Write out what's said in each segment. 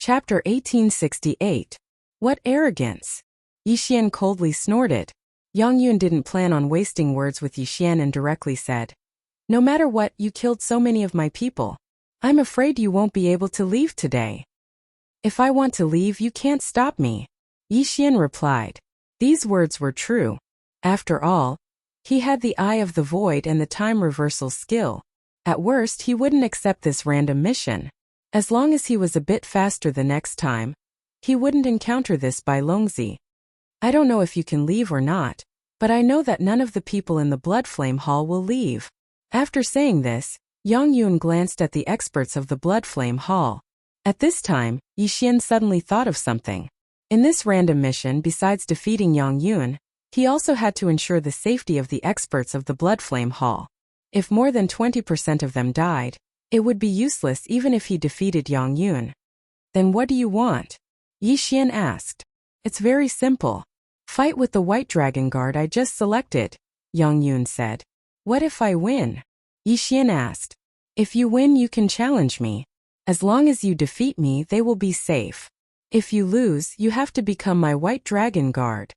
Chapter 1868. What arrogance! Yixian coldly snorted. Yang Yun didn't plan on wasting words with Yixian and directly said, "No matter what, you killed so many of my people. I'm afraid you won't be able to leave today." "If I want to leave, you can't stop me," Yixian replied. These words were true. After all, he had the Eye of the Void and the time reversal skill. At worst, he wouldn't accept this random mission. As long as he was a bit faster the next time, he wouldn't encounter this by Longzi. "I don't know if you can leave or not, but I know that none of the people in the Bloodflame Hall will leave." After saying this, Yang Yun glanced at the experts of the Bloodflame Hall. At this time, Yixian suddenly thought of something. In this random mission, besides defeating Yang Yun, he also had to ensure the safety of the experts of the Bloodflame Hall. If more than 20% of them died, it would be useless even if he defeated Yang Yun. "Then what do you want?" Yixian asked. "It's very simple. Fight with the White Dragon Guard I just selected," Yang Yun said. "What if I win?" Yixian asked. "If you win, you can challenge me. As long as you defeat me, they will be safe. If you lose, you have to become my White Dragon Guard."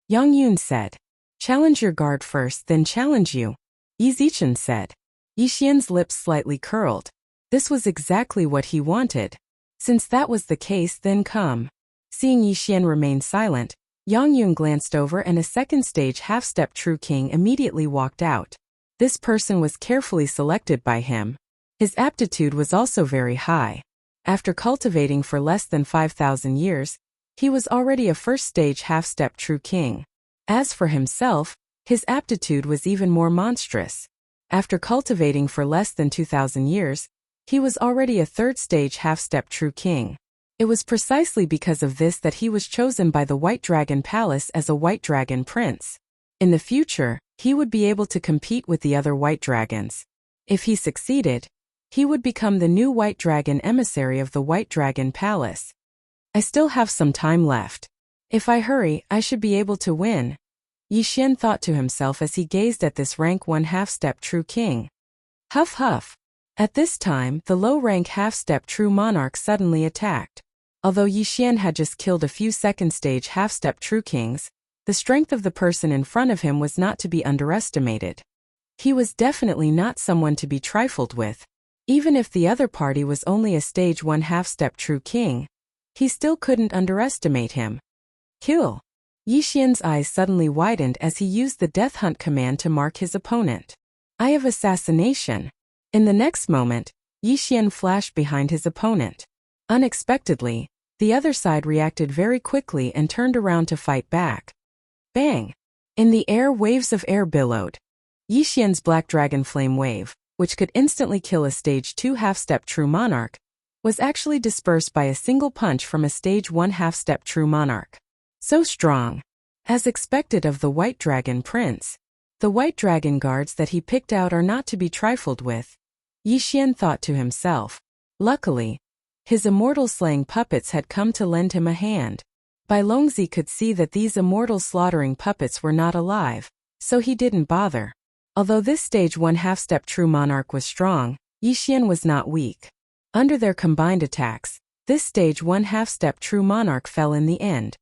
Yang Yun said. "Challenge your guard first, then challenge you," Yixian said. Yixian's lips slightly curled. This was exactly what he wanted. Since that was the case, then come. Seeing Yixian remain silent, Yang Yun glanced over and a second stage half-step True King immediately walked out. This person was carefully selected by him. His aptitude was also very high. After cultivating for less than 5,000 years, he was already a first-stage half-step True King. As for himself, his aptitude was even more monstrous. After cultivating for less than 2,000 years, he was already a third-stage half-step True King. It was precisely because of this that he was chosen by the White Dragon Palace as a White Dragon Prince. In the future, he would be able to compete with the other White Dragons. If he succeeded, he would become the new White Dragon emissary of the White Dragon Palace. "I still have some time left. If I hurry, I should be able to win," Yixian thought to himself as he gazed at this rank 1 half-step True King. Huff huff. At this time, the low-rank half-step True Monarch suddenly attacked. Although Yixian had just killed a few second-stage half-step True Kings, the strength of the person in front of him was not to be underestimated. He was definitely not someone to be trifled with. Even if the other party was only a stage 1 half-step True King, he still couldn't underestimate him. "Kill!" Yixian's eyes suddenly widened as he used the Death Hunt command to mark his opponent. "Eye of Assassination." In the next moment, Yixian flashed behind his opponent. Unexpectedly, the other side reacted very quickly and turned around to fight back. Bang! In the air, waves of air billowed. Yixian's Black Dragon Flame Wave, which could instantly kill a stage 2 half-step True Monarch, was actually dispersed by a single punch from a stage 1 half-step True Monarch. So strong. As expected of the White Dragon Prince, the White Dragon Guards that he picked out are not to be trifled with, Yixian thought to himself. Luckily, his immortal slaying puppets had come to lend him a hand. Bai Longzi could see that these immortal slaughtering puppets were not alive, so he didn't bother. Although this stage 1 half-step True Monarch was strong, Yixian was not weak. Under their combined attacks, this stage 1 half-step True Monarch fell in the end.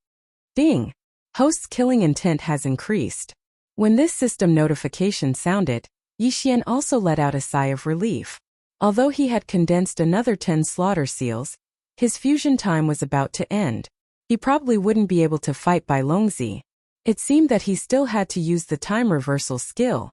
Ding! Host's killing intent has increased. When this system notification sounded, Yixian also let out a sigh of relief. Although he had condensed another 10 slaughter seals, his fusion time was about to end. He probably wouldn't be able to fight Bai Longzi. It seemed that he still had to use the time reversal skill.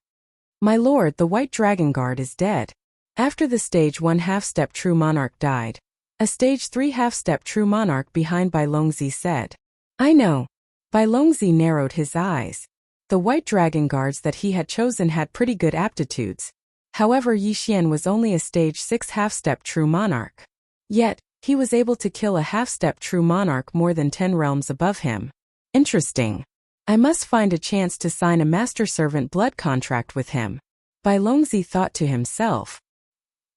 "My lord, the White Dragon Guard is dead." After the stage 1 half-step True Monarch died, a stage 3 half-step True Monarch behind Bai Longzi said. "I know." Bai Longzi narrowed his eyes. The White Dragon Guards that he had chosen had pretty good aptitudes. However, Yixian was only a stage 6 half-step True Monarch. Yet, he was able to kill a half-step True Monarch more than 10 realms above him. Interesting. I must find a chance to sign a Master Servant blood contract with him, Bai Longzi thought to himself.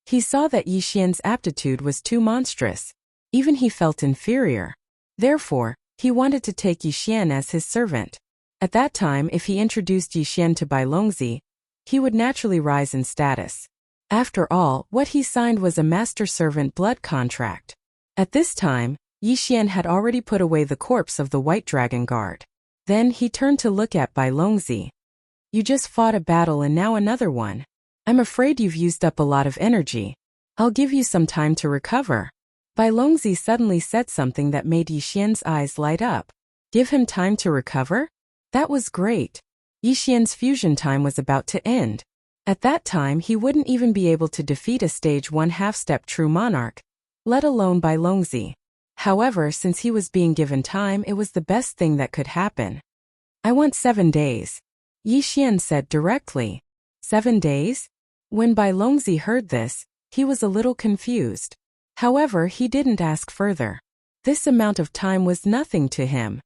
He saw that Yixian's aptitude was too monstrous. Even he felt inferior. Therefore, he wanted to take Yixian as his servant. At that time, if he introduced Yixian to Bai Longzi, he would naturally rise in status. After all, what he signed was a master-servant blood contract. At this time, Yixian had already put away the corpse of the white dragon guard. Then he turned to look at Bai Longzi. You just fought a battle and now another one. I'm afraid you've used up a lot of energy. I'll give you some time to recover. Bai Longzi suddenly said something that made Yixian's eyes light up. Give him time to recover? That was great. Yixian's fusion time was about to end. At that time he wouldn't even be able to defeat a stage 1 half-step true monarch, let alone Bai Longzi. However, since he was being given time, it was the best thing that could happen. I want 7 days. Yixian said directly. 7 days? When Bai Longzi heard this, he was a little confused. However, he didn't ask further. This amount of time was nothing to him.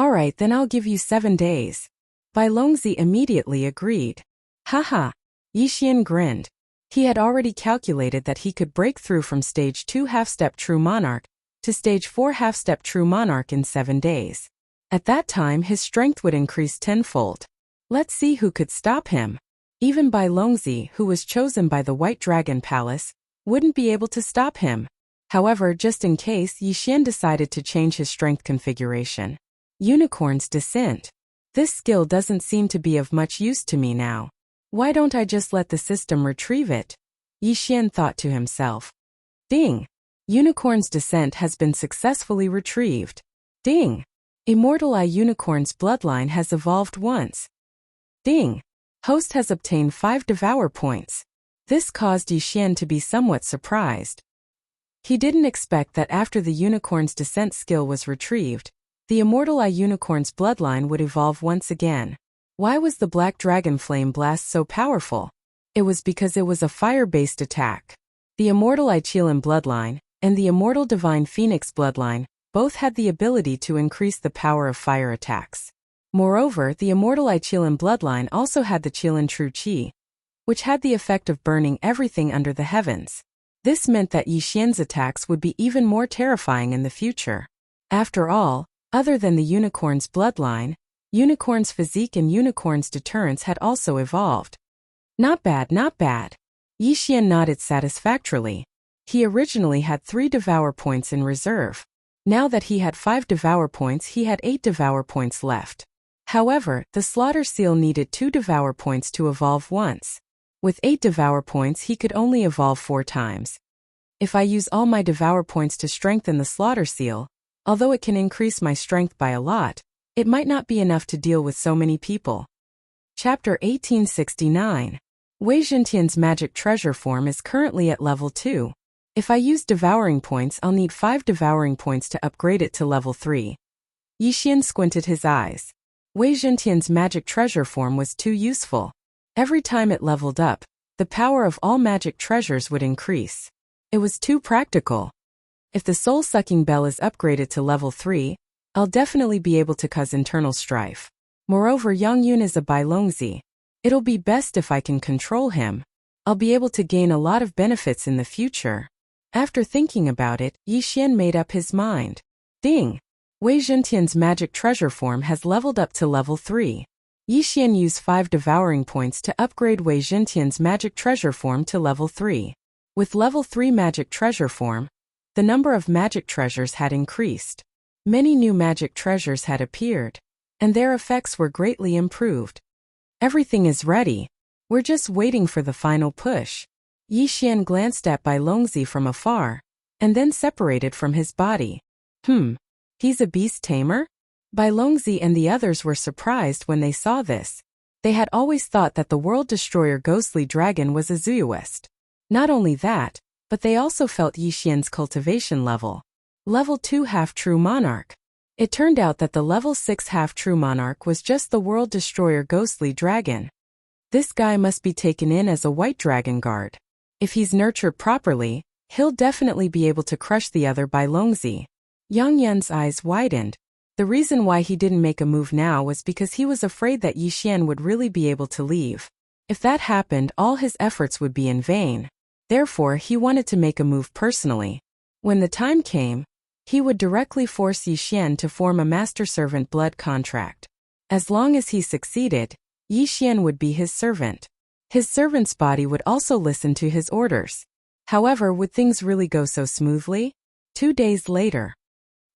Alright, then I'll give you 7 days. Bai Longzi immediately agreed. Haha. Yixian grinned. He had already calculated that he could break through from stage 2 half-step true monarch to stage 4 half-step true monarch in 7 days. At that time his strength would increase tenfold. Let's see who could stop him. Even Bai Longzi, who was chosen by the White Dragon Palace, wouldn't be able to stop him. However, just in case, Yixian decided to change his strength configuration. Unicorn's Descent. This skill doesn't seem to be of much use to me now. Why don't I just let the system retrieve it? Yixian thought to himself. Ding! Unicorn's Descent has been successfully retrieved. Ding! Immortal Eye Unicorn's bloodline has evolved once. Ding! Host has obtained 5 Devour points. This caused Yixian to be somewhat surprised. He didn't expect that after the Unicorn's Descent skill was retrieved, the Immortal Eye Unicorn's bloodline would evolve once again. Why was the Black Dragon Flame Blast so powerful? It was because it was a fire-based attack. The Immortal Eye Qilin bloodline and the Immortal Divine Phoenix bloodline both had the ability to increase the power of fire attacks. Moreover, the Immortal Eye Qilin bloodline also had the Qilin True Qi, which had the effect of burning everything under the heavens. This meant that Yixian's attacks would be even more terrifying in the future. After all, other than the Unicorn's bloodline, Unicorn's physique and Unicorn's deterrence had also evolved. Not bad, not bad. Yixian nodded satisfactorily. He originally had 3 Devour points in reserve. Now that he had 5 Devour points, he had 8 Devour points left. However, the Slaughter Seal needed 2 Devour points to evolve once. With 8 Devour points, he could only evolve 4 times. If I use all my Devour points to strengthen the Slaughter Seal, although it can increase my strength by a lot, it might not be enough to deal with so many people. Chapter 1869. Wei Zhentian's magic treasure form is currently at level 2. If I use devouring points, I'll need 5 devouring points to upgrade it to level 3. Yixian squinted his eyes. Wei Zhentian's magic treasure form was too useful. Every time it leveled up, the power of all magic treasures would increase. It was too practical. If the soul-sucking bell is upgraded to level 3, I'll definitely be able to cause internal strife. Moreover, Yang Yun is a Bai Longzi. It'll be best if I can control him. I'll be able to gain a lot of benefits in the future. After thinking about it, Yixian made up his mind. Ding! Wei Zhentian's magic treasure form has leveled up to level 3. Yixian used 5 devouring points to upgrade Wei Zhentian's magic treasure form to level 3. With level 3 magic treasure form, the number of magic treasures had increased. Many new magic treasures had appeared, and their effects were greatly improved. Everything is ready. We're just waiting for the final push. Yixian glanced at Bai Longzi from afar, and then separated from his body. He's a beast tamer? Bai Longzi and the others were surprised when they saw this. They had always thought that the World Destroyer Ghostly Dragon was a Zuoist. Not only that, but they also felt Yixian's cultivation level. Level 2 Half-True Monarch. It turned out that the level 6 Half-True Monarch was just the World Destroyer Ghostly Dragon. This guy must be taken in as a White Dragon Guard. If he's nurtured properly, he'll definitely be able to crush the other Bai Longzi. Yang Yun's eyes widened. The reason why he didn't make a move now was because he was afraid that Yixian would really be able to leave. If that happened, all his efforts would be in vain. Therefore, he wanted to make a move personally. When the time came, he would directly force Yixian to form a master-servant blood contract. As long as he succeeded, Yixian would be his servant. His servant's body would also listen to his orders. However, would things really go so smoothly? 2 days later.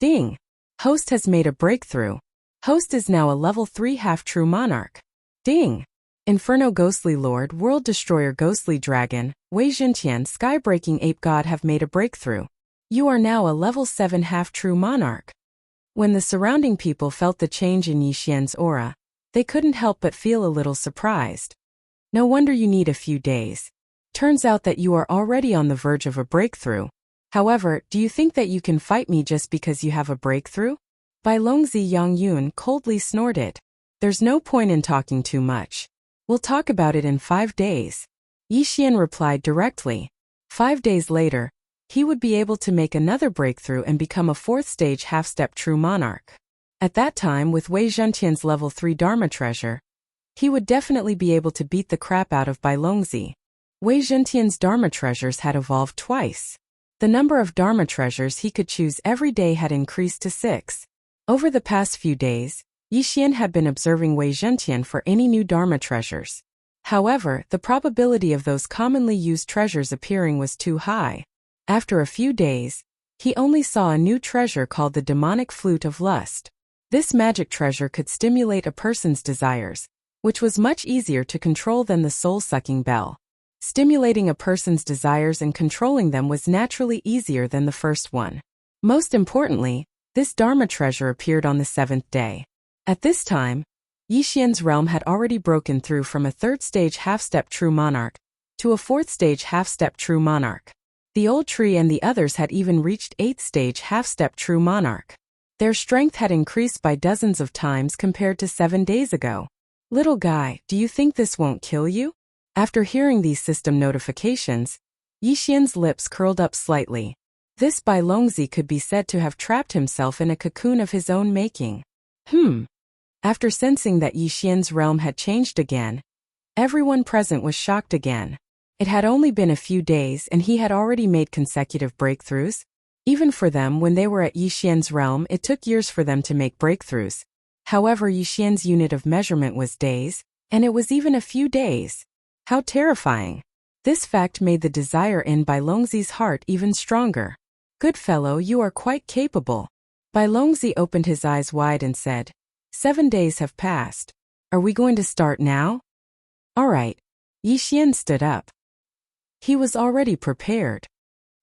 Ding! Host has made a breakthrough. Host is now a level 3 half-true monarch. Ding! Inferno Ghostly Lord, World Destroyer Ghostly Dragon, Wei Zhentian Sky-Breaking Ape God have made a breakthrough. You are now a level 7 half-true monarch. When the surrounding people felt the change in Yixian's aura, they couldn't help but feel a little surprised. No wonder you need a few days. Turns out that you are already on the verge of a breakthrough. However, do you think that you can fight me just because you have a breakthrough? Bai Longzi Yangyun coldly snorted. There's no point in talking too much. We'll talk about it in 5 days. Yixian replied directly. 5 days later, he would be able to make another breakthrough and become a 4th stage half-step true monarch. At that time, with Wei Zhentian's level 3 Dharma treasure, he would definitely be able to beat the crap out of Bai Longzi. Wei Zhentian's Dharma treasures had evolved twice. The number of Dharma treasures he could choose every day had increased to 6. Over the past few days, Yixian had been observing Wei Zhentian for any new Dharma treasures. However, the probability of those commonly used treasures appearing was too high. After a few days, he only saw a new treasure called the Demonic Flute of Lust. This magic treasure could stimulate a person's desires, which was much easier to control than the soul-sucking bell. Stimulating a person's desires and controlling them was naturally easier than the first one. Most importantly, this Dharma treasure appeared on the 7th day. At this time, Yixian's realm had already broken through from a 3rd stage half-step true monarch to a 4th stage half-step true monarch. The old tree and the others had even reached 8th stage half-step true monarch. Their strength had increased by dozens of times compared to 7 days ago. Little guy, do you think this won't kill you? After hearing these system notifications, Yixian's lips curled up slightly. This Bai Longzi could be said to have trapped himself in a cocoon of his own making. After sensing that Yixian's realm had changed again, everyone present was shocked again. It had only been a few days and he had already made consecutive breakthroughs. Even for them, when they were at Yixian's realm, it took years for them to make breakthroughs. However, Yixian's unit of measurement was days, and it was even a few days. How terrifying! This fact made the desire in Bai Longzi's heart even stronger. Good fellow, you are quite capable. Bai Longzi opened his eyes wide and said, 7 days have passed. Are we going to start now? All right. Yixian stood up. He was already prepared.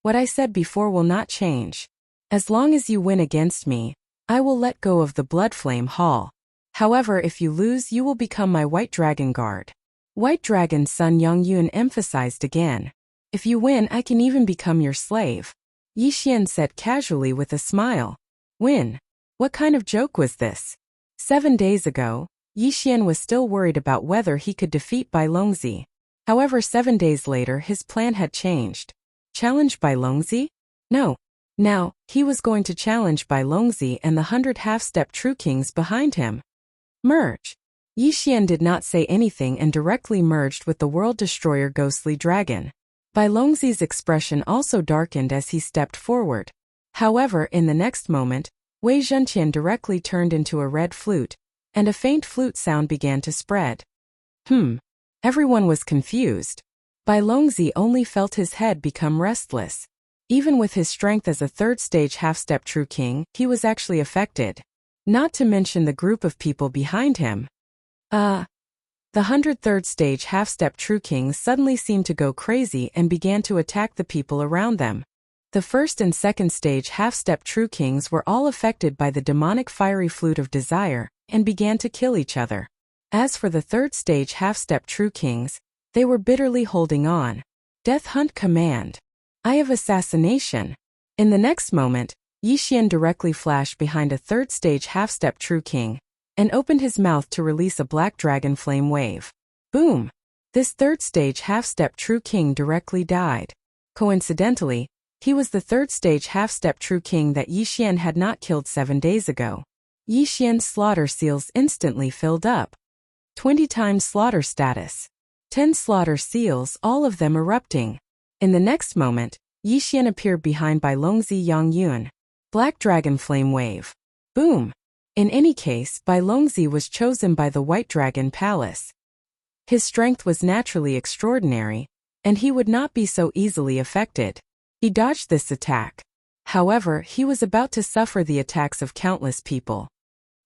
What I said before will not change. As long as you win against me, I will let go of the Blood Flame Hall. However, if you lose, you will become my White Dragon Guard. White Dragon Sun Yangyun emphasized again. If you win, I can even become your slave. Yixian said casually with a smile. Win? What kind of joke was this? 7 days ago, Yixian was still worried about whether he could defeat Bai Longzi. However, 7 days later his plan had changed. Challenge Bai Longzi? No. Now, he was going to challenge Bai Longzi and the 100 half-step true kings behind him. Merge. Yixian did not say anything and directly merged with the World Destroyer Ghostly Dragon. Bai Longzi's expression also darkened as he stepped forward. However, in the next moment, Wei Zhentian directly turned into a red flute, and a faint flute sound began to spread. Everyone was confused. Bai Longzi only felt his head become restless. Even with his strength as a 3rd stage half-step true king, he was actually affected. Not to mention the group of people behind him. The 103rd stage half-step true kings suddenly seemed to go crazy and began to attack the people around them. The 1st and 2nd stage half-step true kings were all affected by the demonic fiery flute of desire and began to kill each other. As for the 3rd stage half-step true kings, they were bitterly holding on. Death Hunt Command. Eye of Assassination. In the next moment, Yixian directly flashed behind a 3rd stage half-step true king and opened his mouth to release a black dragon flame wave. Boom! This 3rd stage half-step true king directly died. Coincidentally, he was the 3rd stage half-step true king that Yixian had not killed 7 days ago. Yixian's slaughter seals instantly filled up. 20 times slaughter status. 10 slaughter seals, all of them erupting. In the next moment, Yixian appeared behind Bai Longzi Yangyun. Black Dragon Flame Wave. Boom! In any case, Bai Longzi was chosen by the White Dragon Palace. His strength was naturally extraordinary, and he would not be so easily affected. He dodged this attack. However, he was about to suffer the attacks of countless people.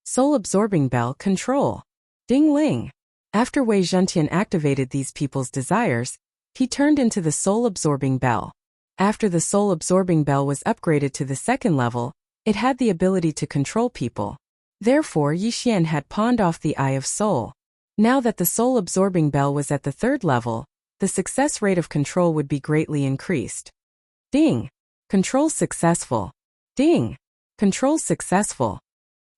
Soul-absorbing bell control. Ding-ling. After Wei Zhentian activated these people's desires, he turned into the soul-absorbing bell. After the soul-absorbing bell was upgraded to the second level, it had the ability to control people. Therefore, Yixian had pawned off the Eye of Soul. Now that the soul-absorbing bell was at the third level, the success rate of control would be greatly increased. Ding! Control successful. Ding! Control successful.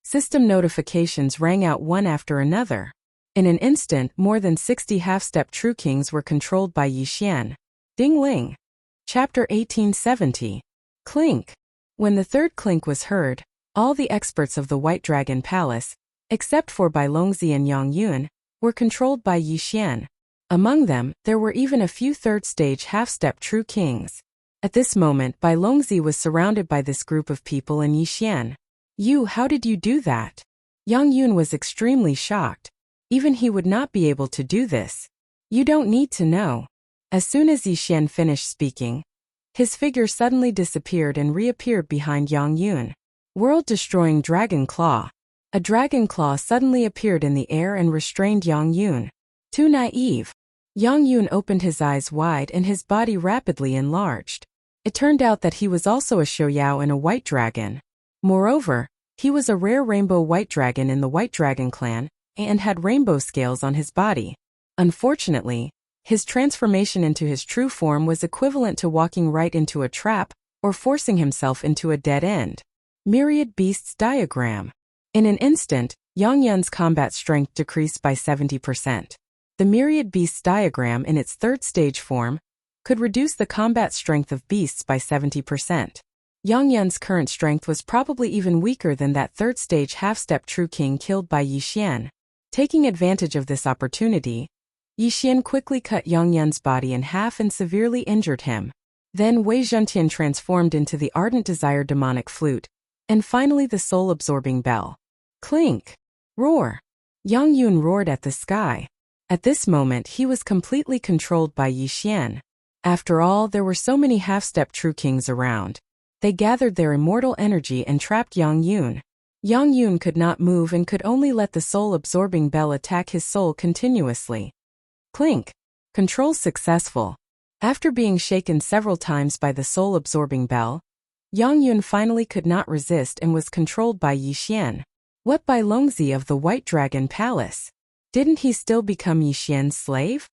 System notifications rang out one after another. In an instant, more than 60 half-step true kings were controlled by Yixian. Ding-ling. Chapter 1870. Clink. When the third clink was heard, all the experts of the White Dragon Palace, except for Bai Longzi and Yang Yun, were controlled by Yixian. Among them, there were even a few third-stage half-step true kings. At this moment, Bai Longzi was surrounded by this group of people and Yixian. "You, how did you do that?" Yang Yun was extremely shocked. Even he would not be able to do this. "You don't need to know." As soon as Yixian finished speaking, his figure suddenly disappeared and reappeared behind Yang Yun. World-destroying Dragon Claw. A dragon claw suddenly appeared in the air and restrained Yang Yun. Too naive. Yang Yun opened his eyes wide and his body rapidly enlarged. It turned out that he was also a Shouyao and a white dragon. Moreover, he was a rare rainbow white dragon in the White Dragon clan, and had rainbow scales on his body. Unfortunately, his transformation into his true form was equivalent to walking right into a trap, or forcing himself into a dead end. Myriad Beasts Diagram. In an instant, Yang Yun's combat strength decreased by 70%. The Myriad Beasts diagram in its third stage form could reduce the combat strength of beasts by 70%. Yang Yun's current strength was probably even weaker than that third stage half-step true king killed by Yixian. Taking advantage of this opportunity, Yixian quickly cut Yang Yun's body in half and severely injured him. Then Wei Zhentian transformed into the Ardent Desire demonic flute, and finally the soul-absorbing bell. Clink! Roar! Yang Yun roared at the sky. At this moment he was completely controlled by Yixian. After all, there were so many half-step true kings around. They gathered their immortal energy and trapped Yang Yun. Yang Yun could not move and could only let the soul-absorbing bell attack his soul continuously. Clink! Control successful. After being shaken several times by the soul-absorbing bell, Yang Yun finally could not resist and was controlled by Yixian. What Bai Longzi of the White Dragon Palace? Didn't he still become Yixian's slave?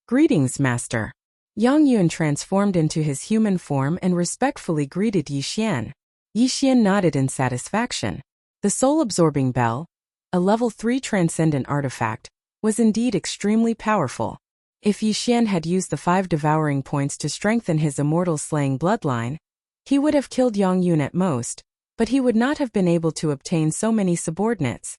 Greetings, Master. Yang Yun transformed into his human form and respectfully greeted Yixian. Yixian nodded in satisfaction. The soul-absorbing bell, a level 3 transcendent artifact, was indeed extremely powerful. If Yixian had used the 5 devouring points to strengthen his immortal slaying bloodline, he would have killed Yang Yun at most, but he would not have been able to obtain so many subordinates.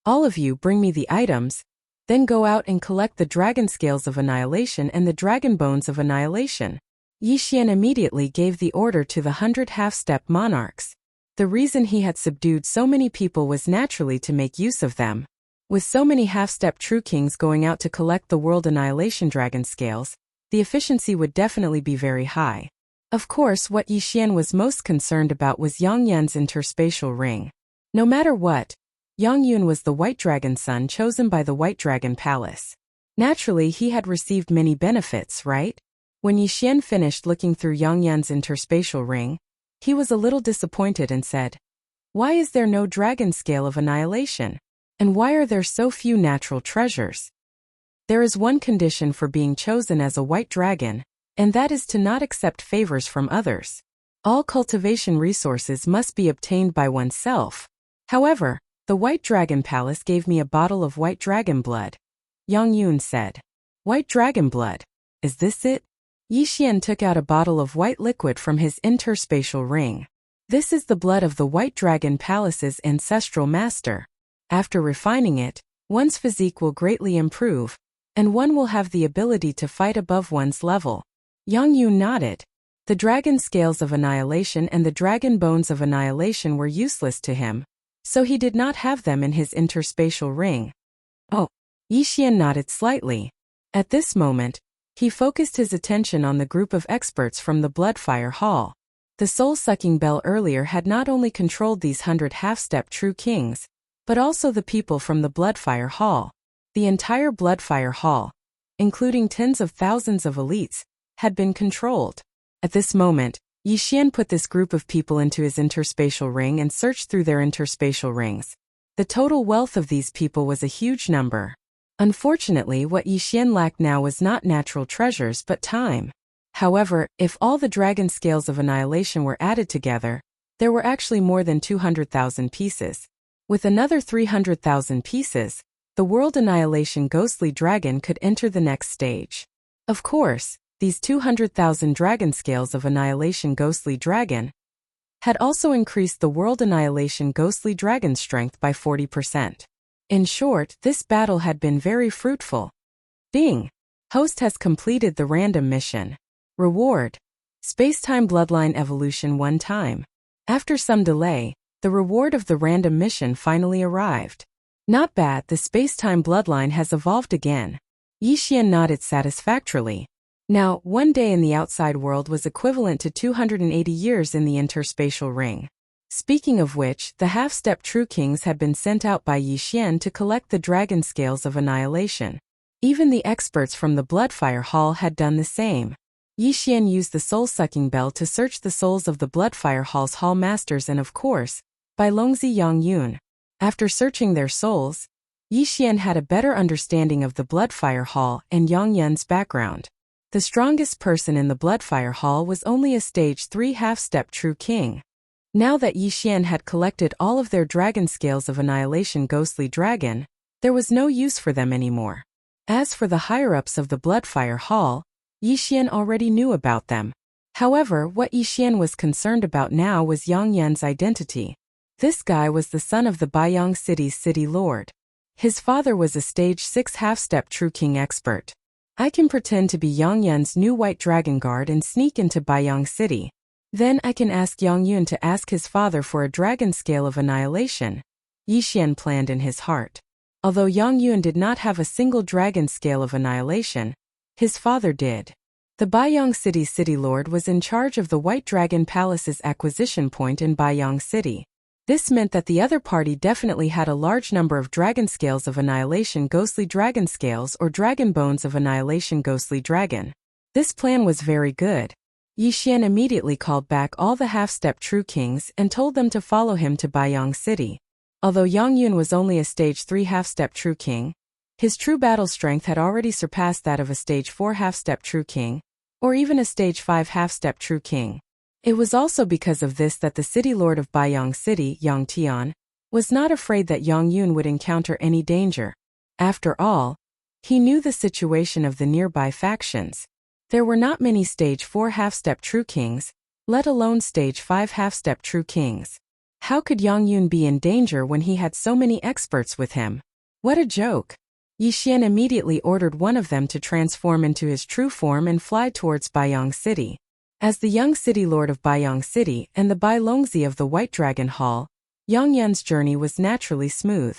All of you bring me the items, then go out and collect the dragon scales of annihilation and the dragon bones of annihilation. Yixian immediately gave the order to the 100 half-step monarchs. The reason he had subdued so many people was naturally to make use of them. With so many half-step true kings going out to collect the world annihilation dragon scales, the efficiency would definitely be very high. Of course, what Yixian was most concerned about was Yang Yun's interspatial ring. No matter what, Yang Yun was the White Dragon son chosen by the White Dragon Palace. Naturally, he had received many benefits, right? When Yixian finished looking through Yang Yun's interspatial ring, he was a little disappointed and said, "Why is there no dragon scale of annihilation? And why are there so few natural treasures?" There is one condition for being chosen as a white dragon, and that is to not accept favors from others. All cultivation resources must be obtained by oneself. However, the White Dragon Palace gave me a bottle of white dragon blood. Yang Yun said. White dragon blood? Is this it? Yixian took out a bottle of white liquid from his interspatial ring. This is the blood of the White Dragon Palace's ancestral master. After refining it, one's physique will greatly improve, and one will have the ability to fight above one's level. Yang Yun nodded. The dragon scales of annihilation and the dragon bones of annihilation were useless to him, so he did not have them in his interspatial ring. Oh. Yixian nodded slightly. At this moment, he focused his attention on the group of experts from the Bloodfire Hall. The soul-sucking bell earlier had not only controlled these 100 half-step true kings, but also the people from the Bloodfire Hall. The entire Bloodfire Hall, including tens of thousands of elites, had been controlled. At this moment, Yi Xian put this group of people into his interspatial ring and searched through their interspatial rings. The total wealth of these people was a huge number. Unfortunately, what Yi Xian lacked now was not natural treasures but time. However, if all the dragon scales of annihilation were added together, there were actually more than 200,000 pieces. With another 300,000 pieces, the World Annihilation Ghostly Dragon could enter the next stage. Of course, these 200,000 dragon scales of Annihilation Ghostly Dragon had also increased the World Annihilation Ghostly Dragon's strength by 40%. In short, this battle had been very fruitful. Ding! Host has completed the random mission. Reward: Spacetime Bloodline Evolution 1 time. After some delay, the reward of the random mission finally arrived. Not bad, the spacetime bloodline has evolved again. Yi Xian nodded satisfactorily. Now, 1 day in the outside world was equivalent to 280 years in the interspatial ring. Speaking of which, the half-step True Kings had been sent out by Yi Xian to collect the dragon scales of annihilation. Even the experts from the Bloodfire Hall had done the same. Yi Xian used the soul-sucking bell to search the souls of the Bloodfire Hall's Hall Masters and of course, by Longzi Yongyun. After searching their souls, Yi Xian had a better understanding of the Bloodfire Hall and Yongyun's background. The strongest person in the Bloodfire Hall was only a stage 3 half-step True King. Now that Yi Xian had collected all of their dragon scales of annihilation Ghostly Dragon, there was no use for them anymore. As for the higher-ups of the Bloodfire Hall, Yi Xian already knew about them. However, what Yi Xian was concerned about now was Yongyun's identity. This guy was the son of the Baiyang City's city lord. His father was a stage 6 half-step True King expert. I can pretend to be Yongyun's new white dragon guard and sneak into Baiyang City. Then I can ask Yongyun to ask his father for a dragon scale of annihilation. Yi Xian planned in his heart. Although Yongyun did not have a single dragon scale of annihilation, his father did. The Baiyang City's city lord was in charge of the White Dragon Palace's acquisition point in Baiyang City. This meant that the other party definitely had a large number of dragon scales of annihilation Ghostly Dragon scales or dragon bones of annihilation Ghostly Dragon. This plan was very good. Yi Xian immediately called back all the half-step True Kings and told them to follow him to Baiyang City. Although Yongyun was only a stage 3 half-step True King, his true battle strength had already surpassed that of a stage 4 half-step True King, or even a stage 5 half-step True King. It was also because of this that the city lord of Baiyang City, Yang Tian, was not afraid that Yongyun would encounter any danger. After all, he knew the situation of the nearby factions. There were not many stage 4 half-step True Kings, let alone stage 5 half-step True Kings. How could Yongyun be in danger when he had so many experts with him? What a joke! Yi Xian immediately ordered one of them to transform into his true form and fly towards Baiyang City. As the young city lord of Baiyang City and the Bai Longzi of the White Dragon Hall, Yongyun's journey was naturally smooth.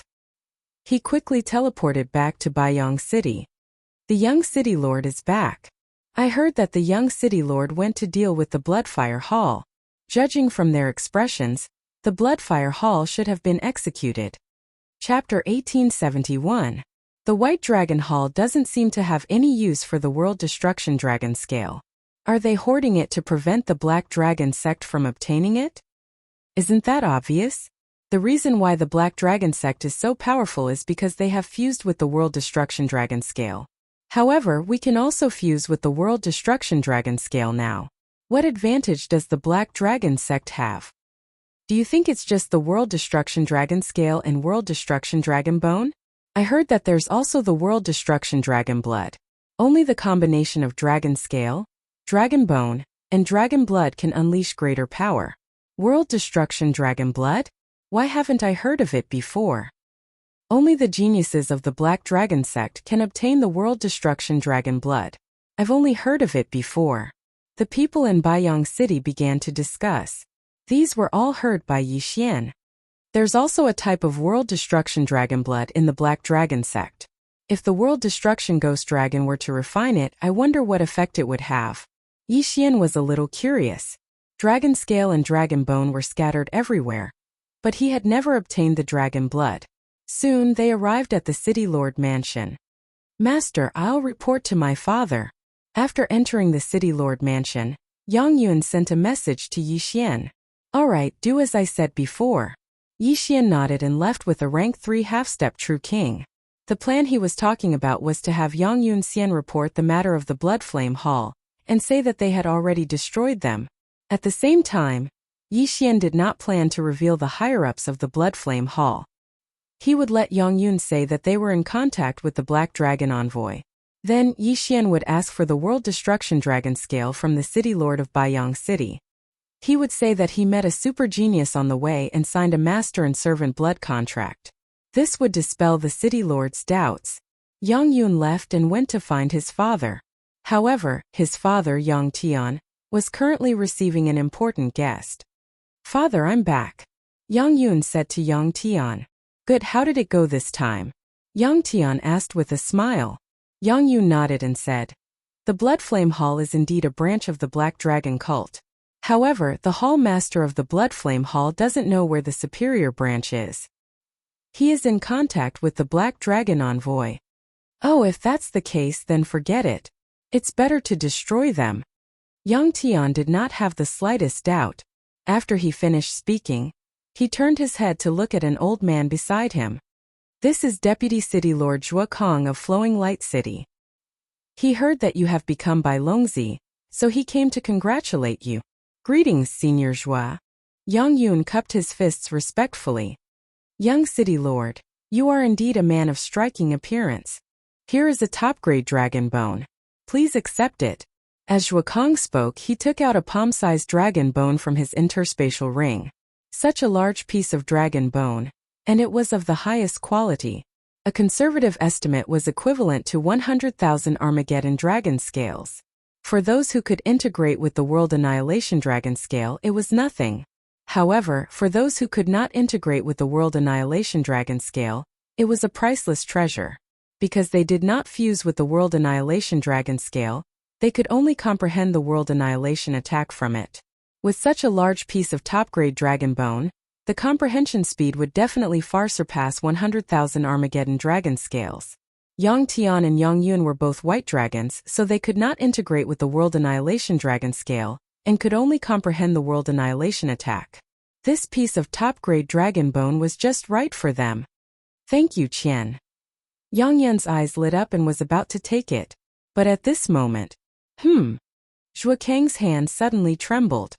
He quickly teleported back to Baiyang City. The young city lord is back. I heard that the young city lord went to deal with the Bloodfire Hall. Judging from their expressions, the Bloodfire Hall should have been executed. Chapter 1871. The White Dragon Hall doesn't seem to have any use for the World Destruction Dragon Scale. Are they hoarding it to prevent the Black Dragon sect from obtaining it? Isn't that obvious? The reason why the Black Dragon sect is so powerful is because they have fused with the World Destruction Dragon Scale. However, we can also fuse with the World Destruction Dragon Scale now. What advantage does the Black Dragon sect have? Do you think it's just the World Destruction Dragon Scale and World Destruction Dragon Bone? I heard that there's also the World Destruction Dragon Blood. Only the combination of Dragon Scale, Dragon Bone, and Dragon Blood can unleash greater power. World Destruction Dragon Blood? Why haven't I heard of it before? Only the geniuses of the Black Dragon sect can obtain the World Destruction Dragon Blood. I've only heard of it before. The people in Baiyang City began to discuss. These were all heard by Yi Xian. There's also a type of World Destruction Dragon Blood in the Black Dragon sect. If the World Destruction Ghost Dragon were to refine it, I wonder what effect it would have. Yi Xian was a little curious. Dragon scale and dragon bone were scattered everywhere, but he had never obtained the dragon blood. Soon they arrived at the city lord mansion. Master, I'll report to my father. After entering the city lord mansion, Yang Yun sent a message to Yi Xian. All right, do as I said before. Yi Xian nodded and left with a rank 3 half-step true king. The plan he was talking about was to have Yang Yun Xian report the matter of the Blood Flame Hall, and say that they had already destroyed them. At the same time, Yi Xian did not plan to reveal the higher-ups of the Blood Flame Hall. He would let Yang Yun say that they were in contact with the Black Dragon Envoy. Then, Yi Xian would ask for the World Destruction Dragon Scale from the City Lord of Baiyang City. He would say that he met a super genius on the way and signed a master and servant blood contract. This would dispel the City Lord's doubts. Yang Yun left and went to find his father. However, his father, Yang Tian, was currently receiving an important guest. Father, I'm back. Yang Yun said to Yang Tian. Good, how did it go this time? Yang Tian asked with a smile. Yang Yun nodded and said, the Blood Flame Hall is indeed a branch of the Black Dragon cult. However, the Hall Master of the Blood Flame Hall doesn't know where the superior branch is. He is in contact with the Black Dragon Envoy. Oh, if that's the case, then forget it. It's better to destroy them. Yang Tian did not have the slightest doubt. After he finished speaking, he turned his head to look at an old man beside him. This is Deputy City Lord Zhuo Kong of Flowing Light City. He heard that you have become Bai Longzi, so he came to congratulate you. Greetings, Senior Zhuo. Yang Yun cupped his fists respectfully. Young City Lord, you are indeed a man of striking appearance. Here is a top-grade dragon bone. Please accept it. As Zhuo Kong spoke, he took out a palm-sized dragon bone from his interspatial ring. Such a large piece of dragon bone, and it was of the highest quality. A conservative estimate was equivalent to 100,000 Armageddon dragon scales. For those who could integrate with the World Annihilation Dragon Scale, it was nothing. However, for those who could not integrate with the World Annihilation Dragon Scale, it was a priceless treasure. Because they did not fuse with the World Annihilation Dragon Scale, they could only comprehend the World Annihilation attack from it. With such a large piece of top-grade dragon bone, the comprehension speed would definitely far surpass 100,000 Armageddon dragon scales. Yang Tian and Yang Yun were both white dragons, so they could not integrate with the World Annihilation Dragon Scale, and could only comprehend the World Annihilation attack. This piece of top-grade dragon bone was just right for them. Thank you, Qian. Yang Yan's eyes lit up and was about to take it. But at this moment, Zhuo Kang's hand suddenly trembled.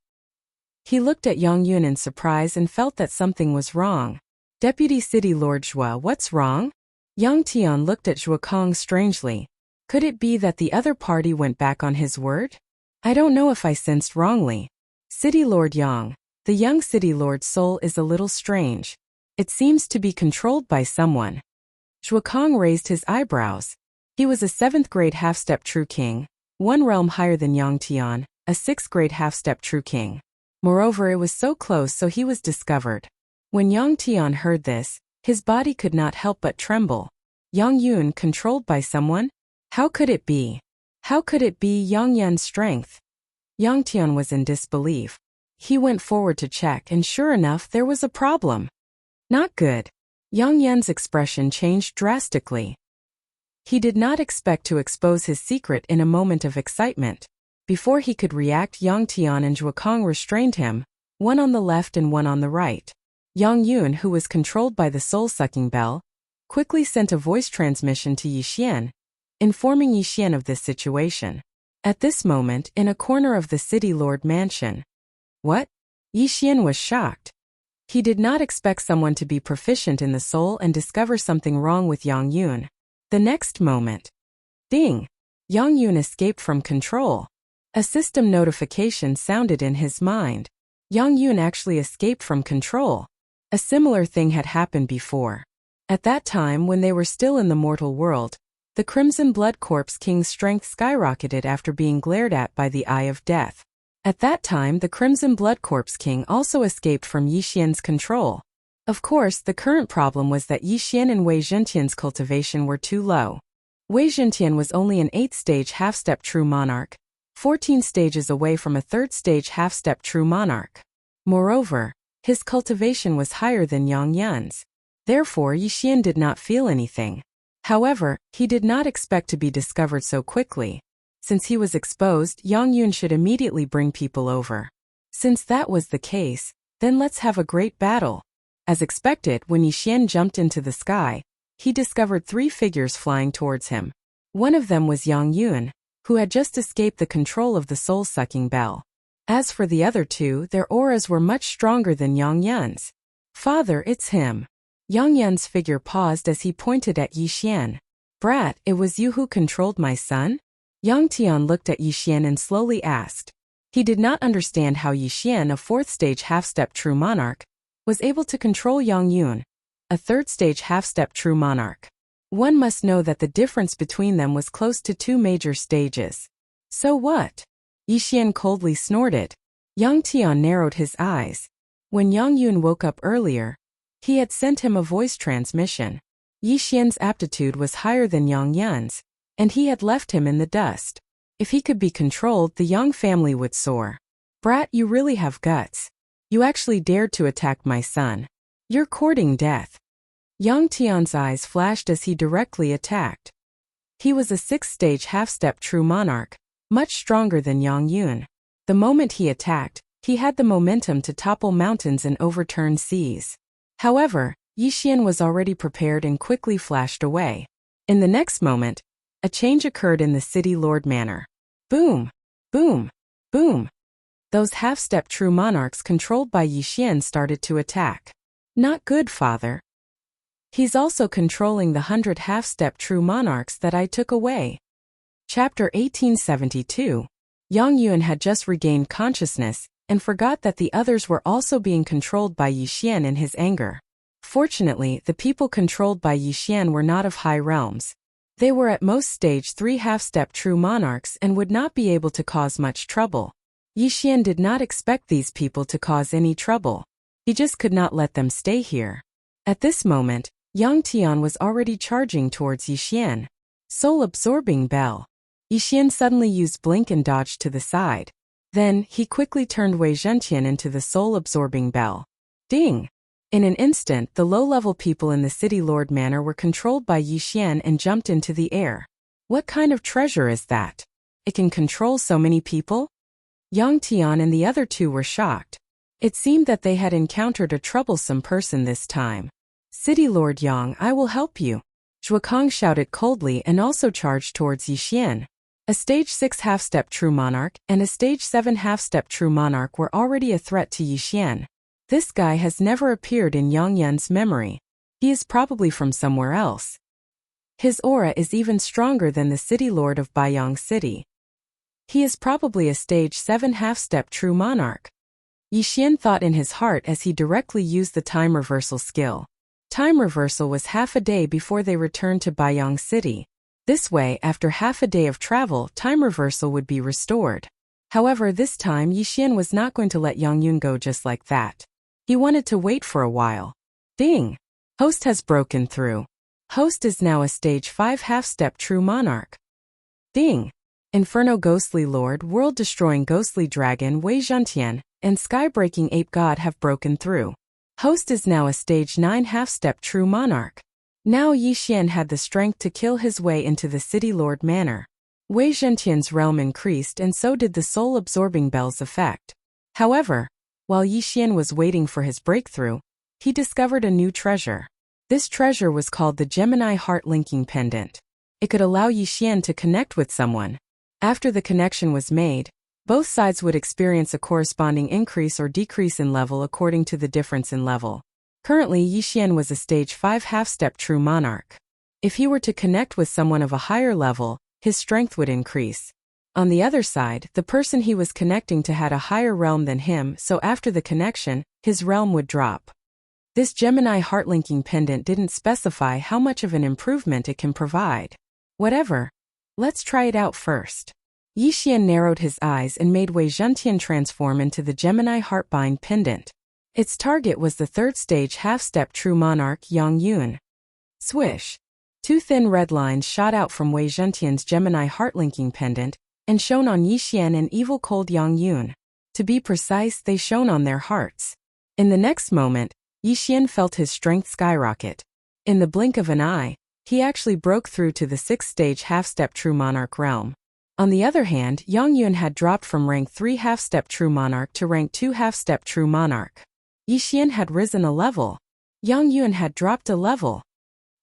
He looked at Yang Yun in surprise and felt that something was wrong. Deputy City Lord Zhuo, what's wrong? Yang Tian looked at Zhuo Kang strangely. Could it be that the other party went back on his word? I don't know if I sensed wrongly. City Lord Yang, the young City Lord's soul is a little strange. It seems to be controlled by someone. Zhuo Kang raised his eyebrows. He was a 7th grade half-step true king, one realm higher than Yang Tian, a 6th grade half-step true king. Moreover, it was so close, so he was discovered. When Yang Tian heard this, his body could not help but tremble. Yang Yun controlled by someone? How could it be? How could it be Yang Yun's strength? Yang Tian was in disbelief. He went forward to check, and sure enough, there was a problem. Not good. Yang Yun's expression changed drastically. He did not expect to expose his secret in a moment of excitement. Before he could react, Yang Tian and Zhuo Kang restrained him, one on the left and one on the right. Yang Yun, who was controlled by the soul-sucking bell, quickly sent a voice transmission to Yi Xian, informing Yi Xian of this situation. At this moment, in a corner of the City Lord Mansion. What? Yi Xian was shocked. He did not expect someone to be proficient in the soul and discover something wrong with Yang Yun. The next moment. Ding! Yang Yun escaped from control. A system notification sounded in his mind. Yang Yun actually escaped from control. A similar thing had happened before. At that time, when they were still in the mortal world, the Crimson Blood Corpse King's strength skyrocketed after being glared at by the Eye of Death. At that time, the Crimson Blood Corpse King also escaped from Yi Xian's control. Of course, the current problem was that Yi Xian and Wei Zhentian's cultivation were too low. Wei Zhentian was only an 8th stage half-step true monarch, 14 stages away from a third-stage half-step true monarch. Moreover, his cultivation was higher than Yang Yun's. Therefore, Yixian did not feel anything. However, he did not expect to be discovered so quickly. Since he was exposed, Yang Yun should immediately bring people over. Since that was the case, then let's have a great battle. As expected, when Yixian jumped into the sky, he discovered 3 figures flying towards him. One of them was Yang Yun, who had just escaped the control of the soul-sucking bell. As for the other 2, their auras were much stronger than Yang Yun's. Father, it's him. Yang Yun's figure paused as he pointed at Yixian. Brat, it was you who controlled my son? Yang Tian looked at Yixian and slowly asked. He did not understand how Yixian, a 4th-stage half-step true monarch, was able to control Yang Yun, a 3rd-stage half-step true monarch. One must know that the difference between them was close to 2 major stages. So what? Yixian coldly snorted. Yang Tian narrowed his eyes. When Yang Yun woke up earlier, he had sent him a voice transmission. Yixian's aptitude was higher than Yang Yun's, and he had left him in the dust. If he could be controlled, the Yang family would soar. Brat, you really have guts. You actually dared to attack my son. You're courting death. Yang Tian's eyes flashed as he directly attacked. He was a 6th-stage half-step true monarch, much stronger than Yang Yun. The moment he attacked, he had the momentum to topple mountains and overturn seas. However, Yixian was already prepared and quickly flashed away. In the next moment, a change occurred in the city lord manor. Boom! Boom! Boom! Those half-step true monarchs controlled by Yixian started to attack. Not good, father. He's also controlling the 100 half-step true monarchs that I took away. Chapter 1872. Yang Yun had just regained consciousness and forgot that the others were also being controlled by Yixian in his anger. Fortunately, the people controlled by Yixian were not of high realms. They were at most stage 3 half-step true monarchs and would not be able to cause much trouble. Yixian did not expect these people to cause any trouble. He just could not let them stay here. At this moment, Yang Tian was already charging towards Yixian. Soul-absorbing bell. Yixian suddenly used blink and dodged to the side. Then, he quickly turned Wei Zhentian into the soul-absorbing bell. Ding! In an instant, the low-level people in the city lord manor were controlled by Yixian and jumped into the air. What kind of treasure is that? It can control so many people? Yang Tian and the other 2 were shocked. It seemed that they had encountered a troublesome person this time. City Lord Yang, I will help you. Zhuokang shouted coldly and also charged towards Yixian. A stage 6 half-step true monarch and a stage 7 half-step true monarch were already a threat to Yixian. This guy has never appeared in Yang Yun's memory. He is probably from somewhere else. His aura is even stronger than the city lord of Baiyang City. He is probably a stage 7 half-step true monarch. Yixian thought in his heart as he directly used the time reversal skill. Time reversal was half a day before they returned to Baiyang City. This way, after half a day of travel, time reversal would be restored. However, this time Yixian was not going to let Yang Yun go just like that. He wanted to wait for a while. Ding! Host has broken through. Host is now a stage 5 half-step true monarch. Ding! Inferno Ghostly Lord, World-Destroying Ghostly Dragon Wei Zhentian, and Sky-Breaking Ape God have broken through. Host is now a stage 9 half-step true monarch. Now Yixian had the strength to kill his way into the city lord manor. Wei Zhentian's realm increased and so did the soul-absorbing bell's effect. However, while Yixian was waiting for his breakthrough, he discovered a new treasure. This treasure was called the Gemini Heart-Linking Pendant. It could allow Yixian to connect with someone. After the connection was made, both sides would experience a corresponding increase or decrease in level according to the difference in level. Currently, Yixian was a stage 5 half-step true monarch. If he were to connect with someone of a higher level, his strength would increase. On the other side, the person he was connecting to had a higher realm than him, so after the connection, his realm would drop. This Gemini Heart-Linking Pendant didn't specify how much of an improvement it can provide. Whatever. Let's try it out first. Yixian narrowed his eyes and made Wei Zhentian transform into the Gemini Heartbind Pendant. Its target was the 3rd stage half-step true monarch Yang Yun. Swish! 2 thin red lines shot out from Wei Zhentian's Gemini Heart-Linking Pendant, and shone on Yixian and evil cold Yang Yun. To be precise, they shone on their hearts. In the next moment, Yixian felt his strength skyrocket. In the blink of an eye, he actually broke through to the 6th-stage half-step True Monarch realm. On the other hand, Yang Yun had dropped from rank 3 half-step True Monarch to rank 2 half-step True Monarch. Yixian had risen a level. Yang Yun had dropped a level.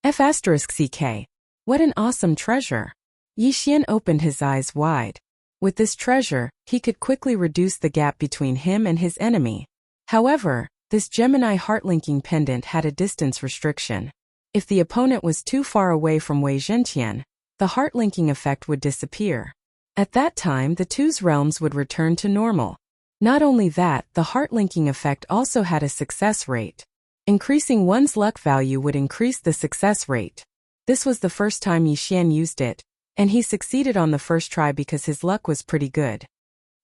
F***CK. What an awesome treasure. Yixian opened his eyes wide. With this treasure, he could quickly reduce the gap between him and his enemy. However, this Gemini heart-linking pendant had a distance restriction. If the opponent was too far away from Wei Zhenqian, the heart-linking effect would disappear. At that time, the two's realms would return to normal. Not only that, the heart-linking effect also had a success rate. Increasing one's luck value would increase the success rate. This was the first time Yixian used it, and he succeeded on the first try because his luck was pretty good.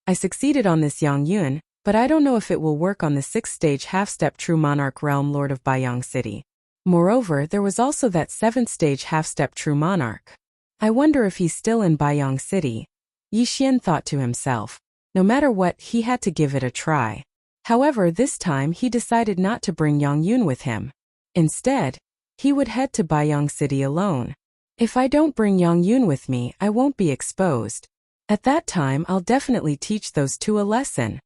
I succeeded on this Yang Yun, but I don't know if it will work on the 6th-stage half-step True Monarch realm Lord of Baiyang City. Moreover, there was also that 7th-stage half-step True Monarch. I wonder if he's still in Baiyang City. Yixian thought to himself. No matter what, he had to give it a try. However, this time he decided not to bring Yang Yun with him. Instead, he would head to Baiyang City alone. If I don't bring Yang Yun with me, I won't be exposed. At that time, I'll definitely teach those two a lesson.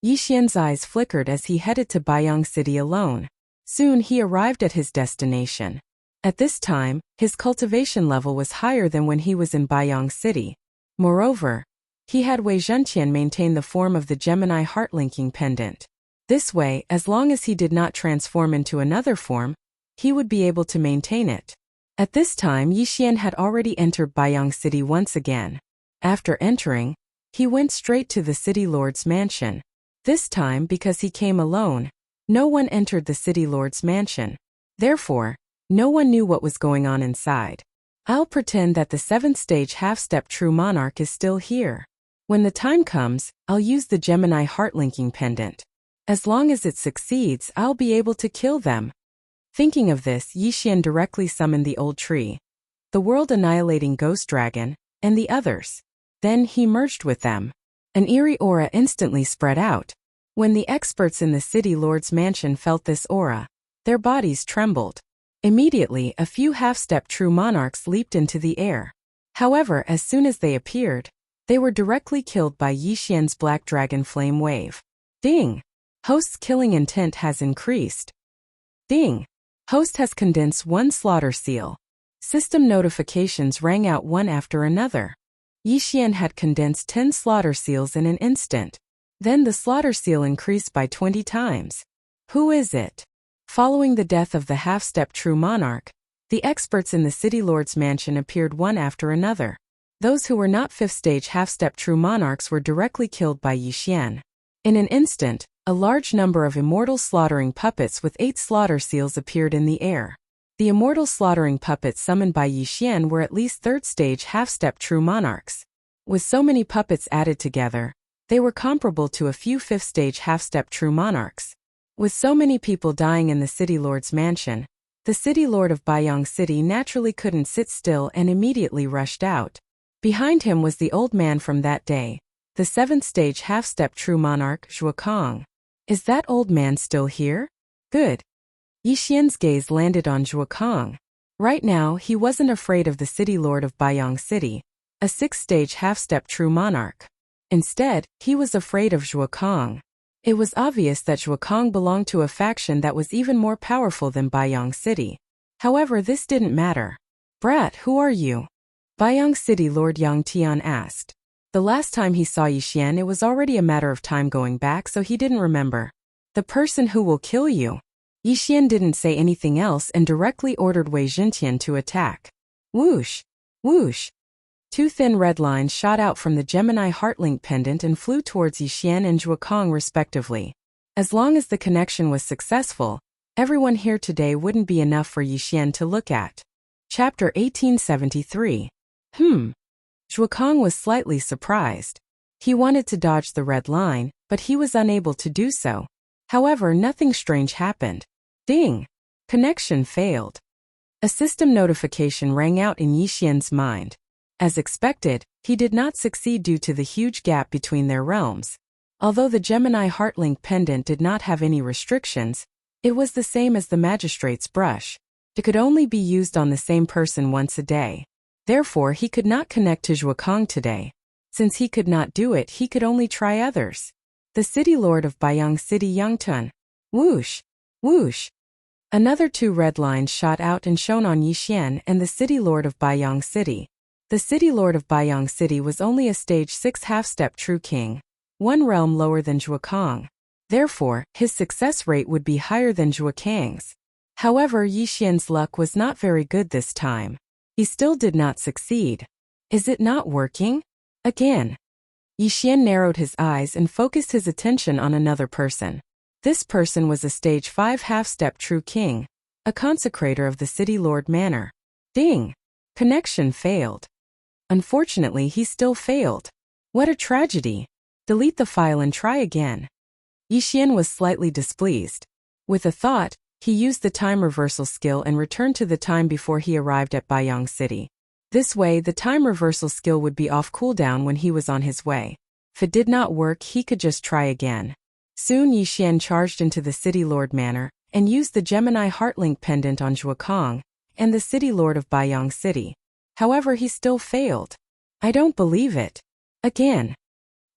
Yixian's eyes flickered as he headed to Baiyang City alone. Soon he arrived at his destination. At this time, his cultivation level was higher than when he was in Baiyang City. Moreover, he had Wei Zhenqian maintain the form of the Gemini heart-linking pendant. This way, as long as he did not transform into another form, he would be able to maintain it. At this time, Yixian had already entered Baiyang City once again. After entering, he went straight to the city lord's mansion. This time, because he came alone, no one entered the city lord's mansion. Therefore, no one knew what was going on inside. I'll pretend that the 7th-stage half-step True Monarch is still here. When the time comes, I'll use the Gemini heart-linking pendant. As long as it succeeds, I'll be able to kill them. Thinking of this, Yixian directly summoned the old tree, the world-annihilating ghost dragon, and the others. Then he merged with them. An eerie aura instantly spread out. When the experts in the city lord's mansion felt this aura, their bodies trembled. Immediately, a few half-step True Monarchs leaped into the air. However, as soon as they appeared, they were directly killed by Yixian's black dragon flame wave. Ding! Host's killing intent has increased. Ding! Host has condensed 1 slaughter seal. System notifications rang out one after another. Yixian had condensed 10 slaughter seals in an instant. Then the slaughter seal increased by 20 times. Who is it? Following the death of the half-step True Monarch, the experts in the city lord's mansion appeared one after another. Those who were not 5th-stage half-step True Monarchs were directly killed by Yixian. In an instant, a large number of immortal slaughtering puppets with 8 slaughter seals appeared in the air. The immortal slaughtering puppets summoned by Yixian were at least 3rd-stage half-step True Monarchs. With so many puppets added together, they were comparable to a few 5th-stage half-step True Monarchs. With so many people dying in the city lord's mansion, the city lord of Baiyang City naturally couldn't sit still and immediately rushed out. Behind him was the old man from that day, the 7th-stage half-step True Monarch, Zhuokong. Is that old man still here? Good. Yixian's gaze landed on Zhuokong. Right now, he wasn't afraid of the city lord of Baiyang City, a 6th-stage half-step True Monarch. Instead, he was afraid of Zhuokong. It was obvious that Zhuokong belonged to a faction that was even more powerful than Baiyang City. However, this didn't matter. Brat, who are you? Baiyang City Lord Yang Tian asked. The last time he saw Yixian, it was already a matter of time going back, so he didn't remember. The person who will kill you. Yixian didn't say anything else and directly ordered Wei Zhenqian to attack. Whoosh! Whoosh! 2 thin red lines shot out from the Gemini Heartlink pendant and flew towards Yixian and Zhuokong respectively. As long as the connection was successful, everyone here today wouldn't be enough for Yixian to look at. Chapter 1873. Zhuokong was slightly surprised. He wanted to dodge the red line, but he was unable to do so. However, nothing strange happened. Ding! Connection failed. A system notification rang out in Yixian's mind. As expected, He did not succeed due to the huge gap between their realms. Although the Gemini Heartlink pendant did not have any restrictions, it was the same as the magistrate's brush. It could only be used on the same person once a day. Therefore, he could not connect to Zhuokang today. Since he could not do it, he could only try others. The city lord of Baiyang City, Yangtun. Whoosh! Whoosh! Another 2 red lines shot out and shone on Yixian and the city lord of Baiyang City. The city lord of Baiyang City was only a stage 6 half-step true king, 1 realm lower than Zhuokang. Therefore, his success rate would be higher than Zhuokang's. However, Yixian's luck was not very good this time. He still did not succeed. Is it not working? Again. Yixian narrowed his eyes and focused his attention on another person. This person was a stage 5 half-step true king, a consecrator of the city lord manor. Ding! Connection failed. Unfortunately, he still failed. What a tragedy. Delete the file and try again. Yixian was slightly displeased. With a thought, he used the time reversal skill and returned to the time before he arrived at Baiyang City. This way, the time reversal skill would be off cooldown when he was on his way. If it did not work, he could just try again. Soon Yixian charged into the city lord manor and used the Gemini Heartlink pendant on Zhuokang and the city lord of Baiyang City. However, he still failed. I don't believe it. Again.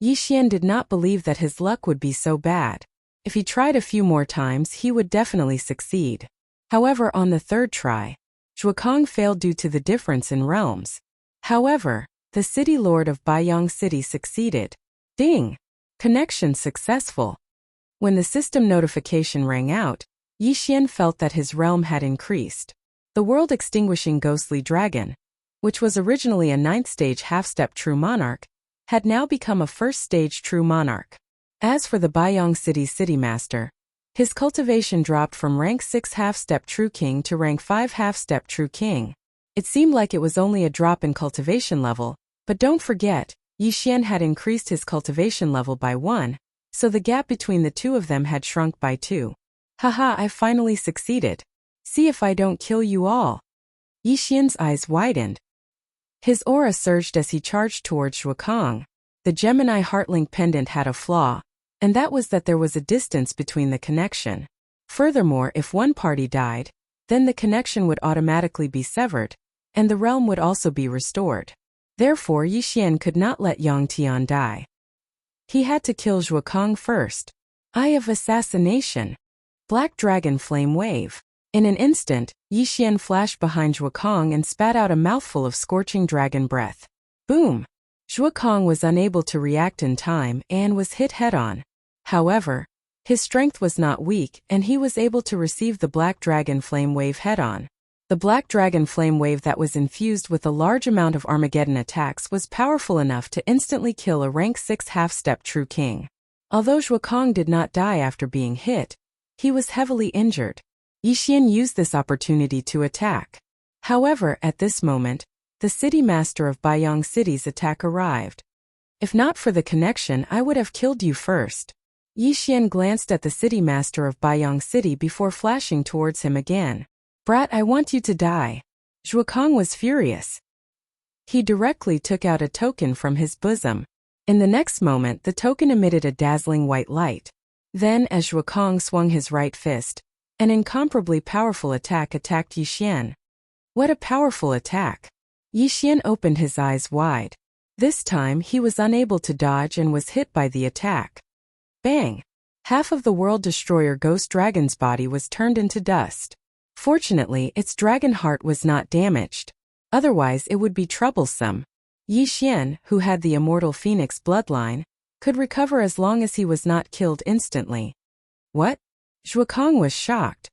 Yixian did not believe that his luck would be so bad. If he tried a few more times, he would definitely succeed. However, on the 3rd try, Zhuokang failed due to the difference in realms. However, the city lord of Baiyang City succeeded. Ding! Connection successful. When the system notification rang out, Yixian felt that his realm had increased. The world-extinguishing ghostly dragon, which was originally a 9th stage half-step true monarch, had now become a 1st stage true monarch. As for the Baiyang City's city master, his cultivation dropped from rank 6 half-step true king to rank 5 half-step true king. It seemed like it was only a drop in cultivation level, but don't forget, Yixian had increased his cultivation level by 1, so the gap between the two of them had shrunk by 2. Haha, I finally succeeded. See if I don't kill you all. Yixian's eyes widened. His aura surged as he charged towards Zhuokang. The Gemini Heartlink pendant had a flaw, and that was that there was a distance between the connection. Furthermore, if one party died, then the connection would automatically be severed, and the realm would also be restored. Therefore, Yixian could not let Yang Tian die. He had to kill Zhuokang first. Eye of Assassination. Black Dragon Flame Wave. In an instant, Yixian flashed behind Zhuokang and spat out a mouthful of scorching dragon breath. Boom! Zhuokang was unable to react in time and was hit head-on. However, his strength was not weak and he was able to receive the Black Dragon Flame Wave head-on. The Black Dragon Flame Wave that was infused with a large amount of Armageddon attacks was powerful enough to instantly kill a rank 6 half-step true king. Although Zhuokang did not die after being hit, he was heavily injured. Yixian used this opportunity to attack. However, at this moment, the city master of Baiyang City's attack arrived. If not for the connection, I would have killed you first. Yixian glanced at the city master of Baiyang City before flashing towards him again. Brat, I want you to die. Zhuokang was furious. He directly took out a token from his bosom. In the next moment, the token emitted a dazzling white light. Then, as Zhuokang swung his right fist, an incomparably powerful attack attacked Yixian. What a powerful attack! Yixian opened his eyes wide. This time, he was unable to dodge and was hit by the attack. Bang! Half of the World Destroyer Ghost Dragon's body was turned into dust. Fortunately, its dragon heart was not damaged. Otherwise, it would be troublesome. Yixian, who had the Immortal Phoenix bloodline, could recover as long as he was not killed instantly. What? Zhuokang was shocked.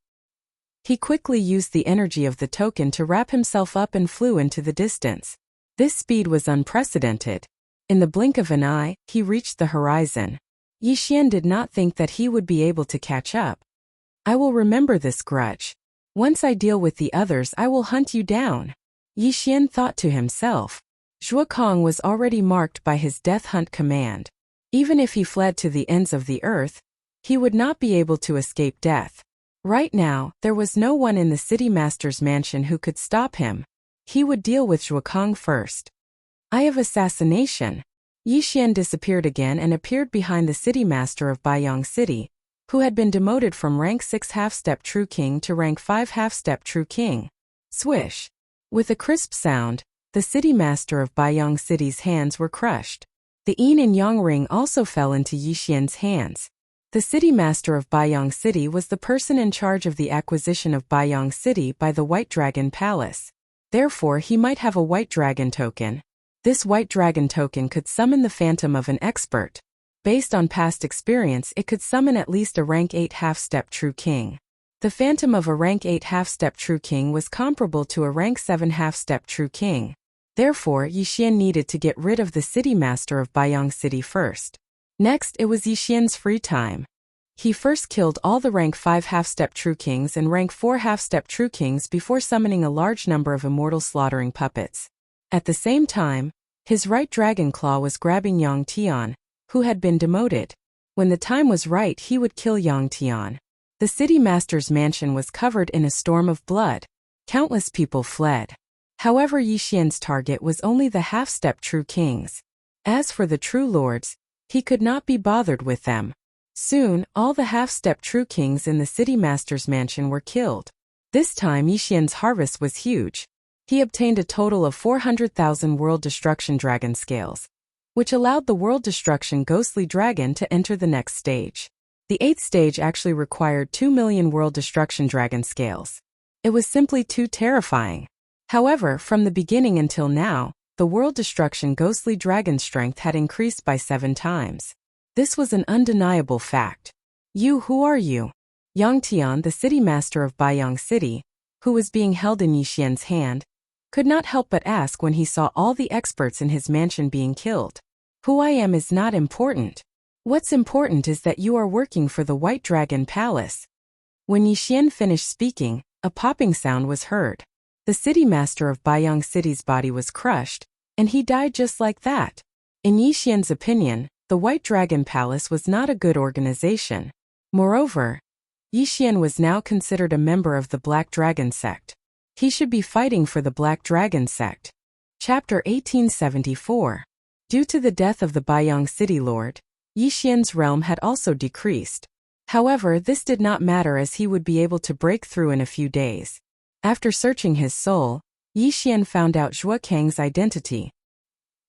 He quickly used the energy of the token to wrap himself up and flew into the distance. This speed was unprecedented. In the blink of an eye, he reached the horizon. Yixian did not think that he would be able to catch up. I will remember this grudge. Once I deal with the others, I will hunt you down. Yixian thought to himself. Zhuokang was already marked by his death hunt command. Even if he fled to the ends of the earth, he would not be able to escape death. Right now, there was no one in the city master's mansion who could stop him. He would deal with Zhuokang first. Eye of Assassination. Yixian disappeared again and appeared behind the city master of Baiyang City, who had been demoted from rank 6 half-step true king to rank 5 half-step true king. Swish. With a crisp sound, the city master of Baiyang City's hands were crushed. The yin and yang ring also fell into Yixian's hands. The city master of Baiyang City was the person in charge of the acquisition of Baiyang City by the White Dragon Palace. Therefore, he might have a White Dragon token. This White Dragon token could summon the phantom of an expert. Based on past experience, it could summon at least a rank 8 half-step true king. The phantom of a rank 8 half-step true king was comparable to a rank 7 half-step true king. Therefore, Yixian needed to get rid of the city master of Baiyang City first. Next, it was Yixian's free time. He first killed all the rank 5 half-step true kings and rank 4 half-step true kings before summoning a large number of immortal slaughtering puppets. At the same time, his right dragon claw was grabbing Yang Tian, who had been demoted. When the time was right, he would kill Yang Tian. The city master's mansion was covered in a storm of blood. Countless people fled. However, Yixian's target was only the half-step true kings. As for the true lords, he could not be bothered with them. Soon, all the half-step true kings in the city master's mansion were killed. This time, Yixian's harvest was huge. He obtained a total of 400,000 World Destruction Dragon Scales, which allowed the World Destruction Ghostly Dragon to enter the next stage. The 8th stage actually required 2 million World Destruction Dragon Scales. It was simply too terrifying. However, from the beginning until now, the World Destruction Ghostly Dragon strength had increased by 7 times. This was an undeniable fact. Who are you? Yang Tian, the city master of Baiyang City, who was being held in Yixian's hand, could not help but ask when he saw all the experts in his mansion being killed. Who I am is not important. What's important is that you are working for the White Dragon Palace. When Yixian finished speaking, a popping sound was heard. The city master of Baiyang City's body was crushed, and he died just like that. In Yixian's opinion, the White Dragon Palace was not a good organization. Moreover, Yixian was now considered a member of the Black Dragon sect. He should be fighting for the Black Dragon sect. Chapter 1874. Due to the death of the Baiyang City Lord, Yixian's realm had also decreased. However, this did not matter as he would be able to break through in a few days. After searching his soul, Yixian found out Zhuo Kang's identity.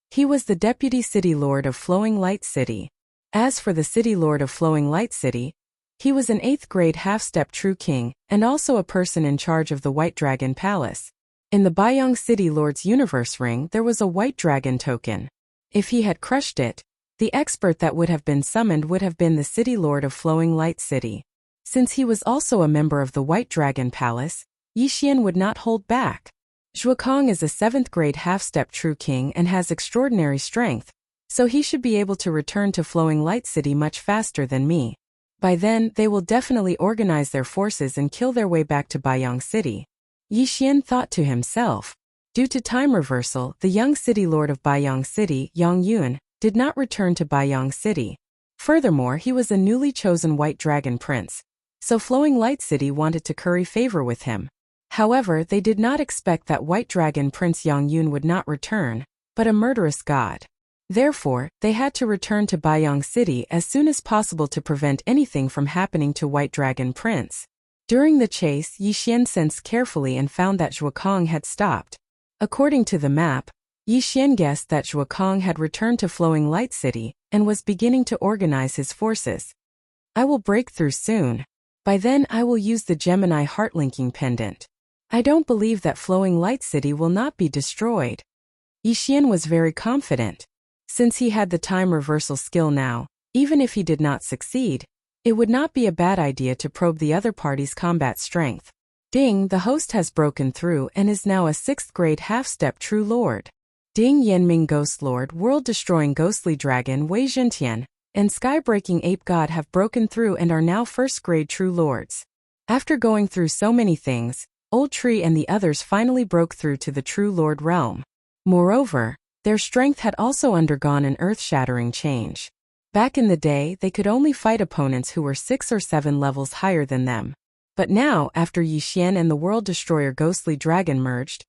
He was the deputy city lord of Flowing Light City. As for the city lord of Flowing Light City, he was an 8th grade half-step true king and also a person in charge of the White Dragon Palace. In the Baiyang City Lord's universe ring there was a White Dragon token. If he had crushed it, the expert that would have been summoned would have been the city lord of Flowing Light City. Since he was also a member of the White Dragon Palace, Yixian would not hold back. Zhuokang is a 7th grade half-step true king and has extraordinary strength, so he should be able to return to Flowing Light City much faster than me. By then, they will definitely organize their forces and kill their way back to Baiyang City. Yixian thought to himself. Due to time reversal, the young city lord of Baiyang City, Yang Yun, did not return to Baiyang City. Furthermore, he was a newly chosen White Dragon Prince, so Flowing Light City wanted to curry favor with him. However, they did not expect that White Dragon Prince Yang Yun would not return, but a murderous god. Therefore, they had to return to Baiyang City as soon as possible to prevent anything from happening to White Dragon Prince. During the chase, Yixian sensed carefully and found that Zhuokang had stopped. According to the map, Yixian guessed that Zhuokang had returned to Flowing Light City and was beginning to organize his forces. I will break through soon. By then I will use the Gemini heart-linking pendant. I don't believe that Flowing Light City will not be destroyed. Yixian was very confident. Since he had the time reversal skill now, even if he did not succeed, it would not be a bad idea to probe the other party's combat strength. Ding, the host has broken through and is now a 6th grade half-step true lord. Ding Yanming Ghost Lord, World-Destroying Ghostly Dragon Wei Zhentian, and Sky-Breaking Ape God have broken through and are now 1st grade true lords. After going through so many things, Old Tree and the others finally broke through to the true lord realm. Moreover, their strength had also undergone an earth-shattering change. Back in the day, they could only fight opponents who were 6 or 7 levels higher than them. But now, after Yixian and the World Destroyer Ghostly Dragon merged,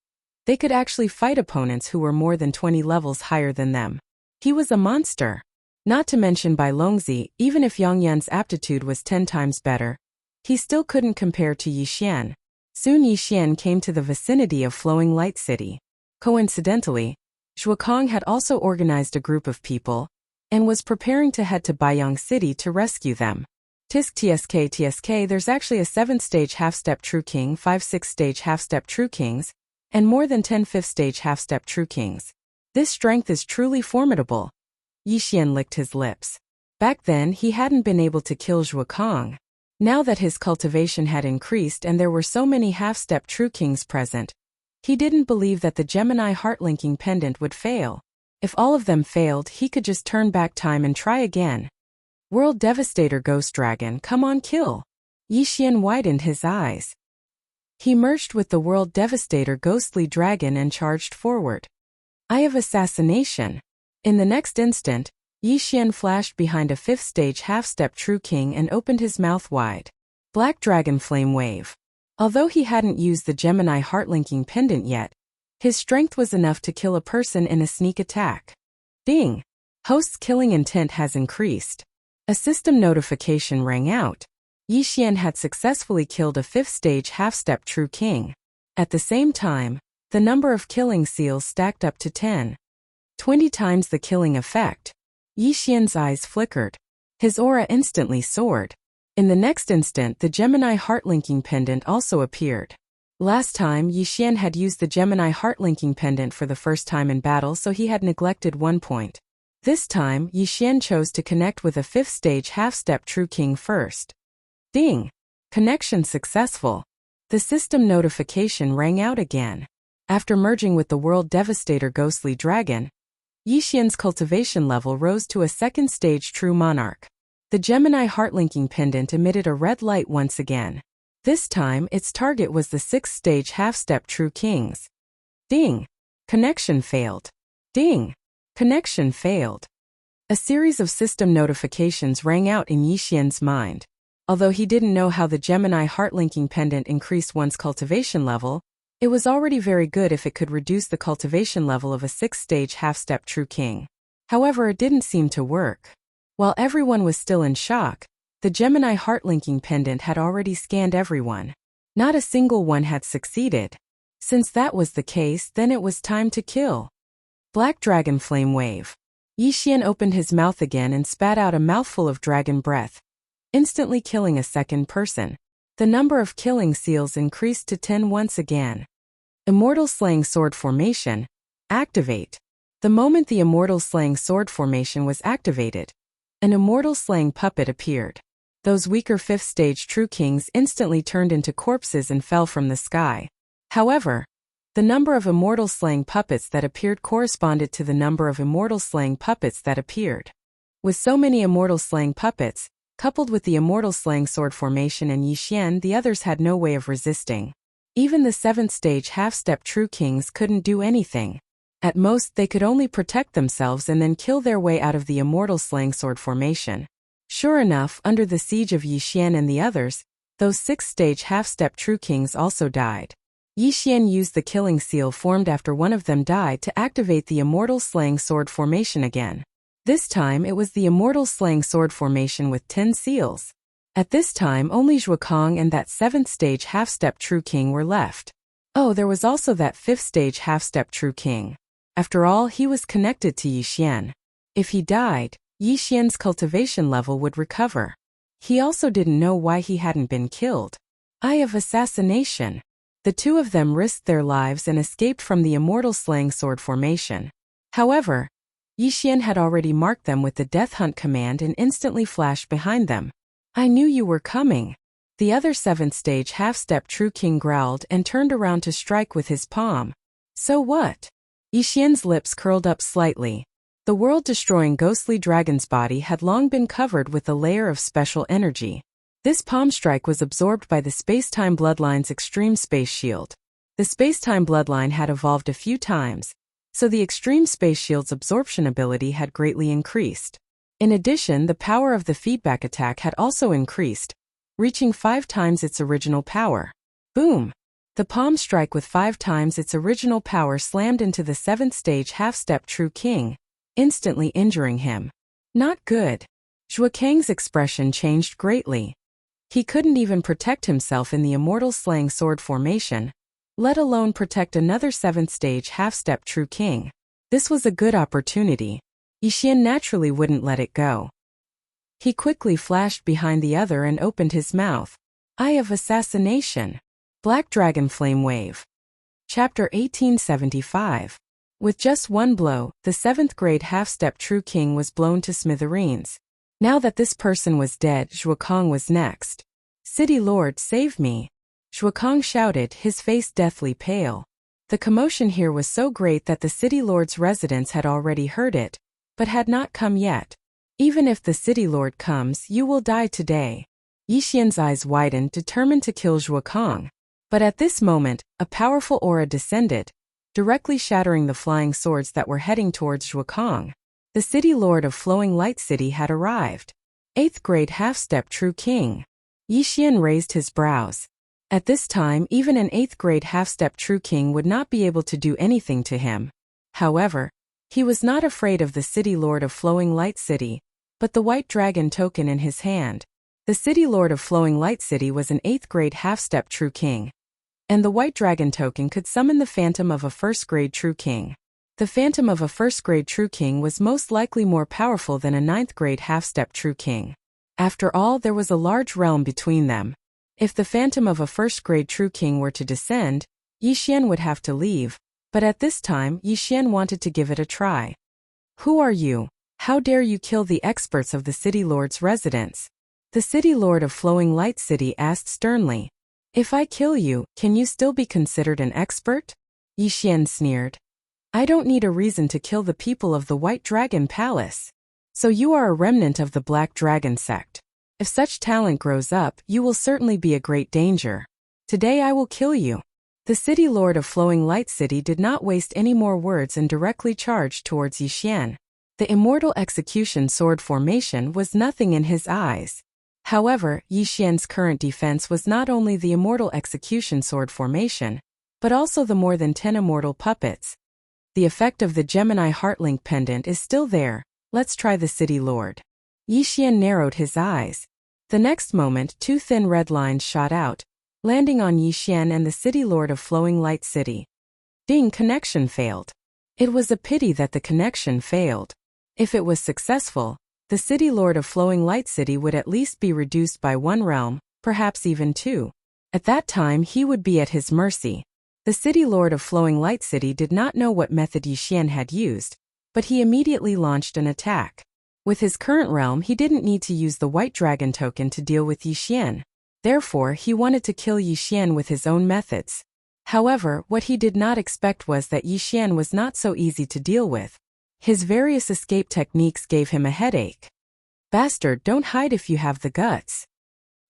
They could actually fight opponents who were more than 20 levels higher than them. He was a monster. Not to mention by Longzi, even if Yang Yun's aptitude was 10 times better, he still couldn't compare to Yixian. Soon Yixian came to the vicinity of Flowing Light City. Coincidentally, Zhuokong had also organized a group of people and was preparing to head to Baiyang City to rescue them. TSK, there's actually a 7th-stage half-step True King, 5 6th-stage half-step True Kings, and more than 10 5th-stage half-step True Kings. This strength is truly formidable. Yixian licked his lips. Back then, he hadn't been able to kill Zhuokong. Now that his cultivation had increased and there were so many half-step True Kings present, he didn't believe that the Gemini heart-linking pendant would fail. If all of them failed, he could just turn back time and try again. World Devastator Ghost Dragon, come on, kill. Yixian widened his eyes. He merged with the World Devastator Ghostly Dragon and charged forward. Eye of Assassination. In the next instant, Yixian flashed behind a 5th-stage half-step True King and opened his mouth wide. Black Dragon Flame Wave. Although he hadn't used the Gemini heart-linking pendant yet, his strength was enough to kill a person in a sneak attack. Ding! Host's killing intent has increased. A system notification rang out. Yixian had successfully killed a 5th-stage half-step True King. At the same time, the number of killing seals stacked up to 10. 20 times the killing effect. Yixian's eyes flickered. His aura instantly soared. In the next instant, the Gemini heart-linking pendant also appeared. Last time, Yixian had used the Gemini heart-linking pendant for the first time in battle, so he had neglected 1 point. This time, Yixian chose to connect with a 5th-stage half-step True King first. Ding! Connection successful. The system notification rang out again. After merging with the World Devastator Ghostly Dragon, Yixian's cultivation level rose to a 2nd-stage True Monarch. The Gemini heart-linking pendant emitted a red light once again. This time, its target was the 6th-stage half-step True Kings. Ding! Connection failed. Ding! Connection failed. A series of system notifications rang out in Yixian's mind. Although he didn't know how the Gemini heart-linking pendant increased one's cultivation level, it was already very good if it could reduce the cultivation level of a 6th-stage half-step True King. However, it didn't seem to work. While everyone was still in shock, the Gemini heart-linking pendant had already scanned everyone. Not a single one had succeeded. Since that was the case, then it was time to kill. Black Dragon Flame Wave. Yixian opened his mouth again and spat out a mouthful of dragon breath, instantly killing a second person. The number of killing seals increased to 10 once again. Immortal Slaying Sword Formation. Activate. The moment the Immortal Slaying Sword Formation was activated, an Immortal Slaying Puppet appeared. Those weaker 5th-stage True Kings instantly turned into corpses and fell from the sky. However, the number of Immortal Slaying Puppets that appeared corresponded to the number of Immortal Slaying Puppets that appeared. With so many Immortal Slaying Puppets, coupled with the Immortal Slaying Sword Formation and Yixian, the others had no way of resisting. Even the 7th-stage half-step True Kings couldn't do anything. At most, they could only protect themselves and then kill their way out of the Immortal Slaying Sword Formation. Sure enough, under the siege of Yixian and the others, those 6th-stage half-step True Kings also died. Yixian used the killing seal formed after one of them died to activate the Immortal Slaying Sword Formation again. This time, it was the Immortal Slaying Sword Formation with 10 seals. At this time, only Zhuokong and that 7th-stage half-step True King were left. Oh, there was also that 5th-stage half-step True King. After all, he was connected to Yixian. If he died, Yixian's cultivation level would recover. He also didn't know why he hadn't been killed. Eye of Assassination. The two of them risked their lives and escaped from the Immortal Slaying Sword Formation. However, Yixian had already marked them with the Death Hunt command and instantly flashed behind them. I knew you were coming. The other 7th-stage half-step True King growled and turned around to strike with his palm. So what? Yixian's lips curled up slightly. The world-destroying ghostly dragon's body had long been covered with a layer of special energy. This palm strike was absorbed by the Space-Time Bloodline's Extreme Space Shield. The Space-Time Bloodline had evolved a few times, so the Extreme Space Shield's absorption ability had greatly increased. In addition, the power of the feedback attack had also increased, reaching 5 times its original power. Boom! The palm strike with 5 times its original power slammed into the 7th stage half-step true king, instantly injuring him. Not good. Zhuo Kang's expression changed greatly. He couldn't even protect himself in the immortal slaying sword formation, let alone protect another 7th stage half-step true king. This was a good opportunity. Yixian naturally wouldn't let it go. He quickly flashed behind the other and opened his mouth. Eye of Assassination. Black Dragon Flame Wave. Chapter 1875. With just one blow, the 7th grade half-step true king was blown to smithereens. Now that this person was dead, Zhuo Kang was next. City Lord, save me! Zhuo Kang shouted, his face deathly pale. The commotion here was so great that the City Lord's residents had already heard it, but had not come yet. Even if the City Lord comes, you will die today. Yixian's eyes widened, determined to kill Zhuo Kang. But at this moment, a powerful aura descended, directly shattering the flying swords that were heading towards Zhuo Kang. The City Lord of Flowing Light City had arrived. 8th grade half-step true king. Yixian raised his brows. At this time, even an 8th grade half-step true king would not be able to do anything to him. However, he was not afraid of the City Lord of Flowing Light City, but the white dragon token in his hand. The City Lord of Flowing Light City was an 8th grade half-step true king, and the white dragon token could summon the phantom of a 1st grade true king. The phantom of a 1st grade true king was most likely more powerful than a 9th grade half-step true king. After all, there was a large realm between them. If the phantom of a 1st grade true king were to descend, Yixian would have to leave, but at this time Yixian wanted to give it a try. Who are you? How dare you kill the experts of the City Lord's residence? The City Lord of Flowing Light City asked sternly. If I kill you, can you still be considered an expert? Yixian sneered. I don't need a reason to kill the people of the White Dragon Palace. So you are a remnant of the Black Dragon sect. If such talent grows up, you will certainly be a great danger. Today I will kill you. The City Lord of Flowing Light City did not waste any more words and directly charged towards Yixian. The immortal execution sword formation was nothing in his eyes. However, Yixian's current defense was not only the immortal execution sword formation, but also the more than 10 immortal puppets. The effect of the Gemini Heartlink pendant is still there. Let's try the City Lord. Yixian narrowed his eyes. The next moment, 2 thin red lines shot out, landing on Yixian and the City Lord of Flowing Light City. Ding, connection failed. It was a pity that the connection failed. If it was successful, the City Lord of Flowing Light City would at least be reduced by 1 realm, perhaps even 2. At that time he would be at his mercy. The City Lord of Flowing Light City did not know what method Yixian had used, but he immediately launched an attack. With his current realm, he didn't need to use the White Dragon token to deal with Yixian. Therefore, he wanted to kill Yixian with his own methods. However, what he did not expect was that Yixian was not so easy to deal with. His various escape techniques gave him a headache. Bastard, don't hide if you have the guts.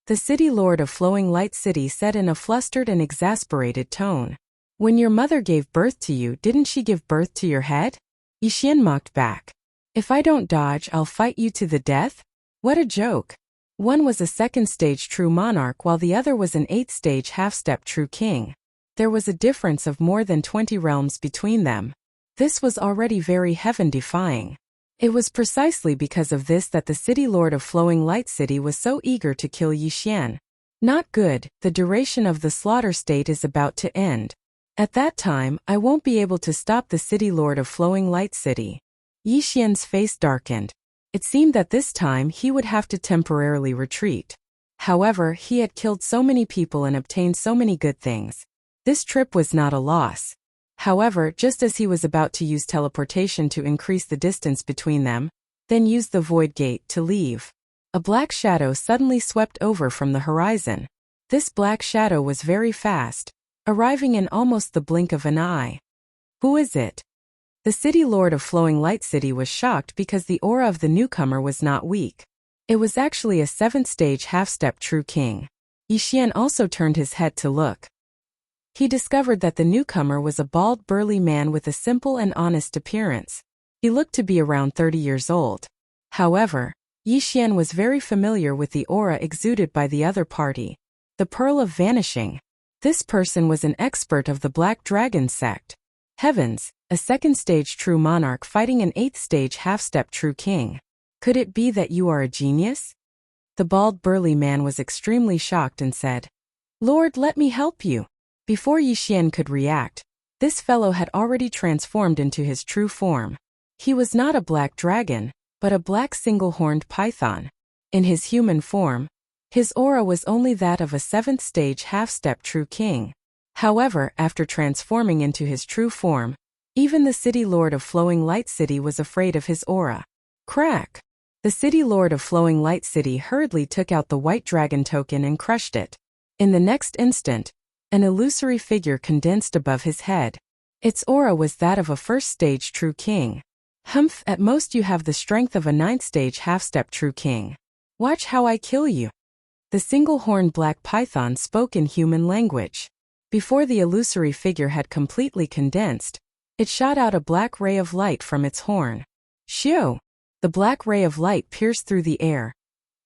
The City Lord of Flowing Light City said in a flustered and exasperated tone. When your mother gave birth to you, didn't she give birth to your head? Yixian mocked back. If I don't dodge, I'll fight you to the death? What a joke. One was a 2nd stage true monarch while the other was an 8th stage half-step true king. There was a difference of more than 20 realms between them. This was already very heaven-defying. It was precisely because of this that the City Lord of Flowing Light City was so eager to kill Yixian. Not good, the duration of the slaughter state is about to end. At that time, I won't be able to stop the City Lord of Flowing Light City. Yixian's face darkened. It seemed that this time he would have to temporarily retreat. However, he had killed so many people and obtained so many good things. This trip was not a loss. However, just as he was about to use teleportation to increase the distance between them, then use the Void Gate to leave, a black shadow suddenly swept over from the horizon. This black shadow was very fast, arriving in almost the blink of an eye. Who is it? The City Lord of Flowing Light City was shocked because the aura of the newcomer was not weak. It was actually a 7th stage half-step true king. Yixian also turned his head to look. He discovered that the newcomer was a bald, burly man with a simple and honest appearance. He looked to be around 30 years old. However, Yixian was very familiar with the aura exuded by the other party. The Pearl of Vanishing. This person was an expert of the Black Dragon sect. Heavens, a second-stage true monarch fighting an 8th-stage half-step true king. Could it be that you are a genius? The bald burly man was extremely shocked and said, Lord, let me help you. Before Yixian could react, this fellow had already transformed into his true form. He was not a black dragon, but a black single-horned python. In his human form, his aura was only that of a 7th-stage half-step true king. However, after transforming into his true form, even the city lord of Flowing Light City was afraid of his aura. Crack! The city lord of Flowing Light City hurriedly took out the white dragon token and crushed it. In the next instant, an illusory figure condensed above his head. Its aura was that of a 1st-stage true king. Humph, at most you have the strength of a 9th-stage half-step true king. Watch how I kill you. The single-horned black python spoke in human language. Before the illusory figure had completely condensed, it shot out a black ray of light from its horn. Shoo! The black ray of light pierced through the air,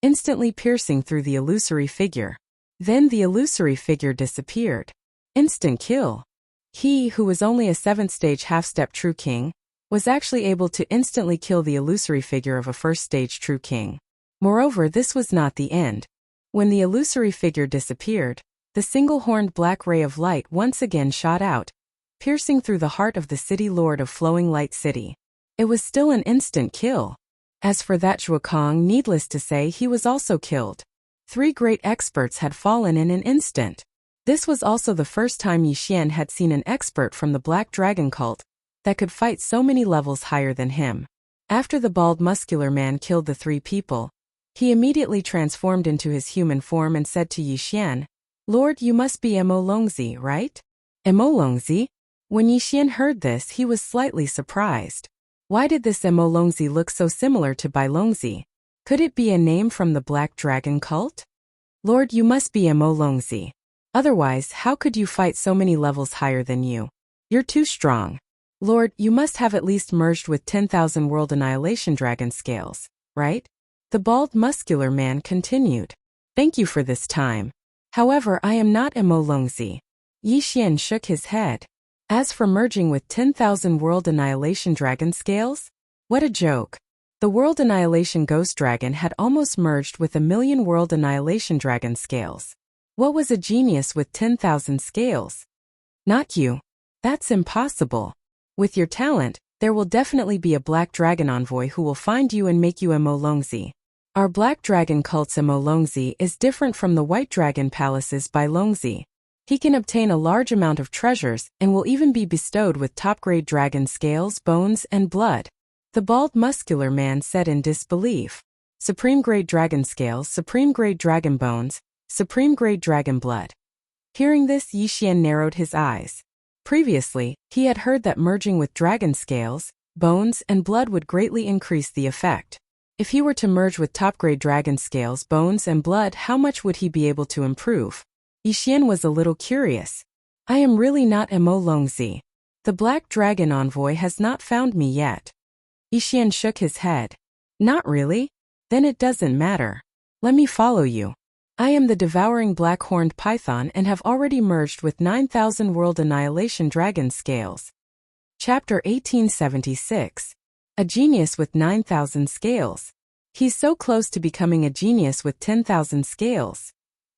instantly piercing through the illusory figure. Then the illusory figure disappeared. Instant kill. He, who was only a 7th-stage half-step true king, was actually able to instantly kill the illusory figure of a 1st-stage true king. Moreover, this was not the end. When the illusory figure disappeared, the single-horned black ray of light once again shot out, piercing through the heart of the city lord of Flowing Light City. It was still an instant kill. As for that Zhuokong, needless to say, he was also killed. 3 great experts had fallen in an instant. This was also the first time Yixian had seen an expert from the Black Dragon cult that could fight so many levels higher than him. After the bald muscular man killed the 3 people, he immediately transformed into his human form and said to Yixian, Lord, you must be Mo Longzi, right? Mo Longzi? When Yixian heard this, he was slightly surprised. Why did this Mo Longzi look so similar to Bai Longzi? Could it be a name from the Black Dragon cult? Lord, you must be Mo Longzi. Otherwise, how could you fight so many levels higher than you? You're too strong. Lord, you must have at least merged with 10,000 World Annihilation Dragon scales, right? The bald muscular man continued. Thank you for this time. However, I am not Mo Longzi. Yixian shook his head. As for merging with 10,000 World Annihilation Dragon scales? What a joke. The World Annihilation Ghost Dragon had almost merged with 1,000,000 World Annihilation Dragon scales. What was a genius with 10,000 scales? Not you. That's impossible. With your talent, there will definitely be a Black Dragon envoy who will find you and make you Mo Longzi. Our Black Dragon cult's Mo Longzi is different from the White Dragon Palace's Bai Longzi. He can obtain a large amount of treasures and will even be bestowed with top-grade dragon scales, bones, and blood. The bald muscular man said in disbelief. Supreme-grade dragon scales, supreme-grade dragon bones, supreme-grade dragon blood. Hearing this, Yixian narrowed his eyes. Previously, he had heard that merging with dragon scales, bones, and blood would greatly increase the effect. If he were to merge with top-grade dragon scales, bones, and blood, how much would he be able to improve? Yixian was a little curious. I am really not Mo Longzi. The Black Dragon envoy has not found me yet. Yixian shook his head. Not really? Then it doesn't matter. Let me follow you. I am the devouring black-horned python and have already merged with 9,000 World Annihilation Dragon scales. Chapter 1876. A genius with 9,000 scales. He's so close to becoming a genius with 10,000 scales.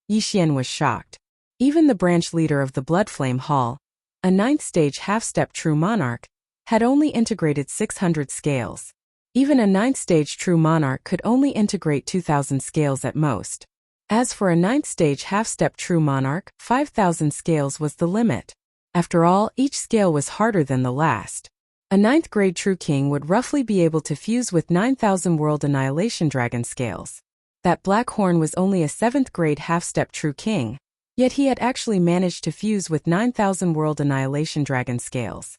Yixian was shocked. Even the branch leader of the Bloodflame Hall, a 9th-stage half-step true monarch, had only integrated 600 scales. Even a 9th-stage true monarch could only integrate 2,000 scales at most. As for a 9th-stage half-step true monarch, 5,000 scales was the limit. After all, each scale was harder than the last. A 9th-grade true king would roughly be able to fuse with 9,000 World Annihilation Dragon scales. That Black Horn was only a 7th-grade half-step true king, yet he had actually managed to fuse with 9,000 World Annihilation Dragon scales.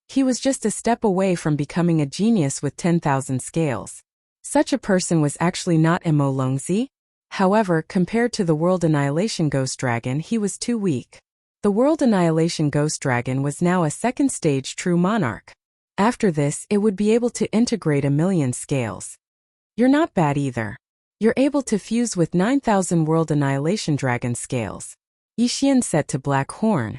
He was just a step away from becoming a genius with 10,000 scales. Such a person was actually not Mo Longzi. However, compared to the World Annihilation Ghost Dragon, he was too weak. The World Annihilation Ghost Dragon was now a 2nd-stage true monarch. After this, it would be able to integrate 1,000,000 scales. You're not bad either. You're able to fuse with 9,000 World Annihilation Dragon scales. Yixian said to Black Horn.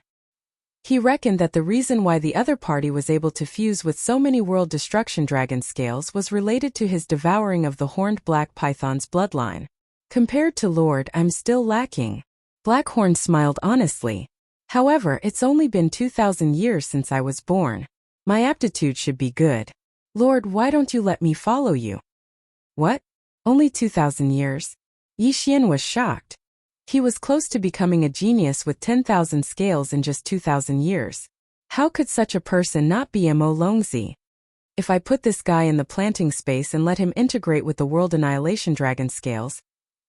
He reckoned that the reason why the other party was able to fuse with so many world destruction dragon scales was related to his devouring of the horned black python's bloodline. Compared to Lord, I'm still lacking. Black Horn smiled honestly. However, it's only been 2,000 years since I was born. My aptitude should be good. Lord, why don't you let me follow you? What? Only 2,000 years? Yixian was shocked. He was close to becoming a genius with 10,000 scales in just 2,000 years. How could such a person not be Mo Longzi? If I put this guy in the planting space and let him integrate with the world annihilation dragon scales,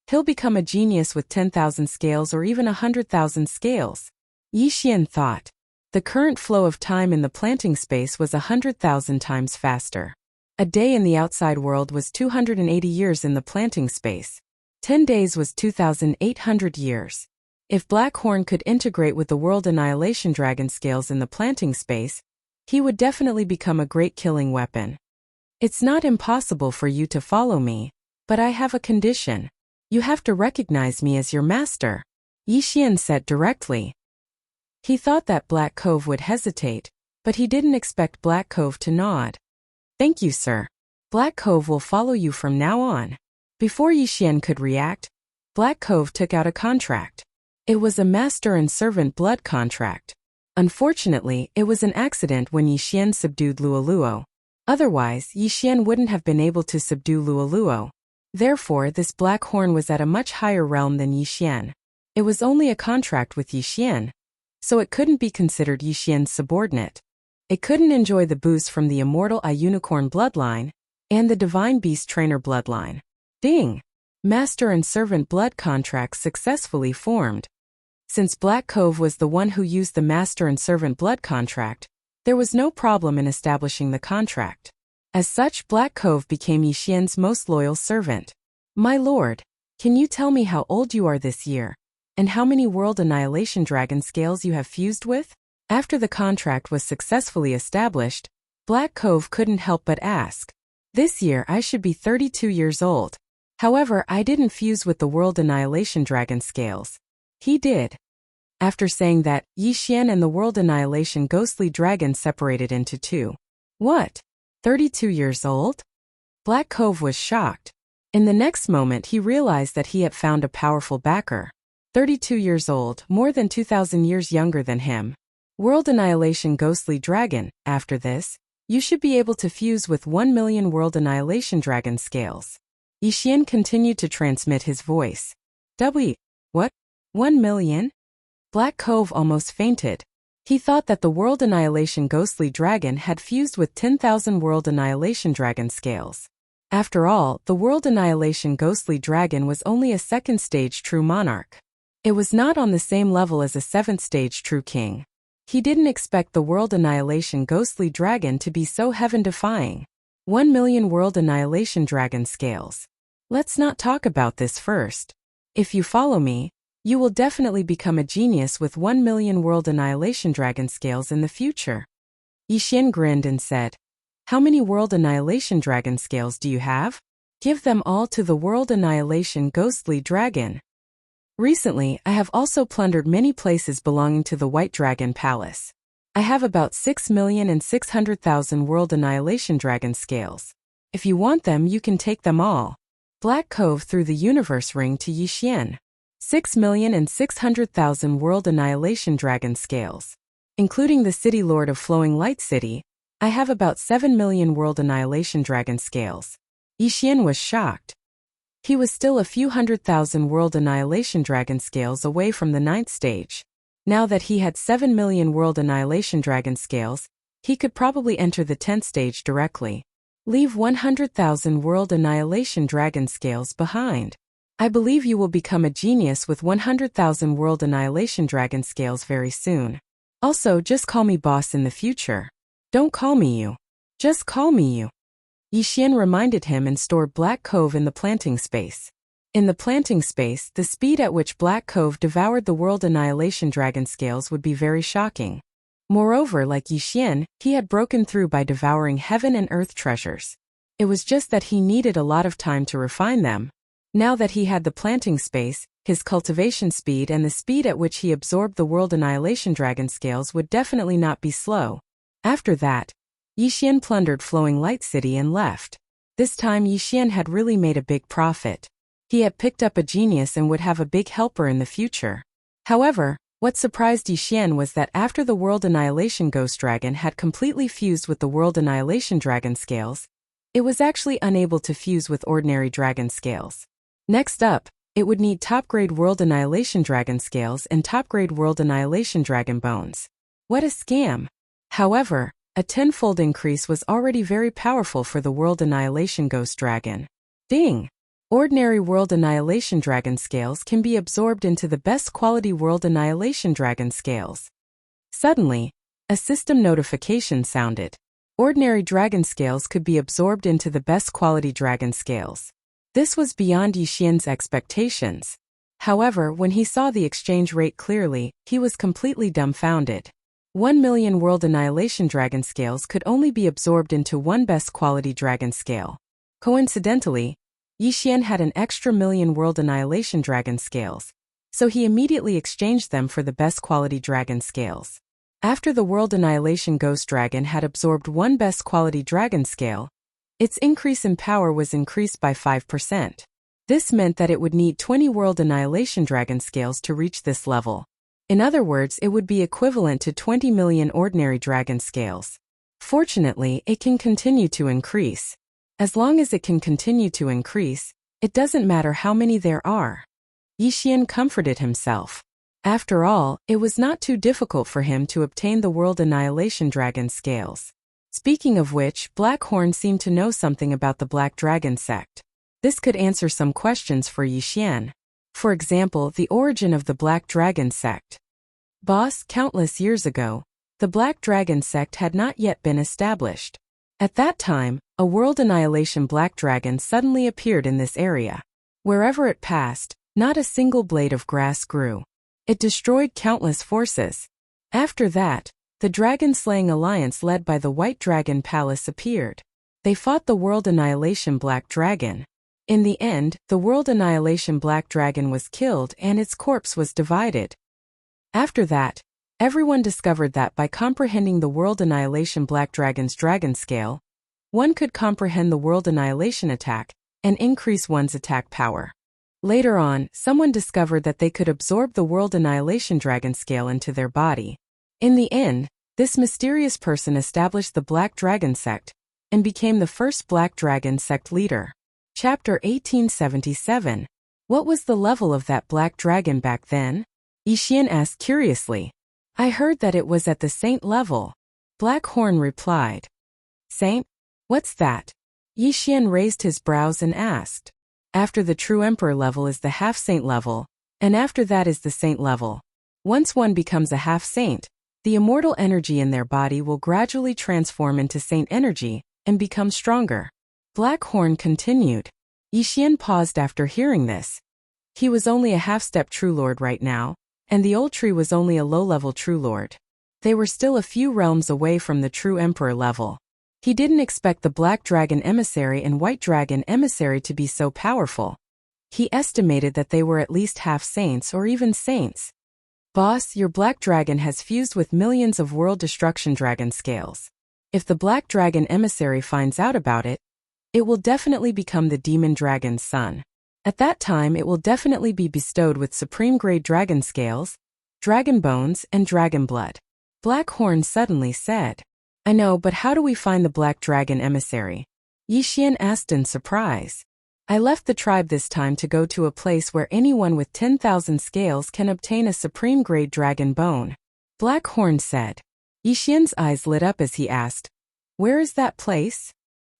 he'll become a genius with 10,000 scales or even 100,000 scales. Yixian thought. The current flow of time in the planting space was 100,000 times faster. A day in the outside world was 280 years in the planting space. 10 days was 2,800 years. If Black Horn could integrate with the world annihilation dragon scales in the planting space, he would definitely become a great killing weapon. It's not impossible for you to follow me, but I have a condition. You have to recognize me as your master, Yixian said directly. He thought that Black Cove would hesitate, but he didn't expect Black Cove to nod. Thank you, sir. Black Cove will follow you from now on. Before Yixian could react, Black Cove took out a contract. It was a master and servant blood contract. Unfortunately, it was an accident when Yixian subdued Luoluo. Otherwise, Yixian wouldn't have been able to subdue Luoluo. Therefore, this Black Horn was at a much higher realm than Yixian. It was only a contract with Yixian, so it couldn't be considered Yixian's subordinate. It couldn't enjoy the boost from the immortal Unicorn bloodline and the divine beast trainer bloodline. Ding! Master and servant blood contracts successfully formed. Since Black Cove was the one who used the master and servant blood contract, there was no problem in establishing the contract. As such, Black Cove became Yixian's most loyal servant. My lord, can you tell me how old you are this year, and how many world annihilation dragon scales you have fused with? After the contract was successfully established, Black Cove couldn't help but ask. This year I should be 32 years old. However, I didn't fuse with the world annihilation dragon scales. He did. After saying that, Yixian and the world annihilation ghostly dragon separated into two. What? 32 years old? Black Cove was shocked. In the next moment he realized that he had found a powerful backer. 32 years old, more than 2,000 years younger than him. World annihilation ghostly dragon, after this, you should be able to fuse with 1 million world annihilation dragon scales. Yixian continued to transmit his voice. What? 1 million? Black Cove almost fainted. He thought that the world annihilation ghostly dragon had fused with 10,000 world annihilation dragon scales. After all, the world annihilation ghostly dragon was only a second stage true monarch. It was not on the same level as a 7th stage true king. He didn't expect the world annihilation ghostly dragon to be so heaven-defying. 1 million world annihilation dragon scales. Let's not talk about this first. If you follow me, you will definitely become a genius with 1 million world annihilation dragon scales in the future. Yixian grinned and said, how many world annihilation dragon scales do you have? Give them all to the world annihilation ghostly dragon. Recently, I have also plundered many places belonging to the White Dragon Palace. I have about 6,600,000 world annihilation dragon scales. If you want them, you can take them all. Black Cove threw the universe ring to Yixian. 6,600,000 world annihilation dragon scales. Including the city lord of Flowing Light City, I have about 7 million world annihilation dragon scales. Yixian was shocked. He was still a few 100,000 world annihilation dragon scales away from the 9th stage. Now that he had 7 million world annihilation dragon scales, he could probably enter the 10th stage directly. Leave 100,000 world annihilation dragon scales behind. I believe you will become a genius with 100,000 world annihilation dragon scales very soon. Also, just call me boss in the future. Don't call me you. Just call me you. Yixian reminded him and stored Black Cove in the planting space. In the planting space, the speed at which Black Cove devoured the world annihilation dragon scales would be very shocking. Moreover, like Yixian, he had broken through by devouring heaven and earth treasures. It was just that he needed a lot of time to refine them. Now that he had the planting space, his cultivation speed and the speed at which he absorbed the World Annihilation Dragon scales would definitely not be slow. After that, Yixian plundered Flowing Light City and left. This time Yixian had really made a big profit. He had picked up a genius and would have a big helper in the future. However, what surprised Yixian was that after the World Annihilation Ghost Dragon had completely fused with the World Annihilation Dragon scales, it was actually unable to fuse with ordinary dragon scales. Next up, it would need top-grade World Annihilation Dragon scales and top-grade World Annihilation Dragon bones. What a scam! However, a tenfold increase was already very powerful for the World Annihilation Ghost Dragon. Ding! Ordinary World Annihilation Dragon scales can be absorbed into the best quality World Annihilation Dragon scales. Suddenly, a system notification sounded. Ordinary dragon scales could be absorbed into the best quality dragon scales. This was beyond Yixian's expectations. However, when he saw the exchange rate clearly, he was completely dumbfounded. 1 million World Annihilation Dragon scales could only be absorbed into one best quality dragon scale. Coincidentally, Yixian had an extra million World Annihilation Dragon scales, so he immediately exchanged them for the best quality dragon scales. After the World Annihilation Ghost Dragon had absorbed one best quality dragon scale, its increase in power was increased by 5%. This meant that it would need 20 World Annihilation Dragon scales to reach this level. In other words, it would be equivalent to 20 million ordinary dragon scales. Fortunately, it can continue to increase. As long as it can continue to increase, it doesn't matter how many there are. Yixian comforted himself. After all, it was not too difficult for him to obtain the World Annihilation Dragon scales. Speaking of which, Blackhorn seemed to know something about the Black Dragon sect. This could answer some questions for Yixian. For example, the origin of the Black Dragon sect. Boss, countless years ago, the Black Dragon sect had not yet been established. At that time, a World Annihilation Black Dragon suddenly appeared in this area. Wherever it passed, not a single blade of grass grew. It destroyed countless forces. After that, the dragon-slaying alliance led by the White Dragon Palace appeared. They fought the World Annihilation Black Dragon. In the end, the World Annihilation Black Dragon was killed and its corpse was divided. After that, everyone discovered that by comprehending the World Annihilation Black Dragon's dragon scale, one could comprehend the World Annihilation attack and increase one's attack power. Later on, someone discovered that they could absorb the World Annihilation Dragon scale into their body. In the end, this mysterious person established the Black Dragon sect and became the first Black Dragon sect leader. Chapter 1877. What was the level of that Black Dragon back then? Yixian asked curiously. I heard that it was at the Saint level. Blackhorn replied. Saint? What's that? Yixian raised his brows and asked. After the True Emperor level is the Half-Saint level, and after that is the Saint level. Once one becomes a half-saint, the immortal energy in their body will gradually transform into saint energy and become stronger. Blackhorn continued. Yixian paused after hearing this. He was only a half-step True Lord right now, and the old tree was only a low-level True Lord. They were still a few realms away from the True Emperor level. He didn't expect the Black Dragon Emissary and White Dragon Emissary to be so powerful. He estimated that they were at least half-saints or even saints. Boss, your Black Dragon has fused with millions of World Destruction Dragon scales. If the Black Dragon Emissary finds out about it, it will definitely become the Demon Dragon's son. At that time it will definitely be bestowed with supreme-grade dragon scales, dragon bones, and dragon blood. Blackhorn suddenly said. I know, but how do we find the Black Dragon Emissary? Yixian asked in surprise. I left the tribe this time to go to a place where anyone with 10,000 scales can obtain a supreme-grade dragon bone. Blackhorn said. Yixian's eyes lit up as he asked, where is that place?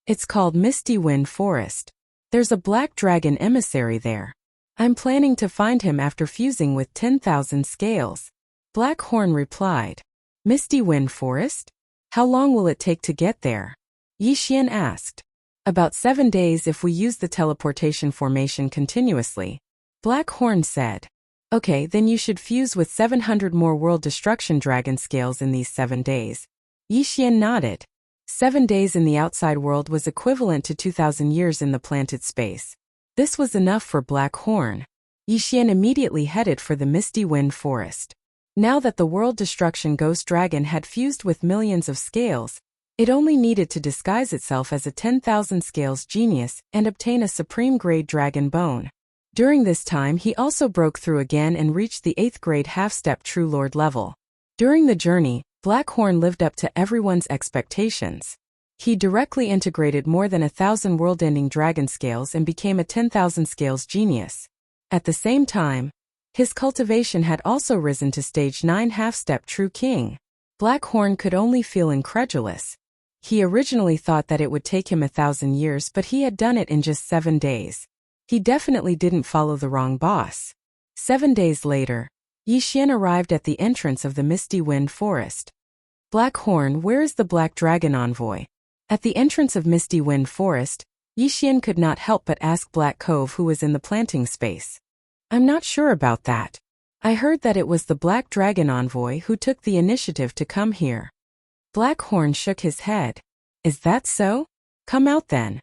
It's called Misty Wind Forest. There's a Black Dragon Emissary there. I'm planning to find him after fusing with 10,000 scales. Blackhorn replied. Misty Wind Forest? How long will it take to get there? Yixian asked. About 7 days if we use the teleportation formation continuously. Blackhorn said. Okay, then you should fuse with 700 more World Destruction Dragon scales in these 7 days. Yixian nodded. 7 days in the outside world was equivalent to 2,000 years in the planted space. This was enough for Blackhorn. Yixian immediately headed for the Misty Wind Forest. Now that the World Destruction Ghost Dragon had fused with millions of scales, it only needed to disguise itself as a 10,000 scales genius and obtain a supreme grade dragon bone. During this time he also broke through again and reached the 8th grade half-step True Lord level. During the journey, Blackhorn lived up to everyone's expectations. He directly integrated more than 1,000 world-ending dragon scales and became a 10,000 scales genius. At the same time, his cultivation had also risen to stage 9 half-step True King. Blackhorn could only feel incredulous. He originally thought that it would take him 1,000 years, but he had done it in just 7 days. He definitely didn't follow the wrong boss. 7 days later, Yixian arrived at the entrance of the Misty Wind Forest. Blackhorn, where is the Black Dragon Envoy? At the entrance of Misty Wind Forest, Yixian could not help but ask Black Cove, who was in the planting space. I'm not sure about that. I heard that it was the Black Dragon Envoy who took the initiative to come here. Blackhorn shook his head. Is that so? Come out then.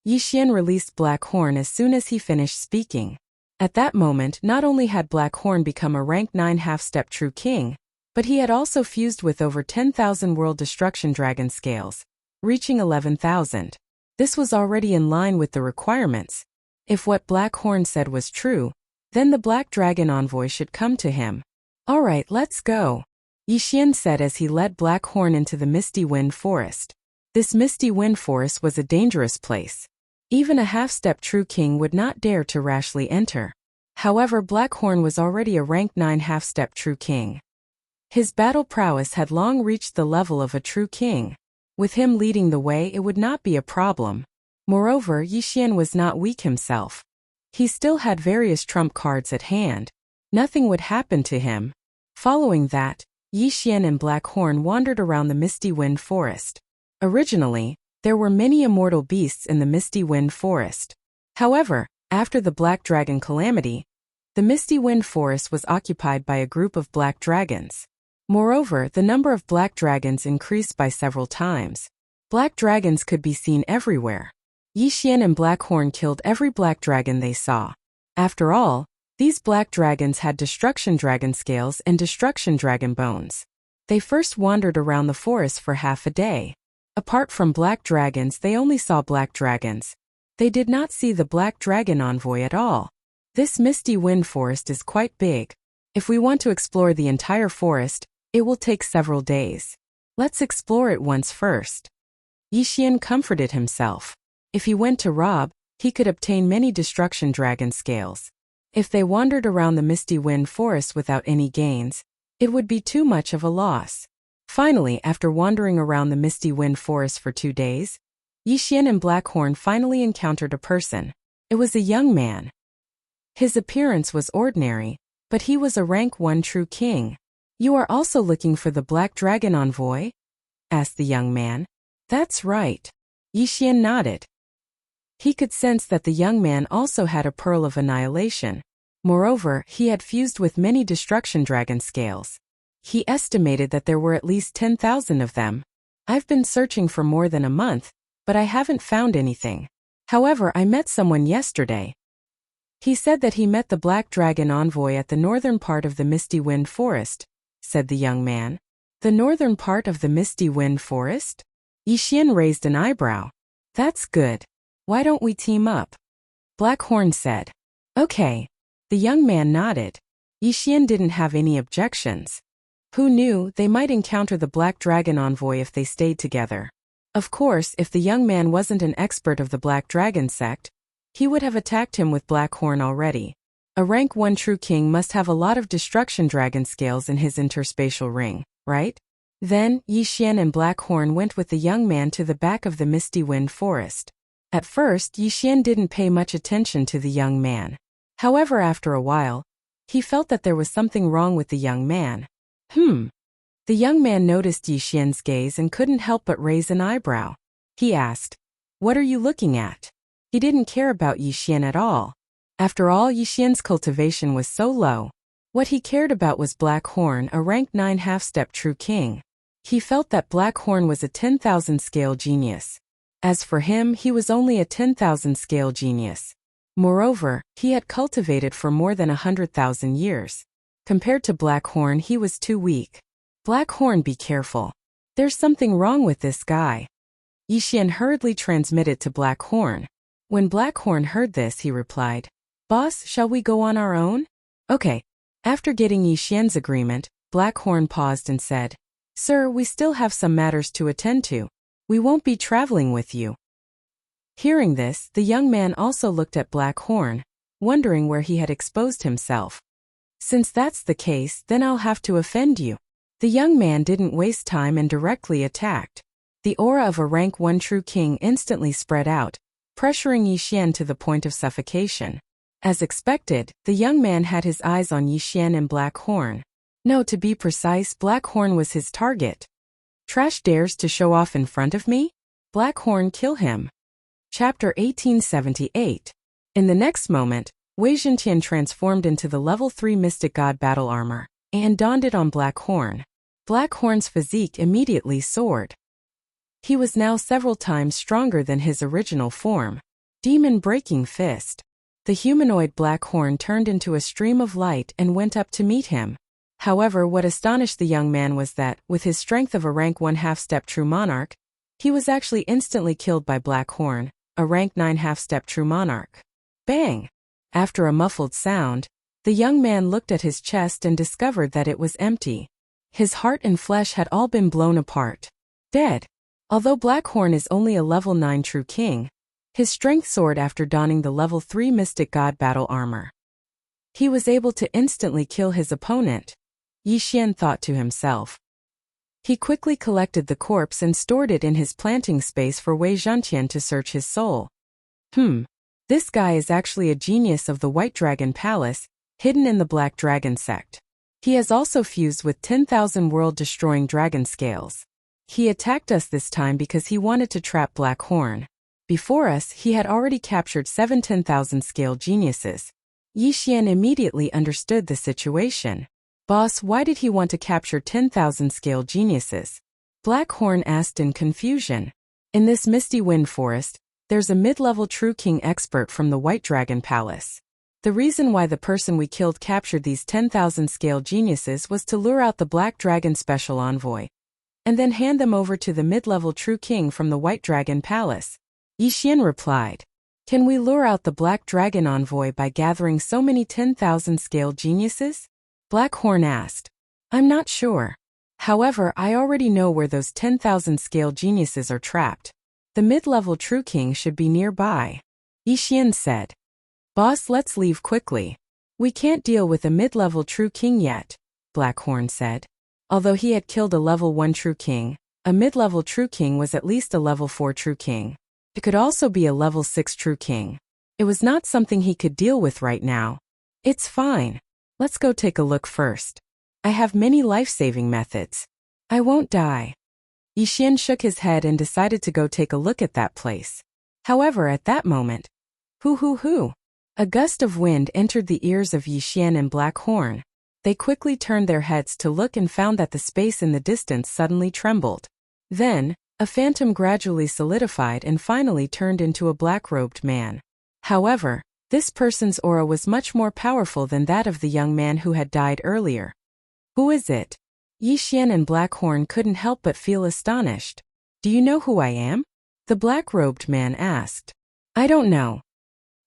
Yixian released Blackhorn as soon as he finished speaking. At that moment, not only had Blackhorn become a rank 9 half-step True King, but he had also fused with over 10,000 World Destruction Dragon scales, reaching 11,000. This was already in line with the requirements. If what Blackhorn said was true, then the Black Dragon Envoy should come to him. Alright, let's go, Yixian said as he led Blackhorn into the Misty Wind Forest. This Misty Wind Forest was a dangerous place. Even a half-step True King would not dare to rashly enter. However, Blackhorn was already a rank 9 half-step True King. His battle prowess had long reached the level of a True King. With him leading the way, it would not be a problem. Moreover, Yixian was not weak himself. He still had various trump cards at hand. Nothing would happen to him. Following that, Yixian and Blackhorn wandered around the Misty Wind Forest. Originally, there were many immortal beasts in the Misty Wind Forest. However, after the Black Dragon calamity, the Misty Wind Forest was occupied by a group of black dragons. Moreover, the number of black dragons increased by several times. Black dragons could be seen everywhere. Yixian and Blackhorn killed every black dragon they saw. After all, these black dragons had destruction dragon scales and destruction dragon bones. They first wandered around the forest for half a day. Apart from black dragons, they only saw black dragons. They did not see the Black Dragon Envoy at all. This Misty Wind Forest is quite big. If we want to explore the entire forest, it will take several days. Let's explore it once first. Yixian comforted himself. If he went to rob, he could obtain many destruction dragon scales. If they wandered around the Misty Wind Forest without any gains, it would be too much of a loss. Finally, after wandering around the Misty Wind Forest for 2 days, Yixian and Blackhorn finally encountered a person. It was a young man. His appearance was ordinary, but he was a rank 1 True King. You are also looking for the Black Dragon Envoy? Asked the young man. That's right. Yixian nodded. He could sense that the young man also had a Pearl of Annihilation. Moreover, he had fused with many destruction dragon scales. He estimated that there were at least 10,000 of them. I've been searching for more than a month, but I haven't found anything. However, I met someone yesterday. He said that he met the Black Dragon Envoy at the northern part of the Misty Wind Forest, said the young man. The northern part of the Misty Wind Forest? Yixian raised an eyebrow. That's good. Why don't we team up? Blackhorn said. Okay. The young man nodded. Yixian didn't have any objections. Who knew, they might encounter the Black Dragon Envoy if they stayed together. Of course, if the young man wasn't an expert of the Black Dragon sect, he would have attacked him with Blackhorn already. A rank 1 True King must have a lot of destruction dragon scales in his interspatial ring, right? Then, Yixian and Blackhorn went with the young man to the back of the Misty Wind Forest. At first, Yixian didn't pay much attention to the young man. However, after a while, he felt that there was something wrong with the young man. The young man noticed Yixian's gaze and couldn't help but raise an eyebrow. He asked, "What are you looking at?" He didn't care about Yixian at all. After all, Yixian's cultivation was so low. What he cared about was Blackhorn, a rank 9 half-step True King. He felt that Blackhorn was a 10,000 scale genius. As for him, he was only a 10,000 scale genius. Moreover, he had cultivated for more than 100,000 years. Compared to Black Horn, he was too weak. Black Horn, be careful. There's something wrong with this guy. Yixian hurriedly transmitted to Black Horn. When Black Horn heard this, he replied, "Boss, shall we go on our own?" Okay. After getting Yixian's agreement, Black Horn paused and said, "Sir, we still have some matters to attend to. We won't be traveling with you." Hearing this, the young man also looked at Black Horn, wondering where he had exposed himself. "Since that's the case, then I'll have to offend you." The young man didn't waste time and directly attacked. The aura of a rank 1 true king instantly spread out, pressuring Yixian to the point of suffocation. As expected, the young man had his eyes on Yixian and Black Horn. No, to be precise, Black Horn was his target. "Trash dares to show off in front of me? Black Horn, kill him." Chapter 1878. In the next moment, Wei Zhentian transformed into the level 3 Mystic God battle armor and donned it on Black Horn. Black Horn's physique immediately soared. He was now several times stronger than his original form. Demon Breaking Fist. The humanoid Black Horn turned into a stream of light and went up to meet him. However, what astonished the young man was that, with his strength of a rank 1 half-step true monarch, he was actually instantly killed by Black Horn, a rank 9 half-step true monarch. Bang! After a muffled sound, the young man looked at his chest and discovered that it was empty. His heart and flesh had all been blown apart. Dead. Although Black Horn is only a level 9 true king, his strength soared after donning the level 3 Mystic God battle armor. He was able to instantly kill his opponent. Yixian thought to himself. He quickly collected the corpse and stored it in his planting space for Wei Zhentian to search his soul. This guy is actually a genius of the White Dragon Palace, hidden in the Black Dragon sect. He has also fused with 10,000 world-destroying dragon scales. He attacked us this time because he wanted to trap Black Horn. Before us, he had already captured 7 10,000 scale geniuses. Yixian immediately understood the situation. "Boss, why did he want to capture 10,000 scale geniuses?" Black Horn asked in confusion. "In this misty wind forest, there's a mid-level true king expert from the White Dragon Palace. The reason why the person we killed captured these 10,000 scale geniuses was to lure out the Black Dragon Special Envoy, and then hand them over to the mid-level true king from the White Dragon Palace." Yixian replied, "Can we lure out the Black Dragon Envoy by gathering so many 10,000 scale geniuses?" Black Horn asked. "I'm not sure. However, I already know where those 10,000 scale geniuses are trapped. The mid-level true king should be nearby." Yixian said. "Boss, let's leave quickly. We can't deal with a mid-level true king yet," Black Horn said. Although he had killed a level 1 true king, a mid-level true king was at least a level 4 true king. It could also be a level 6 true king. It was not something he could deal with right now. "It's fine. Let's go take a look first. I have many life-saving methods. I won't die." Yixian shook his head and decided to go take a look at that place. However, at that moment, hoo! A gust of wind entered the ears of Yixian and Black Horn. They quickly turned their heads to look and found that the space in the distance suddenly trembled. Then, a phantom gradually solidified and finally turned into a black-robed man. However, this person's aura was much more powerful than that of the young man who had died earlier. "Who is it?" Yixian and Black Horn couldn't help but feel astonished. "Do you know who I am?" the black-robed man asked. "I don't know."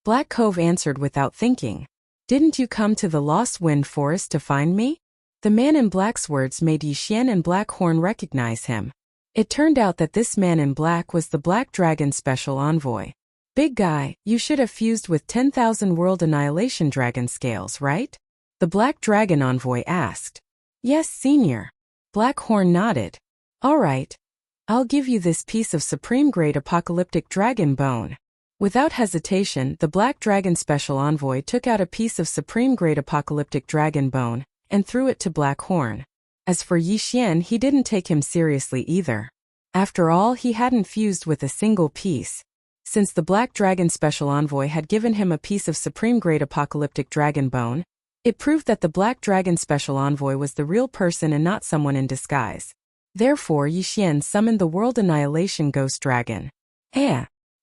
Black Cove answered without thinking. "Didn't you come to the Lost Wind Forest to find me?" The man in black's words made Yixian and Black Horn recognize him. It turned out that this man in black was the Black Dragon Special Envoy. "Big guy, you should have fused with 10,000 World Annihilation Dragon Scales, right?" the Black Dragon Envoy asked. "Yes, Senior." Black Horn nodded. "All right. I'll give you this piece of supreme-grade apocalyptic dragon bone." Without hesitation, the Black Dragon Special Envoy took out a piece of supreme-grade apocalyptic dragon bone and threw it to Black Horn. As for Yixian, he didn't take him seriously either. After all, he hadn't fused with a single piece. Since the Black Dragon Special Envoy had given him a piece of supreme-grade apocalyptic dragon bone, it proved that the Black Dragon Special Envoy was the real person and not someone in disguise. Therefore, Yixian summoned the World Annihilation Ghost Dragon.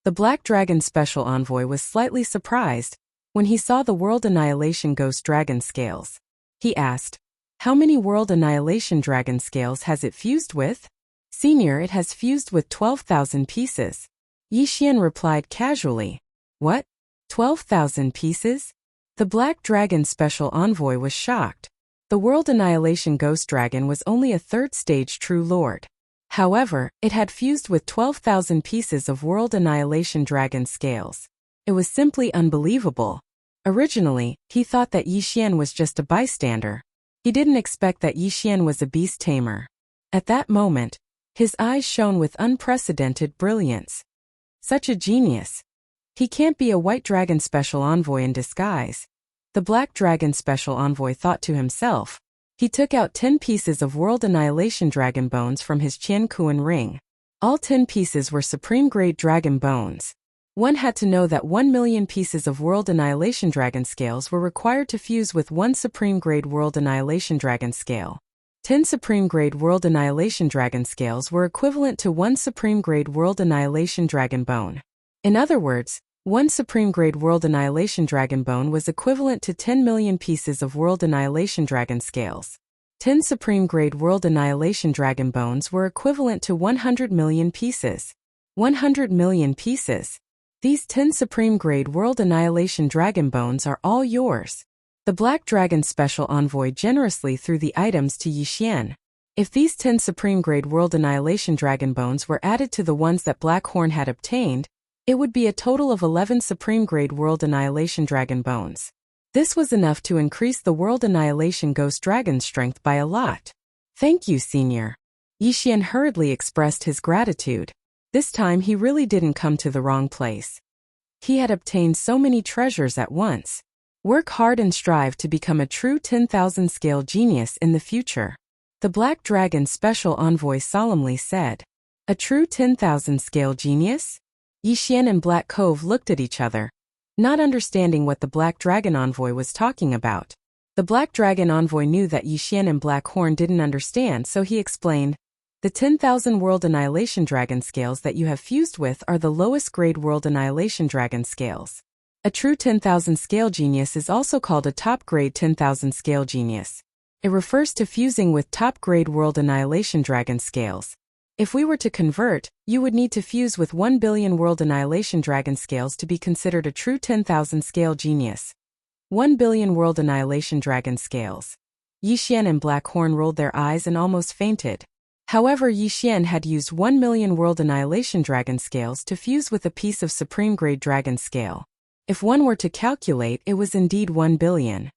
The Black Dragon Special Envoy was slightly surprised when he saw the World Annihilation Ghost Dragon scales. He asked, "How many World Annihilation Dragon scales has it fused with?" "Senior, it has fused with 12,000 pieces." Yi Xian replied casually. "What? 12,000 pieces?" The Black Dragon Special Envoy was shocked. The World Annihilation Ghost Dragon was only a third-stage True Lord. However, it had fused with 12,000 pieces of World Annihilation Dragon scales. It was simply unbelievable. Originally, he thought that Yi Xian was just a bystander. He didn't expect that Yi Xian was a beast tamer. At that moment, his eyes shone with unprecedented brilliance. Such a genius. He can't be a White Dragon Special Envoy in disguise. The Black Dragon Special Envoy thought to himself. He took out 10 pieces of World Annihilation Dragon Bones from his Qian Kuan ring. All 10 pieces were Supreme-grade Dragon Bones. One had to know that 1 million pieces of World Annihilation Dragon scales were required to fuse with 1 Supreme-grade World Annihilation Dragon scale. 10 Supreme-grade World Annihilation Dragon scales were equivalent to 1 Supreme-grade World Annihilation Dragon Bone. In other words, 1 Supreme-grade World Annihilation Dragon Bone was equivalent to 10 million pieces of World Annihilation Dragon scales. 10 Supreme-grade World Annihilation Dragon Bones were equivalent to 100 million pieces. 100 million pieces. These 10 Supreme-grade World Annihilation Dragon Bones are all yours. The Black Dragon Special Envoy generously threw the items to Yi Xian. If these 10 Supreme-grade World Annihilation Dragon Bones were added to the ones that Black Horn had obtained, it would be a total of 11 Supreme-grade World Annihilation Dragon Bones. This was enough to increase the World Annihilation Ghost Dragon's strength by a lot. "Thank you, Senior." Yi Xian hurriedly expressed his gratitude. This time he really didn't come to the wrong place. He had obtained so many treasures at once. Work hard and strive to become a true 10,000 scale genius in the future. The Black Dragon Special Envoy solemnly said. A true 10,000 scale genius? Yi Xian and Black Cove looked at each other, not understanding what the Black Dragon Envoy was talking about. The Black Dragon Envoy knew that Yi Xian and Black Horn didn't understand, so he explained, "The 10,000 World Annihilation Dragon scales that you have fused with are the lowest grade World Annihilation Dragon scales. A true 10,000 scale genius is also called a top grade 10,000 scale genius. It refers to fusing with top grade World Annihilation Dragon scales. If we were to convert, you would need to fuse with 1 billion World Annihilation Dragon scales to be considered a true 10,000 scale genius. 1 billion World Annihilation Dragon scales." Yi Xian and Black Horn rolled their eyes and almost fainted. However, Yi Xian had used 1 million World Annihilation Dragon scales to fuse with a piece of Supreme-grade Dragon scale. If one were to calculate, it was indeed 1 billion.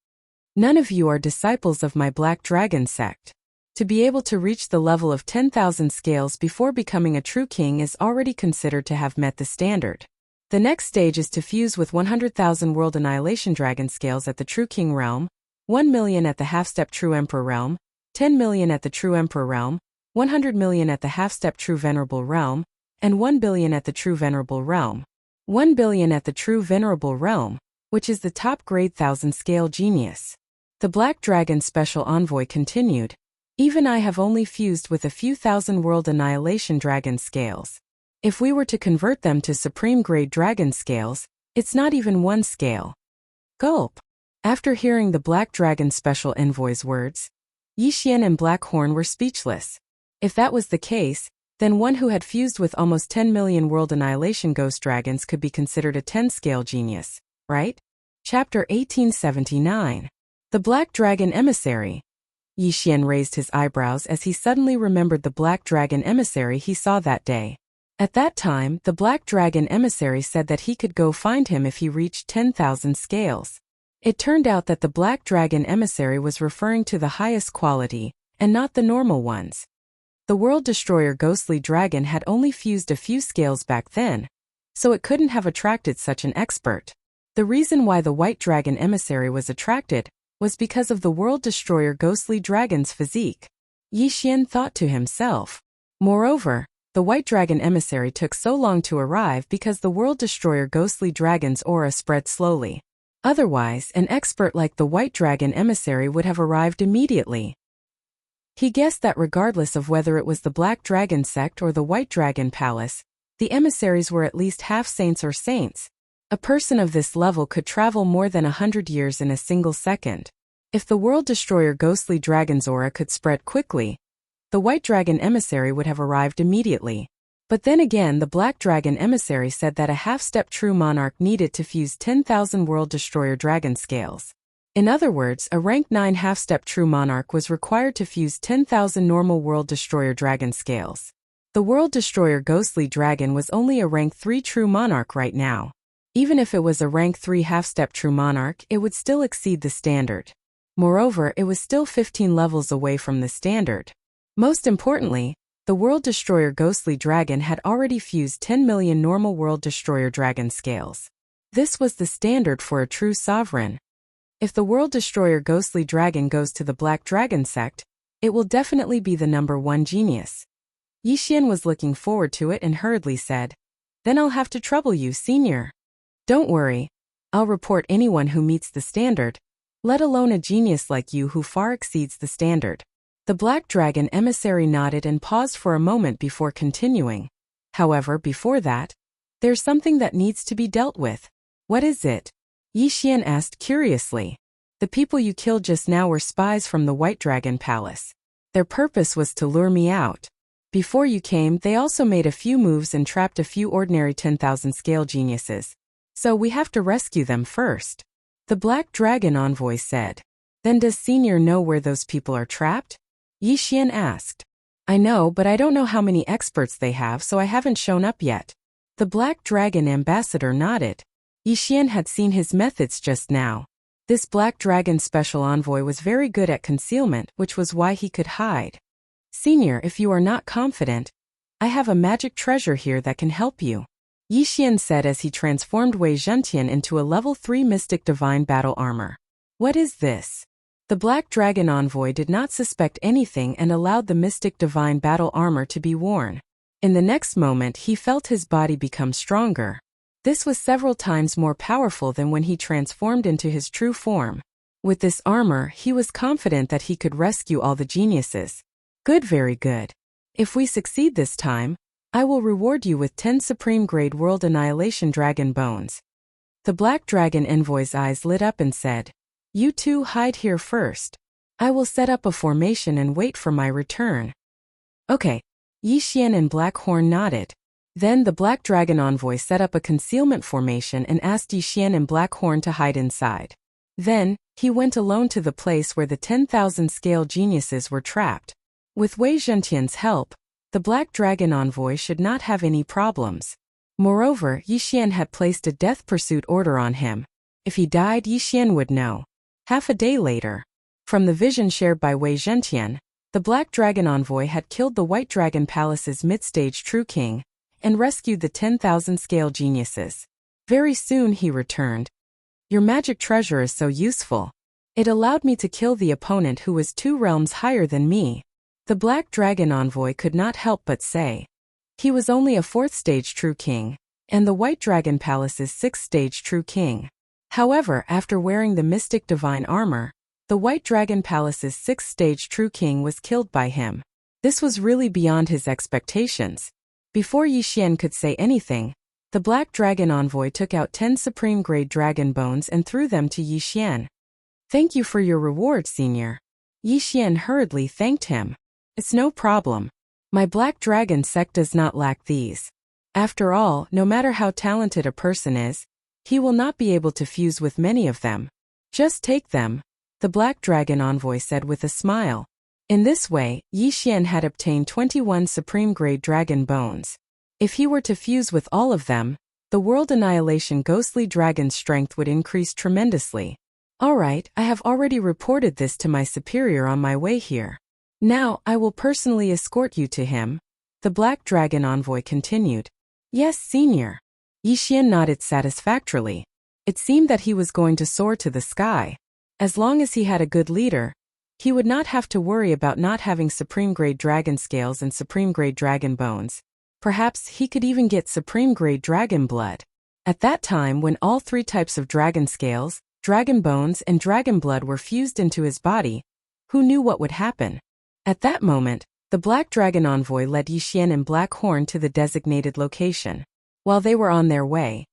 None of you are disciples of my Black Dragon sect. To be able to reach the level of 10,000 scales before becoming a true king is already considered to have met the standard. The next stage is to fuse with 100,000 World Annihilation Dragon scales at the True King realm, 1 million at the half-step True Emperor realm, 10 million at the True Emperor realm, 100 million at the half-step True Venerable realm, and 1 billion at the True Venerable realm. 1 billion at the True Venerable realm, which is the top-grade 1,000 scale genius. The Black Dragon Special Envoy continued. Even I have only fused with a few thousand World Annihilation Dragon scales. If we were to convert them to Supreme-grade Dragon scales, it's not even 1 scale. Gulp. After hearing the Black Dragon Special Envoy's words, Yi Xian and Black Horn were speechless. If that was the case, then one who had fused with almost 10 million World Annihilation Ghost Dragons could be considered a 10-scale genius, right? Chapter 1879. The Black Dragon Emissary. Yi Xian raised his eyebrows as he suddenly remembered the Black Dragon Emissary he saw that day. At that time, the Black Dragon Emissary said that he could go find him if he reached 10,000 scales. It turned out that the Black Dragon Emissary was referring to the highest quality, and not the normal ones. The World Destroyer Ghostly Dragon had only fused a few scales back then, so it couldn't have attracted such an expert. The reason why the White Dragon Emissary was attracted was because of the World Destroyer Ghostly Dragon's physique. Yi Xian thought to himself. Moreover, the White Dragon Emissary took so long to arrive because the World Destroyer Ghostly Dragon's aura spread slowly. Otherwise, an expert like the White Dragon Emissary would have arrived immediately. He guessed that regardless of whether it was the Black Dragon sect or the White Dragon Palace, The emissaries were at least half saints or saints. A person of this level could travel more than 100 years in a single second. If the World Destroyer Ghostly Dragon's aura could spread quickly, the White Dragon emissary would have arrived immediately. But then again, the Black Dragon emissary said that a half-step true monarch needed to fuse 10,000 World Destroyer Dragon scales. In other words, a rank 9 half-step true monarch was required to fuse 10,000 normal World Destroyer Dragon scales. The World Destroyer Ghostly Dragon was only a rank 3 true monarch right now. Even if it was a rank 3 half-step true monarch, it would still exceed the standard. Moreover, it was still 15 levels away from the standard. Most importantly, the World Destroyer Ghostly Dragon had already fused 10 million normal World Destroyer Dragon scales. This was the standard for a true sovereign. If the World Destroyer Ghostly Dragon goes to the Black Dragon sect, it will definitely be the number 1 genius. Yixian was looking forward to it and hurriedly said, "Then I'll have to trouble you, senior." "Don't worry. I'll report anyone who meets the standard, let alone a genius like you who far exceeds the standard." The Black Dragon emissary nodded and paused for a moment before continuing. "However, before that, there's something that needs to be dealt with." "What is it?" Yixian asked curiously. "The people you killed just now were spies from the White Dragon Palace. Their purpose was to lure me out. Before you came, they also made a few moves and trapped a few ordinary 10,000 scale geniuses. So we have to rescue them first," the Black Dragon envoy said. "Then does Senior know where those people are trapped?" Yixian asked. "I know, but I don't know how many experts they have, so I haven't shown up yet." The Black Dragon ambassador nodded. Yixian had seen his methods just now. This Black Dragon special envoy was very good at concealment, which was why he could hide. "Senior, if you are not confident, I have a magic treasure here that can help you," Yixian said as he transformed Wei Zhentian into a level 3 Mystic Divine Battle Armor. "What is this?" The Black Dragon envoy did not suspect anything and allowed the Mystic Divine Battle Armor to be worn. In the next moment, he felt his body become stronger. This was several times more powerful than when he transformed into his true form. With this armor, he was confident that he could rescue all the geniuses. "Good, very good. If we succeed this time, I will reward you with 10 Supreme Grade World Annihilation Dragon Bones." The Black Dragon envoy's eyes lit up and said, "You two hide here first. I will set up a formation and wait for my return." "Okay." Yixian and Black Horn nodded. Then the Black Dragon envoy set up a concealment formation and asked Yixian and Black Horn to hide inside. Then, he went alone to the place where the 10,000 scale geniuses were trapped. With Wei Zhentian's help, the Black Dragon envoy should not have any problems. Moreover, Yixian had placed a death pursuit order on him. If he died, Yixian would know. Half a day later, from the vision shared by Wei Zhentian, the Black Dragon envoy had killed the White Dragon Palace's mid-stage True King and rescued the 10,000 scale geniuses. Very soon he returned. "Your magic treasure is so useful. It allowed me to kill the opponent who was 2 realms higher than me," the Black Dragon envoy could not help but say. He was only a 4th stage True King, and the White Dragon Palace's 6th stage True King. However, after wearing the Mystic Divine Armor, the White Dragon Palace's 6th stage True King was killed by him. This was really beyond his expectations. Before Yixian could say anything, the Black Dragon envoy took out 10 Supreme Grade Dragon Bones and threw them to Yixian. "Thank you for your reward, Senior." Yixian hurriedly thanked him. "It's no problem. My Black Dragon sect does not lack these. After all, no matter how talented a person is, he will not be able to fuse with many of them. Just take them," the Black Dragon envoy said with a smile. In this way, Yixian had obtained 21 Supreme Grade Dragon Bones. If he were to fuse with all of them, the World Annihilation Ghostly Dragon's strength would increase tremendously. "Alright, I have already reported this to my superior on my way here. Now, I will personally escort you to him," the Black Dragon envoy continued. "Yes, Senior." Yixian nodded satisfactorily. It seemed that he was going to soar to the sky. As long as he had a good leader, he would not have to worry about not having Supreme Grade Dragon Scales and Supreme Grade Dragon Bones. Perhaps he could even get Supreme Grade Dragon Blood. At that time, when all 3 types of Dragon Scales, Dragon Bones and Dragon Blood were fused into his body, who knew what would happen? At that moment, The Black Dragon envoy led Yixian and Black Horn to the designated location. While they were on their way,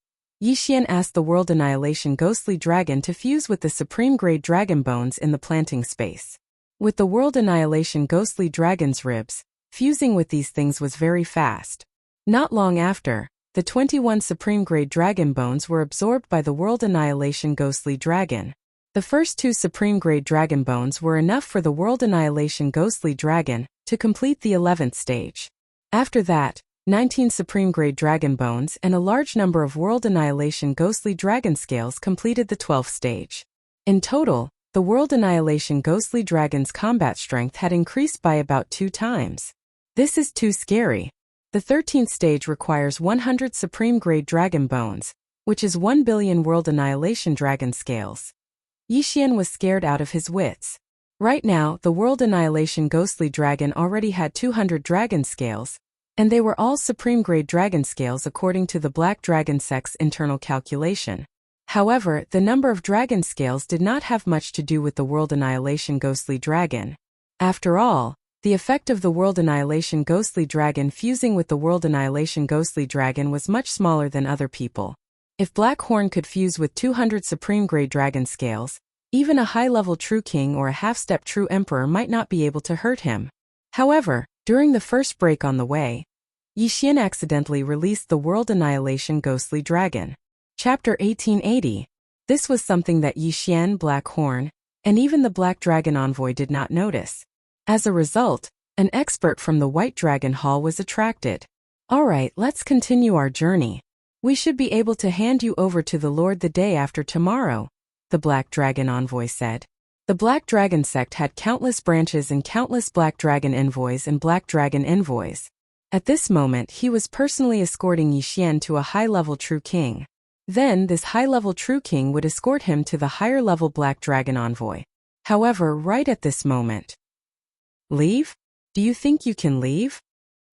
Yixian asked the World Annihilation Ghostly Dragon to fuse with the Supreme Grade Dragon Bones in the planting space. With the World Annihilation Ghostly Dragon's ribs, fusing with these things was very fast. Not long after, the 21 Supreme Grade Dragon Bones were absorbed by the World Annihilation Ghostly Dragon. The first 2 Supreme Grade Dragon Bones were enough for the World Annihilation Ghostly Dragon to complete the 11th stage. After that, 19 Supreme Grade Dragon Bones and a large number of World Annihilation Ghostly Dragon Scales completed the 12th stage. In total, the World Annihilation Ghostly Dragon's combat strength had increased by about 2 times. This is too scary. The 13th stage requires 100 Supreme Grade Dragon Bones, which is 1 billion World Annihilation Dragon Scales. Yixian was scared out of his wits. Right now, the World Annihilation Ghostly Dragon already had 200 Dragon Scales, and they were all Supreme Grade Dragon Scales according to the Black Dragon Sect's internal calculation. However, the number of Dragon Scales did not have much to do with the World Annihilation Ghostly Dragon. After all, the effect of the World Annihilation Ghostly Dragon fusing with the World Annihilation Ghostly Dragon was much smaller than other people. If Black Horn could fuse with 200 Supreme Grade Dragon Scales, even a high-level True King or a half-step True Emperor might not be able to hurt him. However, during the first break on the way, Yixian accidentally released the World Annihilation Ghostly Dragon. Chapter 1880. This was something that Yixian, Black Horn, and even the Black Dragon Envoy did not notice. As a result, an expert from the White Dragon Hall was attracted. Alright, let's continue our journey. We should be able to hand you over to the Lord the day after tomorrow, the Black Dragon Envoy said. The Black Dragon Sect had countless branches and countless Black Dragon Envoys and Black Dragon Envoys. At this moment, he was personally escorting Yixian to a high-level True King. Then, this high-level True King would escort him to the higher-level Black Dragon Envoy. However, right at this moment, "Leave? Do you think you can leave?"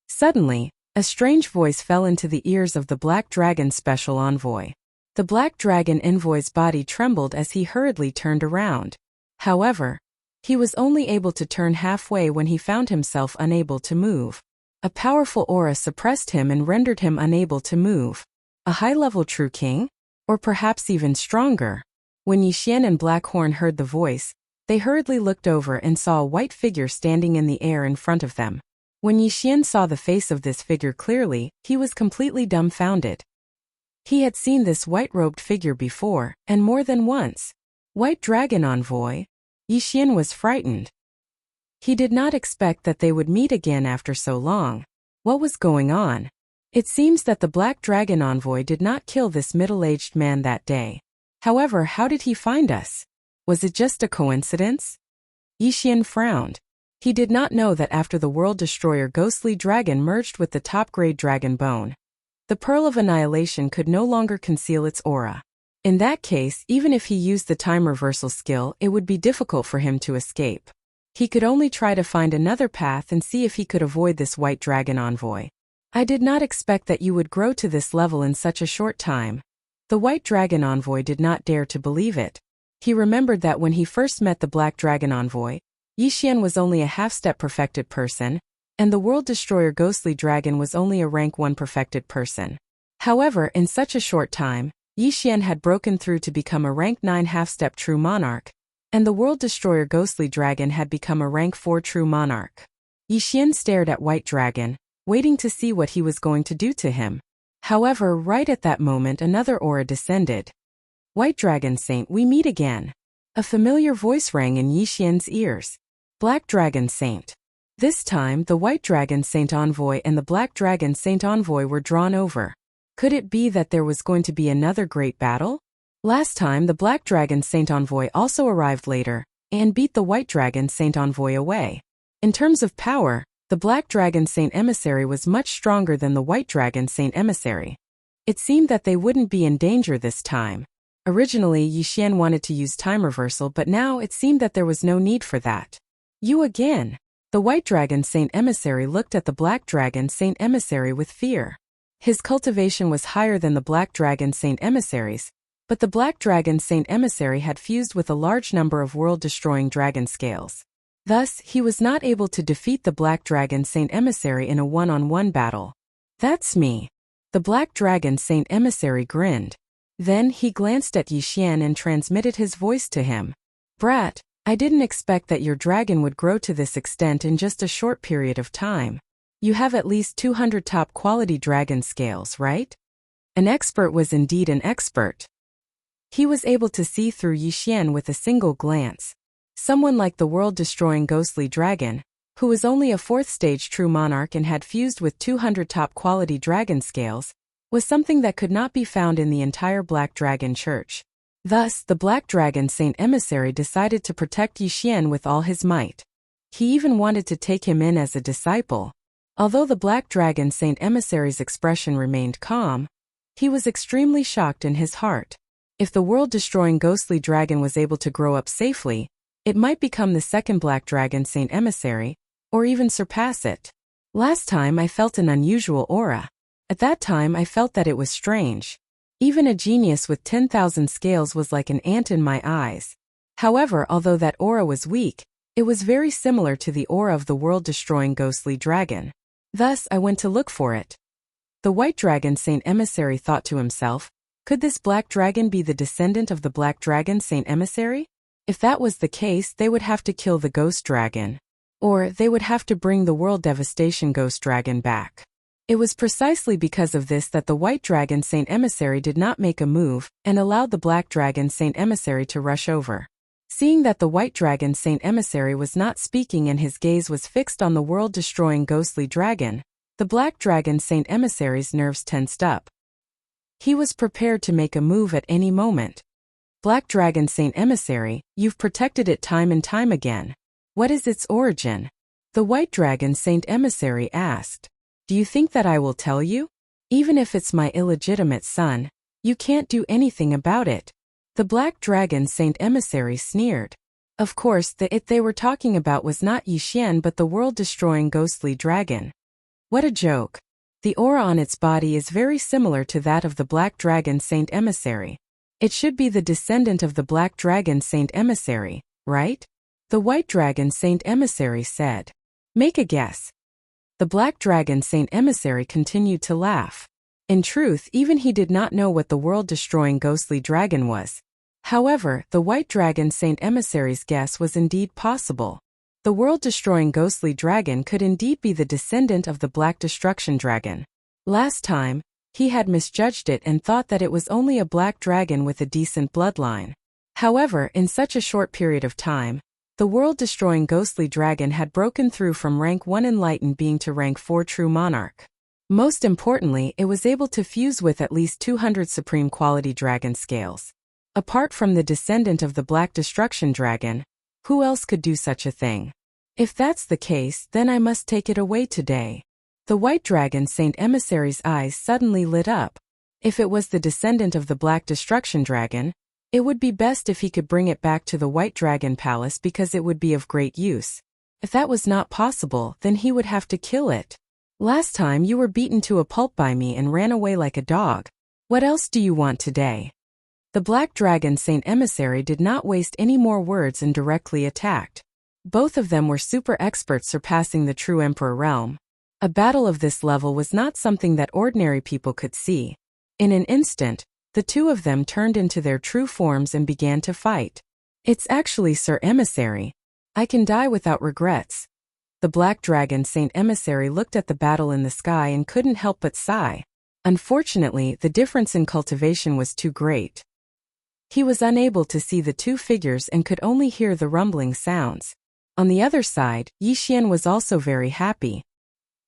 Suddenly, a strange voice fell into the ears of the Black Dragon Special Envoy. The Black Dragon Envoy's body trembled as he hurriedly turned around. However, he was only able to turn halfway when he found himself unable to move. A powerful aura suppressed him and rendered him unable to move. A high-level True King? Or perhaps even stronger? When Yixian and Black Horn heard the voice, they hurriedly looked over and saw a white figure standing in the air in front of them. When Yixian saw the face of this figure clearly, he was completely dumbfounded. He had seen this white-robed figure before, and more than once. White Dragon Envoy? Yixian was frightened. He did not expect that they would meet again after so long. What was going on? It seems that the Black Dragon Envoy did not kill this middle-aged man that day. However, how did he find us? Was it just a coincidence? Yixian frowned. He did not know that after the World Destroyer Ghostly Dragon merged with the top-grade Dragon Bone, the Pearl of Annihilation could no longer conceal its aura. In that case, even if he used the time reversal skill, it would be difficult for him to escape. He could only try to find another path and see if he could avoid this White Dragon Envoy. I did not expect that you would grow to this level in such a short time. The White Dragon Envoy did not dare to believe it. He remembered that when he first met the Black Dragon Envoy, Yixian was only a half-step perfected person, and the World Destroyer Ghostly Dragon was only a rank 1 perfected person. However, in such a short time, Yixian had broken through to become a rank 9 half-step True Monarch, and the World Destroyer Ghostly Dragon had become a rank 4 True Monarch. Yixian stared at White Dragon, waiting to see what he was going to do to him. However, right at that moment another aura descended. "White Dragon Saint, we meet again." A familiar voice rang in Yixian's ears. Black Dragon Saint. This time, the White Dragon Saint Envoy and the Black Dragon Saint Envoy were drawn over. Could it be that there was going to be another great battle? Last time, the Black Dragon Saint Envoy also arrived later, and beat the White Dragon Saint Envoy away. In terms of power, the Black Dragon Saint Emissary was much stronger than the White Dragon Saint Emissary. It seemed that they wouldn't be in danger this time. Originally, Yixian wanted to use time reversal, but now it seemed that there was no need for that. "You again." The White Dragon Saint Emissary looked at the Black Dragon Saint Emissary with fear. His cultivation was higher than the Black Dragon Saint Emissaries, but the Black Dragon Saint Emissary had fused with a large number of world-destroying dragon scales. Thus, he was not able to defeat the Black Dragon Saint Emissary in a one-on-one battle. "That's me." The Black Dragon Saint Emissary grinned. Then he glanced at Yixian and transmitted his voice to him. "Brat, I didn't expect that your dragon would grow to this extent in just a short period of time. You have at least 200 top-quality dragon scales, right?" An expert was indeed an expert. He was able to see through Yixian with a single glance. Someone like the world-destroying ghostly dragon, who was only a 4th-stage true monarch and had fused with 200 top-quality dragon scales, was something that could not be found in the entire Black Dragon Church. Thus, the Black Dragon Saint Emissary decided to protect Yixian with all his might. He even wanted to take him in as a disciple. Although the Black Dragon Saint Emissary's expression remained calm, he was extremely shocked in his heart. If the world-destroying ghostly dragon was able to grow up safely, it might become the second Black Dragon Saint Emissary, or even surpass it. "Last time I felt an unusual aura. At that time I felt that it was strange. Even a genius with 10,000 scales was like an ant in my eyes. However, although that aura was weak, it was very similar to the aura of the world-destroying ghostly dragon. Thus, I went to look for it." The White Dragon Saint Emissary thought to himself, could this black dragon be the descendant of the Black Dragon Saint Emissary? If that was the case, they would have to kill the ghost dragon. Or they would have to bring the World Devastation Ghost Dragon back. It was precisely because of this that the White Dragon Saint Emissary did not make a move and allowed the Black Dragon Saint Emissary to rush over. Seeing that the White Dragon Saint Emissary was not speaking and his gaze was fixed on the world-destroying ghostly dragon, the Black Dragon Saint Emissary's nerves tensed up. He was prepared to make a move at any moment. "Black Dragon Saint Emissary, you've protected it time and time again. What is its origin?" The White Dragon Saint Emissary asked. "Do you think that I will tell you? Even if it's my illegitimate son, you can't do anything about it." The Black Dragon Saint Emissary sneered. Of course, the it they were talking about was not Yixian but the world-destroying ghostly dragon. What a joke. The aura on its body is very similar to that of the Black Dragon Saint Emissary. It should be the descendant of the Black Dragon Saint Emissary, right? The White Dragon Saint Emissary said. "Make a guess." The Black Dragon Saint Emissary continued to laugh. In truth, even he did not know what the world-destroying ghostly dragon was. However, the White Dragon Saint Emissary's guess was indeed possible. The world-destroying ghostly dragon could indeed be the descendant of the Black Destruction Dragon. Last time, he had misjudged it and thought that it was only a black dragon with a decent bloodline. However, in such a short period of time, the world-destroying ghostly dragon had broken through from rank 1 enlightened being to rank 4 true monarch. Most importantly, it was able to fuse with at least 200 supreme quality dragon scales. Apart from the descendant of the Black Destruction Dragon, who else could do such a thing? If that's the case, then I must take it away today. The White Dragon Saint Emissary's eyes suddenly lit up. If it was the descendant of the Black Destruction Dragon, it would be best if he could bring it back to the White Dragon Palace because it would be of great use. If that was not possible, then he would have to kill it. Last time you were beaten to a pulp by me and ran away like a dog. What else do you want today? The Black Dragon Saint Emissary did not waste any more words and directly attacked. Both of them were super experts surpassing the true Emperor realm. A battle of this level was not something that ordinary people could see. In an instant, the two of them turned into their true forms and began to fight. It's actually Sir Emissary. I can die without regrets. The Black Dragon Saint Emissary looked at the battle in the sky and couldn't help but sigh. Unfortunately, the difference in cultivation was too great. He was unable to see the two figures and could only hear the rumbling sounds. On the other side, Yixian was also very happy.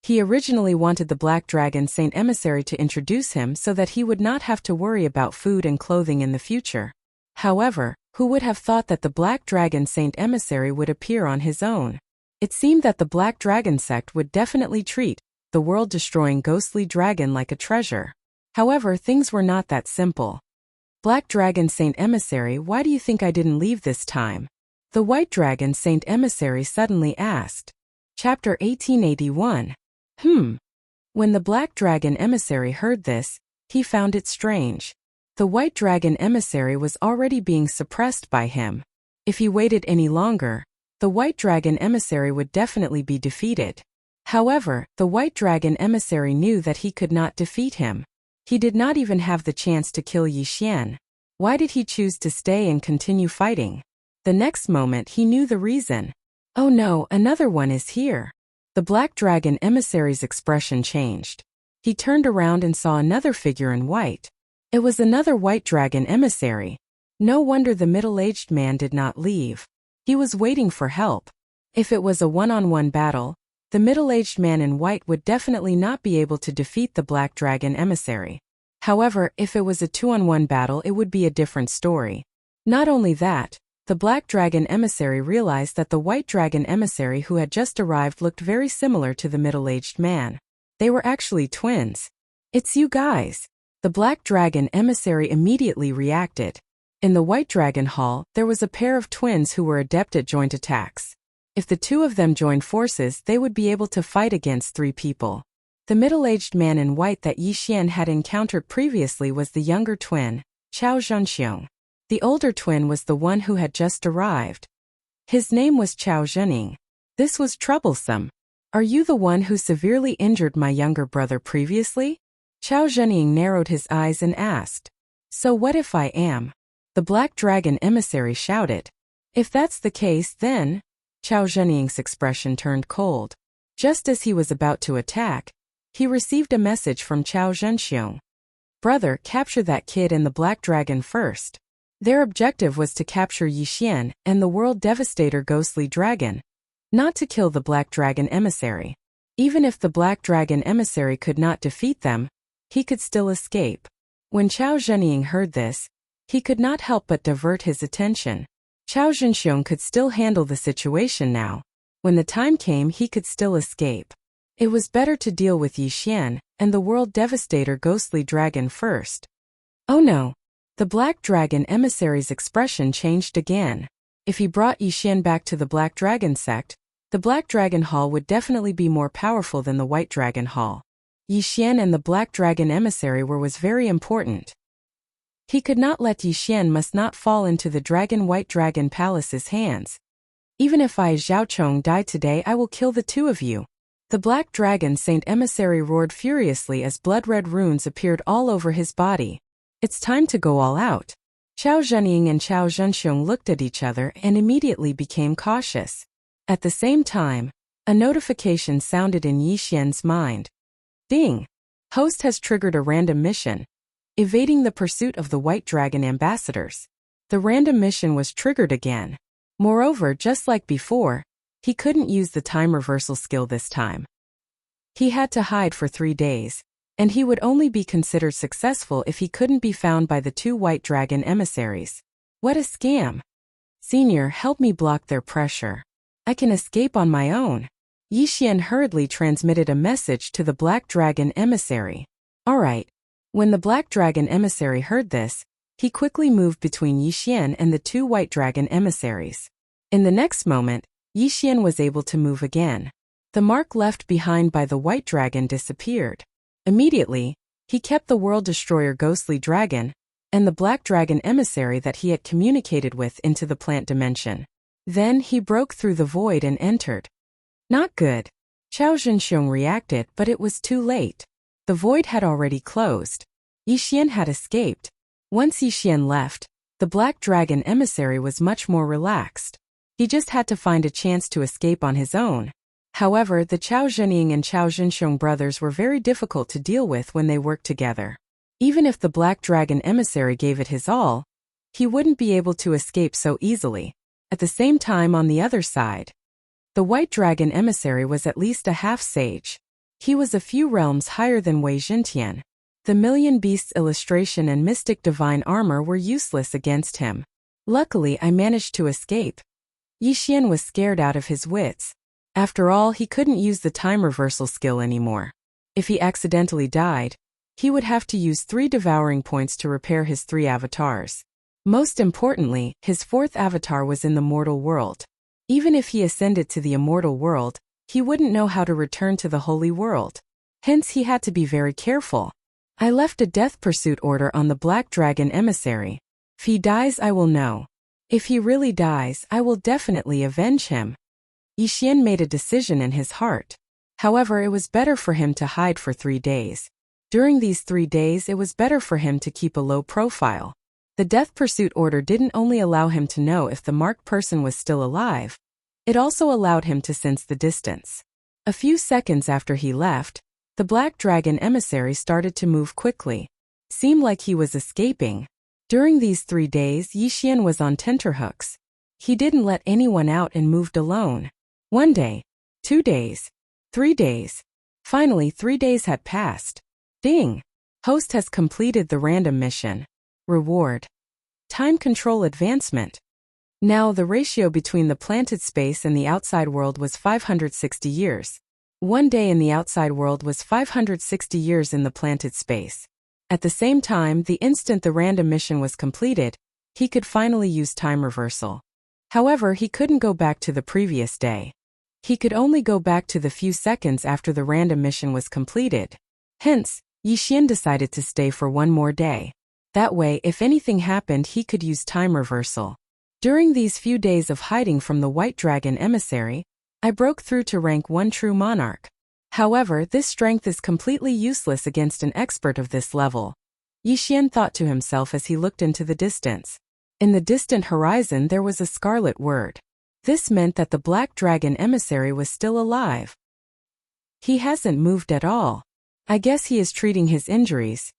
He originally wanted the Black Dragon Saint Emissary to introduce him so that he would not have to worry about food and clothing in the future. However, who would have thought that the Black Dragon Saint Emissary would appear on his own? It seemed that the Black Dragon sect would definitely treat the world-destroying ghostly dragon like a treasure. However, things were not that simple. Black Dragon Saint Emissary, why do you think I didn't leave this time? The White Dragon Saint Emissary suddenly asked. Chapter 1881. When the Black Dragon Emissary heard this, he found it strange. The White Dragon Emissary was already being suppressed by him. If he waited any longer, the White Dragon emissary would definitely be defeated. However, the White Dragon emissary knew that he could not defeat him. He did not even have the chance to kill Yi Xian. Why did he choose to stay and continue fighting? The next moment he knew the reason. Oh no, another one is here. The Black Dragon emissary's expression changed. He turned around and saw another figure in white. It was another White Dragon emissary. No wonder the middle-aged man did not leave. He was waiting for help. If it was a one-on-one battle, the middle-aged man in white would definitely not be able to defeat the Black Dragon emissary. However, if it was a two-on-one battle, it would be a different story. Not only that, the Black Dragon emissary realized that the White Dragon emissary who had just arrived looked very similar to the middle-aged man. They were actually twins. It's you guys. The Black Dragon emissary immediately reacted. In the White Dragon Hall, there was a pair of twins who were adept at joint attacks. If the two of them joined forces, they would be able to fight against 3 people. The middle-aged man in white that Yi Xian had encountered previously was the younger twin, Chao Zhenxiong. The older twin was the one who had just arrived. His name was Chao Zhening. This was troublesome. Are you the one who severely injured my younger brother previously? Chao Zhening narrowed his eyes and asked. So what if I am? The Black Dragon emissary shouted. If that's the case, then... Chao Zhening's expression turned cold. Just as he was about to attack, he received a message from Chao Zhenxiong. Brother, capture that kid and the Black Dragon first. Their objective was to capture Yi Xian and the World Devastator Ghostly Dragon, not to kill the Black Dragon emissary. Even if the Black Dragon emissary could not defeat them, he could still escape. When Chao Zhening heard this, he could not help but divert his attention. Chao Zhenxiong could still handle the situation now. When the time came, he could still escape. It was better to deal with Yi Xian and the World Devastator Ghostly Dragon first. Oh no! The Black Dragon emissary's expression changed again. If he brought Yi Xian back to the Black Dragon sect, the Black Dragon Hall would definitely be more powerful than the White Dragon Hall. Yi Xian and the Black Dragon emissary was very important. He could not let Yi Xian must not fall into the White Dragon Palace's hands. Even if I Zhaochong die today, I will kill the 2 of you. The Black Dragon Saint emissary roared furiously as blood-red runes appeared all over his body. It's time to go all out. Chao Zhening and Chao Zhenxiong looked at each other and immediately became cautious. At the same time, a notification sounded in Yi Xian's mind. Ding! Host has triggered a random mission. Evading the pursuit of the White Dragon ambassadors. The random mission was triggered again. Moreover, just like before, he couldn't use the time reversal skill this time. He had to hide for 3 days, and he would only be considered successful if he couldn't be found by the 2 White Dragon emissaries. What a scam! Senior, help me block their pressure. I can escape on my own. Yi Xian hurriedly transmitted a message to the Black Dragon emissary. Alright. When the Black Dragon emissary heard this, he quickly moved between Yi Xian and the 2 White Dragon emissaries. In the next moment, Yi Xian was able to move again. The mark left behind by the White Dragon disappeared. Immediately, he kept the World Destroyer Ghostly Dragon and the Black Dragon emissary that he had communicated with into the plant dimension. Then he broke through the void and entered. Not good. Chao Zhenxiong reacted, but it was too late. The void had already closed. Yi Xian had escaped. Once Yi Xian left, the Black Dragon emissary was much more relaxed. He just had to find a chance to escape on his own. However, the Chao Zhening and Chao Zhenxiong brothers were very difficult to deal with when they worked together. Even if the Black Dragon emissary gave it his all, he wouldn't be able to escape so easily. At the same time, on the other side, the White Dragon emissary was at least a half-sage. He was a few realms higher than Wei Xintian. The Million Beasts illustration and Mystic Divine armor were useless against him. Luckily, I managed to escape. Yi Xian was scared out of his wits. After all, he couldn't use the time reversal skill anymore. If he accidentally died, he would have to use 3 devouring points to repair his 3 avatars. Most importantly, his 4th avatar was in the mortal world. Even if he ascended to the immortal world, he wouldn't know how to return to the holy world. Hence, he had to be very careful. I left a death pursuit order on the Black Dragon emissary. If he dies, I will know. If he really dies, I will definitely avenge him. Yixian made a decision in his heart. However, it was better for him to hide for 3 days. During these 3 days, it was better for him to keep a low profile. The death pursuit order didn't only allow him to know if the marked person was still alive, it also allowed him to sense the distance. A few seconds after he left, the black dragon emissary started to move quickly. Seemed like he was escaping. During these 3 days, Yixian was on tenterhooks. He didn't let anyone out and moved alone. 1 day, 2 days, 3 days. Finally, 3 days had passed. Ding! Host has completed the random mission. Reward. Time control advancement. Now the ratio between the planted space and the outside world was 560 years. 1 day in the outside world was 560 years in the planted space. At the same time, the instant the random mission was completed, he could finally use time reversal. However, he couldn't go back to the previous day. He could only go back to the few seconds after the random mission was completed. Hence, Yixian decided to stay for 1 more day. That way, if anything happened, he could use time reversal. During these few days of hiding from the white dragon emissary, I broke through to rank 1 true monarch. However, this strength is completely useless against an expert of this level. Yixian thought to himself as he looked into the distance. In the distant horizon there was a scarlet word. This meant that the black dragon emissary was still alive. He hasn't moved at all. I guess he is treating his injuries.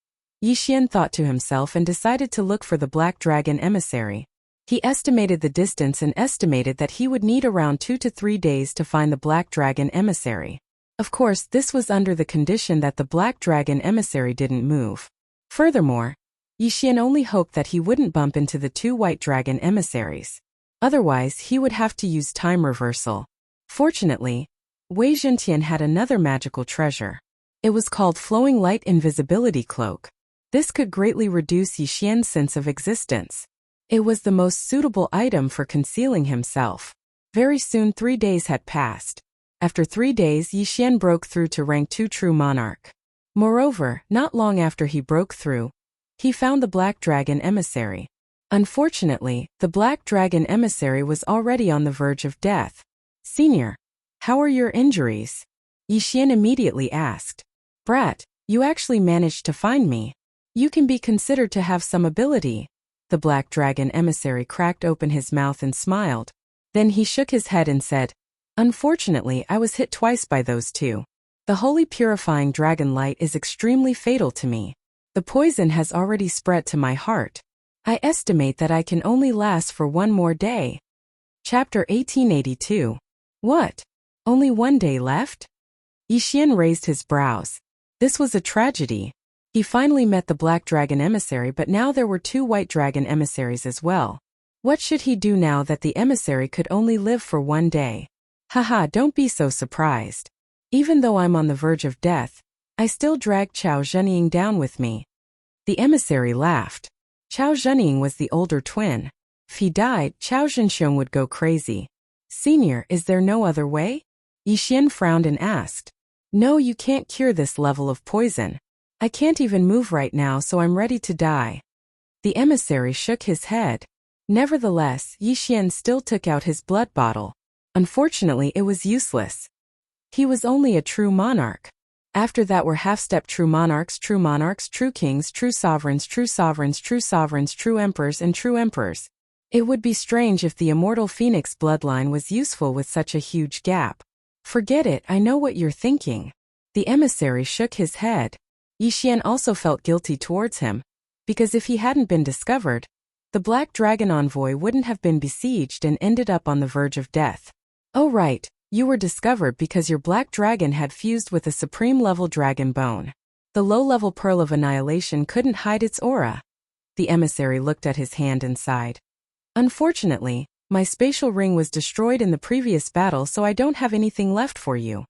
Yixian thought to himself and decided to look for the black dragon emissary. He estimated the distance and estimated that he would need around 2 to 3 days to find the black dragon emissary. Of course, this was under the condition that the black dragon emissary didn't move. Furthermore, Yixian only hoped that he wouldn't bump into the 2 white dragon emissaries. Otherwise, he would have to use time reversal. Fortunately, Wei Zhentian had another magical treasure. It was called Flowing Light Invisibility Cloak. This could greatly reduce Yixian's sense of existence. It was the most suitable item for concealing himself. Very soon 3 days had passed. After 3 days, Yixian broke through to rank 2 true monarch. Moreover, not long after he broke through, he found the black dragon emissary. Unfortunately, the black dragon emissary was already on the verge of death. "Senior, how are your injuries?" Yixian immediately asked. "Brat, you actually managed to find me. You can be considered to have some ability." The black dragon emissary cracked open his mouth and smiled. Then he shook his head and said, "Unfortunately, I was hit twice by those 2. The holy purifying dragon light is extremely fatal to me. The poison has already spread to my heart. I estimate that I can only last for 1 more day." Chapter 1882. What? Only 1 day left? Yixian raised his brows. This was a tragedy. He finally met the black dragon emissary, but now there were 2 white dragon emissaries as well. What should he do now that the emissary could only live for 1 day? Haha, don't be so surprised. Even though I'm on the verge of death, I still drag Chao Zhenying down with me. The emissary laughed. Chao Zhenying was the older twin. If he died, Chao Zhenxiong would go crazy. "Senior, is there no other way?" Yixian frowned and asked. "No, you can't cure this level of poison. I can't even move right now, so I'm ready to die." The emissary shook his head. Nevertheless, Yixian still took out his blood bottle. Unfortunately, it was useless. He was only a true monarch. After that were half-step true monarchs, true kings, true sovereigns, true sovereigns, true sovereigns, true emperors, and true emperors. It would be strange if the immortal phoenix bloodline was useful with such a huge gap. "Forget it, I know what you're thinking." The emissary shook his head. Yixian also felt guilty towards him, because if he hadn't been discovered, the black dragon envoy wouldn't have been besieged and ended up on the verge of death. "Oh right, you were discovered because your black dragon had fused with a supreme-level dragon bone. The low-level pearl of annihilation couldn't hide its aura." The emissary looked at his hand and sighed. "Unfortunately, my spatial ring was destroyed in the previous battle, so I don't have anything left for you.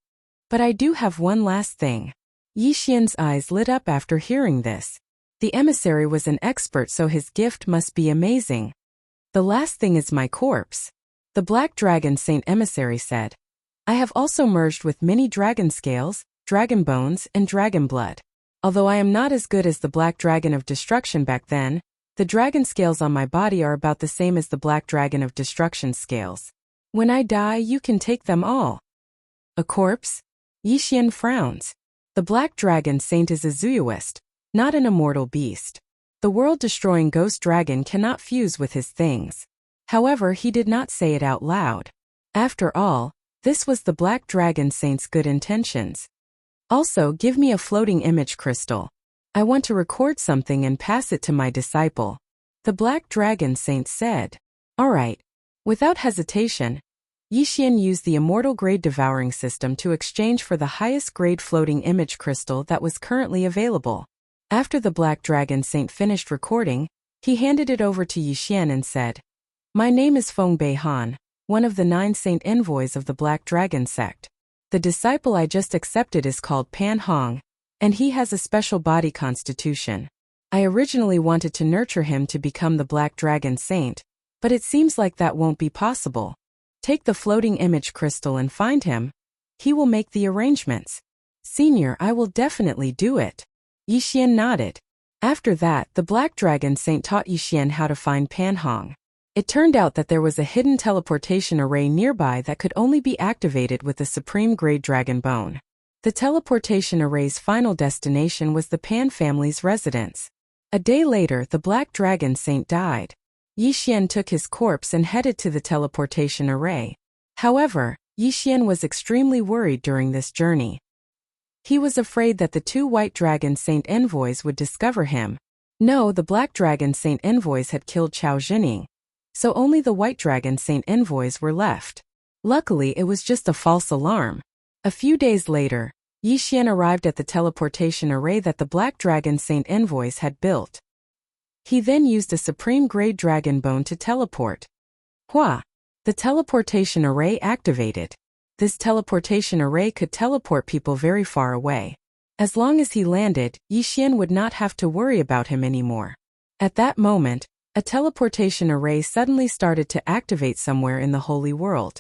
But I do have one last thing." Yixian's eyes lit up after hearing this. The emissary was an expert, so his gift must be amazing. "The last thing is my corpse," the black dragon saint emissary said. "I have also merged with many dragon scales, dragon bones, and dragon blood. Although I am not as good as the black dragon of destruction back then, The dragon scales on my body are about the same as the black dragon of destruction scales. When I die, you can take them all. A corpse? Yixian frowns. The black dragon saint is a zooist, not an immortal beast. The world-destroying ghost dragon cannot fuse with his things. However, he did not say it out loud. After all, this was the black dragon saint's good intentions. Also, give me a floating image crystal. I want to record something and pass it to my disciple. The black dragon saint said. All right. Without hesitation, Yixian used the immortal grade devouring system to exchange for the highest grade floating image crystal that was currently available. After the black dragon saint finished recording, he handed it over to Yixian and said, My name is Feng Beihan, one of the 9 saint envoys of the black dragon sect. The disciple I just accepted is called Pan Hong, and he has a special body constitution. I originally wanted to nurture him to become the black dragon saint, but it seems like that won't be possible. Take the floating image crystal and find him. He will make the arrangements. Senior, I will definitely do it. Yixian nodded. After that, the black dragon saint taught Yixian how to find Pan Hong. It turned out that there was a hidden teleportation array nearby that could only be activated with the supreme grade dragon bone. The teleportation array's final destination was the Pan family's residence. A day later, the black dragon saint died. Yixian took his corpse and headed to the teleportation array. However, Yixian was extremely worried during this journey. He was afraid that the 2 white dragon saint envoys would discover him. No, the black dragon saint envoys had killed Chao Jining. So only the white dragon saint envoys were left. Luckily, it was just a false alarm. A few days later, Yixian arrived at the teleportation array that the black dragon saint envoys had built. He then used a supreme grade dragon bone to teleport. Hua! The teleportation array activated. This teleportation array could teleport people very far away. As long as he landed, Yixian would not have to worry about him anymore. At that moment, a teleportation array suddenly started to activate somewhere in the holy world.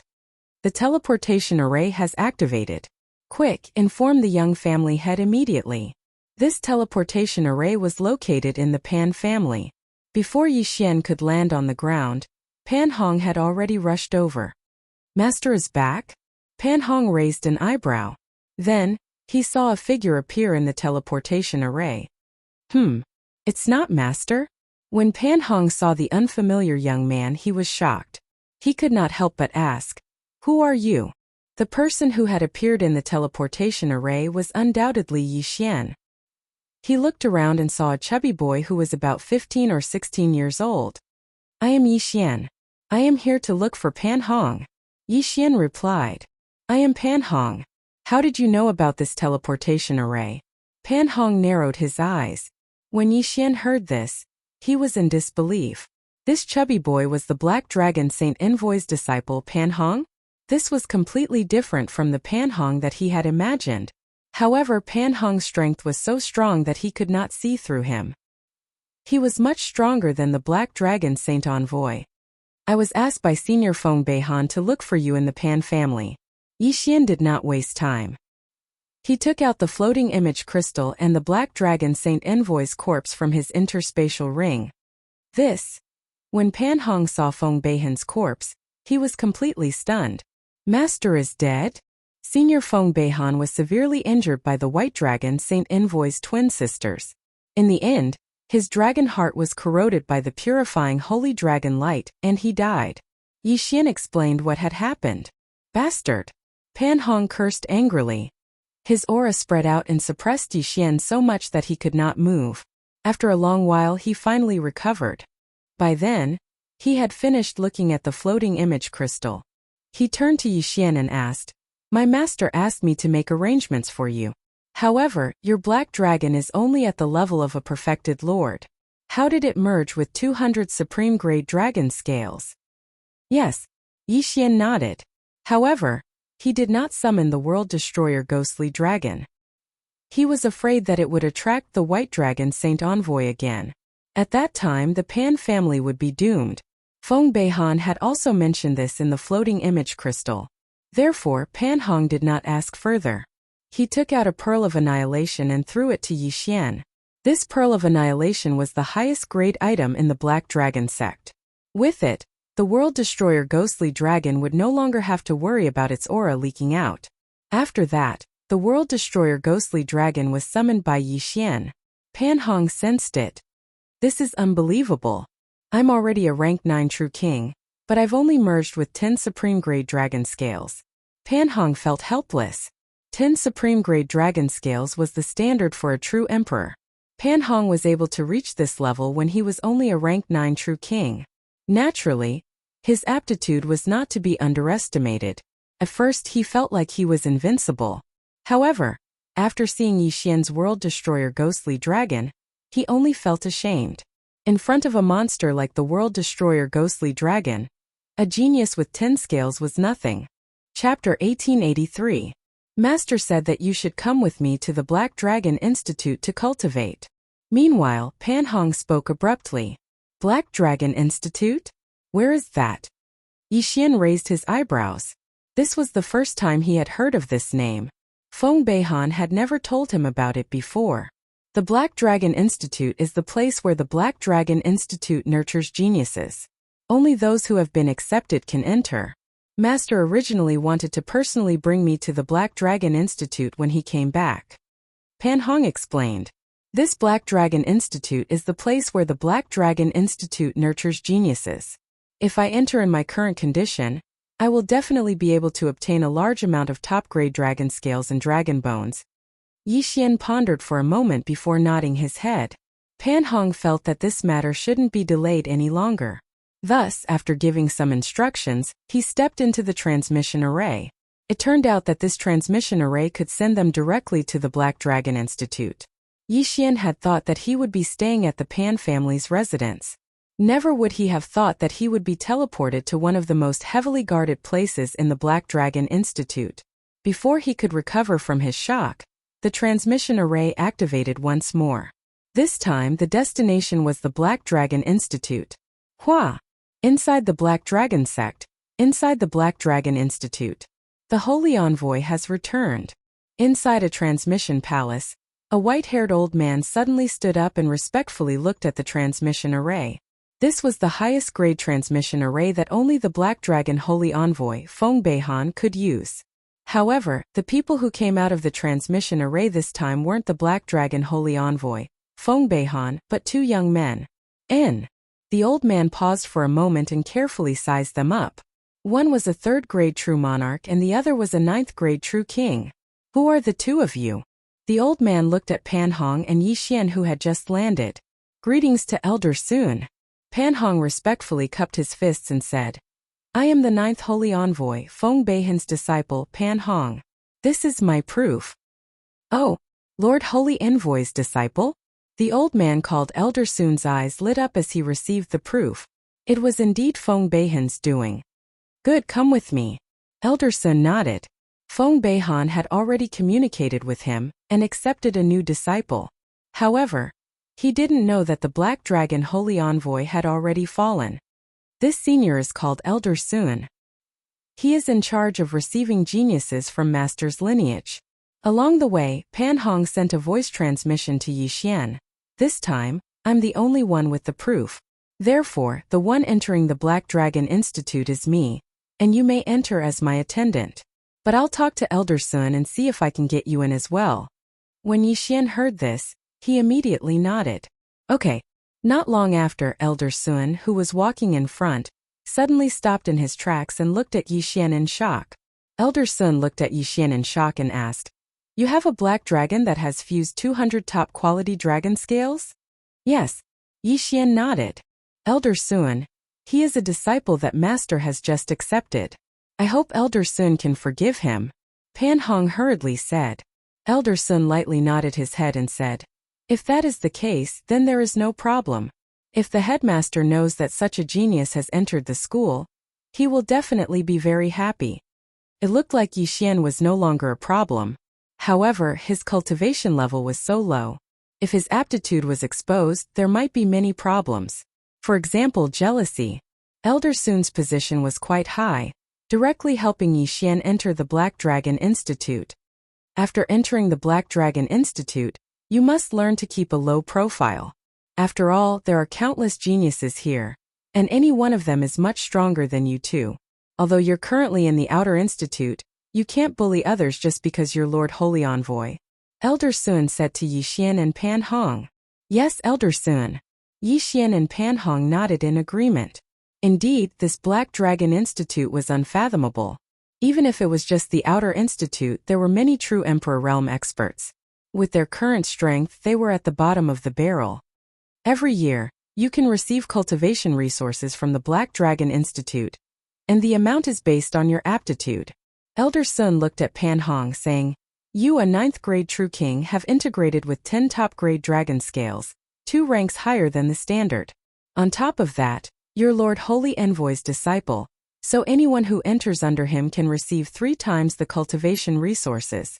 The teleportation array has activated. Quick, inform the young family head immediately. This teleportation array was located in the Pan family. Before Yixian could land on the ground, Pan Hong had already rushed over. Master is back? Pan Hong raised an eyebrow. Then, he saw a figure appear in the teleportation array. It's not Master? When Pan Hong saw the unfamiliar young man, he was shocked. He could not help but ask, Who are you? The person who had appeared in the teleportation array was undoubtedly Yixian. He looked around and saw a chubby boy who was about 15 or 16 years old. I am Yixian. I am here to look for Pan Hong. Yixian replied. I am Pan Hong. How did you know about this teleportation array? Pan Hong narrowed his eyes. When Yixian heard this, he was in disbelief. This chubby boy was the black dragon saint envoy's disciple Pan Hong? This was completely different from the Pan Hong that he had imagined. However, Pan Hong's strength was so strong that he could not see through him. He was much stronger than the black dragon saint envoy. I was asked by Senior Feng Beihan to look for you in the Pan family. Yixian did not waste time. He took out the floating image crystal and the black dragon saint envoy's corpse from his interspatial ring. When Pan Hong saw Feng Beihan's corpse, he was completely stunned. Master is dead? Senior Feng Beihan was severely injured by the white dragon saint envoy's twin sisters. In the end, his dragon heart was corroded by the purifying holy dragon light, and he died. Yixian explained what had happened. Bastard! Pan Hong cursed angrily. His aura spread out and suppressed Yixian so much that he could not move. After a long while, he finally recovered. By then, he had finished looking at the floating image crystal. He turned to Yixian and asked, My master asked me to make arrangements for you. However, your black dragon is only at the level of a perfected lord. How did it merge with 200 supreme grade dragon scales? Yes, Yixian nodded. However, he did not summon the world destroyer ghostly dragon. He was afraid that it would attract the white dragon saint envoy again. At that time, the Pan family would be doomed. Feng Beihan had also mentioned this in the floating image crystal. Therefore, Pan Hong did not ask further. He took out a pearl of annihilation and threw it to Yixian. This Pearl of Annihilation was the highest grade item in the Black Dragon sect. With it, the World Destroyer Ghostly Dragon would no longer have to worry about its aura leaking out. After that, the World Destroyer Ghostly Dragon was summoned by Yi Xian. Pan Hong sensed it. This is unbelievable. I'm already a rank 9 true king, but I've only merged with 10 supreme grade dragon scales. Pan Hong felt helpless. 10 supreme grade dragon scales was the standard for a true emperor. Pan Hong was able to reach this level when he was only a rank 9 true king. Naturally, his aptitude was not to be underestimated. At first he felt like he was invincible. However, after seeing Yi Xian's World Destroyer Ghostly Dragon, he only felt ashamed. In front of a monster like the World Destroyer Ghostly Dragon, a genius with 10 scales was nothing. Chapter 1883. Master said that you should come with me to the Black Dragon Institute to cultivate. Meanwhile, Pan Hong spoke abruptly. Black Dragon Institute? Where is that? Yi Xian raised his eyebrows. This was the first time he had heard of this name. Feng Beihan had never told him about it before. The Black Dragon Institute is the place where the Black Dragon Institute nurtures geniuses. Only those who have been accepted can enter. Master originally wanted to personally bring me to the Black Dragon Institute when he came back. Pan Hong explained. This Black Dragon Institute is the place where the Black Dragon Institute nurtures geniuses. If I enter in my current condition, I will definitely be able to obtain a large amount of top-grade dragon scales and dragon bones. Yi Xian pondered for a moment before nodding his head. Pan Hong felt that this matter shouldn't be delayed any longer. Thus, after giving some instructions, he stepped into the transmission array. It turned out that this transmission array could send them directly to the Black Dragon Institute. Yi Xian had thought that he would be staying at the Pan family's residence. Never would he have thought that he would be teleported to one of the most heavily guarded places in the Black Dragon Institute. Before he could recover from his shock, the transmission array activated once more. This time the destination was the Black Dragon Institute. Hua! Inside the Black Dragon sect, inside the Black Dragon Institute. The Holy Envoy has returned. Inside a transmission palace, a white-haired old man suddenly stood up and respectfully looked at the transmission array. This was the highest grade transmission array that only the Black Dragon Holy Envoy, Feng Beihan, could use. However, the people who came out of the transmission array this time weren't the Black Dragon Holy Envoy, Feng Beihan, but two young men. The old man paused for a moment and carefully sized them up. One was a 3rd grade true monarch and the other was a 9th grade true king. Who are the two of you? The old man looked at Pan Hong and Yi Xian who had just landed. Greetings to Elder Sun. Pan Hong respectfully cupped his fists and said, I am the 9th Holy Envoy, Feng Beihan's disciple, Pan Hong. This is my proof. Oh, Lord Holy Envoy's disciple? The old man called Elder Sun's eyes lit up as he received the proof. It was indeed Feng Beihan's doing. Good, come with me. Elder Sun nodded. Feng Beihan had already communicated with him and accepted a new disciple. However, he didn't know that the Black Dragon Holy Envoy had already fallen. This senior is called Elder Sun. He is in charge of receiving geniuses from Master's lineage. Along the way, Pan Hong sent a voice transmission to Yi Xian. This time, I'm the only one with the proof. Therefore, the one entering the Black Dragon Institute is me, and you may enter as my attendant. But I'll talk to Elder Sun and see if I can get you in as well. When Yi Xian heard this, he immediately nodded. Okay. Not long after, Elder Sun, who was walking in front, suddenly stopped in his tracks and looked at Yi Xian in shock. Elder Sun looked at Yi Xian in shock and asked, You have a black dragon that has fused 200 top-quality dragon scales? Yes. Yi Xian nodded. Elder Sun, he is a disciple that Master has just accepted. I hope Elder Sun can forgive him. Pan Hong hurriedly said. Elder Sun lightly nodded his head and said, If that is the case, then there is no problem. If the headmaster knows that such a genius has entered the school, he will definitely be very happy. It looked like Yi Xian was no longer a problem. However, his cultivation level was so low. If his aptitude was exposed, there might be many problems. For example, jealousy. Elder Sun's position was quite high, directly helping Yi Xian enter the Black Dragon Institute. After entering the Black Dragon Institute, You must learn to keep a low profile. After all, there are countless geniuses here, and any one of them is much stronger than you too. Although you're currently in the Outer Institute, you can't bully others just because you're Lord Holy Envoy. Elder Sun said to Yi Xian and Pan Hong. Yes, Elder Sun. Yi Xian and Pan Hong nodded in agreement. Indeed, this Black Dragon Institute was unfathomable. Even if it was just the Outer Institute, there were many true Emperor Realm experts. With their current strength, they were at the bottom of the barrel. Every year, you can receive cultivation resources from the Black Dragon Institute, and the amount is based on your aptitude. Elder Sun looked at Pan Hong saying, You, a 9th grade True King, have integrated with 10 top grade dragon scales, 2 ranks higher than the standard. On top of that, you're Lord Holy Envoy's disciple, so anyone who enters under him can receive 3 times the cultivation resources.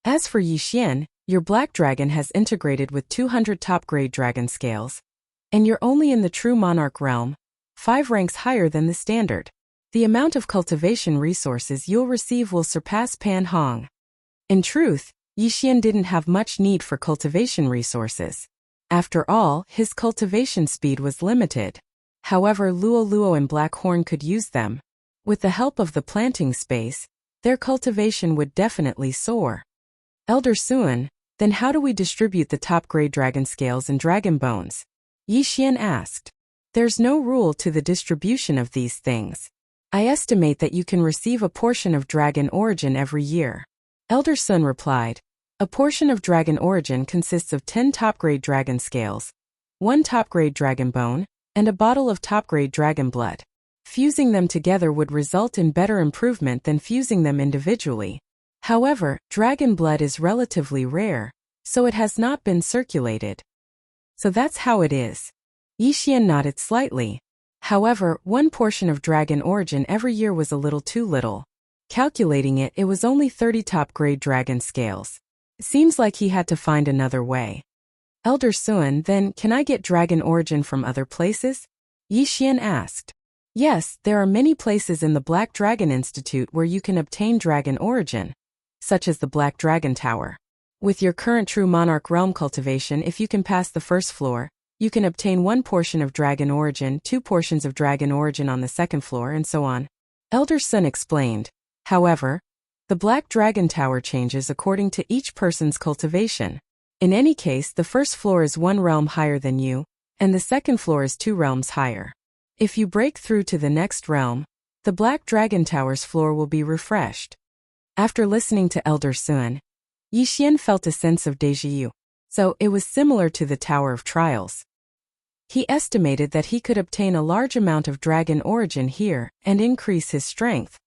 As for Yi Xian, your Black Dragon has integrated with 200 top-grade dragon scales, and you're only in the true monarch realm, 5 ranks higher than the standard. The amount of cultivation resources you'll receive will surpass Pan Hong. In truth, Yi Xian didn't have much need for cultivation resources. After all, his cultivation speed was limited. However, Luo Luo and Black Horn could use them. With the help of the planting space, their cultivation would definitely soar. Elder Sun, then how do we distribute the top-grade dragon scales and dragon bones? Yi Xian asked. There's no rule to the distribution of these things. I estimate that you can receive a portion of dragon origin every year. Elder Sun replied. A portion of dragon origin consists of 10 top-grade dragon scales, 1 top-grade dragon bone, and a bottle of top-grade dragon blood. Fusing them together would result in better improvement than fusing them individually. However, dragon blood is relatively rare, so it has not been circulated. So that's how it is. Yi Xian nodded slightly. However, 1 portion of dragon origin every year was a little too little. Calculating it, it was only 30 top-grade dragon scales. Seems like he had to find another way. Elder Sun, then, can I get dragon origin from other places? Yi Xian asked. Yes, there are many places in the Black Dragon Institute where you can obtain dragon origin, such as the Black Dragon Tower. With your current true monarch realm cultivation, if you can pass the first floor, you can obtain 1 portion of dragon origin, 2 portions of dragon origin on the second floor, and so on. Elder Sun explained. However, the Black Dragon Tower changes according to each person's cultivation. In any case, the first floor is 1 realm higher than you, and the second floor is 2 realms higher. If you break through to the next realm, the Black Dragon Tower's floor will be refreshed. After listening to Elder Sun, Yi Xian felt a sense of déjà vu. So it was similar to the Tower of Trials. He estimated that he could obtain a large amount of dragon origin here and increase his strength.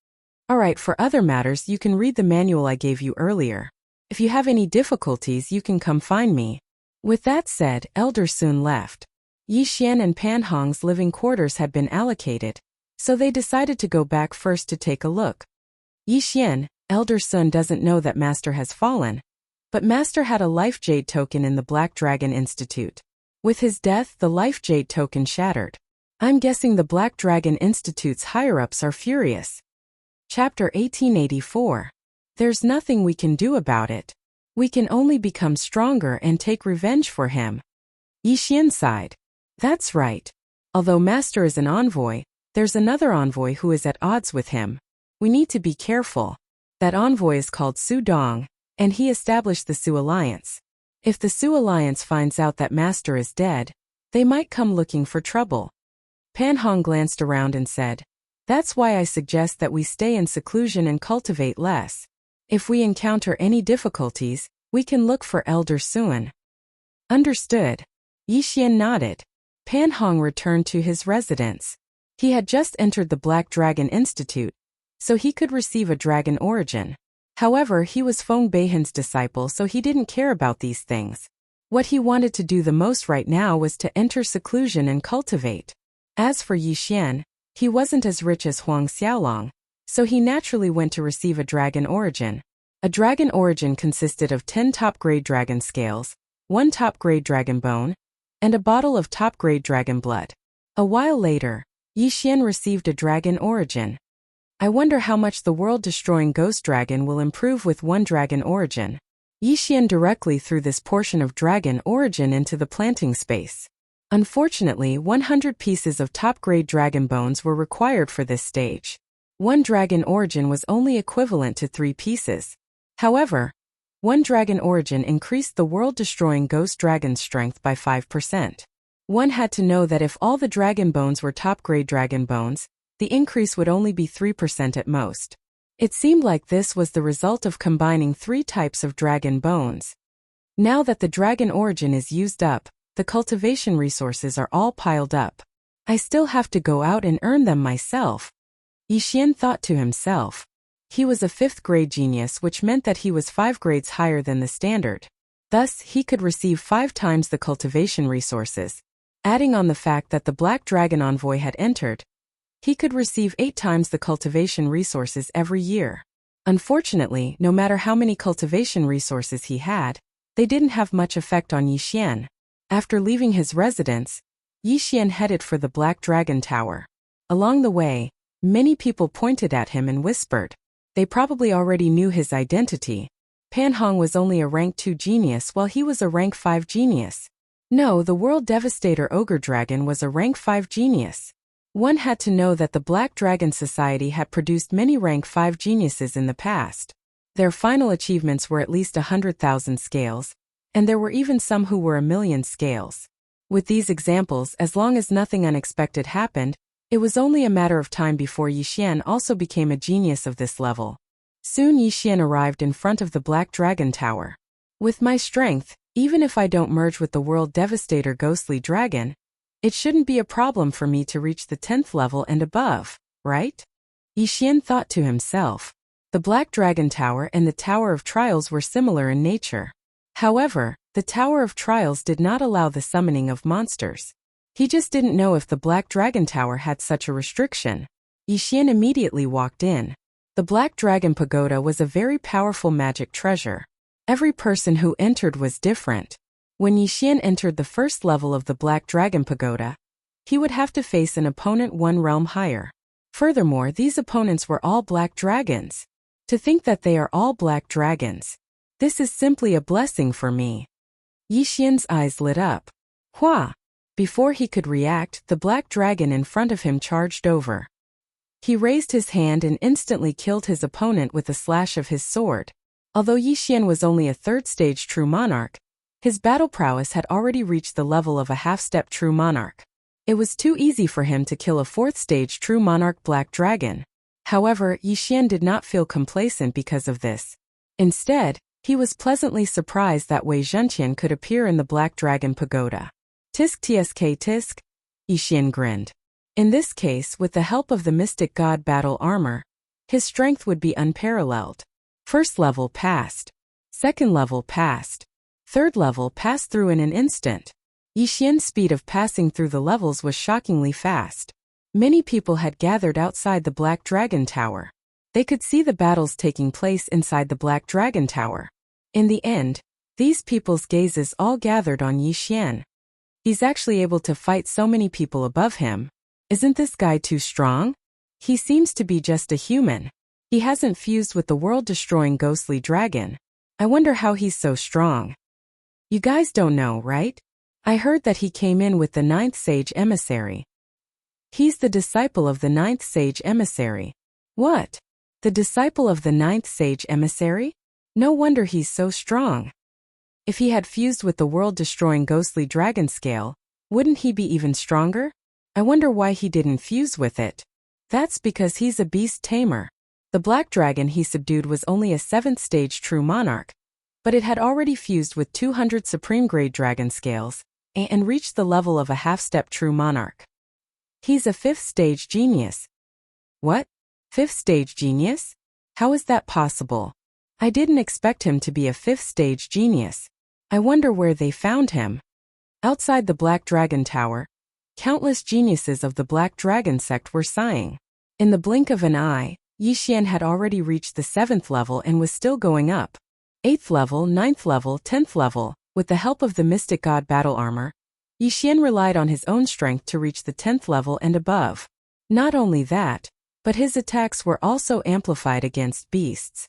Alright, for other matters you can read the manual I gave you earlier. If you have any difficulties you can come find me. With that said, Elder Sun left. Yi Xian and Pan Hong's living quarters had been allocated, so they decided to go back first to take a look. Yi Xian, Elder Sun doesn't know that Master has fallen, but Master had a Life Jade token in the Black Dragon Institute. With his death, the Life Jade token shattered. I'm guessing the Black Dragon Institute's higher-ups are furious. Chapter 1884. There's nothing we can do about it. We can only become stronger and take revenge for him. Yi Xian sighed. That's right. Although Master is an envoy, there's another envoy who is at odds with him. We need to be careful. That envoy is called Su Dong, and he established the Su Alliance. If the Su Alliance finds out that Master is dead, they might come looking for trouble. Pan Hong glanced around and said, That's why I suggest that we stay in seclusion and cultivate less. If we encounter any difficulties, we can look for Elder Sun. Understood. Yi Xian nodded. Pan Hong returned to his residence. He had just entered the Black Dragon Institute, so he could receive a dragon origin. However, he was Feng Beihan's disciple, so he didn't care about these things. What he wanted to do the most right now was to enter seclusion and cultivate. As for Yi Xian, he wasn't as rich as Huang Xiaolong, so he naturally went to receive a dragon origin. A dragon origin consisted of 10 top-grade dragon scales, 1 top-grade dragon bone, and a bottle of top-grade dragon blood. A while later, Yi Xian received a dragon origin. I wonder how much the world-destroying ghost dragon will improve with 1 dragon origin. Yixian directly threw this portion of dragon origin into the planting space. Unfortunately, 100 pieces of top-grade dragon bones were required for this stage. One dragon origin was only equivalent to 3 pieces. However, one dragon origin increased the world-destroying ghost dragon's strength by 5%. One had to know that if all the dragon bones were top-grade dragon bones, the increase would only be 3% at most. It seemed like this was the result of combining 3 types of dragon bones. Now that the dragon origin is used up, the cultivation resources are all piled up. I still have to go out and earn them myself. Yixian thought to himself. He was a 5th grade genius, which meant that he was 5 grades higher than the standard. Thus, he could receive 5 times the cultivation resources. Adding on the fact that the Black Dragon Envoy had entered, he could receive 8 times the cultivation resources every year. Unfortunately, no matter how many cultivation resources he had, they didn't have much effect on Yixian. After leaving his residence, Yixian headed for the Black Dragon Tower. Along the way, many people pointed at him and whispered. They probably already knew his identity. Pan Hong was only a rank 2 genius while he was a rank 5 genius. No, the World Devastator Ogre Dragon was a rank 5 genius. One had to know that the Black Dragon Society had produced many rank 5 geniuses in the past. Their final achievements were at least 100,000 scales, and there were even some who were 1,000,000 scales. With these examples, as long as nothing unexpected happened, it was only a matter of time before Yixian also became a genius of this level. Soon Yixian arrived in front of the Black Dragon Tower. With my strength, even if I don't merge with the World Devastator Ghostly Dragon, it shouldn't be a problem for me to reach the 10th level and above, right? Yixian thought to himself. The Black Dragon Tower and the Tower of Trials were similar in nature. However, the Tower of Trials did not allow the summoning of monsters. He just didn't know if the Black Dragon Tower had such a restriction. Yixian immediately walked in. The Black Dragon Pagoda was a very powerful magic treasure. Every person who entered was different. When Yixian entered the first level of the Black Dragon Pagoda, he would have to face an opponent 1 realm higher. Furthermore, these opponents were all black dragons. To think that they are all black dragons. This is simply a blessing for me. Yixian's eyes lit up. Hua! Before he could react, the black dragon in front of him charged over. He raised his hand and instantly killed his opponent with a slash of his sword. Although Yixian was only a 3rd stage true monarch, his battle prowess had already reached the level of a half-step true monarch. It was too easy for him to kill a 4th stage true monarch black dragon. However, Yixian did not feel complacent because of this. Instead, he was pleasantly surprised that Wei Zhenqian could appear in the Black Dragon Pagoda. Tisk tsk tisk, Yixian grinned. In this case, with the help of the Mystic God battle armor, his strength would be unparalleled. 1st level passed. 2nd level passed. 3rd level passed through in an instant. Yixian's speed of passing through the levels was shockingly fast. Many people had gathered outside the Black Dragon Tower. They could see the battles taking place inside the Black Dragon Tower. In the end, these people's gazes all gathered on Yixian. He's actually able to fight so many people above him. Isn't this guy too strong? He seems to be just a human. He hasn't fused with the world-destroying ghostly dragon. I wonder how he's so strong. You guys don't know, right? I heard that he came in with the 9th Sage Emissary. He's the disciple of the 9th Sage Emissary. What? The disciple of the 9th Sage Emissary? No wonder he's so strong. If he had fused with the world-destroying ghostly dragon scale, wouldn't he be even stronger? I wonder why he didn't fuse with it. That's because he's a beast tamer. The black dragon he subdued was only a 7th stage true monarch, but it had already fused with 200 supreme grade dragon scales and reached the level of a half-step true monarch. He's a 5th stage genius. What? 5th stage genius? How is that possible? I didn't expect him to be a 5th stage genius. I wonder where they found him. Outside the Black Dragon Tower, countless geniuses of the Black Dragon sect were sighing. In the blink of an eye, Yixian had already reached the 7th level and was still going up. 8th level, 9th level, 10th level. With the help of the Mystic God battle armor, Yixian relied on his own strength to reach the 10th level and above. Not only that, but his attacks were also amplified against beasts.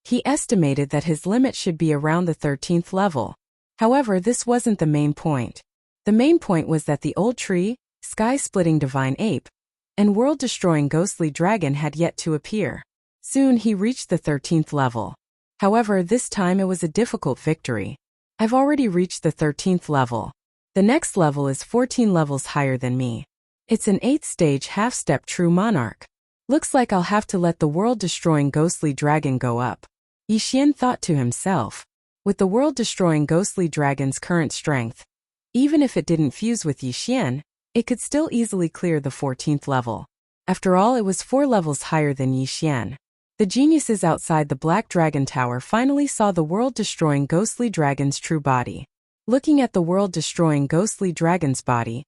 He estimated that his limit should be around the 13th level. However, this wasn't the main point. The main point was that the old tree, sky-splitting divine ape, and world-destroying ghostly dragon had yet to appear. Soon he reached the 13th level. However, this time it was a difficult victory. I've already reached the 13th level. The next level is 14 levels higher than me. It's an 8th stage half-step true monarch. Looks like I'll have to let the world-destroying ghostly dragon go up. Yixian thought to himself. With the world-destroying ghostly dragon's current strength, even if it didn't fuse with Yixian, it could still easily clear the 14th level. After all, it was 4 levels higher than Yixian. The geniuses outside the Black Dragon Tower finally saw the world-destroying ghostly dragon's true body. Looking at the world-destroying ghostly dragon's body,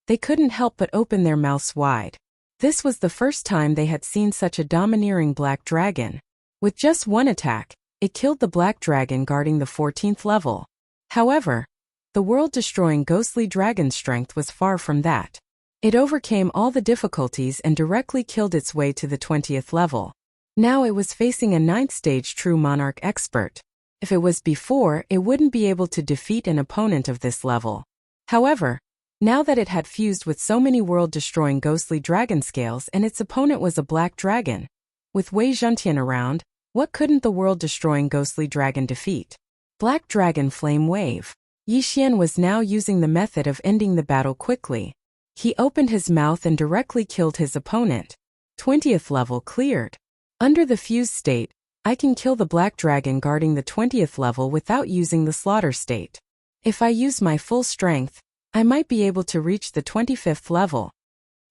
they couldn't help but open their mouths wide. This was the first time they had seen such a domineering black dragon. With just one attack, it killed the black dragon guarding the 14th level. However, the world-destroying ghostly dragon's strength was far from that. It overcame all the difficulties and directly killed its way to the 20th level. Now it was facing a 9th stage true monarch expert. If it was before, it wouldn't be able to defeat an opponent of this level. However, now that it had fused with so many world-destroying ghostly dragon scales and its opponent was a black dragon, with Wei Zhentian around, what couldn't the world-destroying ghostly dragon defeat? Black Dragon Flame Wave. Yixian was now using the method of ending the battle quickly. He opened his mouth and directly killed his opponent. 20th level cleared. Under the fused state, I can kill the black dragon guarding the 20th level without using the slaughter state. If I use my full strength, I might be able to reach the 25th level.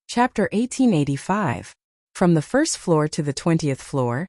Chapter 1885. From the first floor to the 20th floor,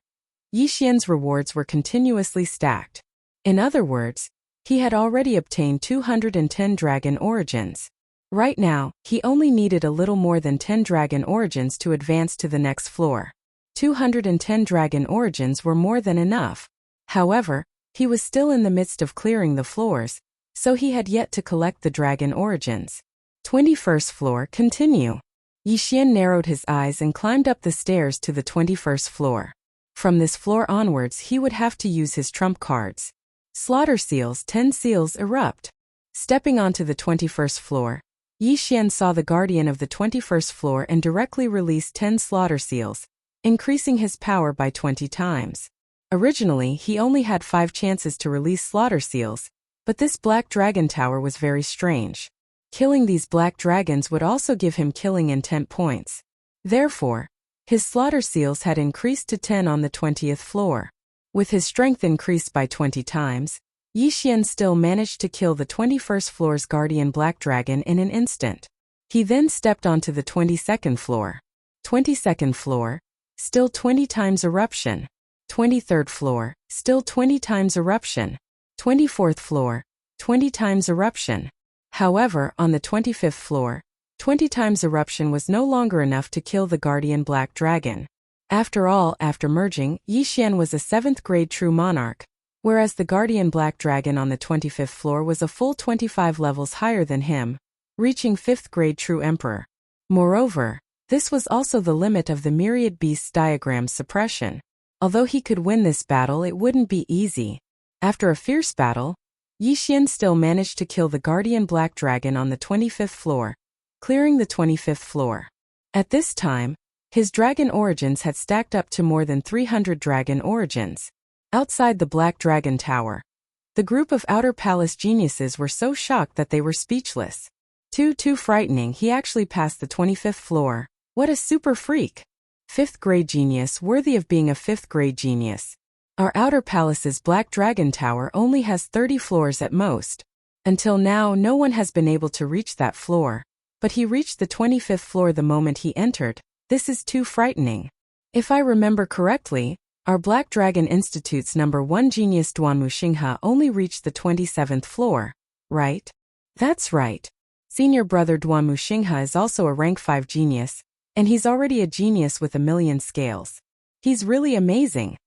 Yixian's rewards were continuously stacked. In other words, he had already obtained 210 dragon origins. Right now, he only needed a little more than 10 dragon origins to advance to the next floor. 210 dragon origins were more than enough. However, he was still in the midst of clearing the floors, so he had yet to collect the dragon origins. 21st floor, continue. Yixian narrowed his eyes and climbed up the stairs to the 21st floor. From this floor onwards, he would have to use his trump cards. Slaughter seals, 10 seals erupt. Stepping onto the 21st floor, Yixian saw the guardian of the 21st floor and directly released 10 slaughter seals, increasing his power by 20 times. Originally, he only had 5 chances to release slaughter seals, but this black dragon tower was very strange. Killing these black dragons would also give him killing intent points. Therefore, his slaughter seals had increased to 10 on the 20th floor. With his strength increased by 20 times, Yixian still managed to kill the 21st floor's guardian black dragon in an instant. He then stepped onto the 22nd floor. 22nd floor, still 20 times eruption. 23rd floor, still 20 times eruption. 24th floor, 20 times eruption. However, on the 25th floor, 20 times eruption was no longer enough to kill the guardian black dragon. After all, after merging, Yixian was a 7th grade true monarch, whereas the guardian black dragon on the 25th floor was a full 25 levels higher than him, reaching 5th grade true emperor. Moreover, this was also the limit of the myriad beasts diagram's suppression. Although he could win this battle, it wouldn't be easy. After a fierce battle, Yixian still managed to kill the guardian black dragon on the 25th floor, clearing the 25th floor. At this time, his dragon origins had stacked up to more than 300 dragon origins. Outside the Black Dragon Tower, the group of Outer Palace geniuses were so shocked that they were speechless. Too frightening, he actually passed the 25th floor. What a super freak! 5th grade genius, worthy of being a 5th grade genius. Our Outer Palace's Black Dragon Tower only has 30 floors at most. Until now, no one has been able to reach that floor. But he reached the 25th floor the moment he entered. This is too frightening. If I remember correctly, our Black Dragon Institute's number 1 genius Duanmu Xinghe only reached the 27th floor, right? That's right. Senior brother Duanmu Xinghe is also a rank 5 genius, and he's already a genius with 1,000,000 scales. He's really amazing.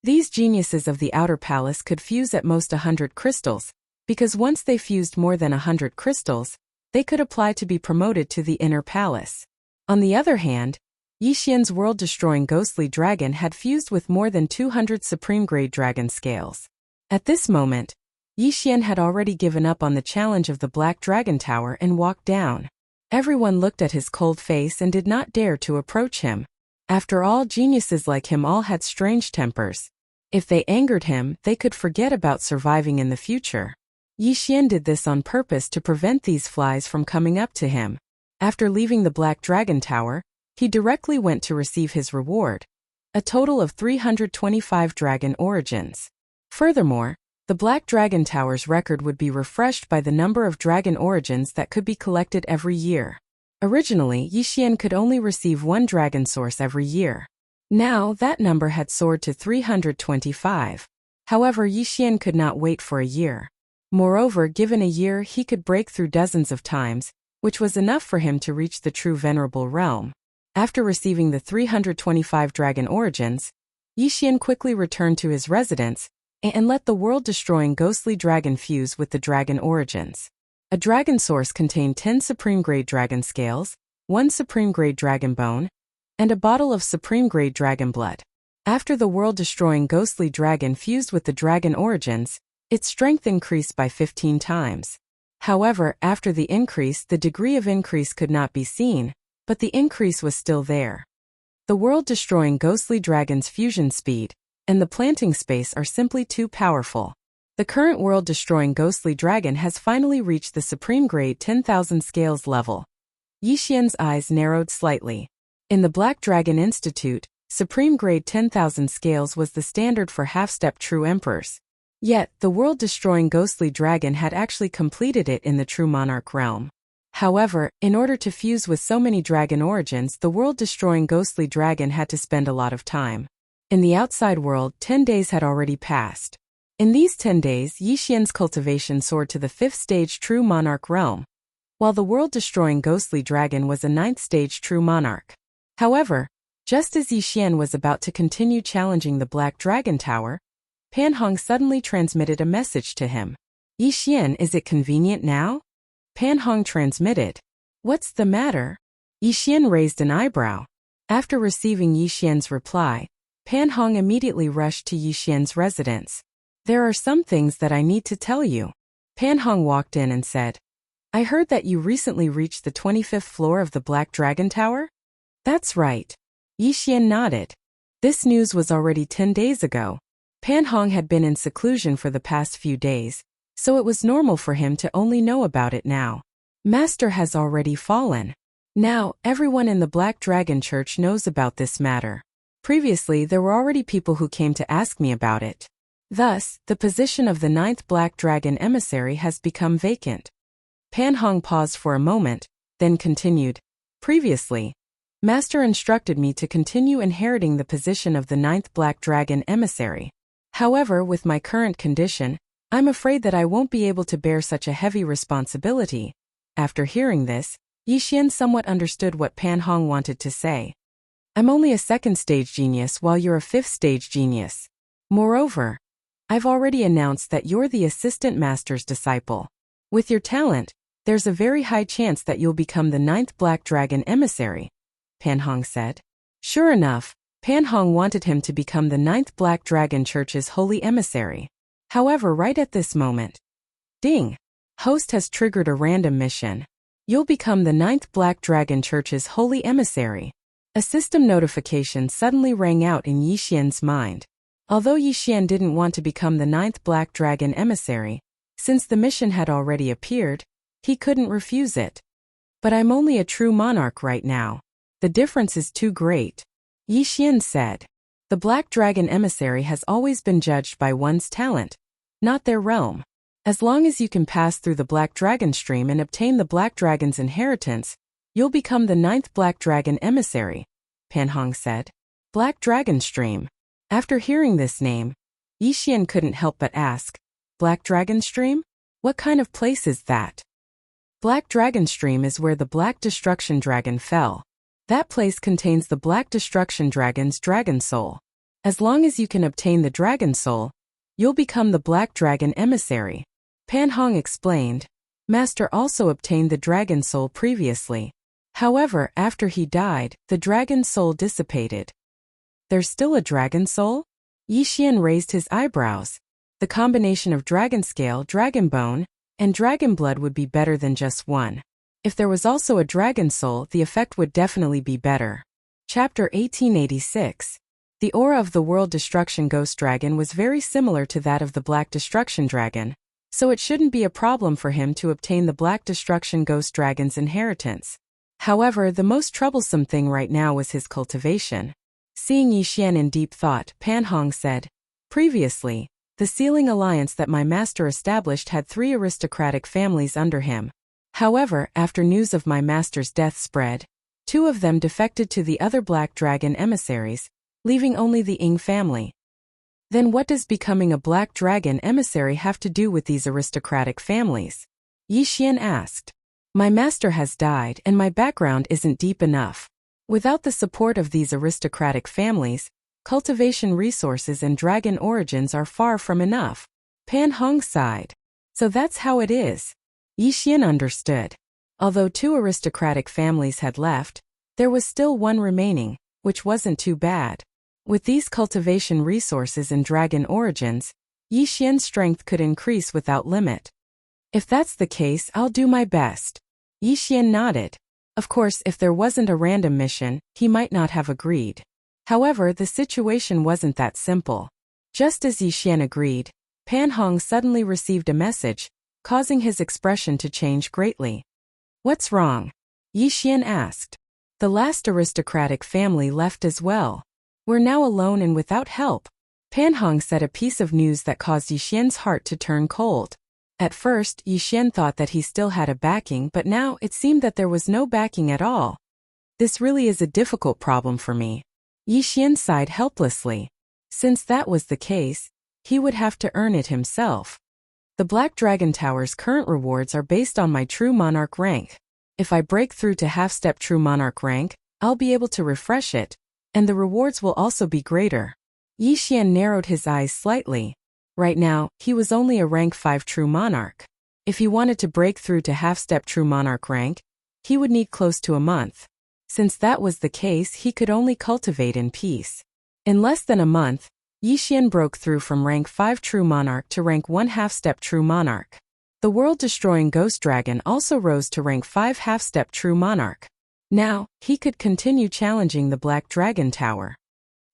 These geniuses of the Outer Palace could fuse at most 100 crystals, because once they fused more than 100 crystals, they could apply to be promoted to the Inner Palace. On the other hand, Yixian's world-destroying ghostly dragon had fused with more than 200 supreme-grade dragon scales. At this moment, Yixian had already given up on the challenge of the Black Dragon Tower and walked down. Everyone looked at his cold face and did not dare to approach him. After all, geniuses like him all had strange tempers. If they angered him, they could forget about surviving in the future. Yixian did this on purpose to prevent these flies from coming up to him. After leaving the Black Dragon Tower, he directly went to receive his reward, a total of 325 dragon origins. Furthermore, the Black Dragon Tower's record would be refreshed by the number of dragon origins that could be collected every year. Originally, Yixian could only receive one dragon source every year. Now, that number had soared to 325. However, Yixian could not wait for a year. Moreover, given a year, he could break through dozens of times, which was enough for him to reach the true venerable realm. After receiving the 325 dragon origins, Yixian quickly returned to his residence and let the world-destroying ghostly dragon fuse with the dragon origins. A dragon source contained 10 supreme-grade dragon scales, 1 supreme-grade dragon bone, and a bottle of supreme-grade dragon blood. After the world-destroying ghostly dragon fused with the dragon origins, its strength increased by 15 times. However, after the increase, the degree of increase could not be seen, but the increase was still there. The world-destroying ghostly dragon's fusion speed and the planting space are simply too powerful. The current world-destroying ghostly dragon has finally reached the supreme grade 10,000 scales level. Yixian's eyes narrowed slightly. In the Black Dragon Institute, supreme grade 10,000 scales was the standard for half-step true emperors. Yet, the world-destroying ghostly dragon had actually completed it in the true monarch realm. However, in order to fuse with so many dragon origins, the world-destroying ghostly dragon had to spend a lot of time. In the outside world, 10 days had already passed. In these 10 days, Yixian's cultivation soared to the 5th stage true monarch realm, while the world-destroying ghostly dragon was a 9th stage true monarch. However, just as Yixian was about to continue challenging the Black Dragon Tower, Pan Hong suddenly transmitted a message to him. "Yixian, is it convenient now?" Pan Hong transmitted. "What's the matter?" Yixian raised an eyebrow. After receiving Yixian's reply, Pan Hong immediately rushed to Yixian's residence. "There are some things that I need to tell you." Pan Hong walked in and said, "I heard that you recently reached the 25th floor of the Black Dragon Tower?" "That's right." Yixian nodded. This news was already 10 days ago. Pan Hong had been in seclusion for the past few days, so it was normal for him to only know about it now. Master has already fallen. Now, everyone in the Black Dragon Church knows about this matter. Previously, there were already people who came to ask me about it. Thus, the position of the 9th Black Dragon Emissary has become vacant. Pan Hong paused for a moment, then continued. Previously, Master instructed me to continue inheriting the position of the 9th Black Dragon Emissary. However, with my current condition, I'm afraid that I won't be able to bear such a heavy responsibility. After hearing this, Yixian somewhat understood what Pan Hong wanted to say. I'm only a 2nd stage genius while you're a 5th stage genius. Moreover, I've already announced that you're the assistant master's disciple. With your talent, there's a very high chance that you'll become the 9th Black Dragon Emissary, Pan Hong said. Sure enough, Pan Hong wanted him to become the 9th Black Dragon Church's holy emissary. However, right at this moment, ding! Host has triggered a random mission. You'll become the 9th Black Dragon Church's holy emissary. A system notification suddenly rang out in Yixian's mind. Although Yixian didn't want to become the 9th Black Dragon Emissary, since the mission had already appeared, he couldn't refuse it. But I'm only a true monarch right now. The difference is too great. Yixian said. The Black Dragon Emissary has always been judged by one's talent, not their realm. As long as you can pass through the Black Dragon Stream and obtain the Black Dragon's inheritance, you'll become the 9th Black Dragon Emissary, Pan Hong said. Black Dragon Stream. After hearing this name, Yixian couldn't help but ask, Black Dragon Stream? What kind of place is that? Black Dragon Stream is where the Black Destruction Dragon fell. That place contains the Black Destruction Dragon's Dragon Soul. As long as you can obtain the Dragon Soul, you'll become the Black Dragon Emissary. Pan Hong explained. Master also obtained the Dragon Soul previously. However, after he died, the dragon's soul dissipated. There's still a dragon soul? Yixian raised his eyebrows. The combination of dragon scale, dragon bone, and dragon blood would be better than just one. If there was also a dragon soul, the effect would definitely be better. Chapter 1886. The aura of the World Destruction Ghost Dragon was very similar to that of the Black Destruction Dragon, so it shouldn't be a problem for him to obtain the Black Destruction Ghost Dragon's inheritance. However, the most troublesome thing right now was his cultivation. Seeing Yixian in deep thought, Pan Hong said, "Previously, the sealing alliance that my master established had 3 aristocratic families under him. However, after news of my master's death spread, 2 of them defected to the other Black Dragon emissaries, leaving only the Ying family. Then what does becoming a Black Dragon emissary have to do with these aristocratic families?" Yixian asked. "My master has died and my background isn't deep enough. Without the support of these aristocratic families, cultivation resources and dragon origins are far from enough." Pan Hong sighed. "So that's how it is." Yixian understood. Although 2 aristocratic families had left, there was still 1 remaining, which wasn't too bad. With these cultivation resources and dragon origins, Yixian's strength could increase without limit. "If that's the case, I'll do my best." Yixian nodded. Of course, if there wasn't a random mission, he might not have agreed. However, the situation wasn't that simple. Just as Yixian agreed, Pan Hong suddenly received a message, causing his expression to change greatly. "What's wrong?" Yixian asked. "The last aristocratic family left as well. We're now alone and without help." Pan Hong said a piece of news that caused Yixian's heart to turn cold. At first, Yixian thought that he still had a backing, but now it seemed that there was no backing at all. "This really is a difficult problem for me." Yixian sighed helplessly. Since that was the case, he would have to earn it himself. "The Black Dragon Tower's current rewards are based on my True Monarch rank. If I break through to half-step True Monarch rank, I'll be able to refresh it, and the rewards will also be greater." Yixian narrowed his eyes slightly. Right now, he was only a rank 5 True Monarch. If he wanted to break through to half-step True Monarch rank, he would need close to a month. Since that was the case, he could only cultivate in peace. In less than a month, Yixian broke through from rank 5 True Monarch to rank 1 half-step True Monarch. The world-destroying Ghost Dragon also rose to rank 5 half-step True Monarch. Now, he could continue challenging the Black Dragon Tower.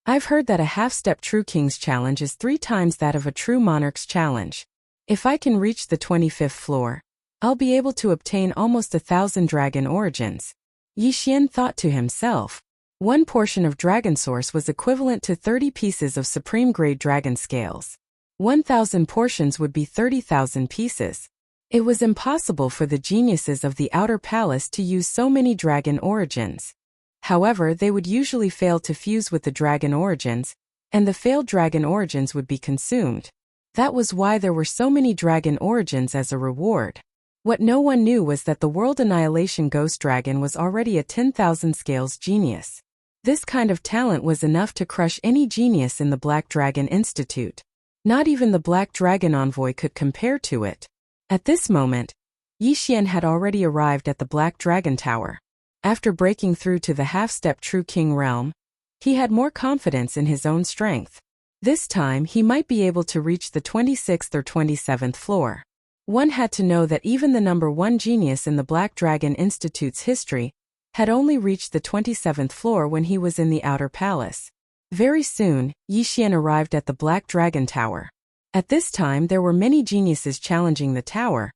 "I've heard that a half-step True King's challenge is 3 times that of a True Monarch's challenge. If I can reach the 25th floor, I'll be able to obtain almost 1,000 dragon origins." Yixian thought to himself. 1 portion of Dragon Source was equivalent to 30 pieces of supreme-grade dragon scales. 1,000 portions would be 30,000 pieces. It was impossible for the geniuses of the Outer Palace to use so many dragon origins. However, they would usually fail to fuse with the dragon origins, and the failed dragon origins would be consumed. That was why there were so many dragon origins as a reward. What no one knew was that the World Annihilation Ghost Dragon was already a 10,000 scales genius. This kind of talent was enough to crush any genius in the Black Dragon Institute. Not even the Black Dragon Envoy could compare to it. At this moment, Yixian had already arrived at the Black Dragon Tower. After breaking through to the half-step True King realm, he had more confidence in his own strength. This time, he might be able to reach the 26th or 27th floor. One had to know that even the number 1 genius in the Black Dragon Institute's history had only reached the 27th floor when he was in the Outer Palace. Very soon, Yixian arrived at the Black Dragon Tower. At this time, there were many geniuses challenging the tower,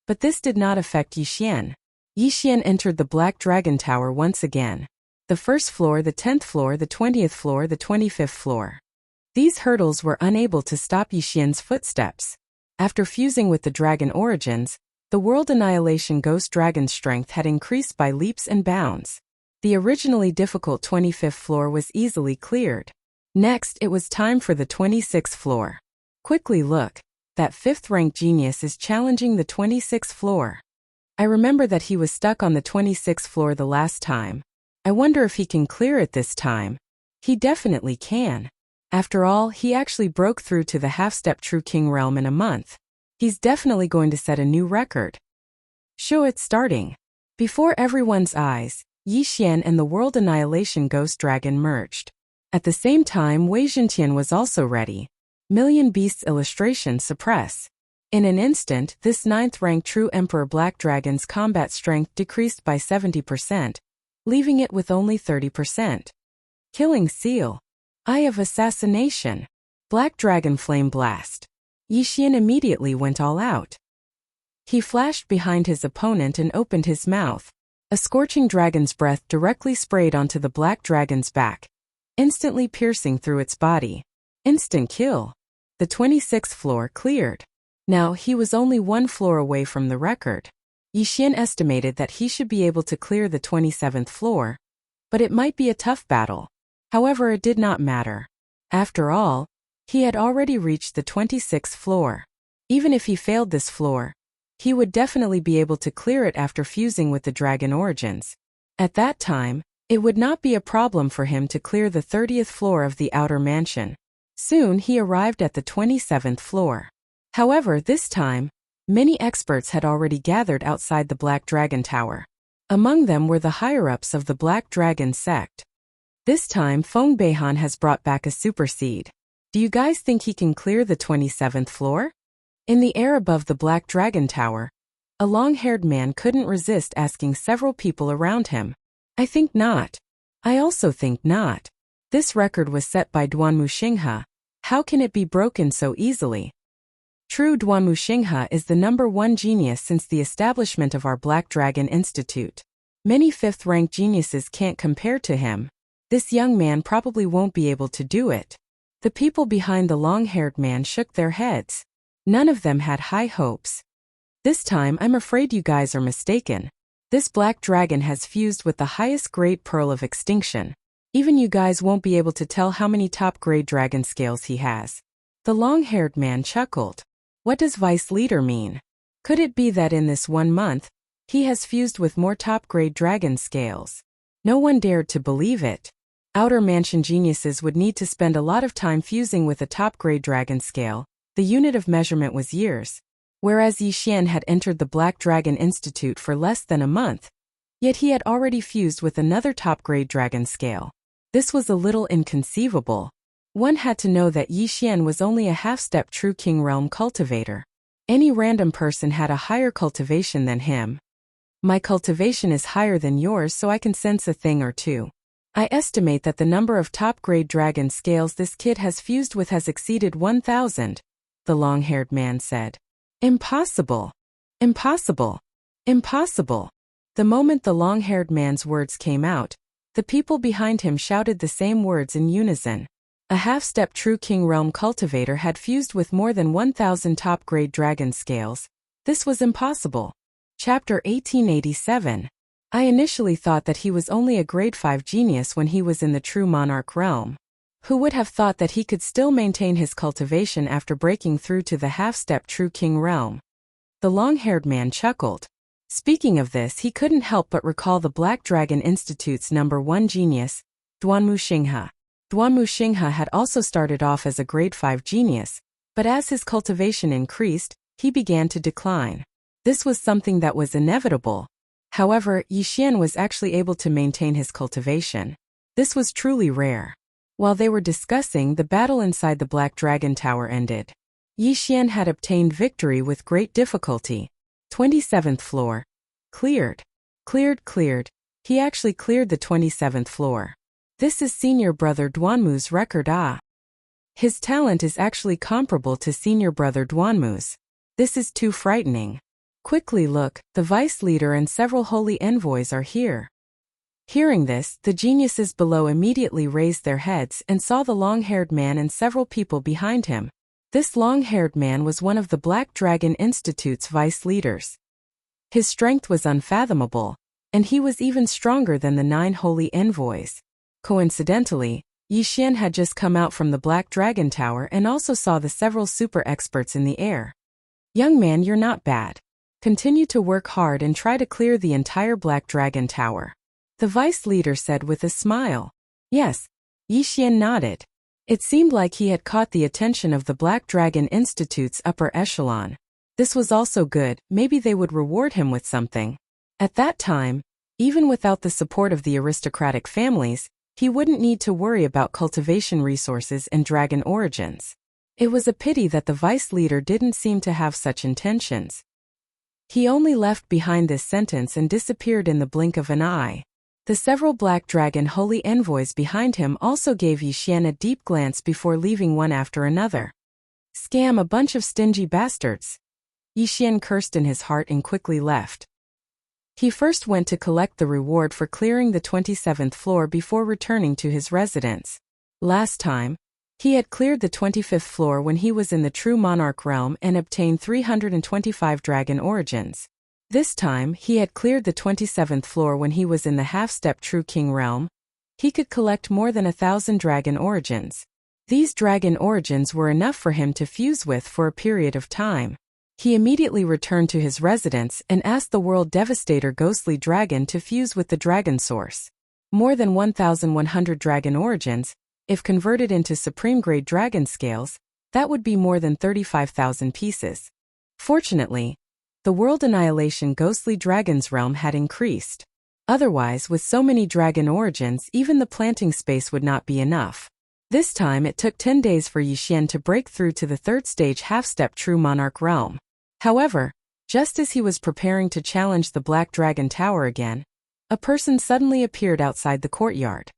but this did not affect Yixian. Yixian entered the Black Dragon Tower once again. The 1st floor, the 10th floor, the 20th floor, the 25th floor. These hurdles were unable to stop Yixian's footsteps. After fusing with the dragon origins, the World Annihilation Ghost Dragon's strength had increased by leaps and bounds. The originally difficult 25th floor was easily cleared. Next, it was time for the 26th floor. Quickly look, that 5th-ranked genius is challenging the 26th floor. I remember that he was stuck on the 26th floor the last time. I wonder if he can clear it this time. He definitely can. After all, he actually broke through to the half-step True King realm in a month. He's definitely going to set a new record. Show it starting. Before everyone's eyes, Yixian and the World Annihilation Ghost Dragon merged. At the same time, Wei Zhentian was also ready. Million Beasts illustration suppress. In an instant, this 9th-rank True Emperor Black Dragon's combat strength decreased by 70%, leaving it with only 30%. Killing Seal. Eye of Assassination. Black Dragon Flame Blast. Yixian immediately went all out. He flashed behind his opponent and opened his mouth. A scorching dragon's breath directly sprayed onto the black dragon's back, instantly piercing through its body. Instant kill. The 26th floor cleared. Now, he was only one floor away from the record. Yixian estimated that he should be able to clear the 27th floor, but it might be a tough battle. However, it did not matter. After all, he had already reached the 26th floor. Even if he failed this floor, he would definitely be able to clear it after fusing with the Dragon Origins. At that time, it would not be a problem for him to clear the 30th floor of the outer mansion. Soon he arrived at the 27th floor. However, this time, many experts had already gathered outside the Black Dragon Tower. Among them were the higher-ups of the Black Dragon sect. This time, Feng Beihan has brought back a super seed. Do you guys think he can clear the 27th floor? In the air above the Black Dragon Tower, a long-haired man couldn't resist asking several people around him. I think not. I also think not. This record was set by Duanmu Xinghe. How can it be broken so easily? True, Duanmu Xinghe is the #1 genius since the establishment of our Black Dragon Institute. Many 5th-rank geniuses can't compare to him. This young man probably won't be able to do it. The people behind the long-haired man shook their heads. None of them had high hopes. This time, I'm afraid you guys are mistaken. This black dragon has fused with the highest grade pearl of extinction. Even you guys won't be able to tell how many top-grade dragon scales he has. The long-haired man chuckled. What does Vice Leader mean? Could it be that in this 1 month, he has fused with more top-grade dragon scales? No one dared to believe it. Outer Mansion geniuses would need to spend a lot of time fusing with a top-grade dragon scale. The unit of measurement was years. Whereas Yixian had entered the Black Dragon Institute for less than a month, yet he had already fused with another top-grade dragon scale. This was a little inconceivable. One had to know that Yixian was only a half-step True King Realm cultivator. Any random person had a higher cultivation than him. My cultivation is higher than yours, so I can sense a thing or two. I estimate that the number of top-grade dragon scales this kid has fused with has exceeded 1,000. The long-haired man said. Impossible. Impossible. Impossible. The moment the long-haired man's words came out, the people behind him shouted the same words in unison. A half-step True King Realm cultivator had fused with more than 1,000 top-grade dragon scales. This was impossible. Chapter 1887. I initially thought that he was only a grade 5 genius when he was in the True Monarch realm. Who would have thought that he could still maintain his cultivation after breaking through to the half-step True King realm? The long-haired man chuckled. Speaking of this, he couldn't help but recall the Black Dragon Institute's #1 genius, Duanmu Xinghe. Duanmu Xinghe had also started off as a grade 5 genius, but as his cultivation increased, he began to decline. This was something that was inevitable. However, Yixian was actually able to maintain his cultivation. This was truly rare. While they were discussing, the battle inside the Black Dragon Tower ended. Yixian had obtained victory with great difficulty. 27th floor. Cleared. Cleared. He actually cleared the 27th floor. This is senior brother Duanmu's record. His talent is actually comparable to senior brother Duanmu's. This is too frightening. Quickly look, the vice leader and several holy envoys are here. Hearing this, the geniuses below immediately raised their heads and saw the long-haired man and several people behind him. This long-haired man was one of the Black Dragon Institute's vice leaders. His strength was unfathomable, and he was even stronger than the 9 holy envoys. Coincidentally, Yixian had just come out from the Black Dragon Tower and also saw the several super experts in the air. Young man, you're not bad. Continue to work hard and try to clear the entire Black Dragon Tower. The vice leader said with a smile. Yes. Yixian nodded. It seemed like he had caught the attention of the Black Dragon Institute's upper echelon. This was also good, maybe they would reward him with something. At that time, Even without the support of the aristocratic families, he wouldn't need to worry about cultivation resources and dragon origins. It was a pity that the vice leader didn't seem to have such intentions. He only left behind this sentence and disappeared in the blink of an eye. The several black dragon holy envoys behind him also gave Yixian a deep glance before leaving one after another. Scam, a bunch of stingy bastards. Yixian cursed in his heart and quickly left. He first went to collect the reward for clearing the 27th floor before returning to his residence. Last time, he had cleared the 25th floor when he was in the True Monarch realm and obtained 325 dragon origins. This time, he had cleared the 27th floor when he was in the half-step True King realm. He could collect more than 1,000 dragon origins. These dragon origins were enough for him to fuse with for a period of time. He immediately returned to his residence and asked the World Devastator Ghostly Dragon to fuse with the Dragon Source. More than 1,100 dragon origins, if converted into supreme-grade dragon scales, that would be more than 35,000 pieces. Fortunately, the World Annihilation Ghostly Dragon's realm had increased. Otherwise, with so many dragon origins, even the planting space would not be enough. This time it took 10 days for Yixian to break through to the third stage half-step True Monarch realm. However, just as he was preparing to challenge the Black Dragon Tower again, a person suddenly appeared outside the courtyard.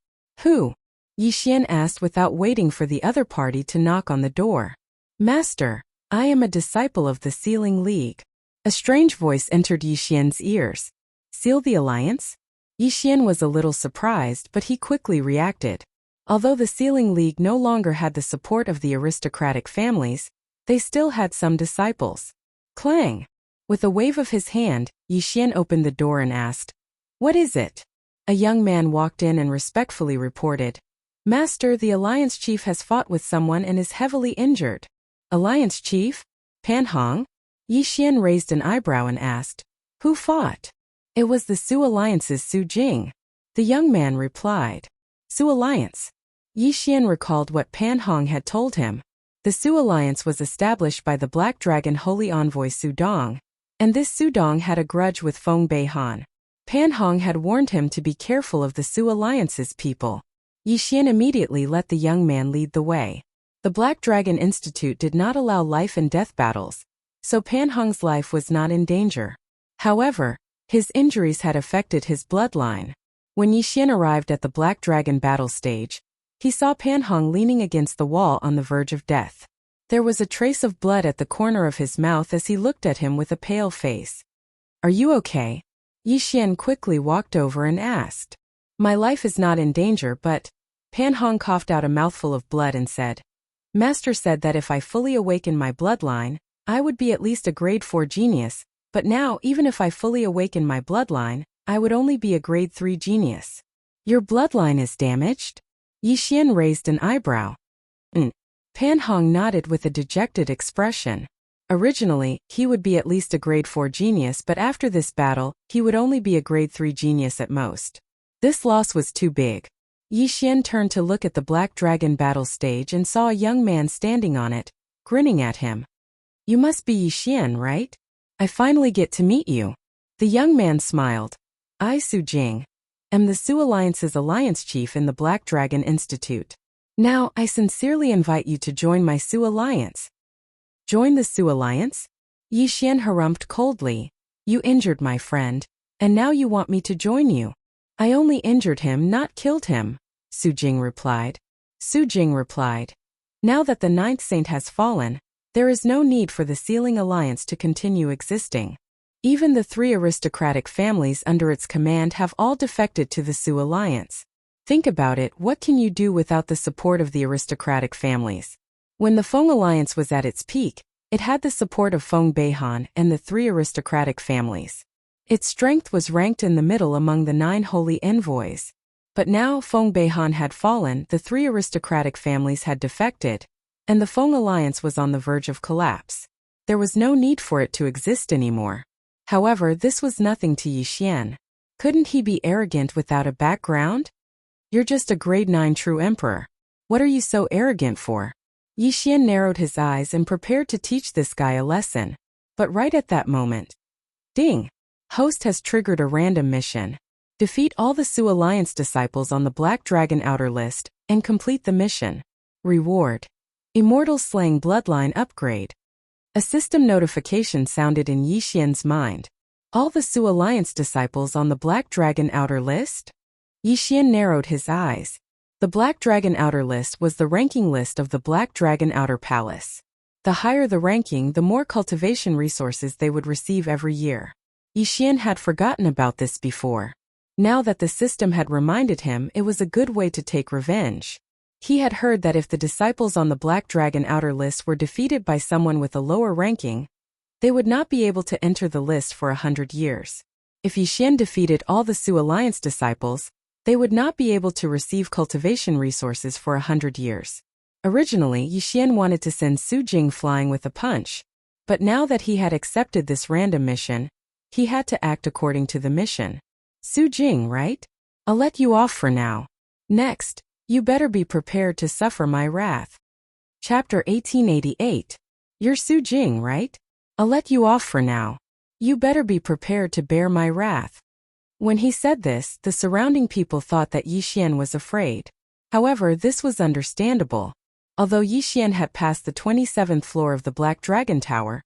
Who? Yixian asked without waiting for the other party to knock on the door. Master, I am a disciple of the Sealing League. A strange voice entered Yixian's ears. Seal the alliance? Yixian was a little surprised, but he quickly reacted. Although the Sealing League no longer had the support of the aristocratic families, they still had some disciples. Clang! With a wave of his hand, Yixian opened the door and asked, "What is it?" A young man walked in and respectfully reported, "Master, the Alliance Chief has fought with someone and is heavily injured." Alliance Chief? Pan Hong? Yixian raised an eyebrow and asked, "Who fought?" It was the Su Alliance's Su Jing. The young man replied, "Su Alliance." Yixian recalled what Pan Hong had told him. The Su Alliance was established by the Black Dragon Holy Envoy Su Dong, and this Su Dong had a grudge with Feng Beihan. Pan Hong had warned him to be careful of the Su Alliance's people. Yixian immediately let the young man lead the way. The Black Dragon Institute did not allow life and death battles, so Pan Hong's life was not in danger. However, his injuries had affected his bloodline. When Yixian arrived at the Black Dragon battle stage, he saw Pan Hong leaning against the wall on the verge of death. There was a trace of blood at the corner of his mouth as he looked at him with a pale face. "Are you okay?" Yixian quickly walked over and asked. "My life is not in danger, but..." Pan Hong coughed out a mouthful of blood and said, "Master said that if I fully awaken my bloodline, I would be at least a grade 4 genius, but now even if I fully awaken my bloodline, I would only be a grade 3 genius." "Your bloodline is damaged?" Yixian raised an eyebrow. Pan Hong nodded with a dejected expression. Originally, he would be at least a grade 4 genius, but after this battle, he would only be a grade 3 genius at most. This loss was too big. Yixian turned to look at the Black Dragon battle stage and saw a young man standing on it, grinning at him. "You must be Yixian, right? I finally get to meet you." The young man smiled. "I, Su Jing, am the Su Alliance's Alliance Chief in the Black Dragon Institute. Now, I sincerely invite you to join my Su Alliance." "Join the Su Alliance?" Yixian harumphed coldly. "You injured my friend, and now you want me to join you." "I only injured him, not killed him," Su Jing replied. Su Jing replied, "Now that the Ninth Saint has fallen, there is no need for the Sealing Alliance to continue existing. Even the 3 aristocratic families under its command have all defected to the Su Alliance. Think about it, what can you do without the support of the aristocratic families?" When the Feng Alliance was at its peak, it had the support of Feng Beihan and the 3 aristocratic families. Its strength was ranked in the middle among the 9 holy envoys. But now Feng Beihan had fallen, the 3 aristocratic families had defected, and the Feng Alliance was on the verge of collapse. There was no need for it to exist anymore. However, this was nothing to Yixian. Couldn't he be arrogant without a background? "You're just a grade 9 true emperor. What are you so arrogant for?" Yixian narrowed his eyes and prepared to teach this guy a lesson. But right at that moment, ding! Host has triggered a random mission. Defeat all the Sioux Alliance disciples on the Black Dragon outer list, and complete the mission. Reward. Immortal Slaying Bloodline Upgrade. A system notification sounded in Yixian's mind. All the Sioux Alliance disciples on the Black Dragon outer list? Yixian narrowed his eyes. The Black Dragon outer list was the ranking list of the Black Dragon outer palace. The higher the ranking, the more cultivation resources they would receive every year. Yixian had forgotten about this before. Now that the system had reminded him, it was a good way to take revenge. He had heard that if the disciples on the Black Dragon outer list were defeated by someone with a lower ranking, they would not be able to enter the list for 100 years. If Yixian defeated all the Sioux Alliance disciples, they would not be able to receive cultivation resources for 100 years. Originally, Yixian wanted to send Su Jing flying with a punch, but now that he had accepted this random mission, he had to act according to the mission. Su Jing, right? I'll let you off for now. Next, you better be prepared to suffer my wrath. Chapter 1888. You're Su Jing, right? I'll let you off for now. You better be prepared to bear my wrath. When he said this, the surrounding people thought that Yixian was afraid. However, this was understandable. Although Yixian had passed the 27th floor of the Black Dragon Tower,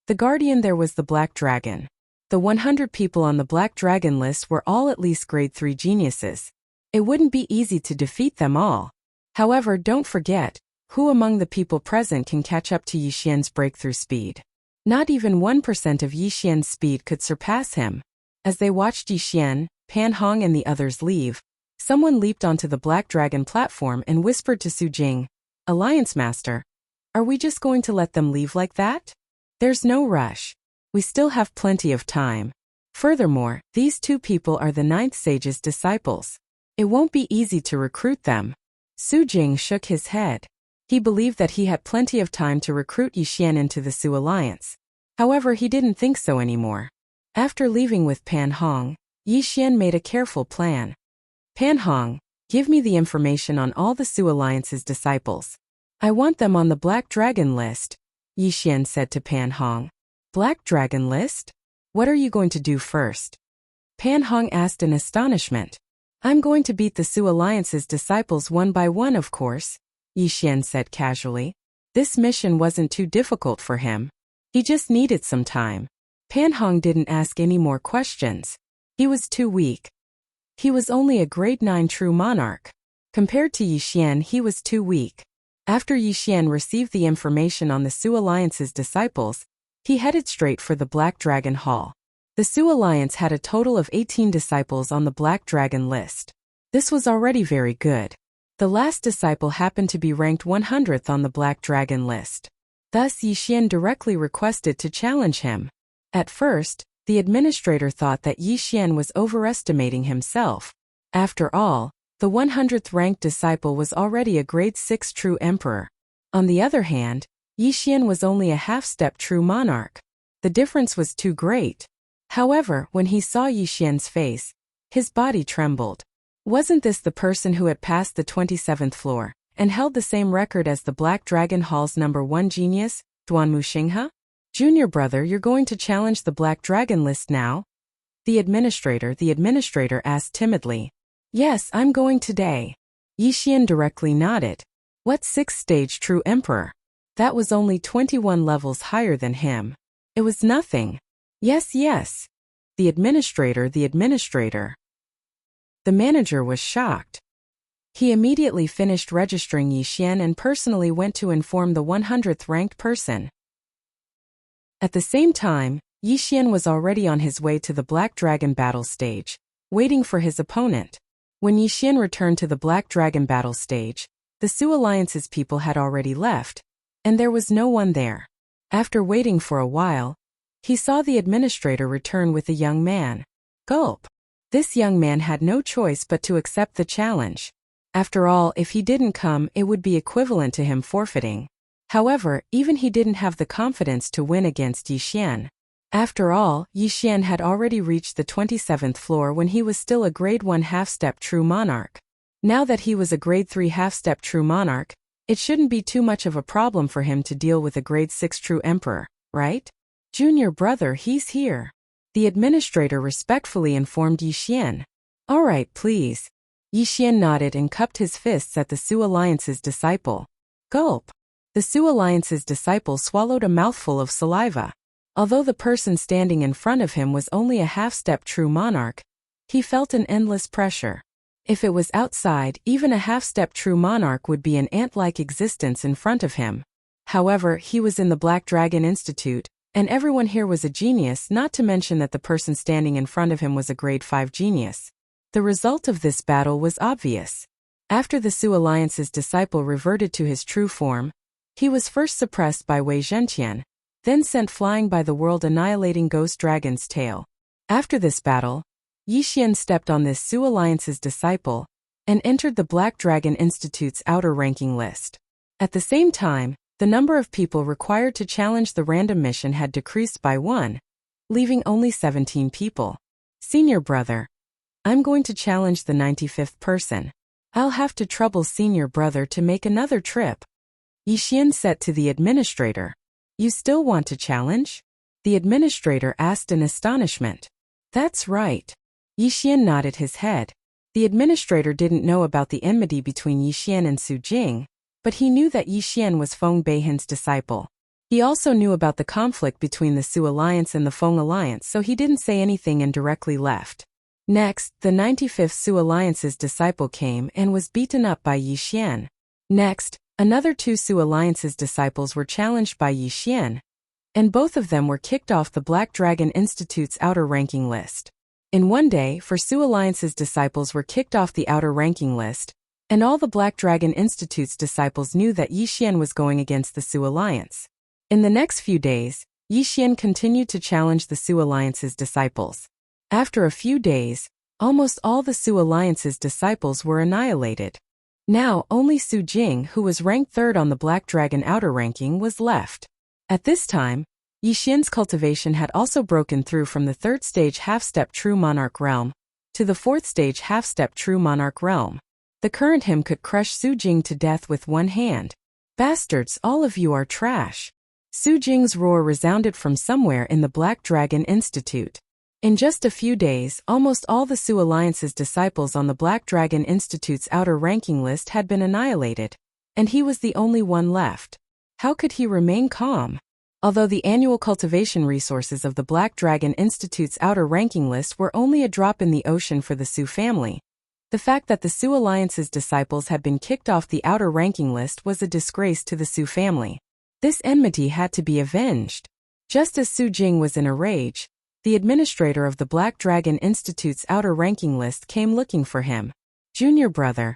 the guardian there was the Black Dragon. The 100 people on the Black Dragon list were all at least grade 3 geniuses. It wouldn't be easy to defeat them all. However, don't forget, who among the people present can catch up to Yixian's breakthrough speed? Not even 1% of Yixian's speed could surpass him. As they watched Yixian, Pan Hong and the others leave, someone leaped onto the Black Dragon platform and whispered to Su Jing, "Alliance Master, are we just going to let them leave like that? There's no rush. We still have plenty of time. Furthermore, these two people are the 9th Sage's disciples. It won't be easy to recruit them." Su Jing shook his head. He believed that he had plenty of time to recruit Yixian into the Sioux Alliance. However, he didn't think so anymore. After leaving with Pan Hong, Yixian made a careful plan. "Pan Hong, give me the information on all the Sioux Alliance's disciples. I want them on the Black Dragon list," Yixian said to Pan Hong. "Black Dragon list? What are you going to do first?" Pan Hong asked in astonishment. "I'm going to beat the Sioux Alliance's disciples one by one, of course," Yixian said casually. This mission wasn't too difficult for him. He just needed some time. Pan Hong didn't ask any more questions. He was too weak. He was only a grade 9 true monarch. Compared to Yixian, he was too weak. After Yixian received the information on the Sioux Alliance's disciples, he headed straight for the Black Dragon Hall. The Sioux Alliance had a total of 18 disciples on the Black Dragon list. This was already very good. The last disciple happened to be ranked 100th on the Black Dragon list. Thus, Yixian directly requested to challenge him. At first, the administrator thought that Yixian was overestimating himself. After all, the 100th ranked disciple was already a grade 6 true emperor. On the other hand, Yixian was only a half-step true monarch. The difference was too great. However, when he saw Yixian's face, his body trembled. Wasn't this the person who had passed the 27th floor and held the same record as the Black Dragon Hall's number 1 genius, Duanmu Xinghe? "Junior brother, you're going to challenge the Black Dragon list now?" The administrator asked timidly. "Yes, I'm going today." Yixian directly nodded. What 6th stage true emperor? That was only 21 levels higher than him. It was nothing. Yes. The administrator. The manager was shocked. He immediately finished registering Yixian and personally went to inform the 100th ranked person. At the same time, Yixian was already on his way to the Black Dragon battle stage, waiting for his opponent. When Yixian returned to the Black Dragon battle stage, the Sioux Alliance's people had already left, and there was no one there. After waiting for a while, he saw the administrator return with a young man. Gulp. This young man had no choice but to accept the challenge. After all, if he didn't come, it would be equivalent to him forfeiting. However, even he didn't have the confidence to win against Yixian. After all, Yixian had already reached the 27th floor when he was still a grade 1 half-step true monarch. Now that he was a grade 3 half-step true monarch, it shouldn't be too much of a problem for him to deal with a grade 6 true emperor, right? "Junior brother, he's here," the administrator respectfully informed Yixian. All right, please. Yi Xian nodded and cupped his fists at the Su Alliance's disciple. Gulp. The Su Alliance's disciple swallowed a mouthful of saliva. Although the person standing in front of him was only a half-step true monarch, he felt an endless pressure. If it was outside, even a half-step true monarch would be an ant-like existence in front of him. However, he was in the Black Dragon Institute, and everyone here was a genius, not to mention that the person standing in front of him was a grade 5 genius. The result of this battle was obvious. After the Su Alliance's disciple reverted to his true form, he was first suppressed by Wei Zhentian, then sent flying by the world-annihilating ghost dragon's tail. After this battle, Yi Xian stepped on this Su Alliance's disciple and entered the Black Dragon Institute's outer ranking list. At the same time, the number of people required to challenge the random mission had decreased by 1, leaving only 17 people. Senior brother. I'm going to challenge the 95th person. I'll have to trouble senior brother to make another trip. Yi Xian said to the administrator. You still want to challenge? The administrator asked in astonishment. That's right. Yi Xian nodded his head. The administrator didn't know about the enmity between Yi Xian and Su Jing, but he knew that Yi Xian was Feng Beihan's disciple. He also knew about the conflict between the Su Alliance and the Feng Alliance, so he didn't say anything and directly left. Next, the 95th Su Alliance's disciple came and was beaten up by Yi Xian. Next, another 2 Su Alliance's disciples were challenged by Yi Xian, and both of them were kicked off the Black Dragon Institute's outer ranking list. In one day, 4 Su Alliance's disciples were kicked off the outer ranking list, and all the Black Dragon Institute's disciples knew that Yi Xian was going against the Su Alliance. In the next few days, Yi Xian continued to challenge the Su Alliance's disciples. After a few days, almost all the Su Alliance's disciples were annihilated. Now, only Su Jing, who was ranked 3rd on the Black Dragon outer ranking, was left. At this time, Yi Xian's cultivation had also broken through from the 3rd stage half-step true monarch realm to the 4th stage half-step true monarch realm. The current him could crush Su Jing to death with one hand. Bastards, all of you are trash. Su Jing's roar resounded from somewhere in the Black Dragon Institute. In just a few days, almost all the Su Alliance's disciples on the Black Dragon Institute's outer ranking list had been annihilated, and he was the only one left. How could he remain calm? Although the annual cultivation resources of the Black Dragon Institute's outer ranking list were only a drop in the ocean for the Su family, the fact that the Su Alliance's disciples had been kicked off the outer ranking list was a disgrace to the Su family. This enmity had to be avenged. Just as Su Jing was in a rage, the administrator of the Black Dragon Institute's outer ranking list came looking for him. Junior brother.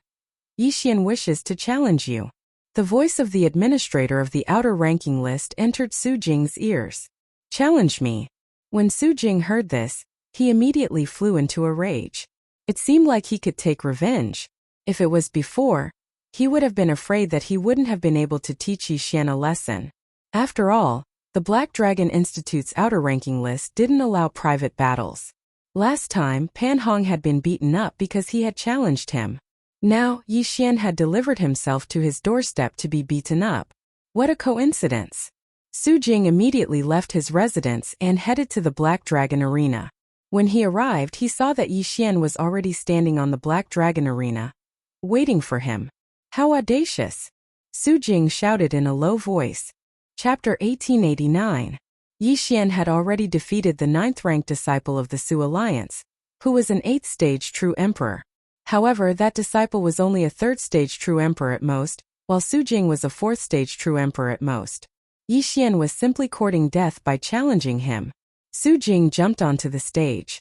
Yi Xian wishes to challenge you. The voice of the administrator of the outer ranking list entered Su Jing's ears. Challenge me. When Su Jing heard this, he immediately flew into a rage. It seemed like he could take revenge. If it was before, he would have been afraid that he wouldn't have been able to teach Yi Xian a lesson. After all, the Black Dragon Institute's outer ranking list didn't allow private battles. Last time, Pan Hong had been beaten up because he had challenged him. Now, Yi Xian had delivered himself to his doorstep to be beaten up. What a coincidence! Su Jing immediately left his residence and headed to the Black Dragon Arena. When he arrived, he saw that Yi Xian was already standing on the Black Dragon Arena, waiting for him. How audacious! Su Jing shouted in a low voice. Chapter 1889. Yi Xian had already defeated the 9th-ranked disciple of the Su Alliance, who was an 8th-stage true emperor. However, that disciple was only a 3rd-stage true emperor at most, while Su Jing was a 4th-stage true emperor at most. Yi Xian was simply courting death by challenging him. Su Jing jumped onto the stage.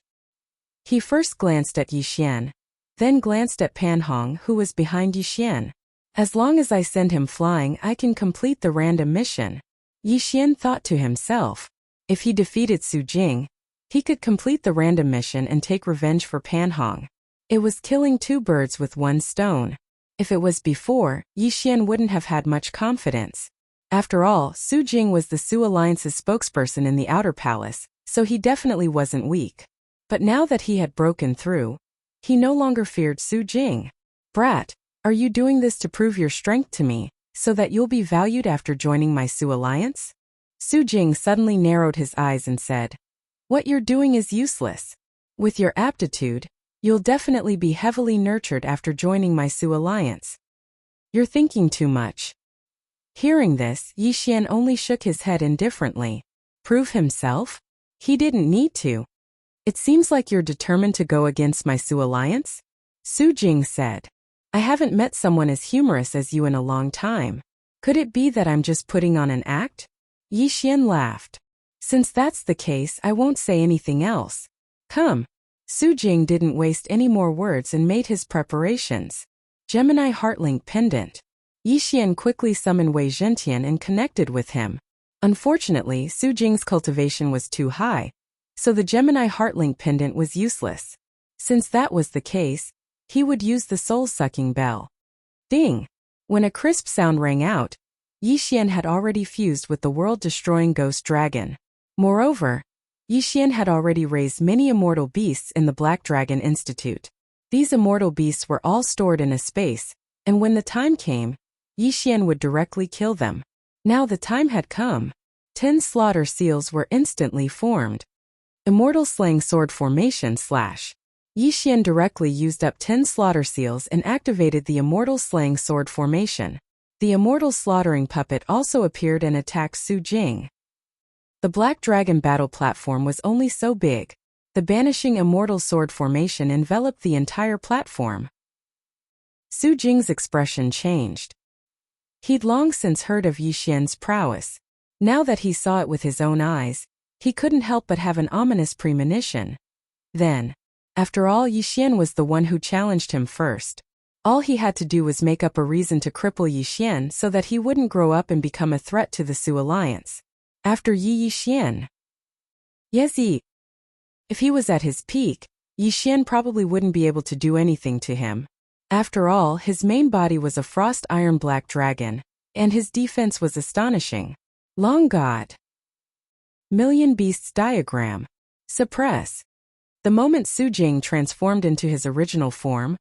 He first glanced at Yi Xian, then glanced at Pan Hong, who was behind Yi Xian. As long as I send him flying, I can complete the random mission. Yi Xian thought to himself. If he defeated Su Jing, he could complete the random mission and take revenge for Pan Hong. It was killing 2 birds with 1 stone. If it was before, Yi Xian wouldn't have had much confidence. After all, Su Jing was the Su Alliance's spokesperson in the Outer Palace, so he definitely wasn't weak. But now that he had broken through, he no longer feared Su Jing. Brat, are you doing this to prove your strength to me, so that you'll be valued after joining my Su Alliance? Su Jing suddenly narrowed his eyes and said, What you're doing is useless. With your aptitude, You'll definitely be heavily nurtured after joining my Su alliance. You're thinking too much. Hearing this, Yixian only shook his head indifferently. Prove himself? He didn't need to. It seems like you're determined to go against my Su alliance? Su Jing said. I haven't met someone as humorous as you in a long time. Could it be that I'm just putting on an act? Yixian laughed. Since that's the case, I won't say anything else. Come. Su Jing didn't waste any more words and made his preparations. Gemini Heartlink Pendant. Yixian quickly summoned Wei Zhentian and connected with him. Unfortunately, Su Jing's cultivation was too high, so the Gemini Heartlink Pendant was useless. Since that was the case, he would use the soul-sucking bell. Ding! When a crisp sound rang out, Yixian had already fused with the world-destroying ghost dragon. Moreover, Yixian had already raised many immortal beasts in the Black Dragon Institute. These immortal beasts were all stored in a space, and when the time came, Yixian would directly kill them. Now the time had come. 10 slaughter seals were instantly formed. Immortal Slaying Sword Formation / Yixian directly used up 10 slaughter seals and activated the Immortal Slaying Sword Formation. The Immortal Slaughtering Puppet also appeared and attacked Su Jing. The Black Dragon battle platform was only so big. The Banishing Immortal Sword Formation enveloped the entire platform. Su Jing's expression changed. He'd long since heard of Yixian's prowess. Now that he saw it with his own eyes, he couldn't help but have an ominous premonition. Then, after all, Yixian was the one who challenged him first. All he had to do was make up a reason to cripple Yixian so that he wouldn't grow up and become a threat to the Su alliance. After Yixian. Yes, if he was at his peak, Yixian probably wouldn't be able to do anything to him. After all, his main body was a frost iron black dragon, and his defense was astonishing. Long God. Million Beasts Diagram. Suppress. The moment Su Jing transformed into his original form,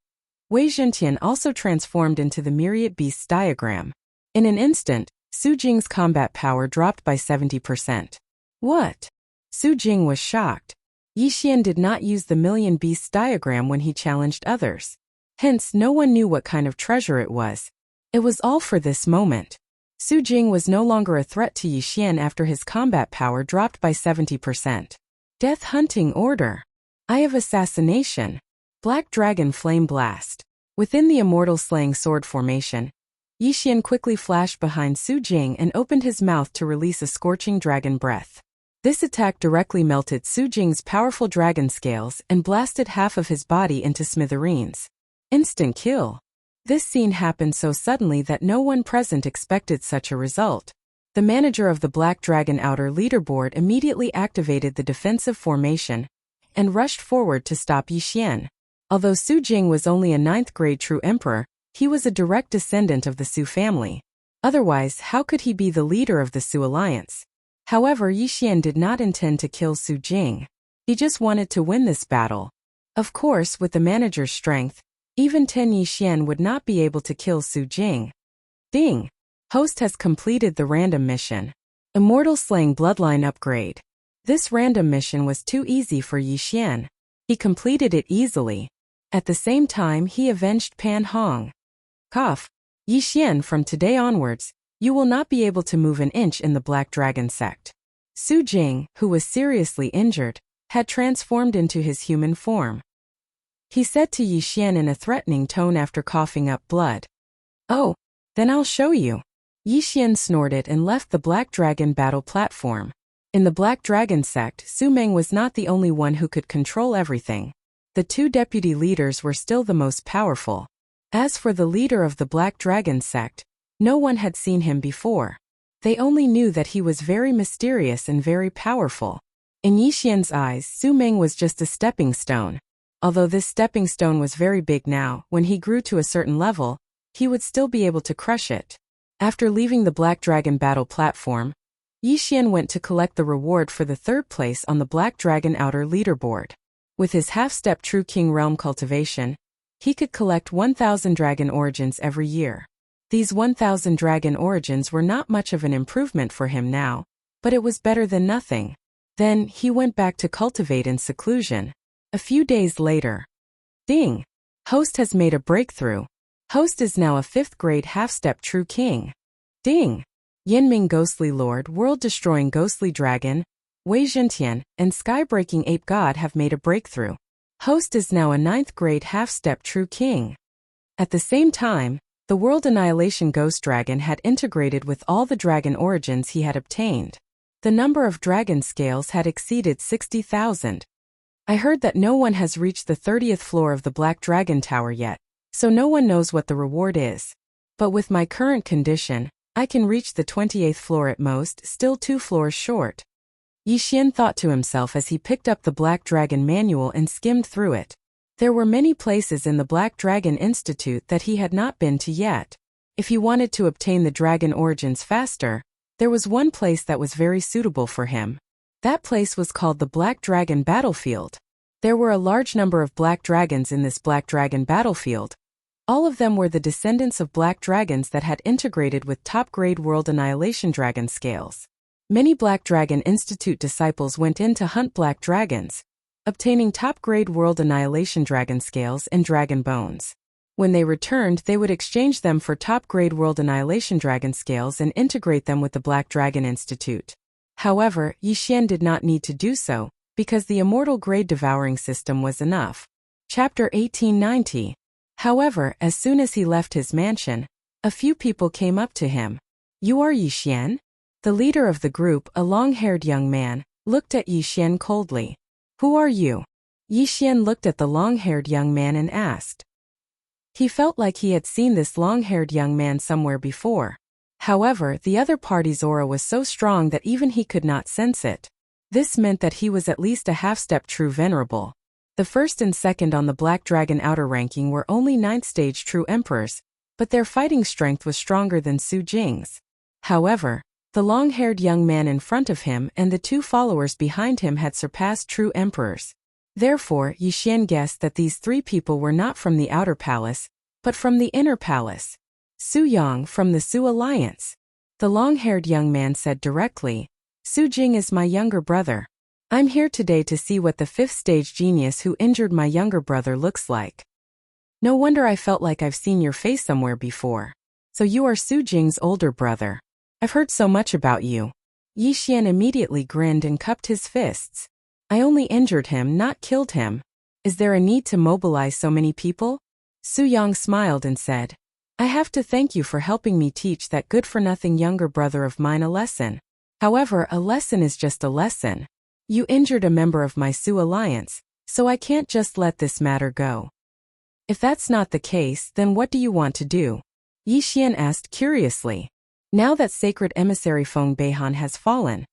Wei Zhentian also transformed into the Myriad Beasts diagram. In an instant, Su Jing's combat power dropped by 70%. What? Su Jing was shocked. Yixian did not use the Million Beasts diagram when he challenged others. Hence, no one knew what kind of treasure it was. It was all for this moment. Su Jing was no longer a threat to Yixian after his combat power dropped by 70%. Death Hunting Order. Eye of Assassination. Black Dragon Flame Blast. Within the Immortal Slaying Sword Formation, Yixian quickly flashed behind Su Jing and opened his mouth to release a scorching dragon breath. This attack directly melted Su Jing's powerful dragon scales and blasted half of his body into smithereens. Instant kill. This scene happened so suddenly that no one present expected such a result. The manager of the Black Dragon Outer Leaderboard immediately activated the defensive formation and rushed forward to stop Yixian. Although Su Jing was only a 9th grade true emperor, he was a direct descendant of the Su family. Otherwise, how could he be the leader of the Su alliance? However, Yixian did not intend to kill Su Jing. He just wanted to win this battle. Of course, with the manager's strength, even 10 Yixian would not be able to kill Su Jing. Ding! Host has completed the random mission. Immortal Slaying Bloodline Upgrade. This random mission was too easy for Yixian. He completed it easily. At the same time, he avenged Pan Hong. Cough. Yixian, from today onwards, you will not be able to move an inch in the Black Dragon sect. Su Jing, who was seriously injured, had transformed into his human form. He said to Yixian in a threatening tone after coughing up blood. Oh, then I'll show you. Yixian snorted and left the Black Dragon battle platform. In the Black Dragon sect, Su Meng was not the only one who could control everything. The 2 deputy leaders were still the most powerful. As for the leader of the Black Dragon sect, no one had seen him before. They only knew that he was very mysterious and very powerful. In Yixian's eyes, Su Meng was just a stepping stone. Although this stepping stone was very big now, when he grew to a certain level, he would still be able to crush it. After leaving the Black Dragon battle platform, Yixian went to collect the reward for the 3rd place on the Black Dragon Outer Leaderboard. With his half-step True King Realm cultivation, he could collect 1,000 dragon origins every year. These 1,000 dragon origins were not much of an improvement for him now, but it was better than nothing. Then, he went back to cultivate in seclusion. A few days later, Ding! Host has made a breakthrough. Host is now a 5th grade half-step true king. Ding! Yinming Ghostly Lord, World-Destroying Ghostly Dragon, Wei Zhentian, and Sky-Breaking Ape God have made a breakthrough. Host is now a 9th grade half-step true king. At the same time, the World Annihilation Ghost Dragon had integrated with all the dragon origins he had obtained. The number of dragon scales had exceeded 60,000. I heard that no one has reached the 30th floor of the Black Dragon Tower yet, so no one knows what the reward is. But with my current condition, I can reach the 28th floor at most, still 2 floors short. Yi Xian thought to himself as he picked up the Black Dragon manual and skimmed through it. There were many places in the Black Dragon Institute that he had not been to yet. If he wanted to obtain the dragon origins faster, there was one place that was very suitable for him. That place was called the Black Dragon Battlefield. There were a large number of black dragons in this Black Dragon Battlefield. All of them were the descendants of black dragons that had integrated with top-grade World Annihilation Dragon scales. Many Black Dragon Institute disciples went in to hunt black dragons, obtaining top-grade World Annihilation Dragon scales and dragon bones. When they returned, they would exchange them for top-grade World Annihilation Dragon scales and integrate them with the Black Dragon Institute. However, Yi Xian did not need to do so, because the Immortal Grade Devouring System was enough. Chapter 1890. However, as soon as he left his mansion, a few people came up to him. "You are Yi Xian?" The leader of the group, a long-haired young man, looked at Yi Xian coldly. "Who are you?" Yi Xian looked at the long-haired young man and asked. He felt like he had seen this long-haired young man somewhere before. However, the other party's aura was so strong that even he could not sense it. This meant that he was at least a half-step true venerable. The first and second on the Black Dragon outer ranking were only 9th stage true emperors, but their fighting strength was stronger than Su Jing's. However, the long-haired young man in front of him and the 2 followers behind him had surpassed true emperors. Therefore, Yi Xian guessed that these 3 people were not from the outer palace, but from the inner palace. Su Yang from the Su Alliance. The long-haired young man said directly, "Su Jing is my younger brother. I'm here today to see what the 5th stage genius who injured my younger brother looks like." "No wonder I felt like I've seen your face somewhere before. So you are Su Jing's older brother. I've heard so much about you." Yi Xian immediately grinned and cupped his fists. "I only injured him, not killed him. Is there a need to mobilize so many people?" Su Yang smiled and said, "I have to thank you for helping me teach that good-for-nothing younger brother of mine a lesson. However, a lesson is just a lesson. You injured a member of my Su Alliance, so I can't just let this matter go." "If that's not the case, then what do you want to do?" Yi Xian asked curiously. Now that Sacred Emissary Feng Beihan has fallen,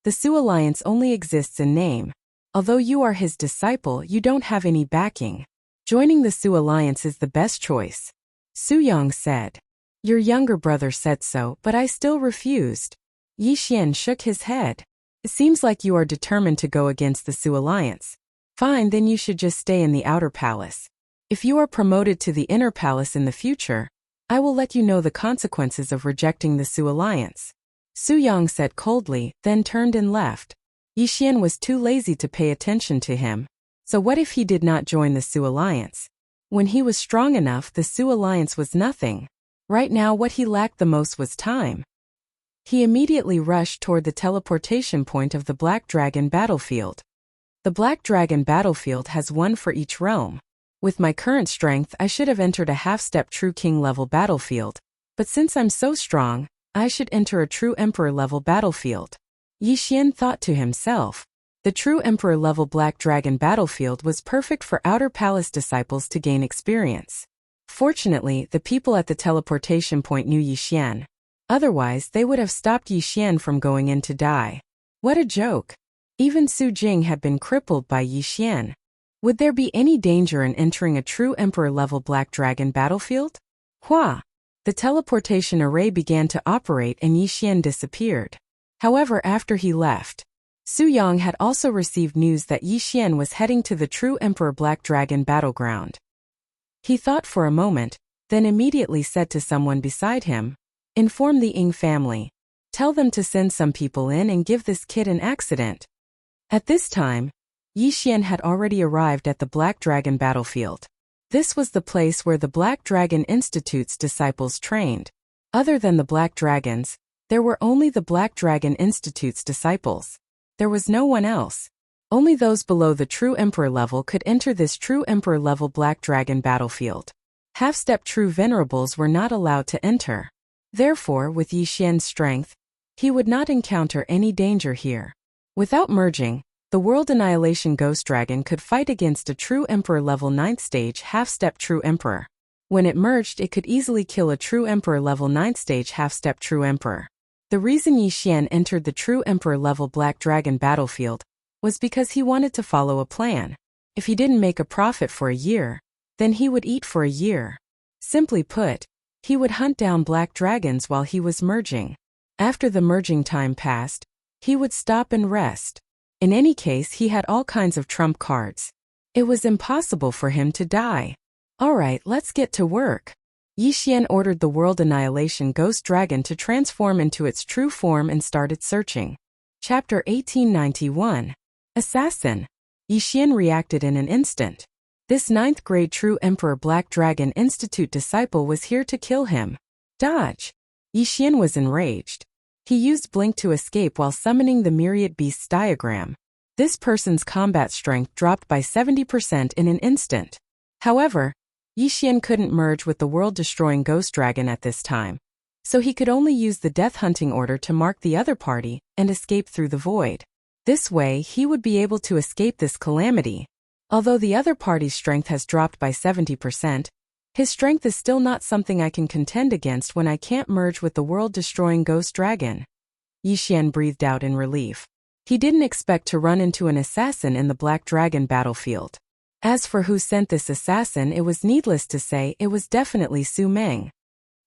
the Su Alliance only exists in name. Although you are his disciple, you don't have any backing. Joining the Su Alliance is the best choice. Su Yang said. "Your younger brother said so, but I still refused." Yi Xian shook his head. "It seems like you are determined to go against the Su Alliance. Fine, then you should just stay in the outer palace. If you are promoted to the inner palace in the future, I will let you know the consequences of rejecting the Su Alliance." Su Yang said coldly, then turned and left. Yi Xian was too lazy to pay attention to him. So what if he did not join the Su Alliance? When he was strong enough, the Su Alliance was nothing. Right now what he lacked the most was time. He immediately rushed toward the teleportation point of the Black Dragon battlefield. The Black Dragon battlefield has 1 for each realm. With my current strength, I should have entered a half-step true king level battlefield. But since I'm so strong, I should enter a true emperor level battlefield. Yi Xian thought to himself. The true emperor level Black Dragon battlefield was perfect for outer palace disciples to gain experience. Fortunately, the people at the teleportation point knew Yi Xian. Otherwise, they would have stopped Yi Xian from going in to die. What a joke! Even Su Jing had been crippled by Yi Xian. Would there be any danger in entering a true emperor-level Black Dragon battlefield? Hua! The teleportation array began to operate and Yi Xian disappeared. However, after he left, Su Yang had also received news that Yi Xian was heading to the true Emperor Black Dragon battleground. He thought for a moment, then immediately said to someone beside him, "Inform the Ying family. Tell them to send some people in and give this kid an accident." At this time, Yi Xian had already arrived at the Black Dragon battlefield. This was the place where the Black Dragon Institute's disciples trained. Other than the Black Dragons, there were only the Black Dragon Institute's disciples. There was no one else. Only those below the True Emperor level could enter this True Emperor level Black Dragon battlefield. Half-step True Venerables were not allowed to enter. Therefore, with Yi Xian's strength, he would not encounter any danger here. Without merging, the World Annihilation Ghost Dragon could fight against a True Emperor level 9th stage half-step True Emperor. When it merged, it could easily kill a True Emperor level 9th stage half-step True Emperor. The reason Yi Xian entered the True Emperor level Black Dragon battlefield was because he wanted to follow a plan. If he didn't make a profit for a year, then he would eat for a year. Simply put, he would hunt down black dragons while he was merging. After the merging time passed, he would stop and rest. In any case, he had all kinds of trump cards. It was impossible for him to die. Alright, let's get to work. Yi Xian ordered the World Annihilation Ghost Dragon to transform into its true form and started searching. Chapter 1891. Assassin. Yi Xian reacted in an instant. This 9th grade True Emperor Black Dragon Institute disciple was here to kill him. Dodge. Yi Xian was enraged. He used Blink to escape while summoning the Myriad Beasts diagram. This person's combat strength dropped by 70% in an instant. However, Yi Xian couldn't merge with the world-destroying Ghost Dragon at this time, so he could only use the Death Hunting Order to mark the other party and escape through the void. This way, he would be able to escape this calamity. Although the other party's strength has dropped by 70%, his strength is still not something I can contend against when I can't merge with the world-destroying Ghost Dragon. Yi Xian breathed out in relief. He didn't expect to run into an assassin in the Black Dragon battlefield. As for who sent this assassin, it was needless to say it was definitely Su Meng.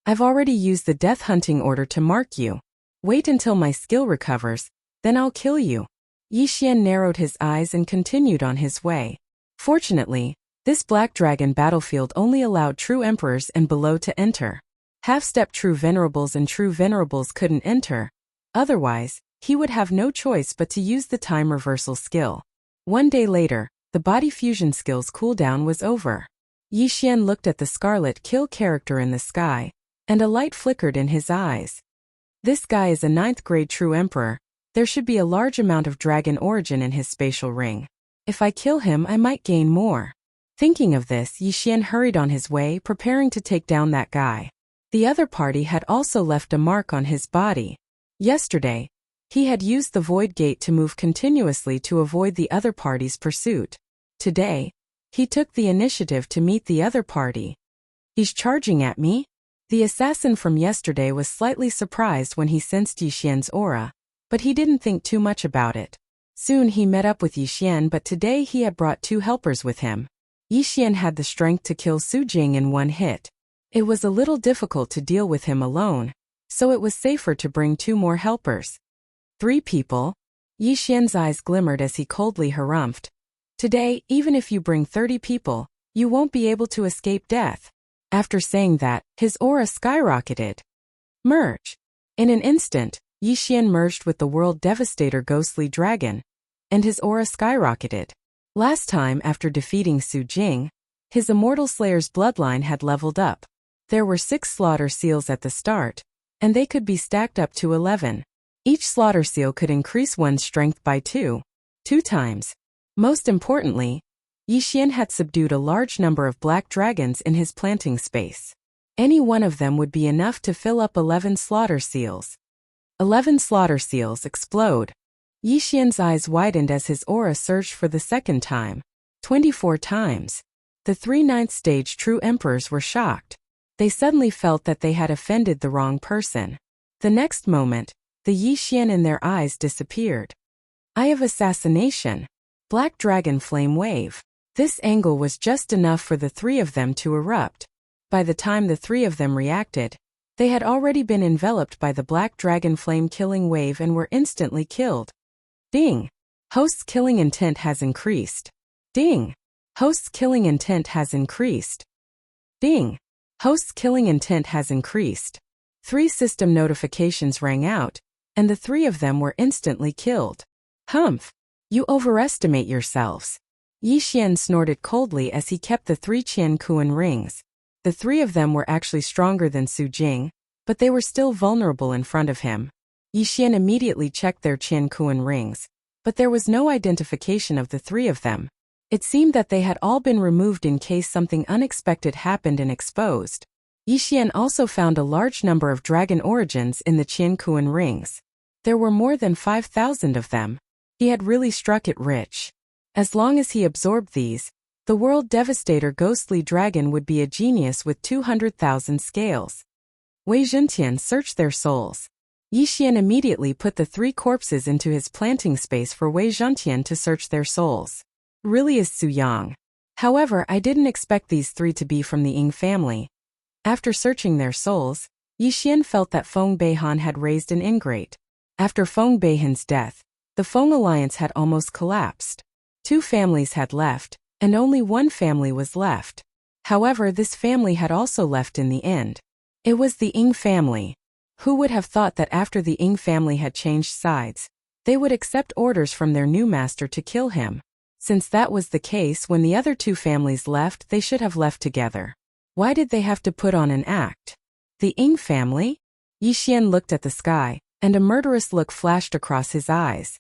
I've already used the Death Hunting Order to mark you. Wait until my skill recovers, then I'll kill you. Yi Xian narrowed his eyes and continued on his way. Fortunately, this Black Dragon battlefield only allowed True Emperors and below to enter. Half-step True Venerables and True Venerables couldn't enter. Otherwise, he would have no choice but to use the time reversal skill. One day later, the body fusion skill's cooldown was over. Yi Xian looked at the Scarlet Kill character in the sky, and a light flickered in his eyes. This guy is a 9th grade True Emperor. There should be a large amount of dragon origin in his spatial ring. If I kill him, I might gain more. Thinking of this, Yi Xian hurried on his way, preparing to take down that guy. The other party had also left a mark on his body. Yesterday, he had used the Void Gate to move continuously to avoid the other party's pursuit. Today, he took the initiative to meet the other party. He's charging at me? The assassin from yesterday was slightly surprised when he sensed Yi Xian's aura, but he didn't think too much about it. Soon he met up with Yi Xian, but today he had brought 2 helpers with him. Yi Xian had the strength to kill Su Jing in one hit. It was a little difficult to deal with him alone, so it was safer to bring 2 more helpers. 3 people? Yi Xian's eyes glimmered as he coldly harumphed. Today, even if you bring 30 people, you won't be able to escape death. After saying that, his aura skyrocketed. Merge. In an instant, Yi Xian merged with the World Devastator Ghostly Dragon, and his aura skyrocketed. Last time, after defeating Su Jing, his Immortal Slayer's bloodline had leveled up. There were 6 slaughter seals at the start, and they could be stacked up to 11. Each slaughter seal could increase one's strength by 2 times. Most importantly, Yi Xian had subdued a large number of black dragons in his planting space. Any one of them would be enough to fill up 11 slaughter seals. 11 slaughter seals explode. Yi Xian's eyes widened as his aura surged for the second time. 24 times. The 3 9th stage True Emperors were shocked. They suddenly felt that they had offended the wrong person. The next moment, the Yi Xian in their eyes disappeared. Eye of Assassination. Black Dragon Flame Wave. This angle was just enough for the 3 of them to erupt. By the time the 3 of them reacted, they had already been enveloped by the Black Dragon Flame killing wave and were instantly killed. Ding! Host's killing intent has increased. Ding! Host's killing intent has increased. Ding! Host's killing intent has increased. 3 system notifications rang out, and the 3 of them were instantly killed. Humph! You overestimate yourselves. Yi Xian snorted coldly as he kept the 3 Qian Kuan rings. The 3 of them were actually stronger than Su Jing, but they were still vulnerable in front of him. Yi Xian immediately checked their Qian Kuan rings, but there was no identification of the 3 of them. It seemed that they had all been removed in case something unexpected happened and exposed. Yi Xian also found a large number of dragon origins in the Qian Kuan rings. There were more than 5,000 of them. He had really struck it rich. As long as he absorbed these, the World Devastator Ghostly Dragon would be a genius with 200,000 scales. Wei Zhentian searched their souls. Yi Xian immediately put the 3 corpses into his planting space for Wei Zhentian to search their souls. Really is Su Yang. However, I didn't expect these 3 to be from the Ying family. After searching their souls, Yi Xian felt that Feng Beihan had raised an ingrate. After Feng Beihan's death, the Feng alliance had almost collapsed. 2 families had left, and only 1 family was left. However, this family had also left in the end. It was the Ying family. Who would have thought that after the Ying family had changed sides, they would accept orders from their new master to kill him? Since that was the case when the other 2 families left, they should have left together. Why did they have to put on an act? The Ying family? Yi Xian looked at the sky, and a murderous look flashed across his eyes.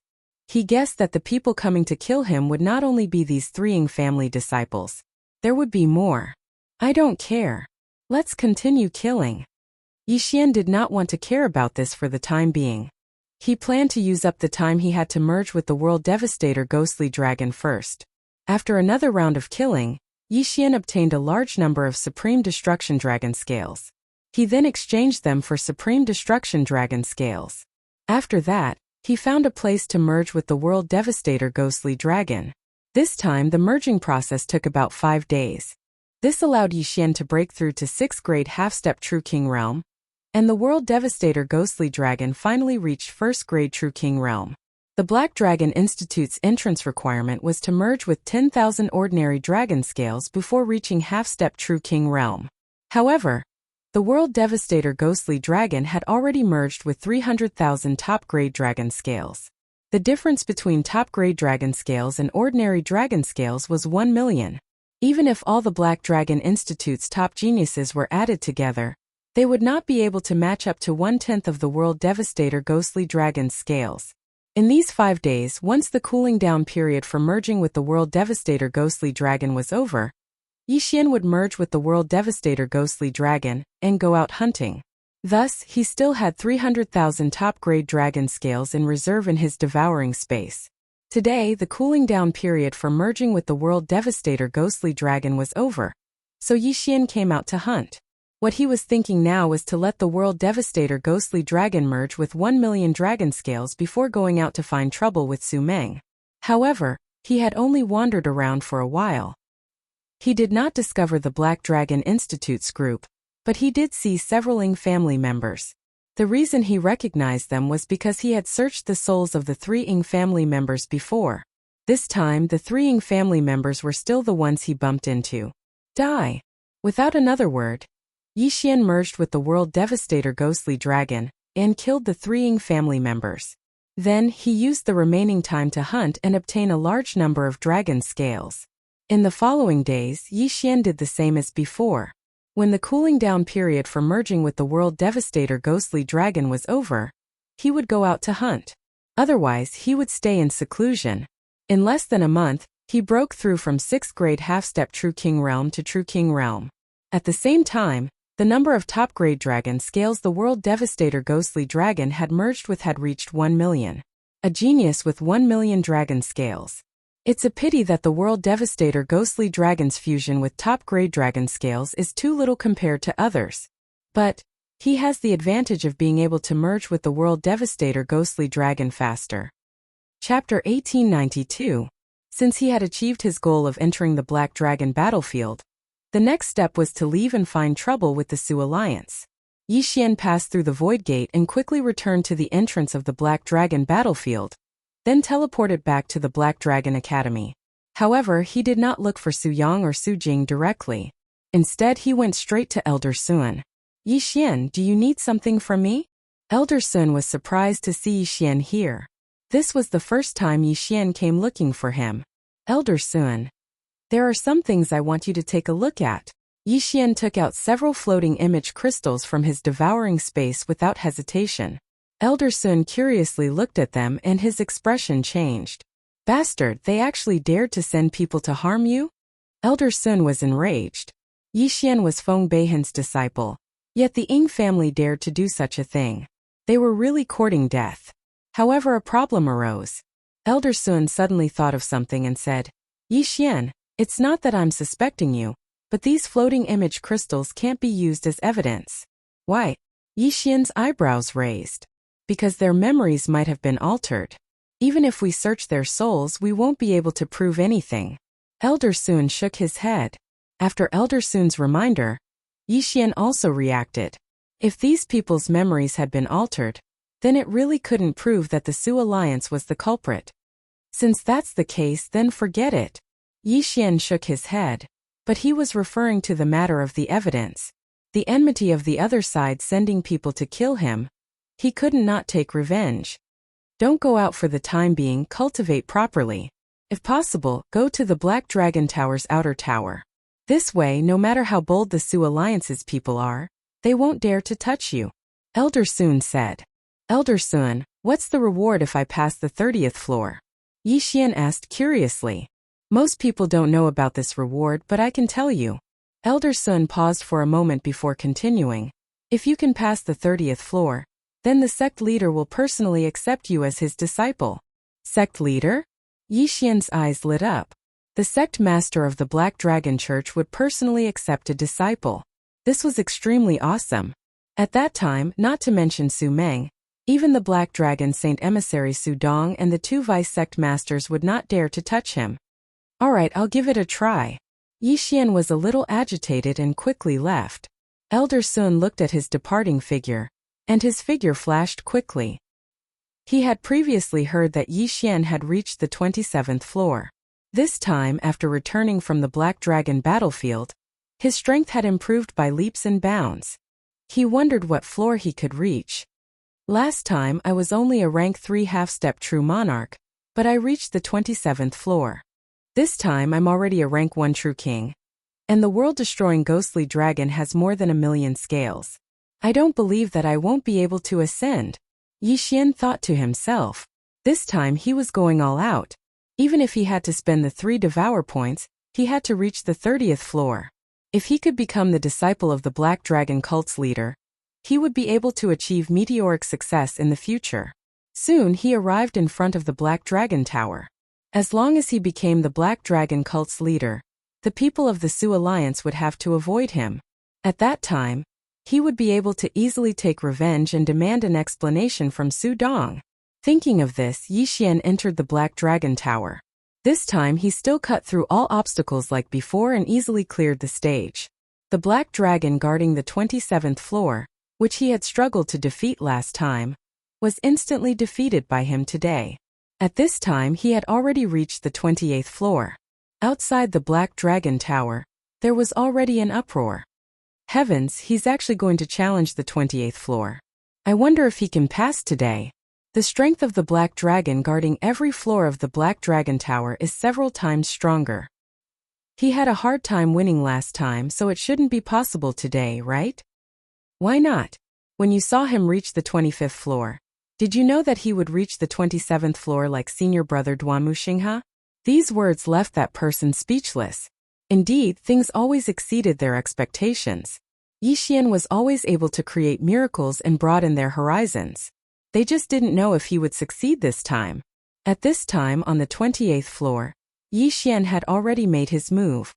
He guessed that the people coming to kill him would not only be these 3 Ying family disciples. There would be more. I don't care. Let's continue killing. Yi Xian did not want to care about this for the time being. He planned to use up the time he had to merge with the World Devastator Ghostly Dragon first. After another round of killing, Yi Xian obtained a large number of Supreme Destruction Dragon Scales. He then exchanged them for Supreme Destruction Dragon Scales. After that, he found a place to merge with the World Devastator Ghostly Dragon. This time the merging process took about 5 days. This allowed Yi Xian to break through to 6th grade half-step True King Realm, and the World Devastator Ghostly Dragon finally reached 1st grade True King Realm. The Black Dragon Institute's entrance requirement was to merge with 10,000 ordinary dragon scales before reaching half-step True King Realm. However, the World Devastator Ghostly Dragon had already merged with 300,000 top-grade dragon scales. The difference between top-grade dragon scales and ordinary dragon scales was 1 million. Even if all the Black Dragon Institute's top geniuses were added together, they would not be able to match up to 1/10 of the World Devastator Ghostly Dragon's scales. In these 5 days, once the cooling down period for merging with the World Devastator Ghostly Dragon was over, Yi Xian would merge with the World Devastator Ghostly Dragon and go out hunting. Thus, he still had 300,000 top-grade dragon scales in reserve in his devouring space. Today, the cooling down period for merging with the World Devastator Ghostly Dragon was over, so Yi Xian came out to hunt. What he was thinking now was to let the World Devastator Ghostly Dragon merge with 1 million dragon scales before going out to find trouble with Su Meng. However, he had only wandered around for a while. He did not discover the Black Dragon Institute's group, but he did see several Ying family members. The reason he recognized them was because he had searched the souls of the 3 Ying family members before. This time, the 3 Ying family members were still the ones he bumped into. Die! Without another word, Yi Xian merged with the World Devastator Ghostly Dragon and killed the 3 Ying family members. Then, he used the remaining time to hunt and obtain a large number of dragon scales. In the following days, Yi Xian did the same as before. When the cooling down period for merging with the World Devastator Ghostly Dragon was over, he would go out to hunt. Otherwise, he would stay in seclusion. In less than a month, he broke through from 6th grade half-step True King Realm to True King Realm. At the same time, the number of top-grade dragon scales the World Devastator Ghostly Dragon had merged with had reached 1 million. A genius with 1 million dragon scales. It's a pity that the World Devastator Ghostly Dragon's fusion with top-grade dragon scales is too little compared to others. But he has the advantage of being able to merge with the World Devastator Ghostly Dragon faster. Chapter 1892. Since he had achieved his goal of entering the Black Dragon battlefield, the next step was to leave and find trouble with the Su Alliance. Yi Xian passed through the Void Gate and quickly returned to the entrance of the Black Dragon battlefield, then teleported back to the Black Dragon Academy. However, he did not look for Su Yang or Su Jing directly. Instead, he went straight to Elder Sun. Yi Xian, do you need something from me? Elder Sun was surprised to see Yi Xian here. This was the first time Yi Xian came looking for him. Elder Sun, there are some things I want you to take a look at. Yixian took out several floating image crystals from his devouring space without hesitation. Elder Sun curiously looked at them and his expression changed. Bastard, they actually dared to send people to harm you? Elder Sun was enraged. Yixian was Feng Beihan's disciple, yet the Ying family dared to do such a thing. They were really courting death. However, a problem arose. Elder Sun suddenly thought of something and said, Yixian, it's not that I'm suspecting you, but these floating image crystals can't be used as evidence. Why? Yixian's eyebrows raised. Because their memories might have been altered. Even if we search their souls, we won't be able to prove anything. Elder Sun shook his head. After Elder Sun's reminder, Yixian also reacted. If these people's memories had been altered, then it really couldn't prove that the Su Alliance was the culprit. Since that's the case, then forget it. Yixian shook his head, but he was referring to the matter of the evidence. The enmity of the other side sending people to kill him. He couldn't not take revenge. Don't go out for the time being, cultivate properly. If possible, go to the Black Dragon Tower's outer tower. This way, no matter how bold the Su Alliance's people are, they won't dare to touch you. Elder Sun said. Elder Sun, what's the reward if I pass the 30th floor? Yixian asked curiously. Most people don't know about this reward, but I can tell you. Elder Sun paused for a moment before continuing. If you can pass the 30th floor, then the sect leader will personally accept you as his disciple. Sect leader? Yixian's eyes lit up. The sect master of the Black Dragon Church would personally accept a disciple. This was extremely awesome. At that time, not to mention Su Meng, even the Black Dragon Saint Emissary Su Dong and the 2 vice sect masters would not dare to touch him. Alright, I'll give it a try. Yixian was a little agitated and quickly left. Elder Sun looked at his departing figure, and his figure flashed quickly. He had previously heard that Yixian had reached the 27th floor. This time, after returning from the Black Dragon battlefield, his strength had improved by leaps and bounds. He wondered what floor he could reach. Last time I was only a rank 3 half-step true monarch, but I reached the 27th floor. This time I'm already a rank 1 true king. And the world-destroying ghostly dragon has more than 1,000,000 scales. I don't believe that I won't be able to ascend. Yixian thought to himself. This time he was going all out. Even if he had to spend the 3 devour points, he had to reach the 30th floor. If he could become the disciple of the Black Dragon cult's leader, he would be able to achieve meteoric success in the future. Soon he arrived in front of the Black Dragon Tower. As long as he became the Black Dragon cult's leader, the people of the Su Alliance would have to avoid him. At that time, he would be able to easily take revenge and demand an explanation from Su Dong. Thinking of this, Yixian entered the Black Dragon Tower. This time he still cut through all obstacles like before and easily cleared the stage. The Black Dragon guarding the 27th floor, which he had struggled to defeat last time, was instantly defeated by him today. At this time he had already reached the 28th floor. Outside the Black Dragon Tower, there was already an uproar. Heavens, he's actually going to challenge the 28th floor. I wonder if he can pass today. The strength of the Black Dragon guarding every floor of the Black Dragon Tower is several times stronger. He had a hard time winning last time, so it shouldn't be possible today, right? Why not? When you saw him reach the 25th floor, did you know that he would reach the 27th floor like senior brother Duanmu Xinghe? These words left that person speechless. Indeed, things always exceeded their expectations. Yixian was always able to create miracles and broaden their horizons. They just didn't know if he would succeed this time. At this time on the 28th floor, Yixian had already made his move.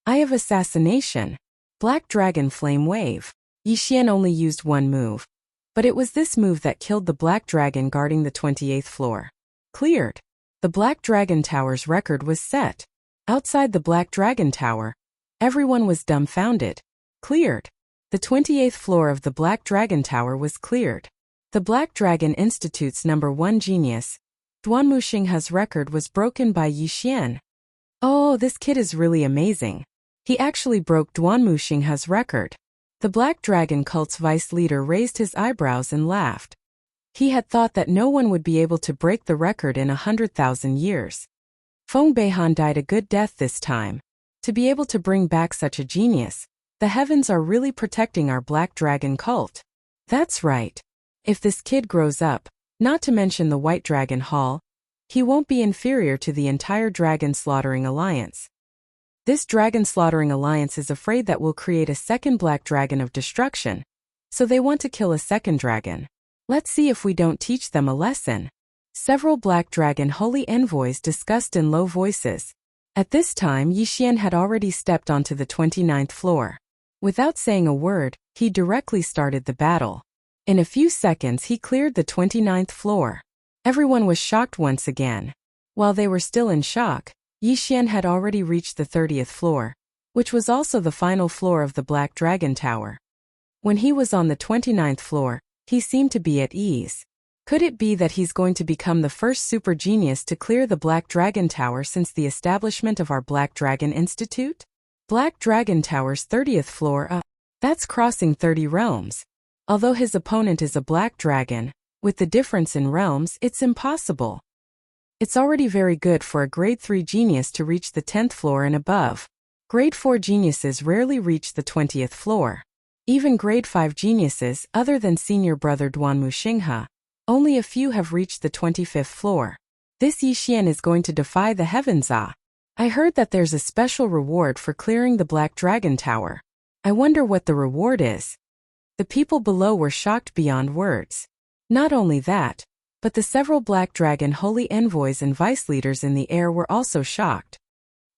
Eye of Assassination. Black Dragon Flame Wave. Yixian only used one move. But it was this move that killed the Black Dragon guarding the 28th floor. Cleared. The Black Dragon Tower's record was set. Outside the Black Dragon Tower, everyone was dumbfounded. Cleared. The 28th floor of the Black Dragon Tower was cleared. The Black Dragon Institute's #1 genius, Duanmu Xinghe's record was broken by Yixian. Oh, this kid is really amazing. He actually broke Duanmu Xinghe's record. The Black Dragon cult's vice leader raised his eyebrows and laughed. He had thought that no one would be able to break the record in 100,000 years. Feng Beihan died a good death this time. To be able to bring back such a genius, the heavens are really protecting our black dragon cult. That's right. If this kid grows up, not to mention the White Dragon Hall, he won't be inferior to the entire Dragon Slaughtering Alliance. This Dragon Slaughtering Alliance is afraid that we'll create a second Black Dragon of Destruction, so they want to kill a second dragon. Let's see if we don't teach them a lesson. Several Black Dragon Holy Envoys discussed in low voices. At this time, Yixian had already stepped onto the 29th floor. Without saying a word, he directly started the battle. In a few seconds, he cleared the 29th floor. Everyone was shocked once again. While they were still in shock, Yixian had already reached the 30th floor, which was also the final floor of the Black Dragon Tower. When he was on the 29th floor, he seemed to be at ease. Could it be that he's going to become the first super genius to clear the Black Dragon Tower since the establishment of our Black Dragon Institute? Black Dragon Tower's 30th floor, that's crossing 30 realms. Although his opponent is a black dragon, with the difference in realms, it's impossible. It's already very good for a grade 3 genius to reach the 10th floor and above. Grade 4 geniuses rarely reach the 20th floor. Even grade 5 geniuses, other than senior brother Duan Muxinghe, only a few have reached the 25th floor. This Yixian is going to defy the heavens. I heard that there's a special reward for clearing the Black Dragon Tower. I wonder what the reward is. The people below were shocked beyond words. Not only that, but the several Black Dragon Holy Envoys and Vice Leaders in the air were also shocked.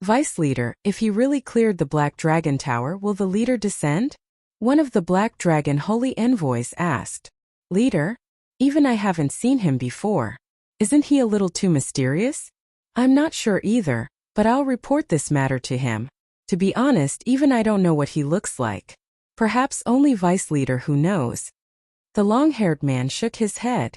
Vice Leader, if he really cleared the Black Dragon Tower, will the leader descend? One of the Black Dragon Holy Envoys asked. Leader? Even I haven't seen him before. Isn't he a little too mysterious? I'm not sure either, but I'll report this matter to him. To be honest, even I don't know what he looks like. Perhaps only Vice Leader who knows. The long-haired man shook his head.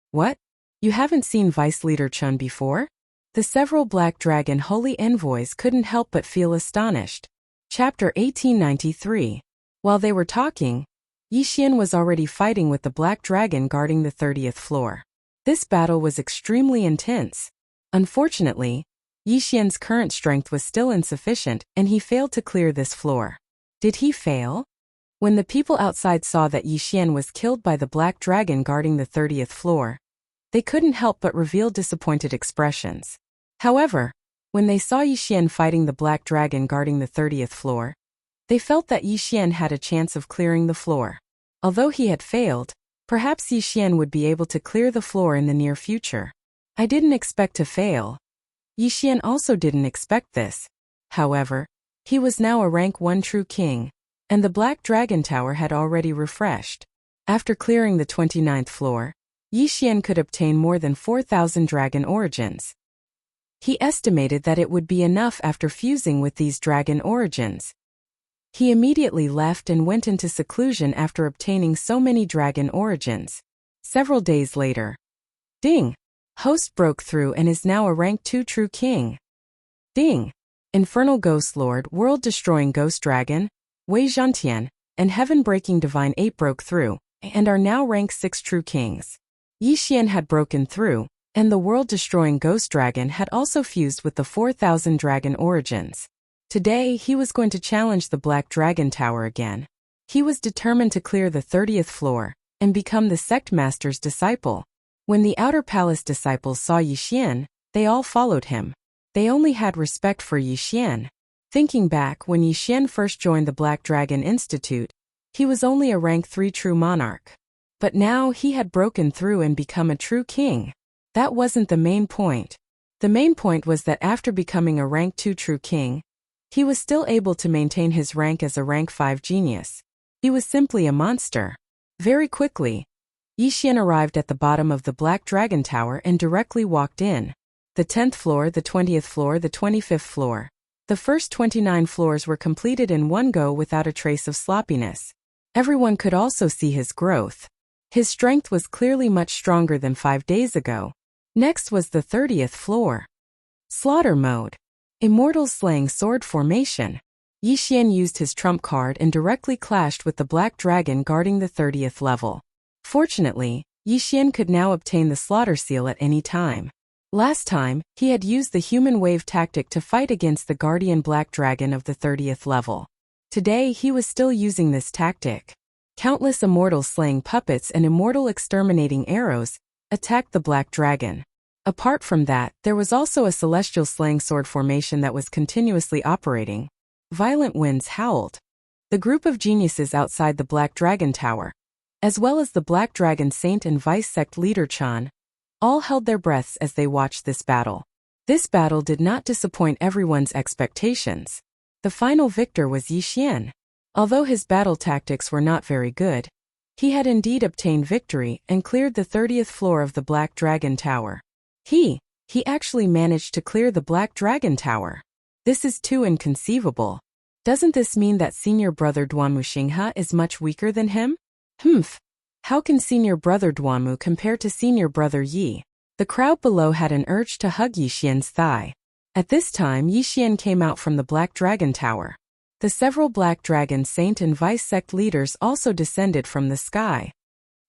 What? You haven't seen Vice Leader Chun before? The several Black Dragon Holy Envoys couldn't help but feel astonished. Chapter 1893. While they were talking, Yixian was already fighting with the Black Dragon guarding the 30th floor. This battle was extremely intense. Unfortunately, Yixian's current strength was still insufficient, and he failed to clear this floor. Did he fail? When the people outside saw that Yixian was killed by the Black Dragon guarding the 30th floor, they couldn't help but reveal disappointed expressions. However, when they saw Yixian fighting the Black Dragon guarding the 30th floor, they felt that Yixian had a chance of clearing the floor. Although he had failed, perhaps Yixian would be able to clear the floor in the near future. I didn't expect to fail. Yixian also didn't expect this. However, he was now a rank 1 true king, and the Black Dragon Tower had already refreshed. After clearing the 29th floor, Yixian could obtain more than 4,000 dragon origins. He estimated that it would be enough after fusing with these dragon origins. He immediately left and went into seclusion after obtaining so many dragon origins. Several days later, ding! Host broke through and is now a rank 2 true king. Ding! Infernal Ghost Lord, World-Destroying Ghost Dragon, Wei Zhantian, and Heaven-Breaking Divine Ape broke through, and are now rank 6 true kings. Yixian had broken through, and the World-Destroying Ghost Dragon had also fused with the 4,000 dragon origins. Today, he was going to challenge the Black Dragon Tower again. He was determined to clear the 30th floor, and become the Sect Master's disciple. When the Outer Palace disciples saw Yixian, they all followed him. They only had respect for Yixian. Thinking back, when Yixian first joined the Black Dragon Institute, he was only a rank 3 true monarch. But now he had broken through and become a true king. That wasn't the main point. The main point was that after becoming a rank 2 true king, he was still able to maintain his rank as a rank 5 genius. He was simply a monster. Very quickly, Yixian arrived at the bottom of the Black Dragon Tower and directly walked in. The 10th floor, the 20th floor, the 25th floor. The first 29 floors were completed in one go without a trace of sloppiness. Everyone could also see his growth. His strength was clearly much stronger than 5 days ago. Next was the 30th floor. Slaughter mode. Immortal Slaying Sword formation. Yixian used his trump card and directly clashed with the Black Dragon guarding the 30th level. Fortunately, Yixian could now obtain the Slaughter Seal at any time. Last time, he had used the human wave tactic to fight against the guardian black dragon of the 30th level. Today he was still using this tactic. Countless immortal slaying puppets and immortal exterminating arrows attacked the black dragon. Apart from that, there was also a celestial slaying sword formation that was continuously operating. Violent winds howled. The group of geniuses outside the Black Dragon Tower, as well as the Black Dragon Saint and Vice Sect leader Chan, all held their breaths as they watched this battle. This battle did not disappoint everyone's expectations. The final victor was Yi Xian. Although his battle tactics were not very good, he had indeed obtained victory and cleared the 30th floor of the Black Dragon Tower. He actually managed to clear the Black Dragon Tower. This is too inconceivable. Doesn't this mean that senior brother Duanmu Xinghe is much weaker than him? How can senior brother Duanmu compare to senior brother Yi? The crowd below had an urge to hug Yi Xian's thigh. At this time Yi Xian came out from the Black Dragon Tower. The several Black Dragon Saint and Vice Sect leaders also descended from the sky.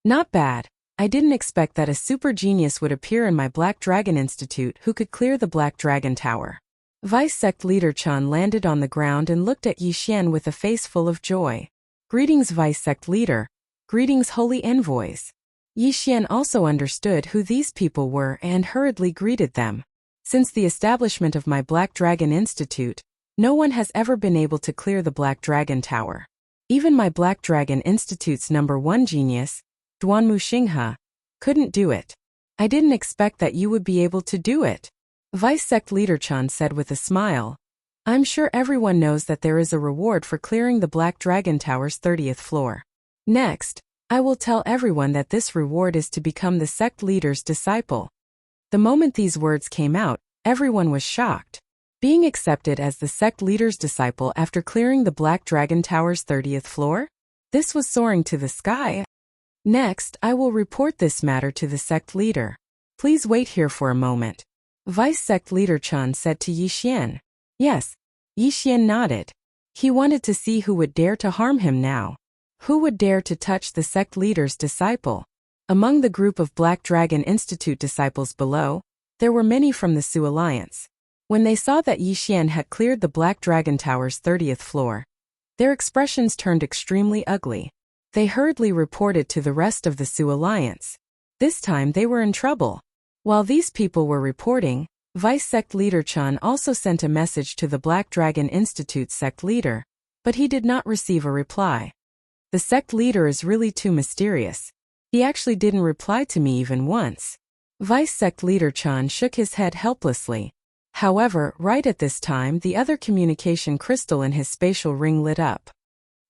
Not bad. I didn't expect that a super genius would appear in my Black Dragon Institute who could clear the Black Dragon Tower. Vice Sect leader Chan landed on the ground and looked at Yi Xian with a face full of joy. Greetings Vice Sect leader. Greetings holy envoys. Yi Xian also understood who these people were and hurriedly greeted them. Since the establishment of my Black Dragon Institute, no one has ever been able to clear the Black Dragon Tower. Even my Black Dragon Institute's #1 genius, Duanmu Xinghe, couldn't do it. I didn't expect that you would be able to do it. Vice Sect leader Chan said with a smile. I'm sure everyone knows that there is a reward for clearing the Black Dragon Tower's 30th floor. Next, I will tell everyone that this reward is to become the sect leader's disciple. The moment these words came out, everyone was shocked. Being accepted as the sect leader's disciple after clearing the Black Dragon Tower's 30th floor? This was soaring to the sky. Next, I will report this matter to the sect leader. Please wait here for a moment. Vice Sect leader Chan said to Yi Xian. Yes. Yi Xian nodded. He wanted to see who would dare to harm him now. Who would dare to touch the sect leader's disciple? Among the group of Black Dragon Institute disciples below, there were many from the Su Alliance. When they saw that Yi Xian had cleared the Black Dragon Tower's 30th floor, their expressions turned extremely ugly. They hurriedly reported to the rest of the Su Alliance. This time they were in trouble. While these people were reporting, Vice Sect leader Chan also sent a message to the Black Dragon Institute sect leader, but he did not receive a reply. The sect leader is really too mysterious. He actually didn't reply to me even once. Vice Sect leader Chan shook his head helplessly. However, right at this time the other communication crystal in his spatial ring lit up.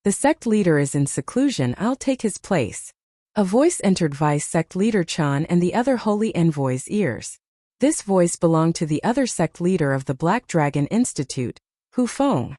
The sect leader is in seclusion, I'll take his place. A voice entered Vice Sect leader Chan and the other holy envoy's ears. This voice belonged to the other sect leader of the Black Dragon Institute, Hu Feng.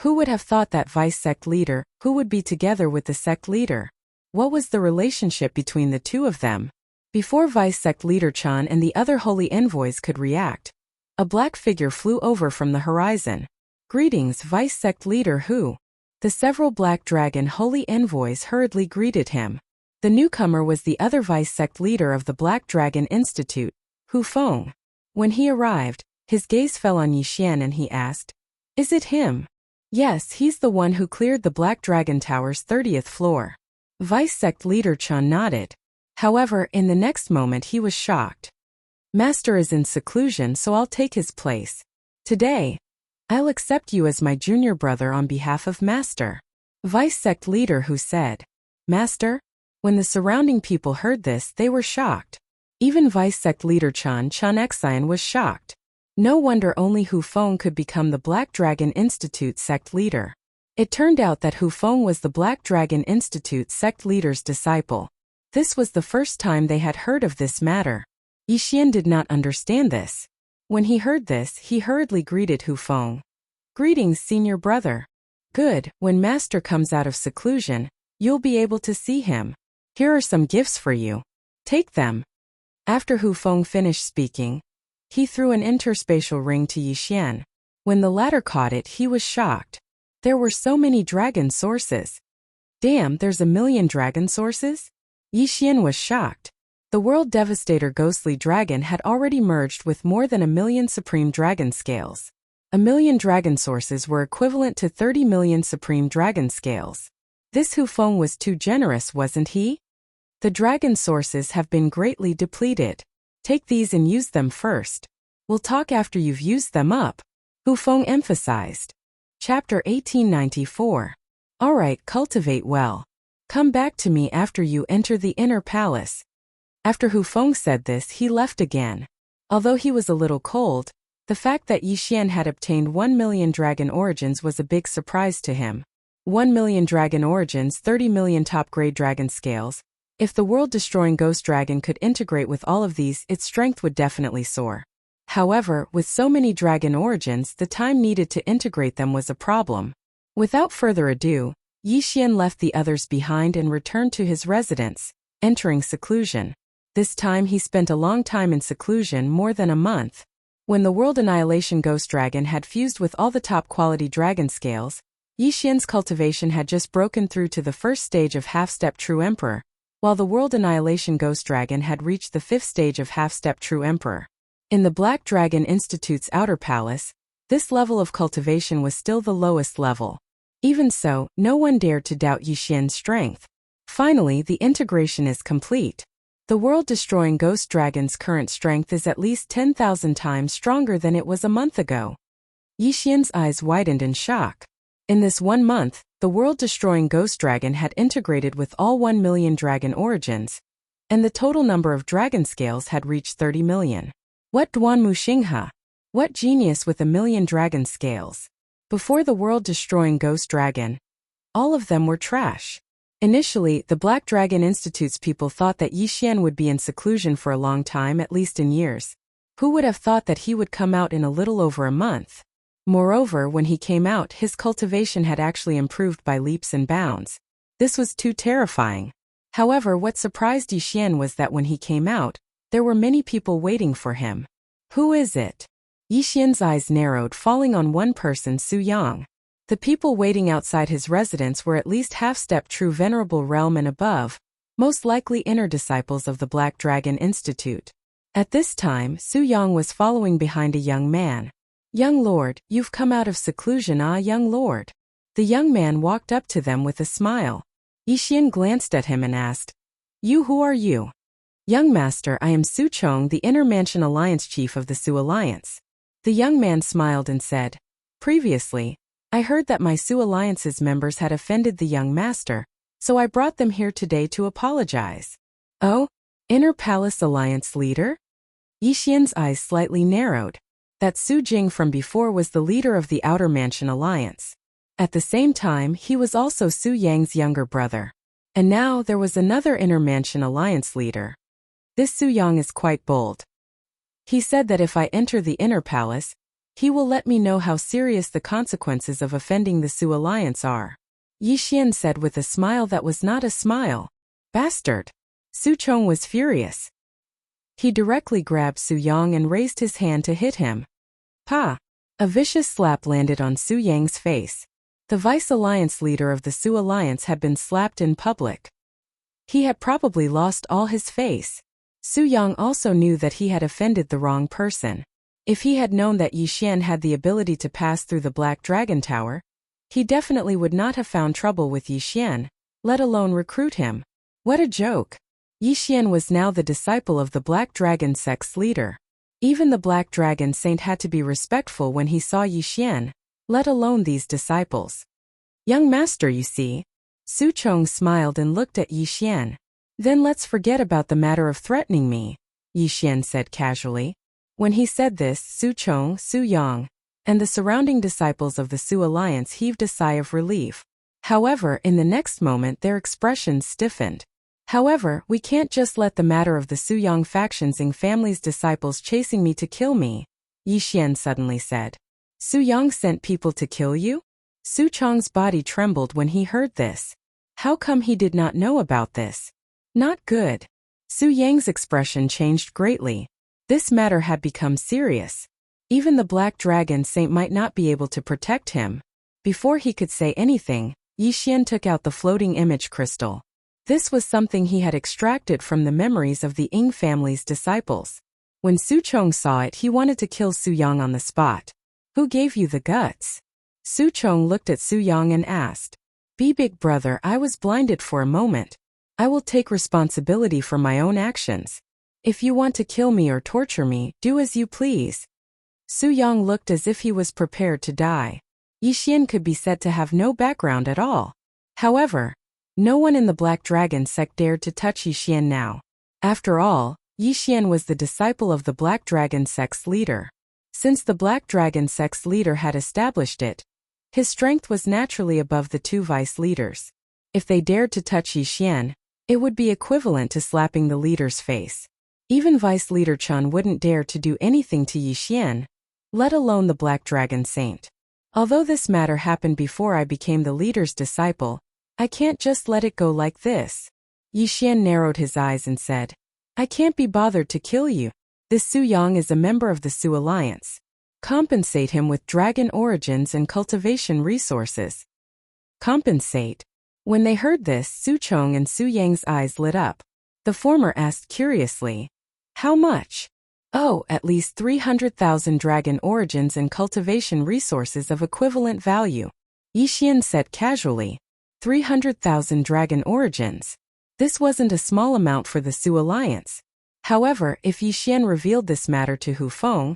Who would have thought that Vice Sect leader, who would be together with the sect leader? What was the relationship between the two of them? Before Vice Sect leader Chan and the other holy envoys could react, a black figure flew over from the horizon. Greetings Vice Sect leader Hu. The several Black Dragon holy envoys hurriedly greeted him. The newcomer was the other Vice Sect leader of the Black Dragon Institute, Hu Feng. When he arrived, his gaze fell on Yi Xian and he asked, Is it him? Yes, he's the one who cleared the Black Dragon Tower's 30th floor. Vice Sect leader Chan nodded. However, in the next moment he was shocked. Master is in seclusion, so I'll take his place. Today, I'll accept you as my junior brother on behalf of Master. Vice Sect leader Hu said. Master? When the surrounding people heard this, they were shocked. Even Vice Sect leader Chan Xian was shocked. No wonder only Hu Feng could become the Black Dragon Institute sect leader. It turned out that Hu Feng was the Black Dragon Institute sect leader's disciple. This was the first time they had heard of this matter. Yi Xian did not understand this. When he heard this, he hurriedly greeted Hu Feng. Greetings, senior brother. Good, when Master comes out of seclusion, you'll be able to see him. Here are some gifts for you. Take them. After Hu Feng finished speaking, he threw an interspatial ring to Yi Xian. When the latter caught it, he was shocked. There were so many dragon sources. Damn, there's 1,000,000 dragon sources? Yi Xian was shocked. The world devastator ghostly dragon had already merged with more than 1,000,000 supreme dragon scales. 1,000,000 dragon sources were equivalent to 30 million supreme dragon scales. This Hufeng was too generous, wasn't he? The dragon sources have been greatly depleted. Take these and use them first. We'll talk after you've used them up, Hufeng emphasized. Chapter 1894. Alright, cultivate well. Come back to me after you enter the inner palace. After Hufeng said this, he left again. Although he was a little cold, the fact that Yixian had obtained 1,000,000 dragon origins was a big surprise to him. 1,000,000 dragon origins, 30 million top-grade dragon scales. If the world-destroying ghost dragon could integrate with all of these, its strength would definitely soar. However, with so many dragon origins, the time needed to integrate them was a problem. Without further ado, Yixian left the others behind and returned to his residence, entering seclusion. This time he spent a long time in seclusion, more than a month. When the World Annihilation Ghost Dragon had fused with all the top-quality dragon scales, Yixian's cultivation had just broken through to the first stage of half-step True Emperor, while the World Annihilation Ghost Dragon had reached the 5th stage of half-step True Emperor. In the Black Dragon Institute's outer palace, this level of cultivation was still the lowest level. Even so, no one dared to doubt Yixian's strength. Finally, the integration is complete. The world-destroying ghost dragon's current strength is at least 10,000 times stronger than it was a month ago. Yixian's eyes widened in shock. In this 1 month, the world-destroying ghost dragon had integrated with all 1,000,000 dragon origins, and the total number of dragon scales had reached 30 million. What Duanmu Xinghe? What genius with 1,000,000 dragon scales? Before the world-destroying ghost dragon, all of them were trash. Initially, the Black Dragon Institute's people thought that Yixian would be in seclusion for a long time, at least in years. Who would have thought that he would come out in a little over a month? Moreover, when he came out, his cultivation had actually improved by leaps and bounds. This was too terrifying. However, what surprised Yixian was that when he came out, there were many people waiting for him. Who is it? Yixian's eyes narrowed, falling on one person, Su Yang. The people waiting outside his residence were at least half-step True Venerable Realm and above, most likely inner disciples of the Black Dragon Institute. At this time, Su Yang was following behind a young man. "Young lord, you've come out of seclusion, ah, young lord." The young man walked up to them with a smile. Yixian glanced at him and asked, "You, who are you?" "Young master, I am Su Chong, the Inner Mansion Alliance chief of the Su Alliance." The young man smiled and said, "Previously, I heard that my Su Alliance's members had offended the young master, so I brought them here today to apologize." "Oh? Inner Palace Alliance leader?" Yixian's eyes slightly narrowed. That Su Jing from before was the leader of the Outer Mansion Alliance. At the same time, he was also Su Yang's younger brother. And now there was another Inner Mansion Alliance leader. This Su Yang is quite bold. He said that if I enter the Inner Palace, he will let me know how serious the consequences of offending the Su Alliance are. Yixian said with a smile that was not a smile. "Bastard!" Su Chong was furious. He directly grabbed Su Yang and raised his hand to hit him. Pa! A vicious slap landed on Su Yang's face. The Vice Alliance leader of the Su Alliance had been slapped in public. He had probably lost all his face. Su Yang also knew that he had offended the wrong person. If he had known that Yixian had the ability to pass through the Black Dragon Tower, he definitely would not have found trouble with Yixian, let alone recruit him. What a joke! Yixian was now the disciple of the Black Dragon sect's leader. Even the Black Dragon Saint had to be respectful when he saw Yixian, let alone these disciples. "Young master, you see." Su Chong smiled and looked at Yixian. "Then let's forget about the matter of threatening me," Yixian said casually. When he said this, Su Chong, Su Yang, and the surrounding disciples of the Su Alliance heaved a sigh of relief. However, in the next moment their expressions stiffened. "However, we can't just let the matter of the Su Yang faction's family's disciples chasing me to kill me," Yixian suddenly said. "Su Yang sent people to kill you?" Su Chong's body trembled when he heard this. How come he did not know about this? Not good. Su Yang's expression changed greatly. This matter had become serious. Even the Black Dragon Saint might not be able to protect him. Before he could say anything, Yixian took out the floating image crystal. This was something he had extracted from the memories of the Ying family's disciples. When Su Chong saw it, he wanted to kill Su Yang on the spot. Who gave you the guts? Su Chong looked at Su Yang and asked. Be big brother, I was blinded for a moment. I will take responsibility for my own actions. If you want to kill me or torture me, do as you please. Su Yang looked as if he was prepared to die. Yi Xian could be said to have no background at all. However, no one in the Black Dragon sect dared to touch Yi Xian now. After all, Yi Xian was the disciple of the Black Dragon sect's leader. Since the Black Dragon sect's leader had established it, his strength was naturally above the two vice leaders. If they dared to touch Yi Xian, it would be equivalent to slapping the leader's face. Even Vice Leader Chun wouldn't dare to do anything to Yi Xian, let alone the Black Dragon Saint. Although this matter happened before I became the leader's disciple, I can't just let it go like this. Yi Xian narrowed his eyes and said, I can't be bothered to kill you. This Su Yang is a member of the Su Alliance. Compensate him with dragon origins and cultivation resources. Compensate? When they heard this, Su Chong and Su Yang's eyes lit up. The former asked curiously, how much? Oh, at least 300,000 dragon origins and cultivation resources of equivalent value. Yi Xian said casually, 300,000 dragon origins. This wasn't a small amount for the Su Alliance. However, if Yi Xian revealed this matter to Hu Feng,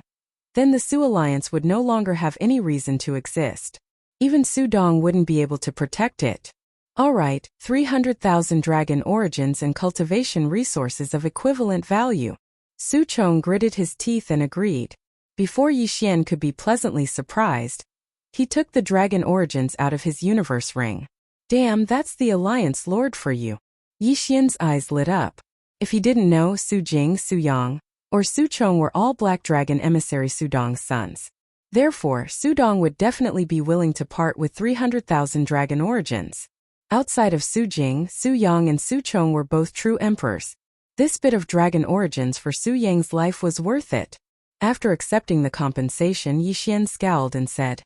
then the Su Alliance would no longer have any reason to exist. Even Su Dong wouldn't be able to protect it. Alright, 300,000 dragon origins and cultivation resources of equivalent value. Su Chong gritted his teeth and agreed. Before Yi Xian could be pleasantly surprised, he took the dragon origins out of his universe ring. Damn, that's the Alliance Lord for you. Yi Xian's eyes lit up. If he didn't know, Su Jing, Su Yang, or Su Chong were all Black Dragon emissary Su Dong's sons. Therefore, Su Dong would definitely be willing to part with 300,000 dragon origins. Outside of Su Jing, Su Yang and Su Chong were both true emperors. This bit of dragon origins for Su Yang's life was worth it. After accepting the compensation, Yi Xian scowled and said,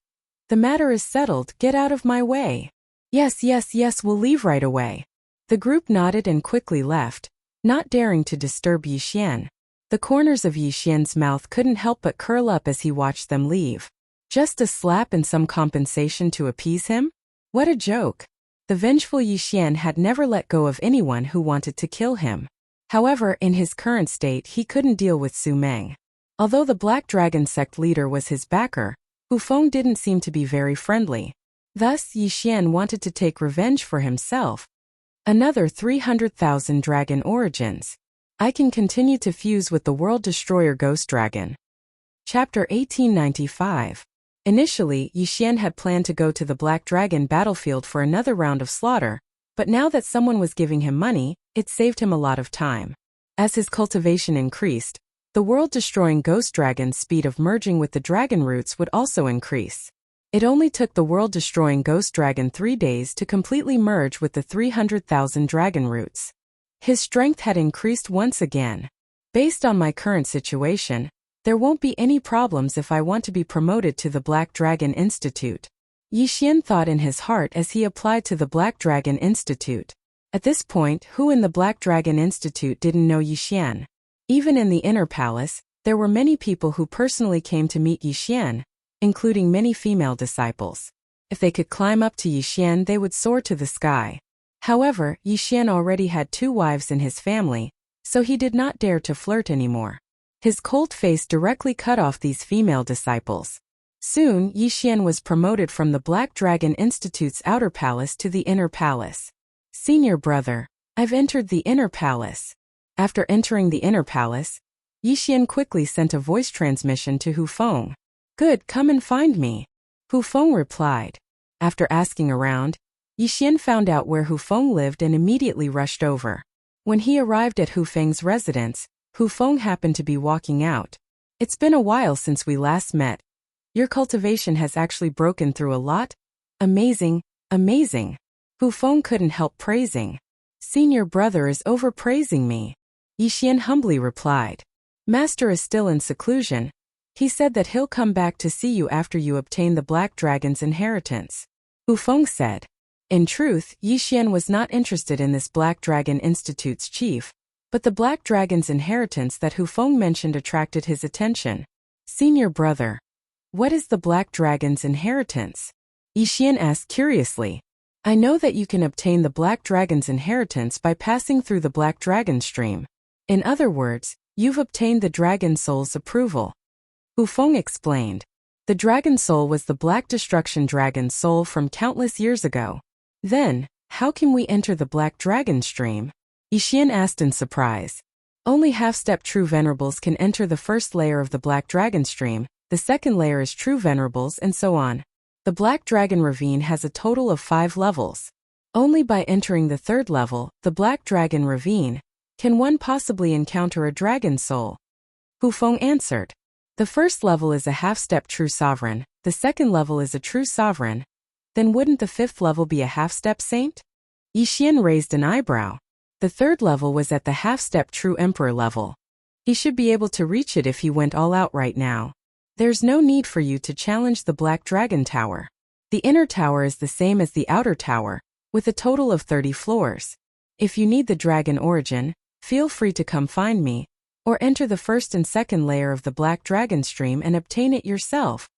The matter is settled, get out of my way. Yes, we'll leave right away. The group nodded and quickly left, not daring to disturb Yi Xian. The corners of Yi Xian's mouth couldn't help but curl up as he watched them leave. Just a slap and some compensation to appease him? What a joke. The vengeful Yi Xian had never let go of anyone who wanted to kill him. However, in his current state he couldn't deal with Su Meng. Although the Black Dragon sect leader was his backer, Hu Feng didn't seem to be very friendly. Thus, Yi Xian wanted to take revenge for himself. Another 300,000 dragon origins. I can continue to fuse with the World Destroyer Ghost Dragon. Chapter 1895. Initially, Yi Xian had planned to go to the Black Dragon battlefield for another round of slaughter, but now that someone was giving him money, it saved him a lot of time. As his cultivation increased, the world-destroying Ghost Dragon's speed of merging with the dragon roots would also increase. It only took the world-destroying Ghost Dragon 3 days to completely merge with the 300,000 dragon roots. His strength had increased once again. Based on my current situation, there won't be any problems if I want to be promoted to the Black Dragon Institute. Yi Xian thought in his heart as he applied to the Black Dragon Institute. At this point, who in the Black Dragon Institute didn't know Yi Xian? Even in the inner palace, there were many people who personally came to meet Yi Xian, including many female disciples. If they could climb up to Yi Xian, they would soar to the sky. However, Yi Xian already had 2 wives in his family, so he did not dare to flirt anymore. His cold face directly cut off these female disciples. Soon, Yi Xian was promoted from the Black Dragon Institute's outer palace to the inner palace. Senior brother, I've entered the inner palace. After entering the inner palace, Yi Xian quickly sent a voice transmission to Hu Feng. Good, come and find me. Hu Feng replied. After asking around, Yi Xian found out where Hu Feng lived and immediately rushed over. When he arrived at Hu Feng's residence, Hu Feng happened to be walking out. It's been a while since we last met. Your cultivation has actually broken through a lot. Amazing, amazing. Hu Feng couldn't help praising. Senior brother is overpraising me. Yi Xian humbly replied. Master is still in seclusion. He said that he'll come back to see you after you obtain the Black Dragon's inheritance. Hu Feng said. In truth, Yixian was not interested in this Black Dragon Institute's chief, but the Black Dragon's inheritance that Hufeng mentioned attracted his attention. Senior brother, what is the Black Dragon's inheritance? Yixian asked curiously. I know that you can obtain the Black Dragon's inheritance by passing through the Black Dragon stream. In other words, you've obtained the Dragon Soul's approval. Hufeng explained. The Dragon Soul was the Black Destruction Dragon's soul from countless years ago. Then, how can we enter the Black Dragon stream? Yixian asked in surprise. Only half-step True Venerables can enter the first layer of the Black Dragon stream, the second layer is True Venerables, and so on. The Black Dragon Ravine has a total of 5 levels. Only by entering the third level, the Black Dragon Ravine, can one possibly encounter a Dragon Soul. Hufeng answered. The first level is a half-step True Sovereign, the second level is a True Sovereign. Then wouldn't the fifth level be a half-step Saint? Yixian raised an eyebrow. The third level was at the half-step True Emperor level. He should be able to reach it if he went all out right now. There's no need for you to challenge the Black Dragon Tower. The inner tower is the same as the outer tower, with a total of 30 floors. If you need the Dragon Origin, feel free to come find me, or enter the first and second layer of the Black Dragon stream and obtain it yourself.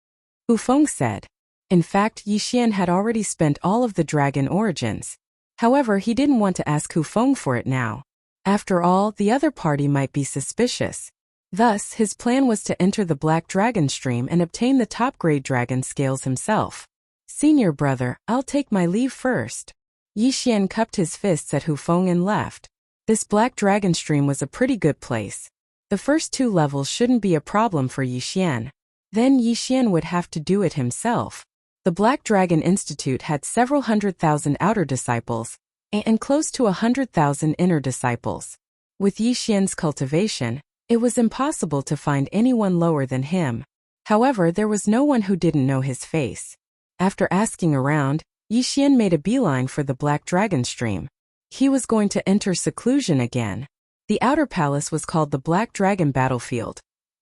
Hufeng said. In fact, Yixian had already spent all of the Dragon Origins. However, he didn't want to ask Hufeng for it now. After all, the other party might be suspicious. Thus, his plan was to enter the Black Dragon stream and obtain the top-grade dragon scales himself. Senior brother, I'll take my leave first. Yixian cupped his fists at Hufeng and left. This Black Dragon stream was a pretty good place. The first 2 levels shouldn't be a problem for Yixian. Then Yixian would have to do it himself. The Black Dragon Institute had several 100,000 outer disciples, and close to 100,000 inner disciples. With Yixian's cultivation, it was impossible to find anyone lower than him. However, there was no one who didn't know his face. After asking around, Yixian made a beeline for the Black Dragon stream. He was going to enter seclusion again. The outer palace was called the Black Dragon Battlefield,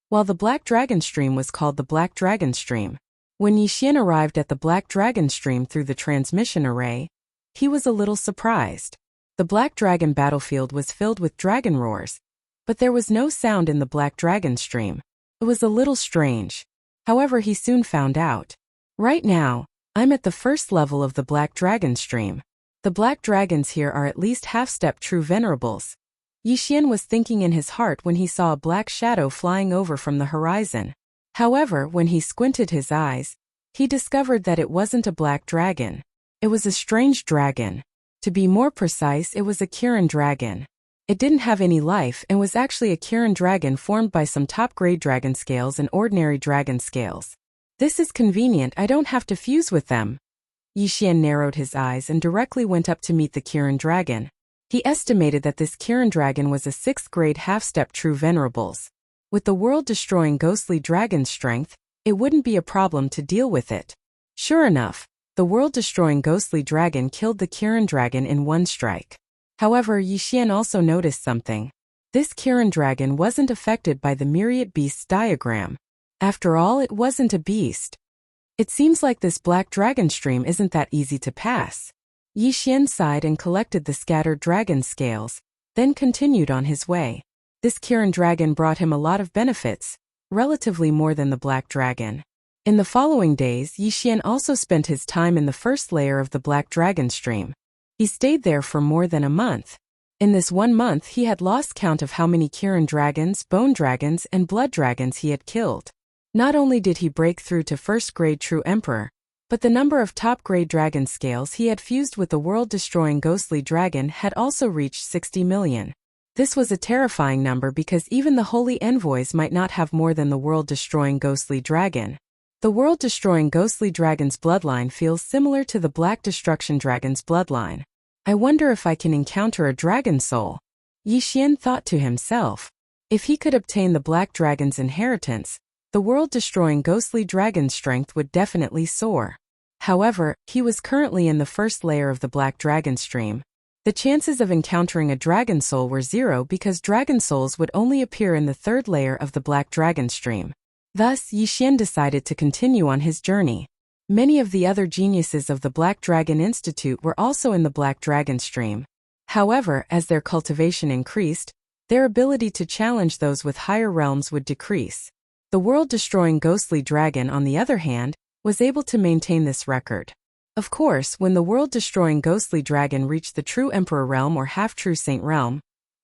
while the Black Dragon stream was called the Black Dragon stream. When Yixian arrived at the Black Dragon stream through the transmission array, he was a little surprised. The Black Dragon Battlefield was filled with dragon roars, but there was no sound in the Black Dragon stream. It was a little strange. However, he soon found out. Right now, I'm at the first level of the Black Dragon stream. The Black Dragons here are at least half-step True Venerables. Yixian was thinking in his heart when he saw a black shadow flying over from the horizon. However, when he squinted his eyes, he discovered that it wasn't a black dragon. It was a strange dragon. To be more precise, it was a Kirin dragon. It didn't have any life and was actually a Kirin dragon formed by some top-grade dragon scales and ordinary dragon scales. This is convenient, I don't have to fuse with them. Yixian narrowed his eyes and directly went up to meet the Kirin dragon. He estimated that this Kirin dragon was a 6th-grade half-step True Venerables. With the world-destroying ghostly dragon's strength, it wouldn't be a problem to deal with it. Sure enough, the world-destroying ghostly dragon killed the Kirin dragon in one strike. However, Yixian also noticed something. This Kirin dragon wasn't affected by the myriad beasts diagram. After all, it wasn't a beast. It seems like this Black Dragon stream isn't that easy to pass. Yixian sighed and collected the scattered dragon scales, then continued on his way. This Kirin dragon brought him a lot of benefits, relatively more than the Black Dragon. In the following days, Yixian also spent his time in the first layer of the Black Dragon stream. He stayed there for more than a month. In this 1 month, he had lost count of how many Kirin dragons, bone dragons, and blood dragons he had killed. Not only did he break through to 1st-grade True Emperor, but the number of top-grade dragon scales he had fused with the world-destroying ghostly dragon had also reached 60 million. This was a terrifying number because even the holy envoys might not have more than the world-destroying ghostly dragon. The world-destroying ghostly dragon's bloodline feels similar to the Black Destruction Dragon's bloodline. I wonder if I can encounter a dragon soul. Yixian thought to himself. If he could obtain the Black Dragon's inheritance, the world-destroying ghostly dragon's strength would definitely soar. However, he was currently in the first layer of the Black Dragon stream. The chances of encountering a dragon soul were 0 because dragon souls would only appear in the third layer of the Black Dragon stream. Thus, Yixian decided to continue on his journey. Many of the other geniuses of the Black Dragon Institute were also in the Black Dragon stream. However, as their cultivation increased, their ability to challenge those with higher realms would decrease. The world-destroying ghostly dragon, on the other hand, was able to maintain this record. Of course, when the world-destroying ghostly dragon reached the true Emperor realm or half-true Saint realm,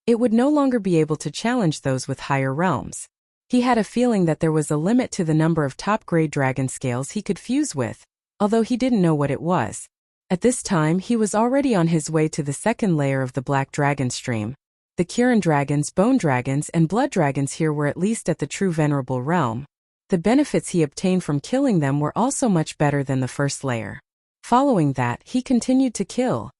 it would no longer be able to challenge those with higher realms. He had a feeling that there was a limit to the number of top-grade dragon scales he could fuse with, although he didn't know what it was. At this time, he was already on his way to the second layer of the Black Dragon stream. The Kirin dragons, bone dragons, and blood dragons here were at least at the true venerable realm. The benefits he obtained from killing them were also much better than the first layer. Following that, he continued to kill,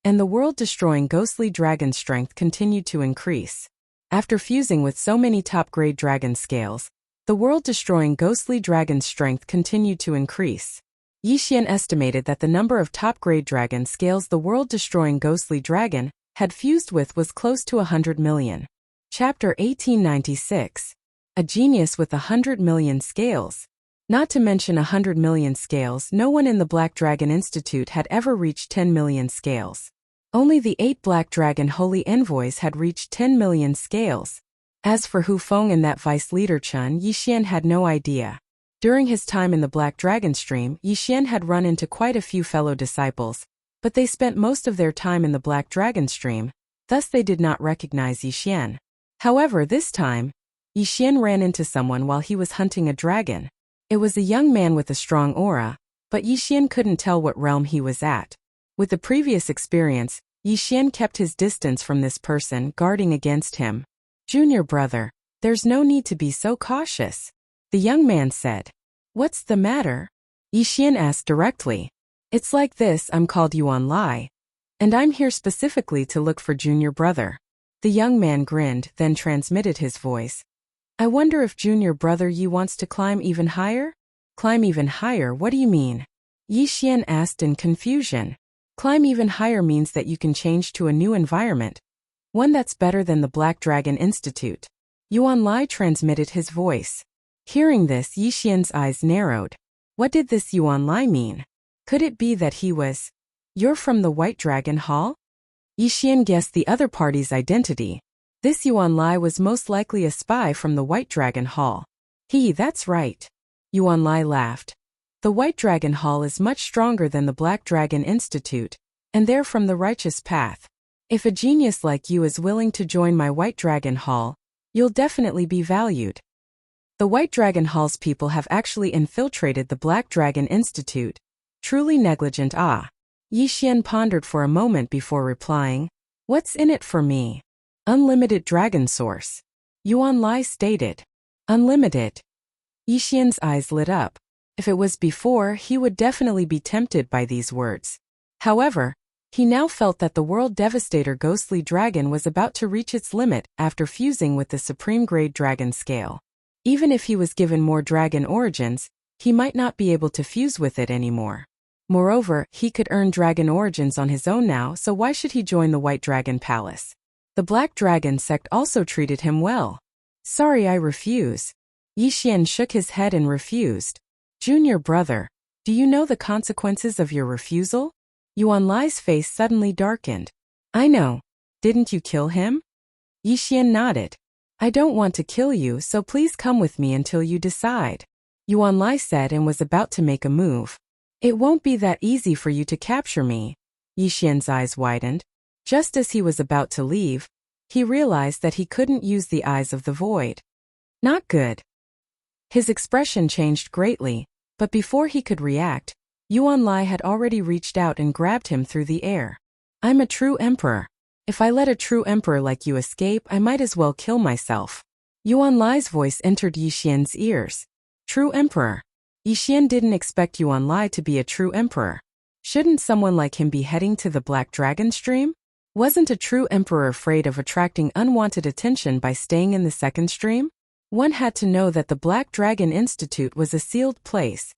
and the world-destroying ghostly dragon strength continued to increase. After fusing with so many top-grade dragon scales, the world-destroying ghostly dragon's strength continued to increase. Yixian estimated that the number of top-grade dragon scales the world-destroying ghostly dragon had fused with was close to 100 million. Chapter 1896. A genius with 100 million scales. Not to mention 100 million scales, no one in the Black Dragon Institute had ever reached 10 million scales. Only the 8 Black Dragon Holy Envoys had reached 10 million scales. As for Hu Feng and that vice leader Chen, Yixian had no idea. During his time in the Black Dragon stream, Yixian had run into quite a few fellow disciples, but they spent most of their time in the Black Dragon stream, thus they did not recognize Yixian. However, this time, Yixian ran into someone while he was hunting a dragon. It was a young man with a strong aura, but Yixian couldn't tell what realm he was at. With the previous experience, Yixian kept his distance from this person, guarding against him. "Junior brother, there's no need to be so cautious," the young man said. "What's the matter?" Yixian asked directly. "It's like this, I'm called Yuan Lai, and I'm here specifically to look for junior brother." The young man grinned, then transmitted his voice. "I wonder if junior brother Yi wants to climb even higher?" "Climb even higher, what do you mean?" Yixian asked in confusion. "Climb even higher means that you can change to a new environment, one that's better than the Black Dragon Institute." Yuan Lai transmitted his voice. Hearing this, Yixian's eyes narrowed. What did this Yuan Lai mean? Could it be that he was, "You're from the White Dragon Hall?" Yixian guessed the other party's identity. This Yuan Lai was most likely a spy from the White Dragon Hall. That's right. Yuan Lai laughed. The White Dragon Hall is much stronger than the Black Dragon Institute, and they're from the righteous path. If a genius like you is willing to join my White Dragon Hall, you'll definitely be valued. The White Dragon Hall's people have actually infiltrated the Black Dragon Institute. Truly negligent. Yixian pondered for a moment before replying. "What's in it for me?" "Unlimited dragon source," Yuan Lai stated. "Unlimited?" Yixian's eyes lit up. If it was before, he would definitely be tempted by these words. However, he now felt that the World Devastator Ghostly Dragon was about to reach its limit after fusing with the Supreme Grade Dragon Scale. Even if he was given more dragon origins, he might not be able to fuse with it anymore. Moreover, he could earn dragon origins on his own now, so why should he join the White Dragon Palace? The Black Dragon sect also treated him well. "Sorry, I refuse." Yixian shook his head and refused. "Junior brother, do you know the consequences of your refusal?" Yuan Lai's face suddenly darkened. "I know. Didn't you kill him?" Yixian nodded. "I don't want to kill you, so please come with me until you decide," Yuan Lai said and was about to make a move. "It won't be that easy for you to capture me." Yixian's eyes widened. Just as he was about to leave, he realized that he couldn't use the eyes of the void. Not good. His expression changed greatly, but before he could react, Yuan Lai had already reached out and grabbed him through the air. "I'm a true emperor. If I let a true emperor like you escape, I might as well kill myself." Yuan Lai's voice entered Yixian's ears. True emperor. Yixian didn't expect Yuan Lai to be a true emperor. Shouldn't someone like him be heading to the Black Dragon stream? Wasn't a true emperor afraid of attracting unwanted attention by staying in the second stream? One had to know that the Black Dragon Institute was a sealed place.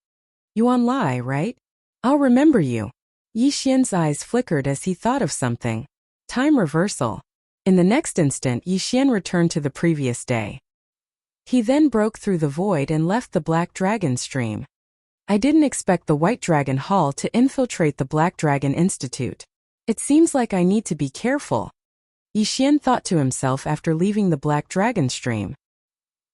Yuan Lai, right? I'll remember you. Yixian's eyes flickered as he thought of something. Time reversal. In the next instant, Yixian returned to the previous day. He then broke through the void and left the Black Dragon stream. I didn't expect the White Dragon Hall to infiltrate the Black Dragon Institute. It seems like I need to be careful, Yixian thought to himself after leaving the Black Dragon Stream.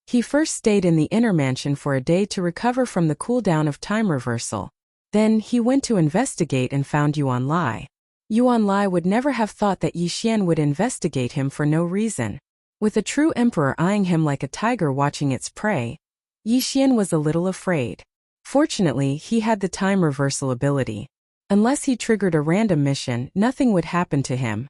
He first stayed in the inner mansion for a day to recover from the cooldown of time reversal. Then, he went to investigate and found Yuan Lai. Yuan Lai would never have thought that Yixian would investigate him for no reason. With a true emperor eyeing him like a tiger watching its prey, Yixian was a little afraid. Fortunately, he had the time reversal ability. Unless he triggered a random mission, nothing would happen to him.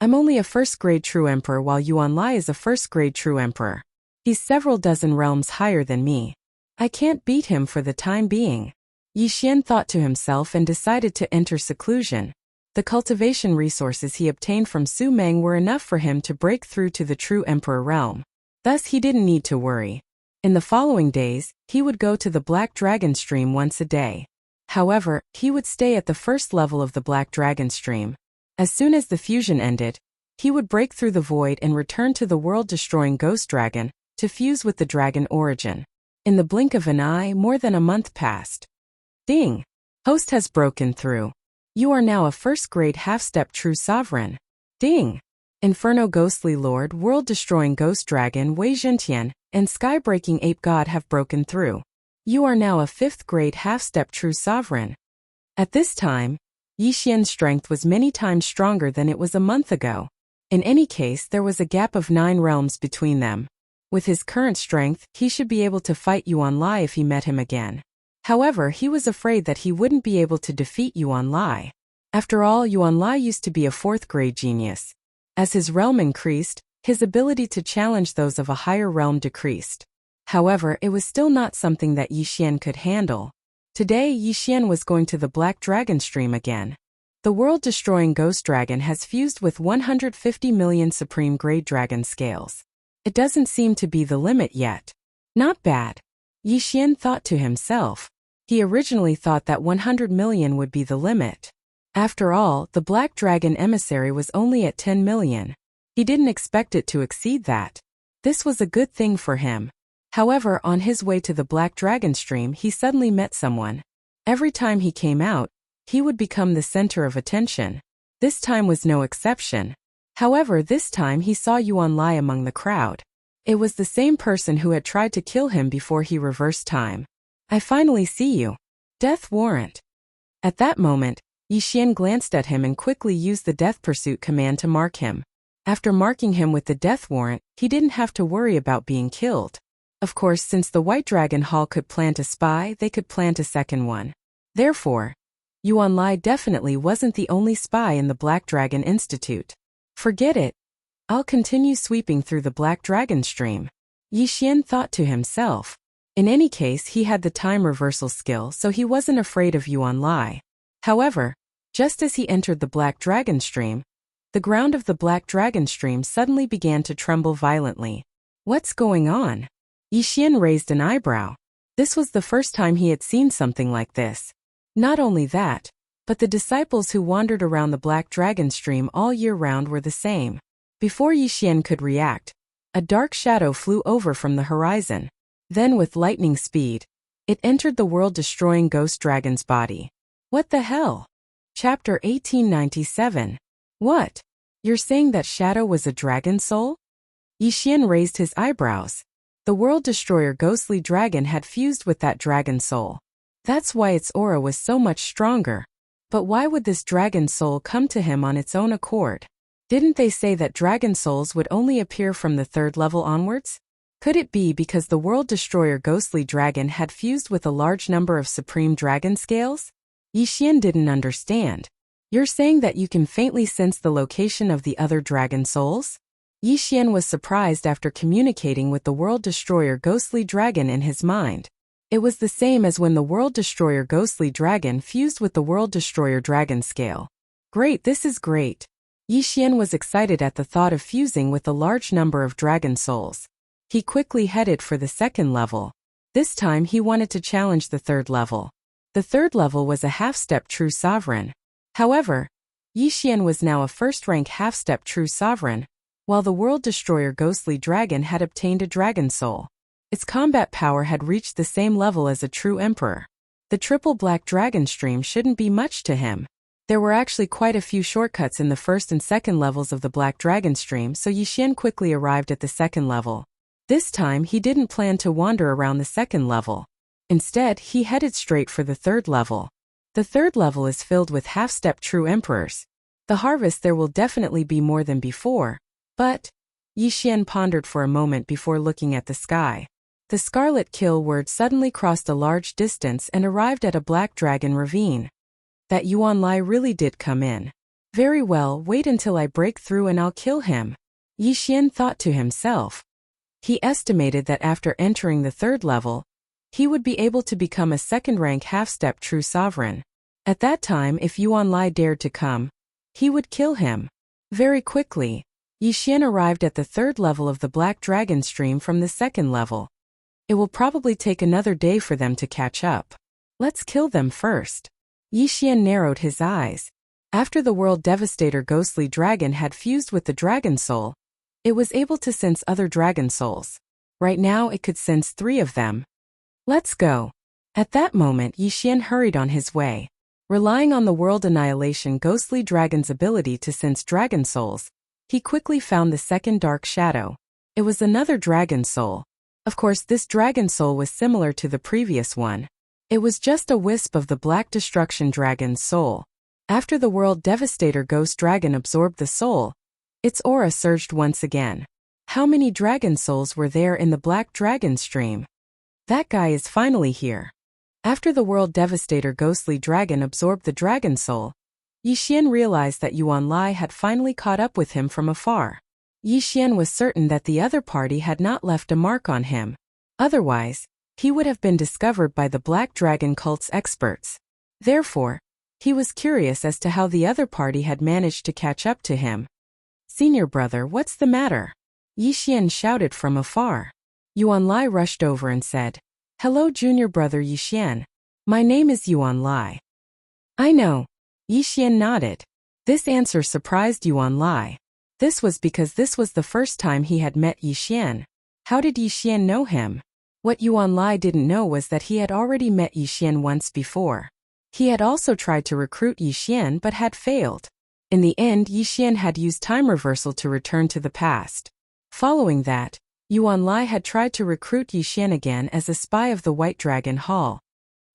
I'm only a first-grade true emperor while Yuan Lai is a first-grade true emperor. He's several dozen realms higher than me. I can't beat him for the time being. Yixian thought to himself and decided to enter seclusion. The cultivation resources he obtained from Su Meng were enough for him to break through to the true emperor realm. Thus he didn't need to worry. In the following days, he would go to the Black Dragon Stream once a day. However, he would stay at the first level of the Black Dragon Stream. As soon as the fusion ended, he would break through the void and return to the world-destroying Ghost Dragon to fuse with the Dragon Origin. In the blink of an eye, more than a month passed. Ding! Host has broken through. You are now a first-grade half-step true sovereign. Ding! Inferno Ghostly Lord, World-Destroying Ghost Dragon Wei Zhentian, and Sky-Breaking Ape God have broken through. You are now a 5th-grade half-step true sovereign. At this time, Yixian's strength was many times stronger than it was a month ago. In any case, there was a gap of 9 realms between them. With his current strength, he should be able to fight Yuan Lai if he met him again. However, he was afraid that he wouldn't be able to defeat Yuan Lai. After all, Yuan Lai used to be a 4th-grade genius. As his realm increased, his ability to challenge those of a higher realm decreased. However, it was still not something that Yixian could handle. Today, Yixian was going to the Black Dragon Stream again. The world-destroying Ghost Dragon has fused with 150 million Supreme Grade Dragon scales. It doesn't seem to be the limit yet. Not bad, Yixian thought to himself. He originally thought that 100 million would be the limit. After all, the Black Dragon Emissary was only at 10 million. He didn't expect it to exceed that. This was a good thing for him. However, on his way to the Black Dragon Stream, he suddenly met someone. Every time he came out, he would become the center of attention. This time was no exception. However, this time he saw Yuan Lai among the crowd. It was the same person who had tried to kill him before he reversed time. I finally see you. Death warrant. At that moment, Yixian glanced at him and quickly used the Death Pursuit command to mark him. After marking him with the death warrant, he didn't have to worry about being killed. Of course, since the White Dragon Hall could plant a spy, they could plant a second one. Therefore, Yuan Lai definitely wasn't the only spy in the Black Dragon Institute. Forget it. I'll continue sweeping through the Black Dragon Stream, Yixian thought to himself. In any case, he had the time reversal skill, so he wasn't afraid of Yuan Lai. However, just as he entered the Black Dragon Stream, the ground of the Black Dragon Stream suddenly began to tremble violently. What's going on? Yixian raised an eyebrow. This was the first time he had seen something like this. Not only that, but the disciples who wandered around the Black Dragon Stream all year round were the same. Before Yixian could react, a dark shadow flew over from the horizon. Then with lightning speed, it entered the world-destroying Ghost Dragon's body. What the hell? Chapter 1897. What? You're saying that shadow was a dragon soul? Yixian raised his eyebrows. The world-destroyer ghostly dragon had fused with that dragon soul. That's why its aura was so much stronger. But why would this dragon soul come to him on its own accord? Didn't they say that dragon souls would only appear from the 3rd level onwards? Could it be because the world-destroyer ghostly dragon had fused with a large number of supreme dragon scales? Yixian didn't understand. You're saying that you can faintly sense the location of the other dragon souls? Yixian was surprised after communicating with the world-destroyer ghostly dragon in his mind. It was the same as when the world-destroyer ghostly dragon fused with the world-destroyer dragon scale. Great, this is great. Yixian was excited at the thought of fusing with a large number of dragon souls. He quickly headed for the 2nd level. This time he wanted to challenge the 3rd level. The 3rd level was a half-step true sovereign. However, Yixian was now a first-rank half-step true sovereign, while the world-destroyer ghostly dragon had obtained a dragon soul. Its combat power had reached the same level as a true emperor. The triple black dragon stream shouldn't be much to him. There were actually quite a few shortcuts in the first and second levels of the black dragon stream, so Yixian quickly arrived at the second level. This time he didn't plan to wander around the second level. Instead, he headed straight for the third level. The third level is filled with half-step true emperors. The harvest there will definitely be more than before. But Yixian pondered for a moment before looking at the sky. The scarlet kill word suddenly crossed a large distance and arrived at a black dragon ravine. That Yuan Lai really did come in. Very well, wait until I break through and I'll kill him. Yixian thought to himself. He estimated that after entering the third level, he would be able to become a second-rank half-step true sovereign. At that time, if Yuan Lai dared to come, he would kill him. Very quickly, Yixian arrived at the third level of the black dragon stream from the second level. It will probably take another day for them to catch up. Let's kill them first. Yixian narrowed his eyes. After the World Devastator ghostly dragon had fused with the dragon soul, it was able to sense other dragon souls. Right now it could sense 3 of them. Let's go. At that moment Yixian hurried on his way. Relying on the World Annihilation ghostly dragon's ability to sense dragon souls, he quickly found the second dark shadow. It was another dragon soul. Of course, this dragon soul was similar to the previous one. It was just a wisp of the Black Destruction Dragon's soul. After the World Devastator Ghost Dragon absorbed the soul, its aura surged once again. How many dragon souls were there in the Black Dragon stream? That guy is finally here. After the World Devastator Ghostly Dragon absorbed the dragon soul, Yixian realized that Yuan Lai had finally caught up with him from afar. Yixian was certain that the other party had not left a mark on him. Otherwise, he would have been discovered by the Black Dragon cult's experts. Therefore, he was curious as to how the other party had managed to catch up to him. "Senior brother, what's the matter?" Yixian shouted from afar. Yuan Lai rushed over and said, "Hello junior brother Yixian. My name is Yuan Lai." "I know." Yixian nodded. This answer surprised Yuan Lai. This was because this was the first time he had met Yixian. How did Yixian know him? What Yuan Lai didn't know was that he had already met Yixian once before. He had also tried to recruit Yixian but had failed. In the end, Yixian had used time reversal to return to the past. Following that, Yuan Lai had tried to recruit Yixian again as a spy of the White Dragon Hall.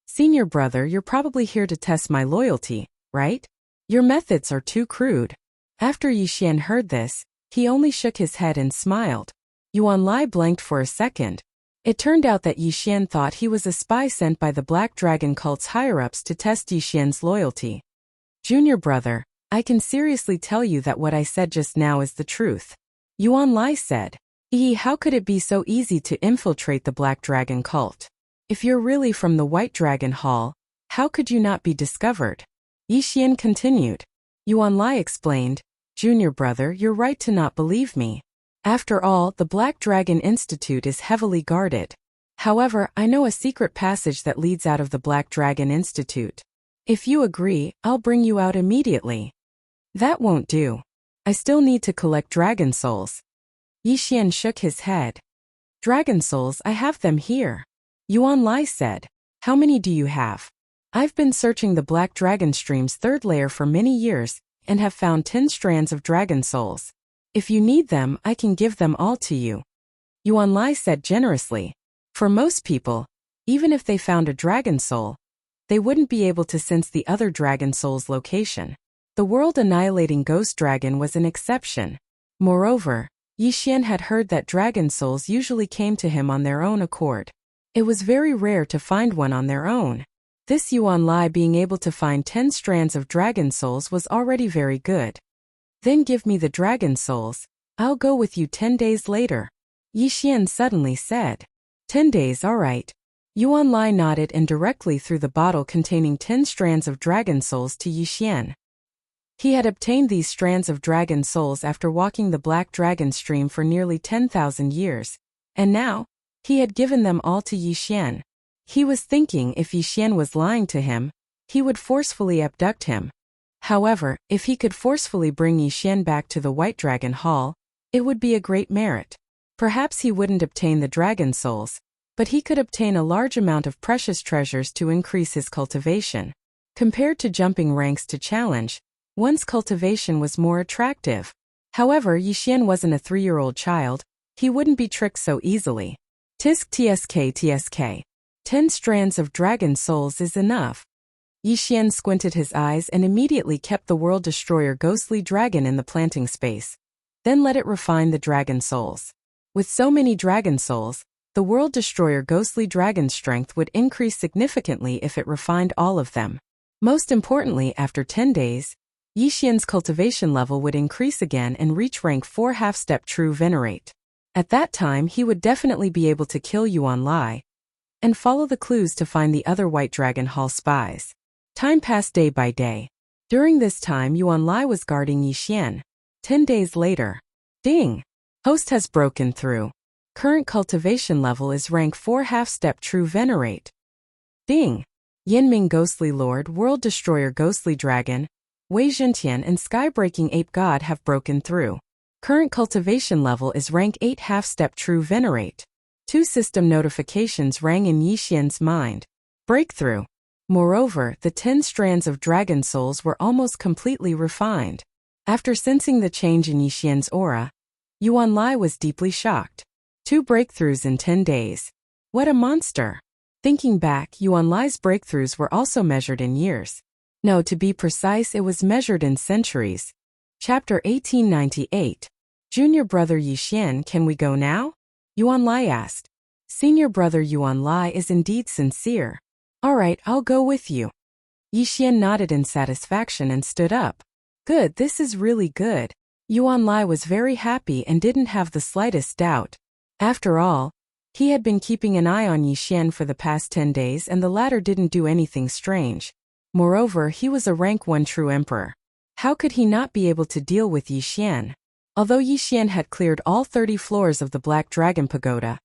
"Senior brother, you're probably here to test my loyalty, right? Your methods are too crude." After Yixian heard this, he only shook his head and smiled. Yuan Lai blanked for a second. It turned out that Yixian thought he was a spy sent by the Black Dragon cult's higher-ups to test Yixian's loyalty. "Junior brother, I can seriously tell you that what I said just now is the truth," Yuan Lai said. How could it be so easy to infiltrate the Black Dragon cult? If you're really from the White Dragon Hall, how could you not be discovered? Yixian continued. Yuan Lai explained, "Junior brother, you're right to not believe me. After all, the Black Dragon Institute is heavily guarded. However, I know a secret passage that leads out of the Black Dragon Institute. If you agree, I'll bring you out immediately." "That won't do. I still need to collect dragon souls." Yixian shook his head. "Dragon souls, I have them here," Yuan Lai said. "How many do you have?" "I've been searching the Black Dragon Stream's third layer for many years, and have found 10 strands of dragon souls. If you need them, I can give them all to you," Yuan Lai said generously. For most people, even if they found a dragon soul, they wouldn't be able to sense the other dragon soul's location. The world-annihilating ghost dragon was an exception. Moreover, Yixian had heard that dragon souls usually came to him on their own accord. It was very rare to find one on their own. This Yuan Lai being able to find 10 strands of dragon souls was already very good. "Then give me the dragon souls. I'll go with you 10 days later," Yixian suddenly said. 10 days, all right. Yuan Lai nodded and directly threw the bottle containing 10 strands of dragon souls to Yixian. He had obtained these strands of dragon souls after walking the Black Dragon Stream for nearly 10,000 years, and now, he had given them all to Yixian. He was thinking if Yixian was lying to him, he would forcefully abduct him. However, if he could forcefully bring Yixian back to the White Dragon Hall, it would be a great merit. Perhaps he wouldn't obtain the dragon souls, but he could obtain a large amount of precious treasures to increase his cultivation. Compared to jumping ranks to challenge, one's cultivation was more attractive. However, Yixian wasn't a 3-year-old child. He wouldn't be tricked so easily. Tisk tsk. 10 strands of dragon souls is enough. Yixian squinted his eyes and immediately kept the World Destroyer ghostly dragon in the planting space. Then let it refine the dragon souls. With so many dragon souls, the World Destroyer ghostly dragon's strength would increase significantly if it refined all of them. Most importantly, after 10 days, Yixian's cultivation level would increase again and reach rank 4 half-step true venerate. At that time he would definitely be able to kill Yuan Lai and follow the clues to find the other White Dragon Hall spies. Time passed day by day. During this time Yuan Lai was guarding Yixian. 10 days later. Ding! Host has broken through. Current cultivation level is rank 4 half-step true venerate. Ding! Yinming Ghostly Lord, World Destroyer Ghostly Dragon, Wei Zhentian and Sky-Breaking Ape God have broken through. Current cultivation level is rank 8 half-step true venerate. 2 system notifications rang in Yixian's mind. Breakthrough. Moreover, the 10 strands of dragon souls were almost completely refined. After sensing the change in Yixian's aura, Yuan Lai was deeply shocked. 2 breakthroughs in 10 days. What a monster! Thinking back, Yuan Lai's breakthroughs were also measured in years. No, to be precise, it was measured in centuries. Chapter 1898. Junior brother Yixian, can we go now? Yuan Lai asked. Senior brother Yuan Lai is indeed sincere. All right, I'll go with you. Yixian nodded in satisfaction and stood up. Good, this is really good. Yuan Lai was very happy and didn't have the slightest doubt. After all, he had been keeping an eye on Yixian for the past 10 days and the latter didn't do anything strange. Moreover, he was a rank 1 true emperor. How could he not be able to deal with Yixian? Although Yixian had cleared all 30 floors of the Black Dragon Pagoda,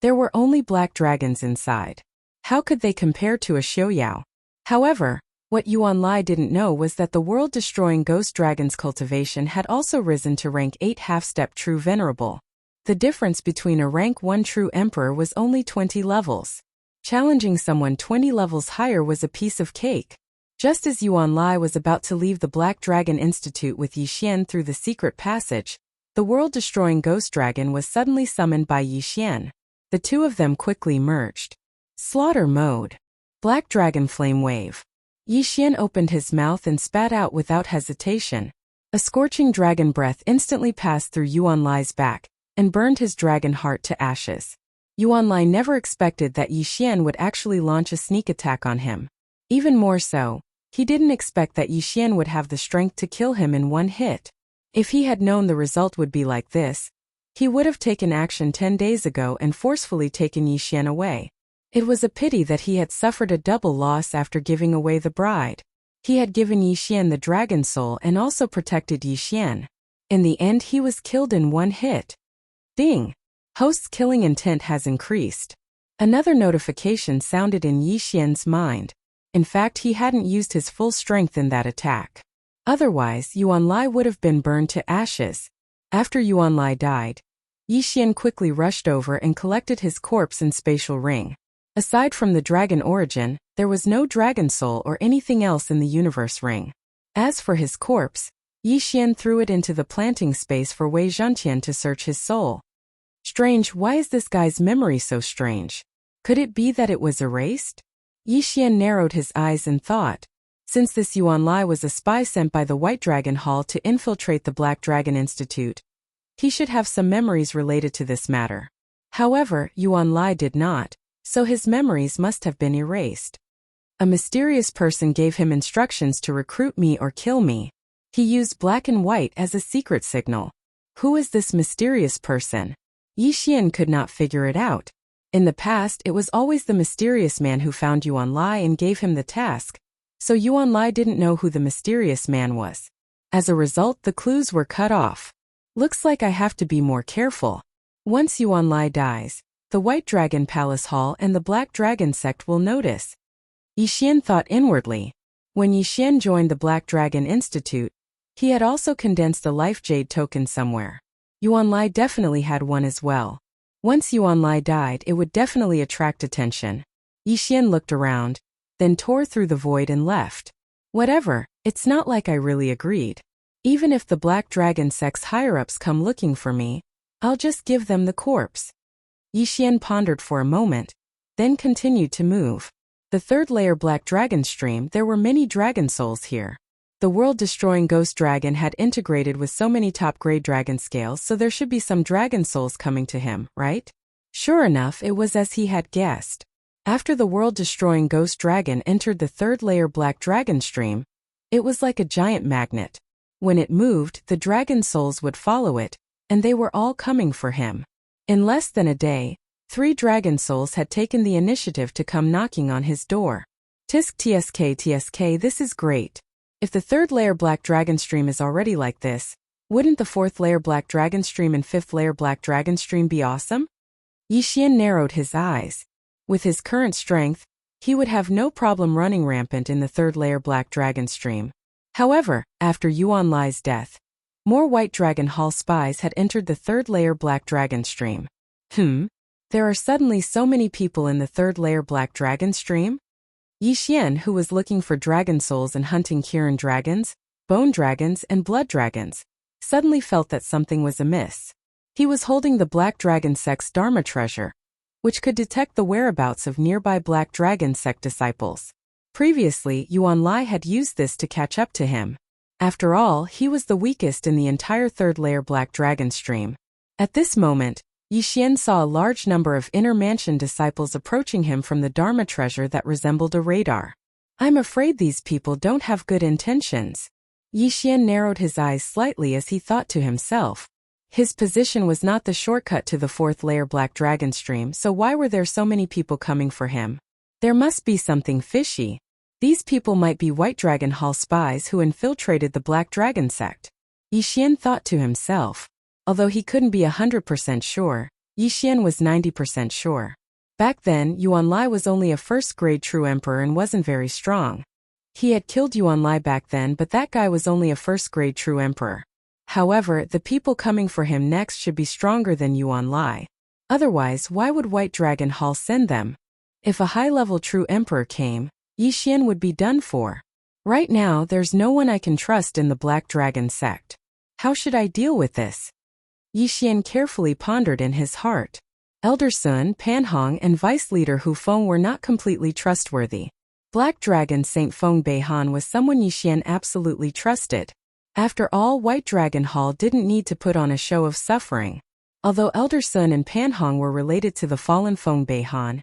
there were only black dragons inside. How could they compare to a Xiaoyao? However, what Yuan Lai didn't know was that the world-destroying ghost dragon's cultivation had also risen to rank 8 half-step true venerable. The difference between a rank 1 true emperor was only 20 levels. Challenging someone 20 levels higher was a piece of cake. Just as Yuan Lai was about to leave the Black Dragon Institute with Yixian through the secret passage, the world-destroying ghost dragon was suddenly summoned by Yixian. The two of them quickly merged. Slaughter mode. Black Dragon Flame Wave. Yixian opened his mouth and spat out without hesitation. A scorching dragon breath instantly passed through Yuan Lai's back and burned his dragon heart to ashes. Yuan Lai never expected that Yixian would actually launch a sneak attack on him. Even more so, he didn't expect that Yixian would have the strength to kill him in one hit. If he had known the result would be like this, he would have taken action 10 days ago and forcefully taken Yixian away. It was a pity that he had suffered a double loss after giving away the bride. He had given Yixian the dragon soul and also protected Yixian. In the end, he was killed in one hit. Ding! Host's killing intent has increased. Another notification sounded in Yixian's mind. In fact, he hadn't used his full strength in that attack. Otherwise, Yuan Lai would have been burned to ashes. After Yuan Lai died, Yixian quickly rushed over and collected his corpse in spatial ring. Aside from the dragon origin, there was no dragon soul or anything else in the universe ring. As for his corpse, Yixian threw it into the planting space for Wei Zhentian to search his soul. Strange, why is this guy's memory so strange? Could it be that it was erased? Yixian narrowed his eyes and thought. Since this Yuan Lai was a spy sent by the White Dragon Hall to infiltrate the Black Dragon Institute, he should have some memories related to this matter. However, Yuan Lai did not, so his memories must have been erased. A mysterious person gave him instructions to recruit me or kill me. He used black and white as a secret signal. Who is this mysterious person? Yixian could not figure it out. In the past, it was always the mysterious man who found Yuan Lai and gave him the task, so Yuan Lai didn't know who the mysterious man was. As a result, the clues were cut off. Looks like I have to be more careful. Once Yuan Lai dies, the White Dragon Palace Hall and the Black Dragon Sect will notice. Yixian thought inwardly. When Yixian joined the Black Dragon Institute, he had also condensed a life jade token somewhere. Yuan Lai definitely had one as well. Once Yuanlai died, it would definitely attract attention. Yixian looked around, then tore through the void and left. Whatever, it's not like I really agreed. Even if the Black Dragon sect's higher-ups come looking for me, I'll just give them the corpse. Yixian pondered for a moment, then continued to move. The third layer Black Dragon stream, there were many dragon souls here. The world-destroying ghost dragon had integrated with so many top-grade dragon scales, so there should be some dragon souls coming to him, right? Sure enough, it was as he had guessed. After the world-destroying ghost dragon entered the third layer Black Dragon stream, it was like a giant magnet. When it moved, the dragon souls would follow it, and they were all coming for him. In less than a day, 3 dragon souls had taken the initiative to come knocking on his door. Tisk tsk, this is great. If the third layer Black Dragon stream is already like this, wouldn't the fourth layer Black Dragon stream and fifth layer Black Dragon stream be awesome? Yixian narrowed his eyes. With his current strength, he would have no problem running rampant in the third layer Black Dragon stream. However, after Yuanlai's death, more White Dragon Hall spies had entered the third layer Black Dragon stream. There are suddenly so many people in the third layer Black Dragon stream? Yixian, who was looking for dragon souls and hunting Kirin dragons, bone dragons, and blood dragons, suddenly felt that something was amiss. He was holding the Black Dragon sect's Dharma treasure, which could detect the whereabouts of nearby Black Dragon sect disciples. Previously, Yuanlai had used this to catch up to him. After all, he was the weakest in the entire third layer Black Dragon stream. At this moment, Yixian saw a large number of inner mansion disciples approaching him from the Dharma treasure that resembled a radar. I'm afraid these people don't have good intentions. Yixian narrowed his eyes slightly as he thought to himself. His position was not the shortcut to the fourth layer Black Dragon stream, so why were there so many people coming for him? There must be something fishy. These people might be White Dragon Hall spies who infiltrated the Black Dragon sect. Yixian thought to himself. Although he couldn't be 100% sure, Yixian was 90% sure. Back then, Yuanlai was only a first-grade true emperor and wasn't very strong. He had killed Yuanlai back then, but that guy was only a first-grade true emperor. However, the people coming for him next should be stronger than Yuanlai. Otherwise, why would White Dragon Hall send them? If a high-level true emperor came, Yixian would be done for. Right now, there's no one I can trust in the Black Dragon sect. How should I deal with this? Yixian carefully pondered in his heart. Elder Sun, Panhong, and Vice Leader Hu Feng were not completely trustworthy. Black Dragon Saint Feng Beihan was someone Yixian absolutely trusted. After all, White Dragon Hall didn't need to put on a show of suffering. Although Elder Sun and Panhong were related to the fallen Feng Beihan,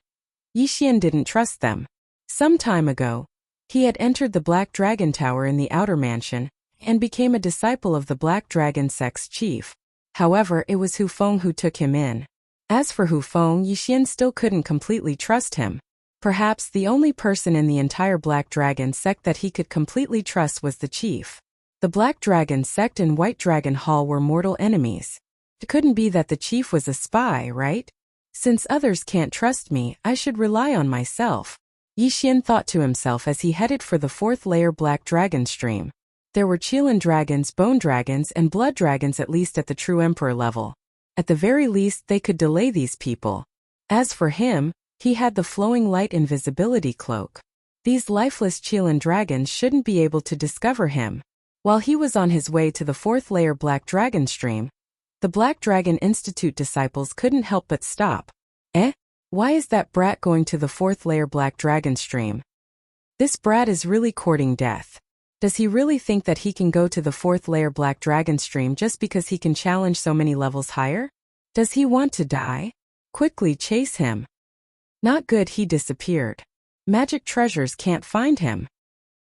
Yixian didn't trust them. Some time ago, he had entered the Black Dragon Tower in the Outer Mansion and became a disciple of the Black Dragon sect's chief. However, it was Hu Feng who took him in. As for Hu Feng, Yixian still couldn't completely trust him. Perhaps the only person in the entire Black Dragon sect that he could completely trust was the chief. The Black Dragon sect and White Dragon Hall were mortal enemies. It couldn't be that the chief was a spy, right? Since others can't trust me, I should rely on myself. Yixian thought to himself as he headed for the fourth layer Black Dragon stream. There were Qilin dragons, bone dragons, and blood dragons at least at the true emperor level. At the very least, they could delay these people. As for him, he had the flowing light invisibility cloak. These lifeless Qilin dragons shouldn't be able to discover him. While he was on his way to the fourth layer Black Dragon stream, the Black Dragon Institute disciples couldn't help but stop. Why is that brat going to the fourth layer Black Dragon stream? This brat is really courting death. Does he really think that he can go to the fourth layer Black Dragon stream just because he can challenge so many levels higher? Does he want to die? Quickly chase him. Not good, he disappeared. Magic treasures can't find him.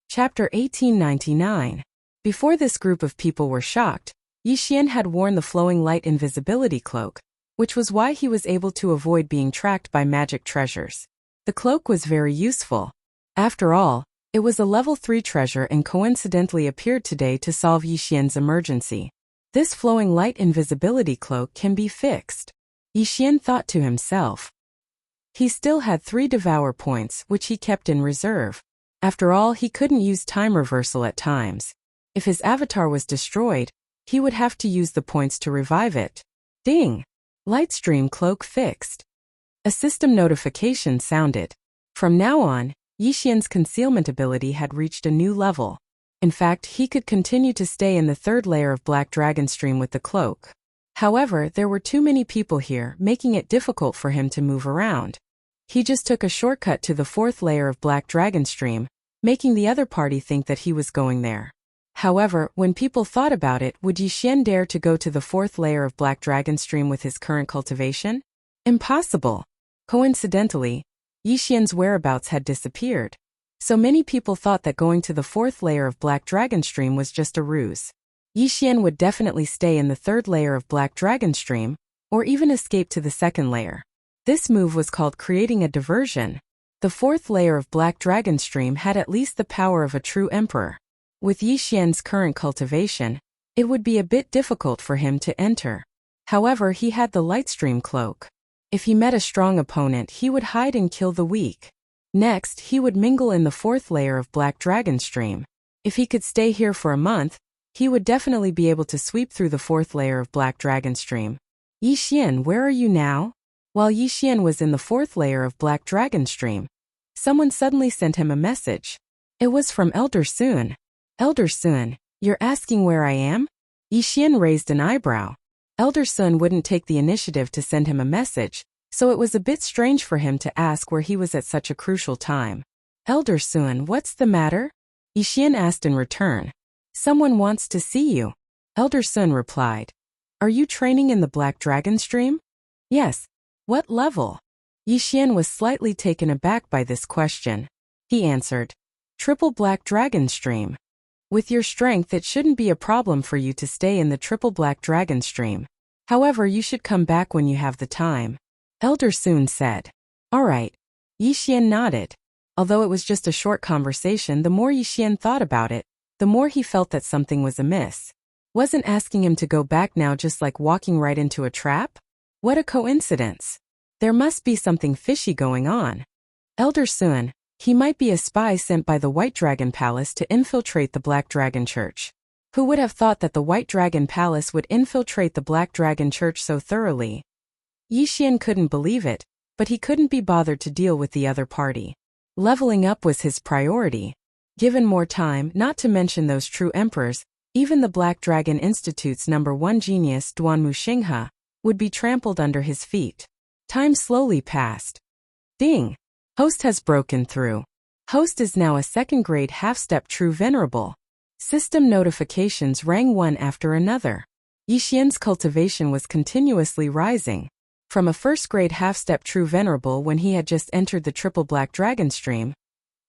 Chapter 1899. Before this group of people were shocked, Yixian had worn the flowing light invisibility cloak, which was why he was able to avoid being tracked by magic treasures. The cloak was very useful. After all, it was a level 3 treasure and coincidentally appeared today to solve Yixian's emergency. This flowing light invisibility cloak can be fixed. Yixian thought to himself. He still had 3 devour points, which he kept in reserve. After all, he couldn't use time reversal at times. If his avatar was destroyed, he would have to use the points to revive it. Ding! Lightstream cloak fixed. A system notification sounded. From now on, Yixian's concealment ability had reached a new level. In fact, he could continue to stay in the third layer of Black Dragon Stream with the cloak. However, there were too many people here, making it difficult for him to move around. He just took a shortcut to the fourth layer of Black Dragon Stream, making the other party think that he was going there. However, when people thought about it, would Yixian dare to go to the fourth layer of Black Dragon Stream with his current cultivation? Impossible. Coincidentally, Yixian's whereabouts had disappeared. So many people thought that going to the fourth layer of Black Dragon Stream was just a ruse. Yixian would definitely stay in the third layer of Black Dragon Stream, or even escape to the second layer. This move was called creating a diversion. The fourth layer of Black Dragon Stream had at least the power of a true emperor. With Yixian's current cultivation, it would be a bit difficult for him to enter. However, he had the Lightstream cloak. If he met a strong opponent, he would hide and kill the weak. Next, he would mingle in the fourth layer of Black Dragon Stream. If he could stay here for a month, he would definitely be able to sweep through the fourth layer of Black Dragon Stream. Yixian, where are you now? While Yixian was in the fourth layer of Black Dragon Stream, someone suddenly sent him a message. It was from Elder Sun. Elder Sun, you're asking where I am? Yixian raised an eyebrow. Elder Sun wouldn't take the initiative to send him a message, so it was a bit strange for him to ask where he was at such a crucial time. Elder Sun, what's the matter? Yixian asked in return. Someone wants to see you. Elder Sun replied. Are you training in the Black Dragon Stream? Yes. What level? Yixian was slightly taken aback by this question. He answered. Triple Black Dragon Stream. With your strength, it shouldn't be a problem for you to stay in the Triple Black Dragon Stream. However, you should come back when you have the time. Elder Sun said. All right. Yixian nodded. Although it was just a short conversation, the more Yixian thought about it, the more he felt that something was amiss. Wasn't asking him to go back now just like walking right into a trap? What a coincidence. There must be something fishy going on. Elder Sun, he might be a spy sent by the White Dragon Palace to infiltrate the Black Dragon Church. Who would have thought that the White Dragon Palace would infiltrate the Black Dragon Church so thoroughly? Yixian couldn't believe it, but he couldn't be bothered to deal with the other party. Leveling up was his priority. Given more time, not to mention those true emperors, even the Black Dragon Institute's #1 genius Duanmu Xinghe would be trampled under his feet. Time slowly passed. Ding! Host has broken through. Host is now a second-grade half-step true venerable. System notifications rang one after another. Yixian's cultivation was continuously rising. From a first-grade half-step true venerable when he had just entered the Triple Black Dragon Stream,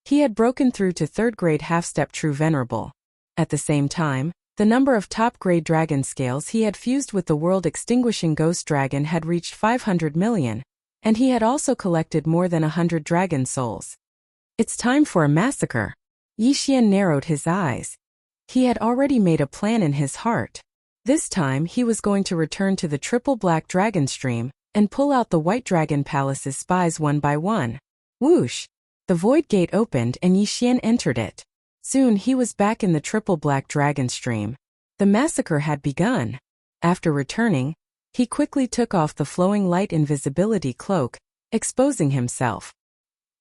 he had broken through to third-grade half-step true venerable. At the same time, the number of top-grade dragon scales he had fused with the world-extinguishing ghost dragon had reached 500 million, and he had also collected more than 100 dragon souls. It's time for a massacre. Yixian narrowed his eyes. He had already made a plan in his heart. This time he was going to return to the Triple Black Dragon Stream and pull out the White Dragon Palace's spies one by one. Whoosh! The void gate opened and Yixian entered it. Soon he was back in the Triple Black Dragon Stream. The massacre had begun. After returning, he quickly took off the flowing light invisibility cloak, exposing himself.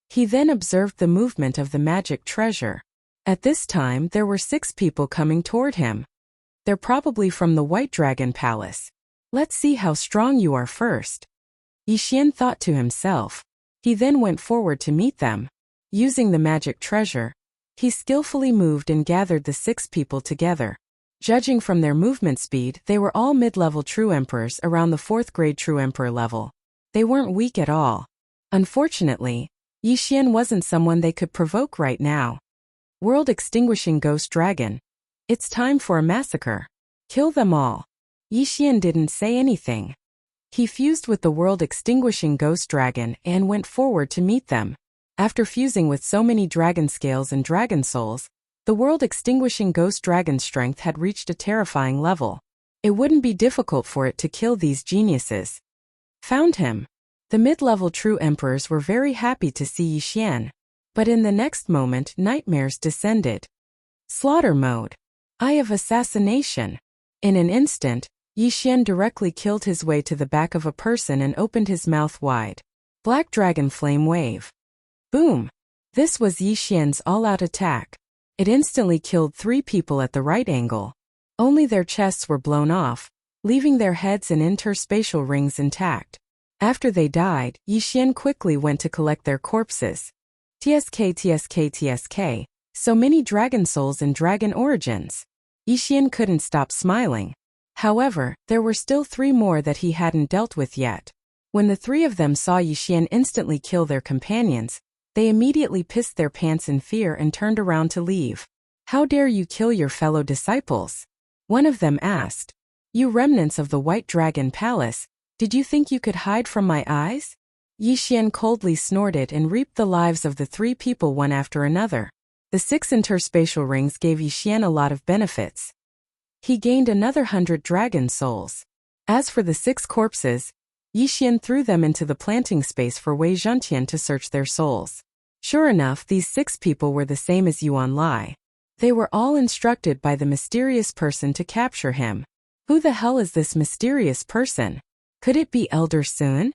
He then observed the movement of the magic treasure. At this time there were 6 people coming toward him. They're probably from the White Dragon Palace. Let's see how strong you are first. Yixian thought to himself. He then went forward to meet them. Using the magic treasure, he skillfully moved and gathered the 6 people together. Judging from their movement speed, they were all mid-level true emperors around the 4th grade true emperor level. They weren't weak at all. Unfortunately, Yixian wasn't someone they could provoke right now. World-extinguishing ghost dragon. It's time for a massacre. Kill them all. Yixian didn't say anything. He fused with the world-extinguishing ghost dragon and went forward to meet them. After fusing with so many dragon scales and dragon souls, the world-extinguishing ghost dragon's strength had reached a terrifying level. It wouldn't be difficult for it to kill these geniuses. Found him. The mid-level true emperors were very happy to see Yixian. But in the next moment, nightmares descended. Slaughter mode. Eye of assassination. In an instant, Yixian directly killed his way to the back of a person and opened his mouth wide. Black Dragon Flame Wave. Boom! This was Yixian's all-out attack. It instantly killed 3 people at the right angle. Only their chests were blown off, leaving their heads and interspatial rings intact. After they died, Yixian quickly went to collect their corpses. TSK. So many dragon souls and dragon origins. Yixian couldn't stop smiling. However, there were still 3 more that he hadn't dealt with yet. When the 3 of them saw Yixian instantly kill their companions, they immediately pissed their pants in fear and turned around to leave. How dare you kill your fellow disciples? One of them asked. You remnants of the White Dragon Palace, did you think you could hide from my eyes? Yixian coldly snorted and reaped the lives of the 3 people one after another. The 6 interspatial rings gave Yixian a lot of benefits. He gained another 100 dragon souls. As for the 6 corpses, Yixian threw them into the planting space for Wei Zhentian to search their souls. Sure enough, these 6 people were the same as Yuan Lai. They were all instructed by the mysterious person to capture him. Who the hell is this mysterious person? Could it be Elder Sun?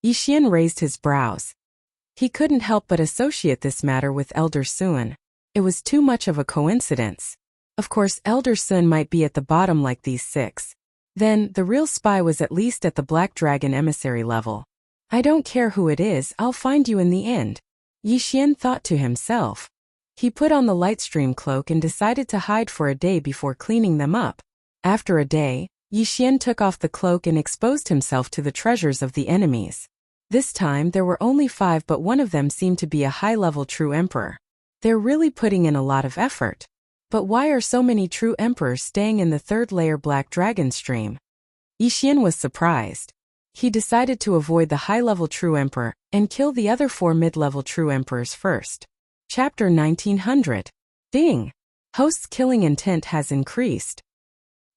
Yixian raised his brows. He couldn't help but associate this matter with Elder Sun. It was too much of a coincidence. Of course, Elder Sun might be at the bottom like these 6. Then, the real spy was at least at the Black Dragon emissary level. I don't care who it is, I'll find you in the end. Yixian thought to himself. He put on the Lightstream cloak and decided to hide for a day before cleaning them up. After a day, Yixian took off the cloak and exposed himself to the treasures of the enemies. This time there were only 5, but one of them seemed to be a high-level true emperor. They're really putting in a lot of effort. But why are so many true emperors staying in the 3rd layer Black Dragon stream? Yixian was surprised. He decided to avoid the high-level true emperor and kill the other 4 mid-level true emperors first. Chapter 1900. Ding! Host's killing intent has increased.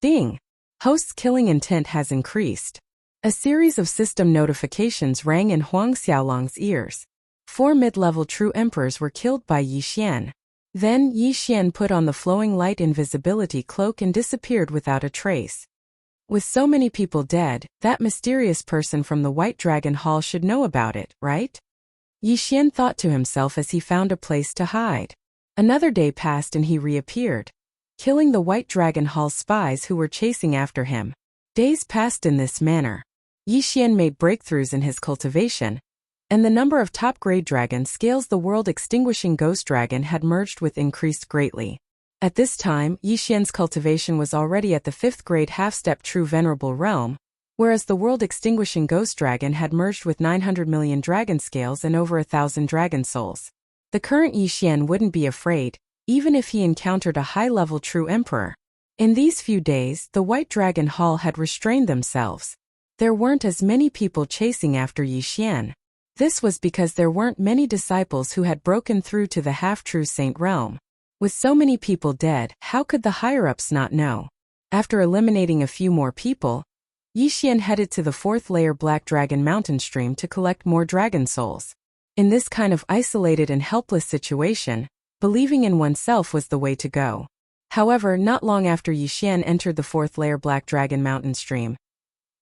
Ding! Host's killing intent has increased. A series of system notifications rang in Huang Xiaolong's ears. 4 mid-level true emperors were killed by Yixian. Then Yixian put on the flowing light invisibility cloak and disappeared without a trace. With so many people dead, that mysterious person from the White Dragon Hall should know about it, right? Yixian thought to himself as he found a place to hide. Another day passed and he reappeared, killing the White Dragon Hall spies who were chasing after him. Days passed in this manner. Yixian made breakthroughs in his cultivation, and the number of top-grade dragon scales the world-extinguishing ghost dragon had merged with increased greatly. At this time, Yixian's cultivation was already at the 5th grade half-step true venerable realm, whereas the world-extinguishing ghost dragon had merged with 900 million dragon scales and over 1,000 dragon souls. The current Yixian wouldn't be afraid, even if he encountered a high-level true emperor. In these few days, the White Dragon Hall had restrained themselves. There weren't as many people chasing after Yixian. This was because there weren't many disciples who had broken through to the half-true saint realm. With so many people dead, how could the higher-ups not know? After eliminating a few more people, Yixian headed to the 4th layer Black Dragon Mountain stream to collect more dragon souls. In this kind of isolated and helpless situation, believing in oneself was the way to go. However, not long after Yixian entered the 4th layer Black Dragon Mountain stream.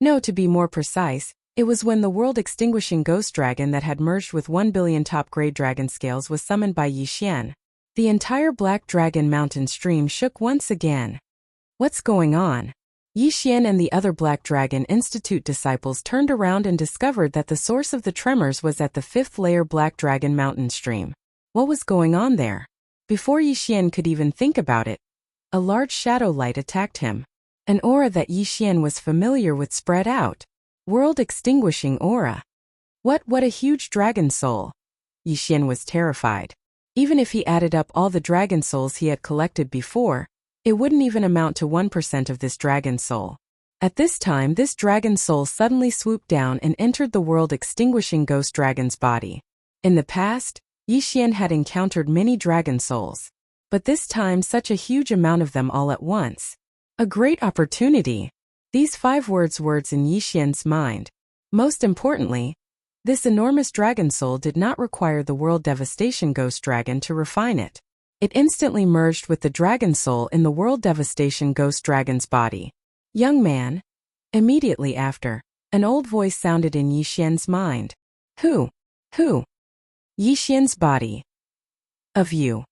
No, to be more precise, it was when the world-extinguishing ghost dragon that had merged with 1 billion top-grade dragon scales was summoned by Yixian. The entire Black Dragon Mountain stream shook once again. What's going on? Yixian and the other Black Dragon Institute disciples turned around and discovered that the source of the tremors was at the 5th layer Black Dragon Mountain stream. What was going on there? Before Yixian could even think about it, a large shadow light attacked him. An aura that Yixian was familiar with spread out. World-extinguishing aura. What a huge dragon soul. Yixian was terrified. Even if he added up all the dragon souls he had collected before, it wouldn't even amount to 1% of this dragon soul. At this time, this dragon soul suddenly swooped down and entered the world-extinguishing ghost dragon's body. In the past, Yixian had encountered many dragon souls, but this time such a huge amount of them all at once. A great opportunity. These 5 words in Yixian's mind. Most importantly, this enormous dragon soul did not require the world devastation ghost dragon to refine it. It instantly merged with the dragon soul in the world devastation ghost dragon's body. Young man, Immediately after, an old voice sounded in Yixian's mind. Who? Who? Yixian's body. Of you.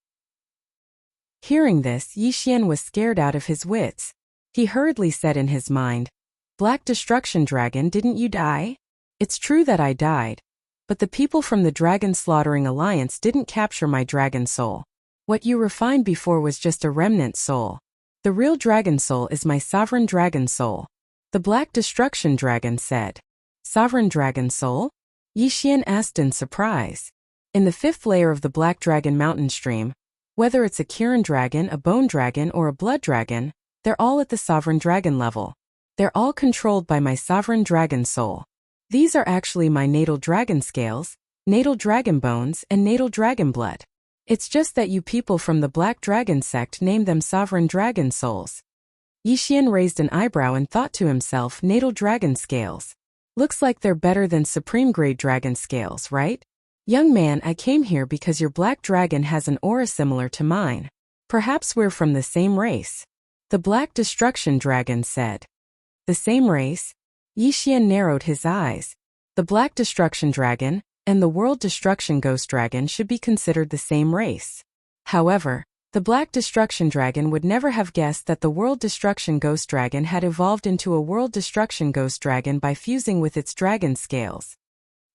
Hearing this, Yixian was scared out of his wits. He hurriedly said in his mind, Black Destruction Dragon, didn't you die? It's true that I died. But the people from the Dragon Slaughtering Alliance didn't capture my dragon soul. What you refined before was just a remnant soul. The real dragon soul is my sovereign dragon soul. The Black Destruction Dragon said. Sovereign dragon soul? Yixian asked in surprise. In the 5th layer of the Black Dragon Mountain Stream, whether it's a Kirin dragon, a bone dragon, or a blood dragon, they're all at the sovereign dragon level. They're all controlled by my sovereign dragon soul. These are actually my natal dragon scales, natal dragon bones, and natal dragon blood. It's just that you people from the Black Dragon sect name them sovereign dragon souls. Yixian raised an eyebrow and thought to himself, natal dragon scales. Looks like they're better than supreme grade dragon scales, right? Young man, I came here because your black dragon has an aura similar to mine. Perhaps we're from the same race. The Black Destruction Dragon said. The same race? Yixian narrowed his eyes. The Black Destruction Dragon and the World Destruction Ghost Dragon should be considered the same race. However, the Black Destruction Dragon would never have guessed that the World Destruction Ghost Dragon had evolved into a World Destruction Ghost Dragon by fusing with its dragon scales.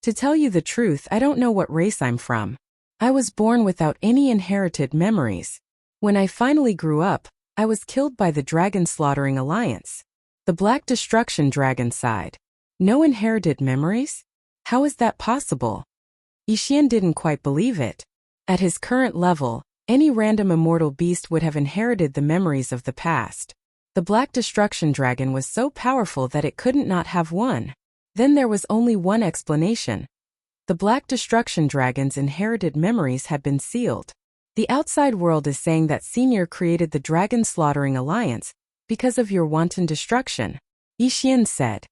To tell you the truth, I don't know what race I'm from. I was born without any inherited memories. When I finally grew up, I was killed by the Dragon Slaughtering Alliance. The Black Destruction Dragon sighed. No inherited memories? How is that possible? Yixian didn't quite believe it. At his current level, any random immortal beast would have inherited the memories of the past. The Black Destruction Dragon was so powerful that it couldn't not have one. Then there was only one explanation. The Black Destruction Dragon's inherited memories had been sealed. The outside world is saying that Senior created the Dragon Slaughtering Alliance because of your wanton destruction, Yixian said.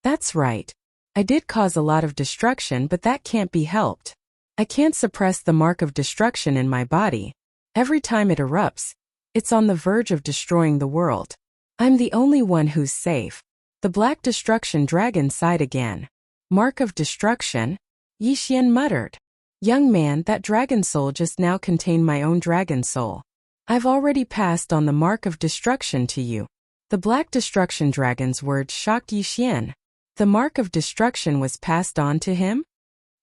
That's right. I did cause a lot of destruction, but that can't be helped. I can't suppress the mark of destruction in my body. Every time it erupts, it's on the verge of destroying the world. I'm the only one who's safe. The Black Destruction Dragon sighed again. Mark of destruction? Yixian muttered. Young man, that dragon soul just now contained my own dragon soul. I've already passed on the mark of destruction to you. The Black Destruction Dragon's words shocked Yixian. The mark of destruction was passed on to him?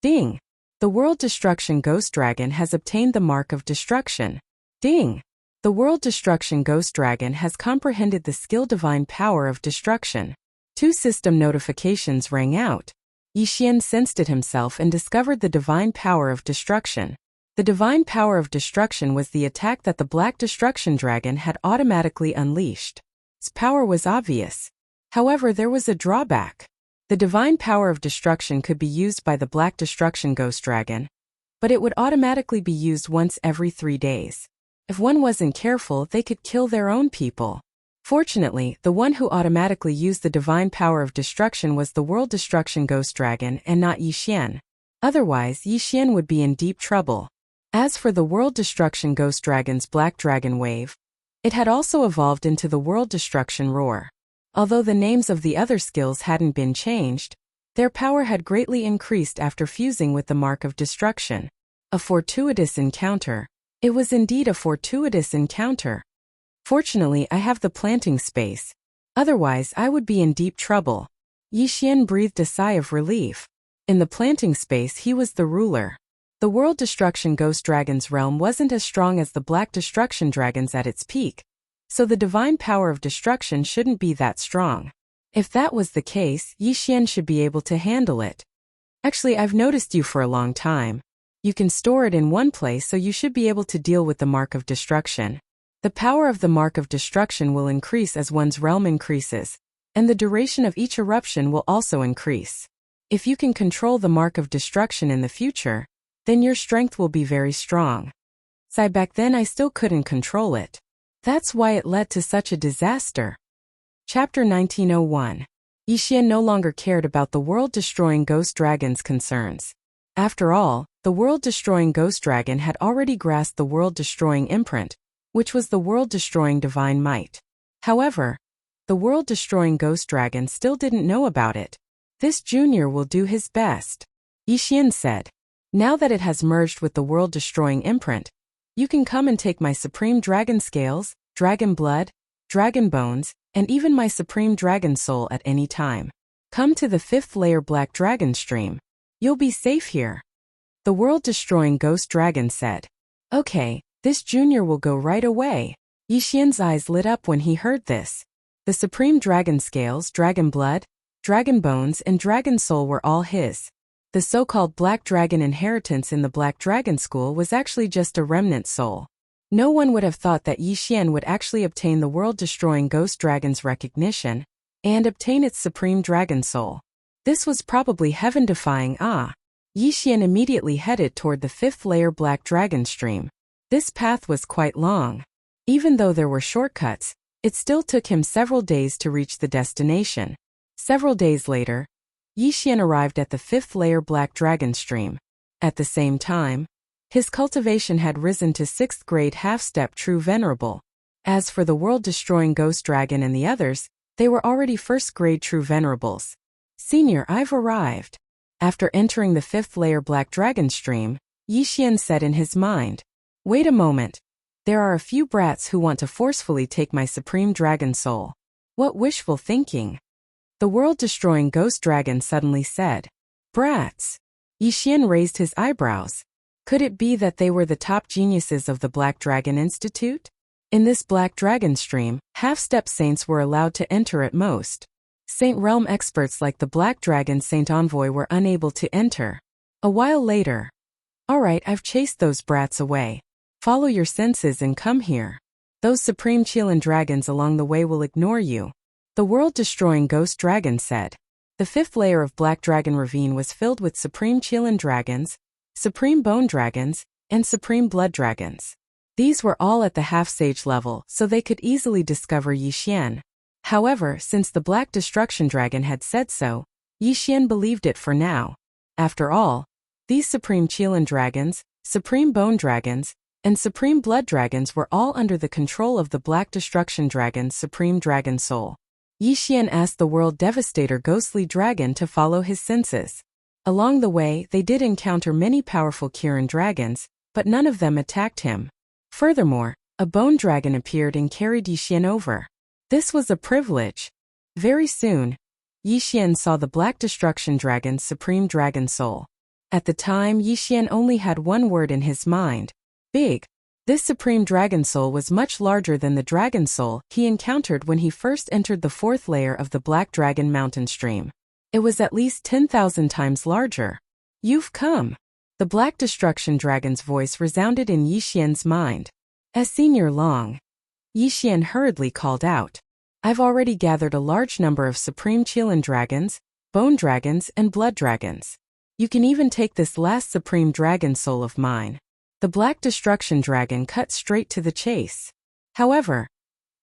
Ding! The World Destruction Ghost Dragon has obtained the mark of destruction. Ding! The World Destruction Ghost Dragon has comprehended the skill divine power of destruction. 2 system notifications rang out. Yixian sensed it himself and discovered the divine power of destruction. The divine power of destruction was the attack that the Black Destruction Dragon had automatically unleashed. Its power was obvious. However, there was a drawback. The divine power of destruction could be used by the Black Destruction Ghost Dragon, but it would automatically be used once every 3 days. If one wasn't careful, they could kill their own people. Fortunately, the one who automatically used the divine power of destruction was the World Destruction Ghost Dragon and not Yixian. Otherwise, Yixian would be in deep trouble. As for the World Destruction Ghost Dragon's Black Dragon Wave, it had also evolved into the World Destruction Roar. Although the names of the other skills hadn't been changed, their power had greatly increased after fusing with the Mark of Destruction. A fortuitous encounter. It was indeed a fortuitous encounter. Fortunately, I have the planting space. Otherwise, I would be in deep trouble. Yixian breathed a sigh of relief. In the planting space, he was the ruler. The World Destruction Ghost Dragon's realm wasn't as strong as the Black Destruction Dragon's at its peak, so the divine power of destruction shouldn't be that strong. If that was the case, Yixian should be able to handle it. Actually, I've noticed you for a long time. You can store it in one place, so you should be able to deal with the Mark of Destruction. The power of the Mark of Destruction will increase as one's realm increases, and the duration of each eruption will also increase. If you can control the Mark of Destruction in the future, then your strength will be very strong. So back then I still couldn't control it. That's why it led to such a disaster. Chapter 1901. Yixian no longer cared about the world-destroying Ghost Dragon's concerns. After all, the world-destroying Ghost Dragon had already grasped the world-destroying imprint, which was the world-destroying divine might. However, The world-destroying ghost dragon still didn't know about it. This junior will do his best, Yixian said. Now that it has merged with the world-destroying imprint, you can come and take my supreme dragon scales, dragon blood, dragon bones, and even my supreme dragon soul at any time. Come to the 5th layer black dragon stream. You'll be safe here. The world-destroying ghost dragon said. Okay, this junior will go right away. Yixian's eyes lit up when he heard this. The supreme dragon scales, dragon blood, dragon bones, and dragon soul were all his. The so-called Black Dragon inheritance in the Black Dragon School was actually just a remnant soul. No one would have thought that Yixian would actually obtain the world-destroying ghost dragon's recognition and obtain its supreme dragon soul. This was probably heaven-defying. Yixian immediately headed toward the 5th layer Black Dragon stream. This path was quite long. Even though there were shortcuts, it still took him several days to reach the destination. Several days later, Yixian arrived at the 5th layer Black Dragon stream. At the same time, his cultivation had risen to 6th grade half-step True Venerable. As for the world-destroying Ghost Dragon and the others, they were already 1st grade True Venerables. Senior, I've arrived. After entering the 5th layer Black Dragon stream, Yixian said in his mind, wait a moment. There are a few brats who want to forcefully take my supreme dragon soul. What wishful thinking. The world-destroying ghost dragon suddenly said. Brats. Yixian raised his eyebrows. Could it be that they were the top geniuses of the Black Dragon Institute? In this Black Dragon stream, half-step saints were allowed to enter at most. Saint Realm experts like the Black Dragon Saint Envoy were unable to enter. A while later. Alright, I've chased those brats away. Follow your senses and come here. Those supreme Qilin dragons along the way will ignore you. The world-destroying ghost dragon said. The 5th layer of Black Dragon Ravine was filled with supreme Qilin dragons, supreme bone dragons, and supreme blood dragons. These were all at the half-sage level, so they could easily discover Yixian. However, since the Black Destruction Dragon had said so, Yixian believed it for now. After all, these supreme Qilin dragons, supreme bone dragons, and supreme blood dragons were all under the control of the Black Destruction Dragon's supreme dragon soul. Yixian asked the World Devastator ghostly dragon to follow his senses. Along the way, they did encounter many powerful Kirin dragons, but none of them attacked him. Furthermore, a bone dragon appeared and carried Yixian over. This was a privilege. Very soon, Yixian saw the Black Destruction Dragon's supreme dragon soul. At the time, Yixian only had one word in his mind. Big. This supreme dragon soul was much larger than the dragon soul he encountered when he first entered the 4th layer of the Black Dragon Mountain stream. It was at least 10,000 times larger. You've come. The Black Destruction Dragon's voice resounded in Yixian's mind. As Senior Long, Yixian hurriedly called out. I've already gathered a large number of supreme Qilin dragons, bone dragons, and blood dragons. You can even take this last supreme dragon soul of mine. The Black Destruction Dragon cut straight to the chase. However,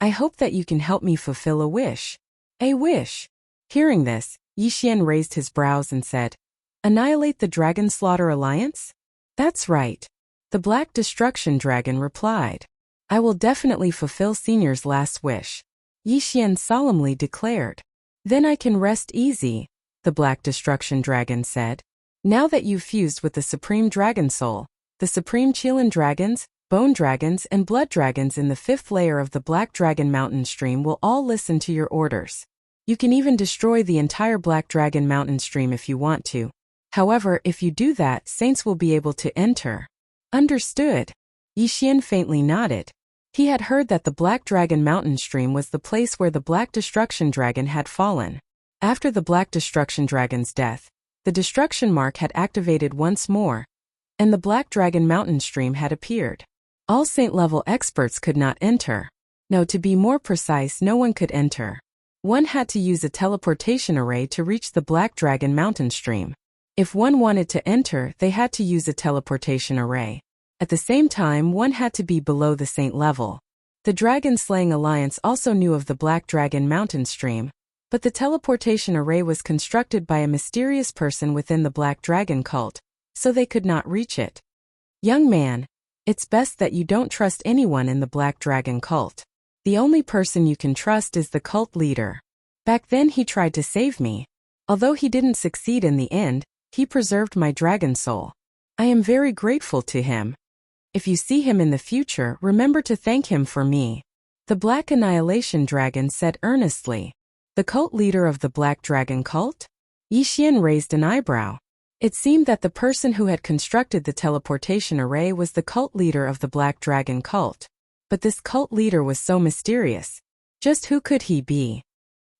I hope that you can help me fulfill a wish. A wish. Hearing this, Yixian raised his brows and said, Annihilate the Dragon Slaughter Alliance? That's right. The Black Destruction Dragon replied. I will definitely fulfill Senior's last wish. Yixian solemnly declared. Then I can rest easy, the Black Destruction Dragon said. Now that you've fused with the Supreme Dragon Soul, the Supreme Qilin dragons, bone dragons, and blood dragons in the 5th layer of the Black Dragon Mountain stream will all listen to your orders. You can even destroy the entire Black Dragon Mountain stream if you want to. However, if you do that, saints will be able to enter. Understood. Yixian faintly nodded. He had heard that the Black Dragon Mountain stream was the place where the Black Destruction Dragon had fallen. After the Black Destruction Dragon's death, the destruction mark had activated once more, and the Black Dragon Mountain stream had appeared. All saint-level experts could not enter. No, to be more precise, no one could enter. One had to use a teleportation array to reach the Black Dragon Mountain stream. If one wanted to enter, they had to use a teleportation array. At the same time, one had to be below the saint level. The Dragon Slaying Alliance also knew of the Black Dragon Mountain stream, but the teleportation array was constructed by a mysterious person within the Black Dragon cult, so they could not reach it. Young man, it's best that you don't trust anyone in the Black Dragon cult. The only person you can trust is the cult leader. Back then he tried to save me. Although he didn't succeed in the end, he preserved my dragon soul. I am very grateful to him. If you see him in the future, remember to thank him for me. The Black Annihilation Dragon said earnestly. The cult leader of the Black Dragon cult? Yixian raised an eyebrow. It seemed that the person who had constructed the teleportation array was the cult leader of the Black Dragon cult. But this cult leader was so mysterious. Just who could he be?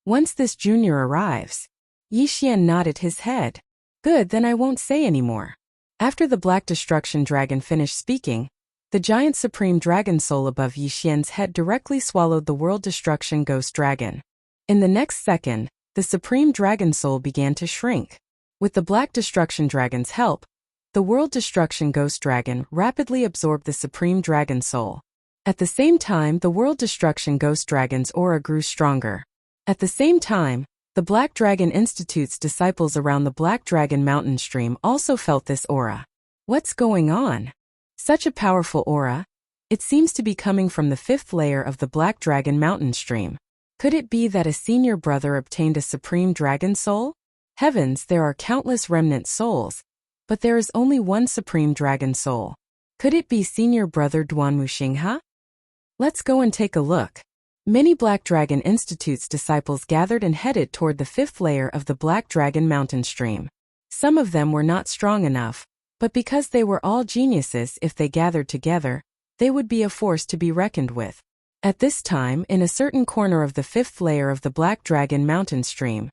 Once this junior arrives. Yixian nodded his head. Good, then I won't say anymore. After the Black Destruction Dragon finished speaking, the giant Supreme Dragon Soul above Yixian's head directly swallowed the World Destruction Ghost Dragon. In the next second, the Supreme Dragon Soul began to shrink. With the Black Destruction Dragon's help, the World Destruction Ghost Dragon rapidly absorbed the Supreme Dragon Soul. At the same time, the World Destruction Ghost Dragon's aura grew stronger. At the same time, the Black Dragon Institute's disciples around the Black Dragon Mountain Stream also felt this aura. What's going on? Such a powerful aura. It seems to be coming from the 5th layer of the Black Dragon Mountain Stream. Could it be that a senior brother obtained a Supreme Dragon Soul? Heavens, there are countless remnant souls, but there is only one Supreme Dragon Soul. Could it be senior brother Duan Muxingha? Let's go and take a look. Many Black Dragon Institute's disciples gathered and headed toward the 5th layer of the Black Dragon Mountain Stream. Some of them were not strong enough, but because they were all geniuses, if they gathered together, they would be a force to be reckoned with. At this time, in a certain corner of the 5th layer of the Black Dragon Mountain Stream,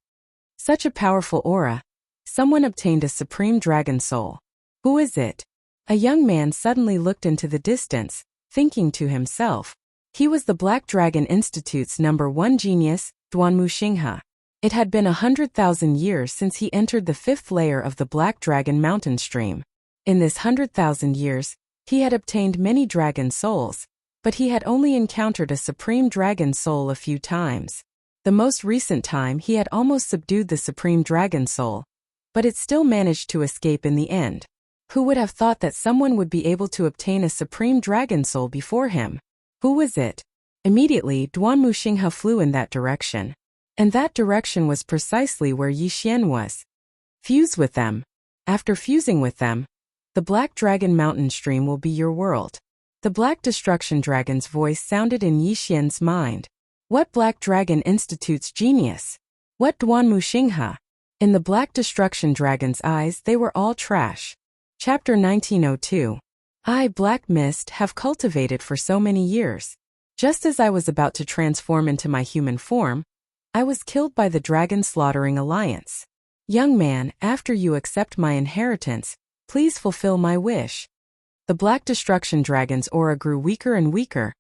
such a powerful aura, someone obtained a Supreme Dragon Soul. Who is it? A young man suddenly looked into the distance, thinking to himself. He was the Black Dragon Institute's #1 genius, Duan Muxingha. It had been 100,000 years since he entered the 5th layer of the Black Dragon Mountain Stream. In this 100,000 years, he had obtained many dragon souls, but he had only encountered a Supreme Dragon Soul a few times. The most recent time he had almost subdued the Supreme Dragon Soul, but it still managed to escape in the end. Who would have thought that someone would be able to obtain a Supreme Dragon Soul before him? Who was it? Immediately, Duan Muxingha flew in that direction. And that direction was precisely where Yixian was. Fuse with them. After fusing with them, the Black Dragon Mountain Stream will be your world. The Black Destruction Dragon's voice sounded in Yixian's mind. What Black Dragon Institute's genius? What Duan Muxingha? In the Black Destruction Dragon's eyes, they were all trash. Chapter 1902. I, Black Mist, have cultivated for so many years. Just as I was about to transform into my human form, I was killed by the Dragon Slaughtering Alliance. Young man, after you accept my inheritance, please fulfill my wish. The Black Destruction Dragon's aura grew weaker and weaker,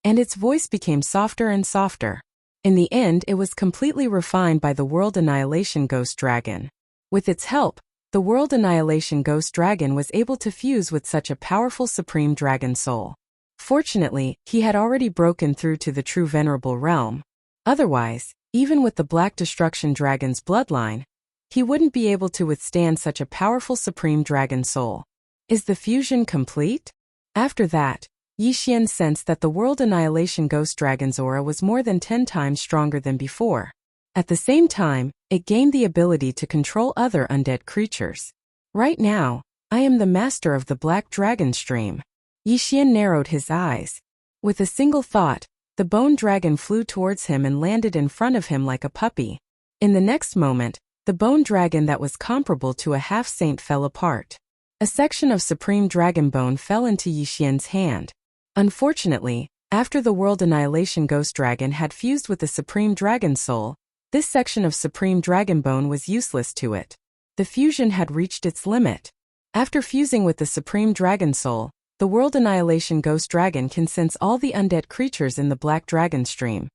and its voice became softer and softer. In the end, it was completely refined by the World Annihilation Ghost Dragon. With its help, the World Annihilation Ghost Dragon was able to fuse with such a powerful Supreme Dragon Soul. Fortunately, he had already broken through to the true Venerable Realm. Otherwise, even with the Black Destruction Dragon's bloodline, he wouldn't be able to withstand such a powerful Supreme Dragon Soul. Is the fusion complete? After that, Yixian sensed that the World Annihilation Ghost Dragon's aura was more than 10 times stronger than before. At the same time, it gained the ability to control other undead creatures. Right now, I am the master of the Black Dragon Stream. Yixian narrowed his eyes. With a single thought, the bone dragon flew towards him and landed in front of him like a puppy. In the next moment, the bone dragon that was comparable to a half-saint fell apart. A section of Supreme Dragon Bone fell into Yixian's hand. Unfortunately, after the World Annihilation Ghost Dragon had fused with the Supreme Dragon Soul, this section of Supreme Dragon Bone was useless to it. The fusion had reached its limit. After fusing with the Supreme Dragon Soul, the World Annihilation Ghost Dragon can sense all the undead creatures in the Black Dragon Stream.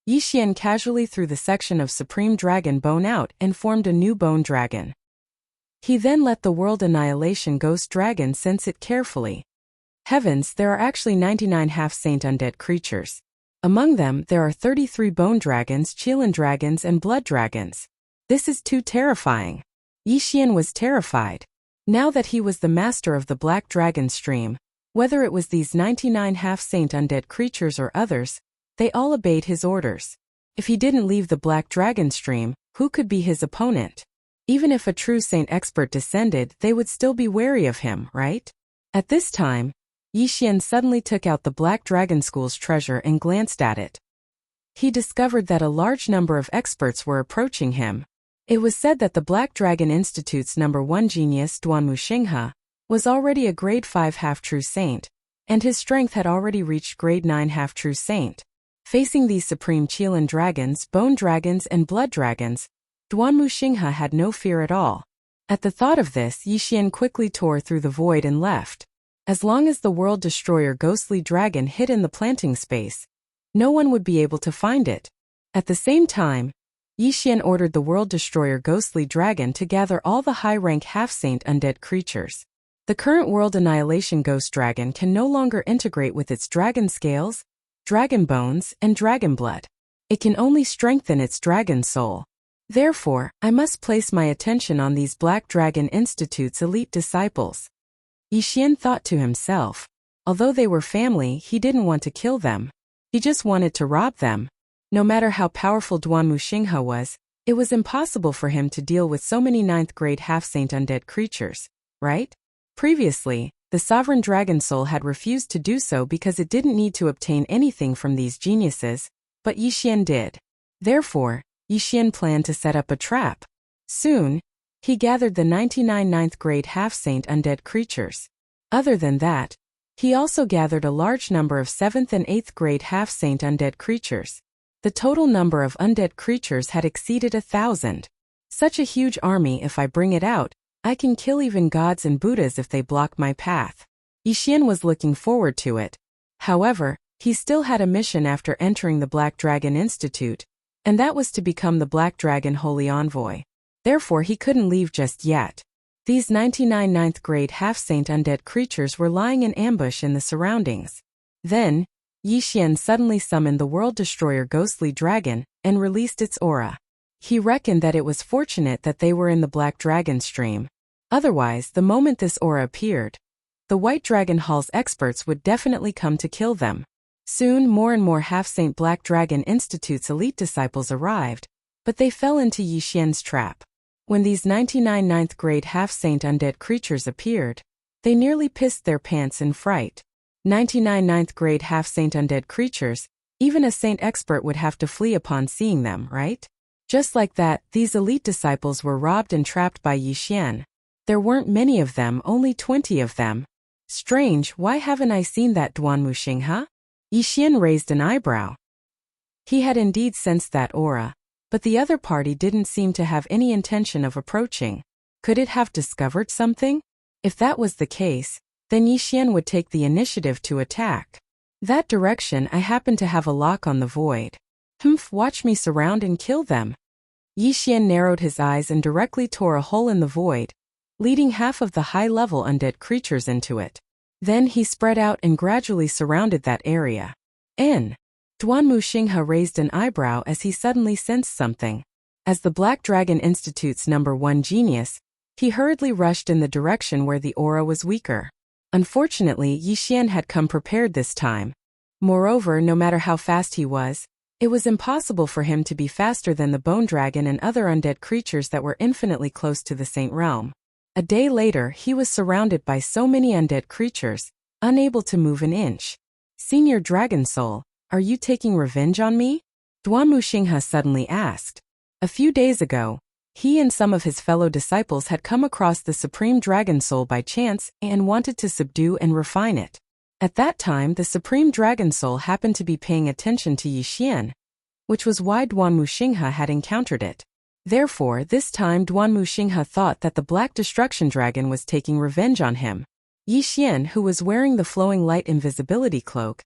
Yixian casually threw the section of Supreme Dragon Bone out and formed a new bone dragon. He then let the World Annihilation Ghost Dragon sense it carefully. Heavens, there are actually 99 half-saint undead creatures. Among them, there are 33 bone dragons, Qilin dragons, and blood dragons. This is too terrifying. Yixian was terrified. Now that he was the master of the Black Dragon Stream, whether it was these 99 half-saint undead creatures or others, They all obeyed his orders. If he didn't leave the Black Dragon Stream, who could be his opponent? Even if a true saint expert descended, they would still be wary of him, right? At this time, Yixian suddenly took out the Black Dragon School's treasure and glanced at it. He discovered that a large number of experts were approaching him. It was said that the Black Dragon Institute's #1 genius, Duanmu Xinghe, was already a grade 5 half-true saint, and his strength had already reached grade 9 half-true saint. Facing these supreme Qilin dragons, bone dragons, and blood dragons, Duanmu Xinghe had no fear at all. At the thought of this, Yixian quickly tore through the void and left. As long as the World Destroyer ghostly dragon hid in the planting space, no one would be able to find it. At the same time, Yixian ordered the World Destroyer ghostly dragon to gather all the high-rank half-saint undead creatures. The current World Annihilation Ghost Dragon can no longer integrate with its dragon scales, dragon bones, and dragon blood. It can only strengthen its dragon soul. Therefore, I must place my attention on these Black Dragon Institute's elite disciples. Yixian thought to himself. Although they were family, he didn't want to kill them. He just wanted to rob them. No matter how powerful Duanmu Xinghe was, it was impossible for him to deal with so many 9th grade half-saint undead creatures, right? Previously, the Sovereign Dragon Soul had refused to do so because it didn't need to obtain anything from these geniuses, but Yixian did. Therefore, Yixian planned to set up a trap. Soon, he gathered the 99 9th grade half-saint undead creatures. Other than that, he also gathered a large number of 7th and 8th grade half-saint undead creatures. The total number of undead creatures had exceeded 1,000. Such a huge army, if I bring it out, I can kill even gods and Buddhas if they block my path. Yixian was looking forward to it. However, he still had a mission after entering the Black Dragon Institute, and that was to become the Black Dragon Holy Envoy. Therefore, he couldn't leave just yet. These 99 9th grade half-saint undead creatures were lying in ambush in the surroundings. Then, Yixian suddenly summoned the World Destroyer ghostly dragon and released its aura. He reckoned that it was fortunate that they were in the Black Dragon Stream. Otherwise, the moment this aura appeared, the White Dragon Hall's experts would definitely come to kill them. Soon, more and more half-saint Black Dragon Institute's elite disciples arrived, but they fell into Yixian's trap. When these 99 9th grade half-saint undead creatures appeared, they nearly pissed their pants in fright. 99 9th grade half-saint undead creatures, even a saint expert would have to flee upon seeing them, right? Just like that, these elite disciples were robbed and trapped by Yixian. There weren't many of them, only 20 of them. Strange, why haven't I seen that Duanmu Xinghe? Yixian raised an eyebrow. He had indeed sensed that aura, but the other party didn't seem to have any intention of approaching. Could it have discovered something? If that was the case, then Yixian would take the initiative to attack. That direction, I happen to have a lock on the void. Watch me surround and kill them. Yixian narrowed his eyes and directly tore a hole in the void, leading half of the high-level undead creatures into it. Then he spread out and gradually surrounded that area. Duanmu Xinghe raised an eyebrow as he suddenly sensed something. As the Black Dragon Institute's #1 genius, he hurriedly rushed in the direction where the aura was weaker. Unfortunately, Yixian had come prepared this time. Moreover, no matter how fast he was, it was impossible for him to be faster than the Bone Dragon and other undead creatures that were infinitely close to the Saint Realm. A day later, he was surrounded by so many undead creatures, unable to move an inch. Senior Dragon Soul, are you taking revenge on me? Duanmu Xinghe suddenly asked. A few days ago, he and some of his fellow disciples had come across the Supreme Dragon Soul by chance and wanted to subdue and refine it. At that time, the Supreme Dragon Soul happened to be paying attention to Yixian, which was why Duanmu Xinghe had encountered it. Therefore, this time Duanmu Xinghe thought that the Black Destruction Dragon was taking revenge on him. Yixian, who was wearing the flowing light invisibility cloak,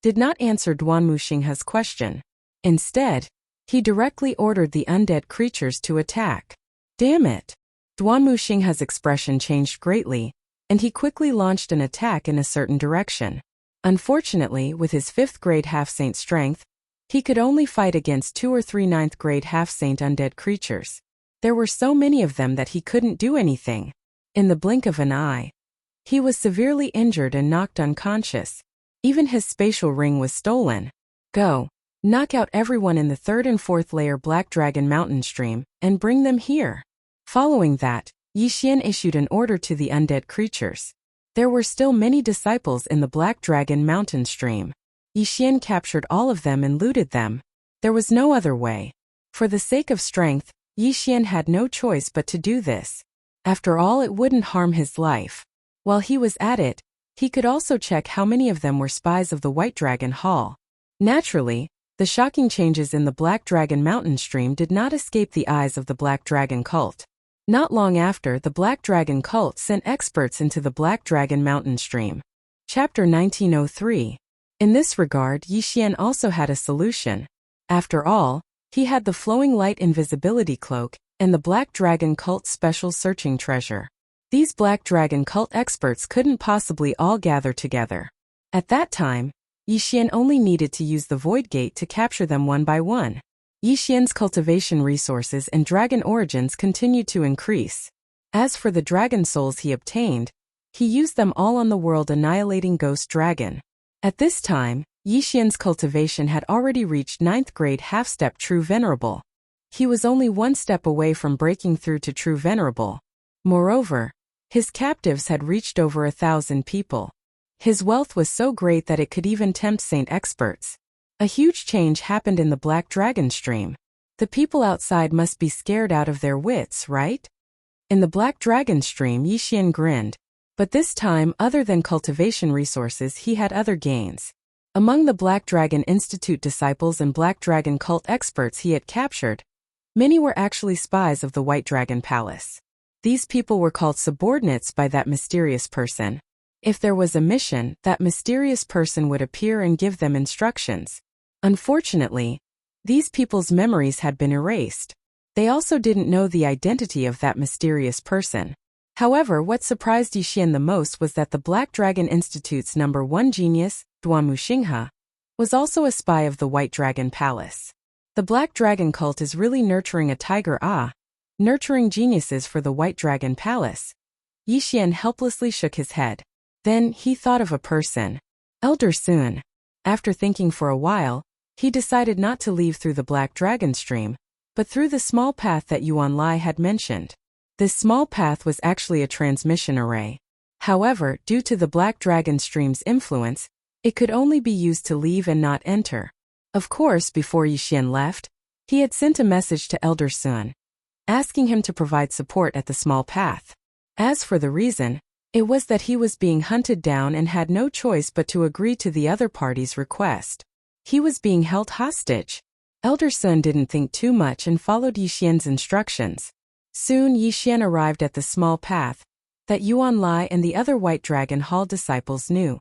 did not answer Duanmu Xinghe's question. Instead, he directly ordered the undead creatures to attack. Damn it! Duanmu Xinghe's expression changed greatly, and he quickly launched an attack in a certain direction. Unfortunately, with his 5th grade half-saint strength, he could only fight against 2 or 3 9th grade half-saint undead creatures. There were so many of them that he couldn't do anything. In the blink of an eye, he was severely injured and knocked unconscious. Even his spatial ring was stolen. Go. Knock out everyone in the 3rd and 4th layer Black Dragon Mountain Stream, and bring them here. Following that, Yixian issued an order to the undead creatures. There were still many disciples in the Black Dragon Mountain Stream. Yixian captured all of them and looted them. There was no other way. For the sake of strength, Yixian had no choice but to do this. After all, it wouldn't harm his life. While he was at it, he could also check how many of them were spies of the White Dragon Hall. Naturally, the shocking changes in the Black Dragon Mountain Stream did not escape the eyes of the Black Dragon cult. Not long after, the Black Dragon cult sent experts into the Black Dragon Mountain Stream. Chapter 1903. In this regard, Yixian also had a solution. After all, he had the flowing light invisibility cloak and the Black Dragon cult's special searching treasure. These Black Dragon cult experts couldn't possibly all gather together. At that time, Yixian only needed to use the Void Gate to capture them one by one. Yixian's cultivation resources and dragon origins continued to increase. As for the dragon souls he obtained, he used them all on the world annihilating Ghost Dragon. At this time, Yixian's cultivation had already reached 9th grade half-step True Venerable. He was only one step away from breaking through to True Venerable. Moreover, his captives had reached over 1,000 people. His wealth was so great that it could even tempt saint experts. A huge change happened in the Black Dragon Stream. The people outside must be scared out of their wits, right? In the Black Dragon Stream, Yixian grinned. But this time, other than cultivation resources, he had other gains. Among the Black Dragon Institute disciples and Black Dragon cult experts he had captured, many were actually spies of the White Dragon Palace. These people were called subordinates by that mysterious person. If there was a mission, that mysterious person would appear and give them instructions. Unfortunately, these people's memories had been erased. They also didn't know the identity of that mysterious person. However, what surprised Yixian the most was that the Black Dragon Institute's number 1 genius, Duamu Xinghe, was also a spy of the White Dragon Palace. The Black Dragon cult is really nurturing a tiger, nurturing geniuses for the White Dragon Palace. Yixian helplessly shook his head. Then, he thought of a person. Elder Sun. After thinking for a while, he decided not to leave through the Black Dragon Stream, but through the small path that Yuan Lai had mentioned. This small path was actually a transmission array. However, due to the Black Dragon Stream's influence, it could only be used to leave and not enter. Of course, before Yixian left, he had sent a message to Elder Sun, asking him to provide support at the small path. As for the reason, it was that he was being hunted down and had no choice but to agree to the other party's request. He was being held hostage. Elder Sun didn't think too much and followed Yixian's instructions. Soon Yixian arrived at the small path that Yuan Lai and the other White Dragon Hall disciples knew.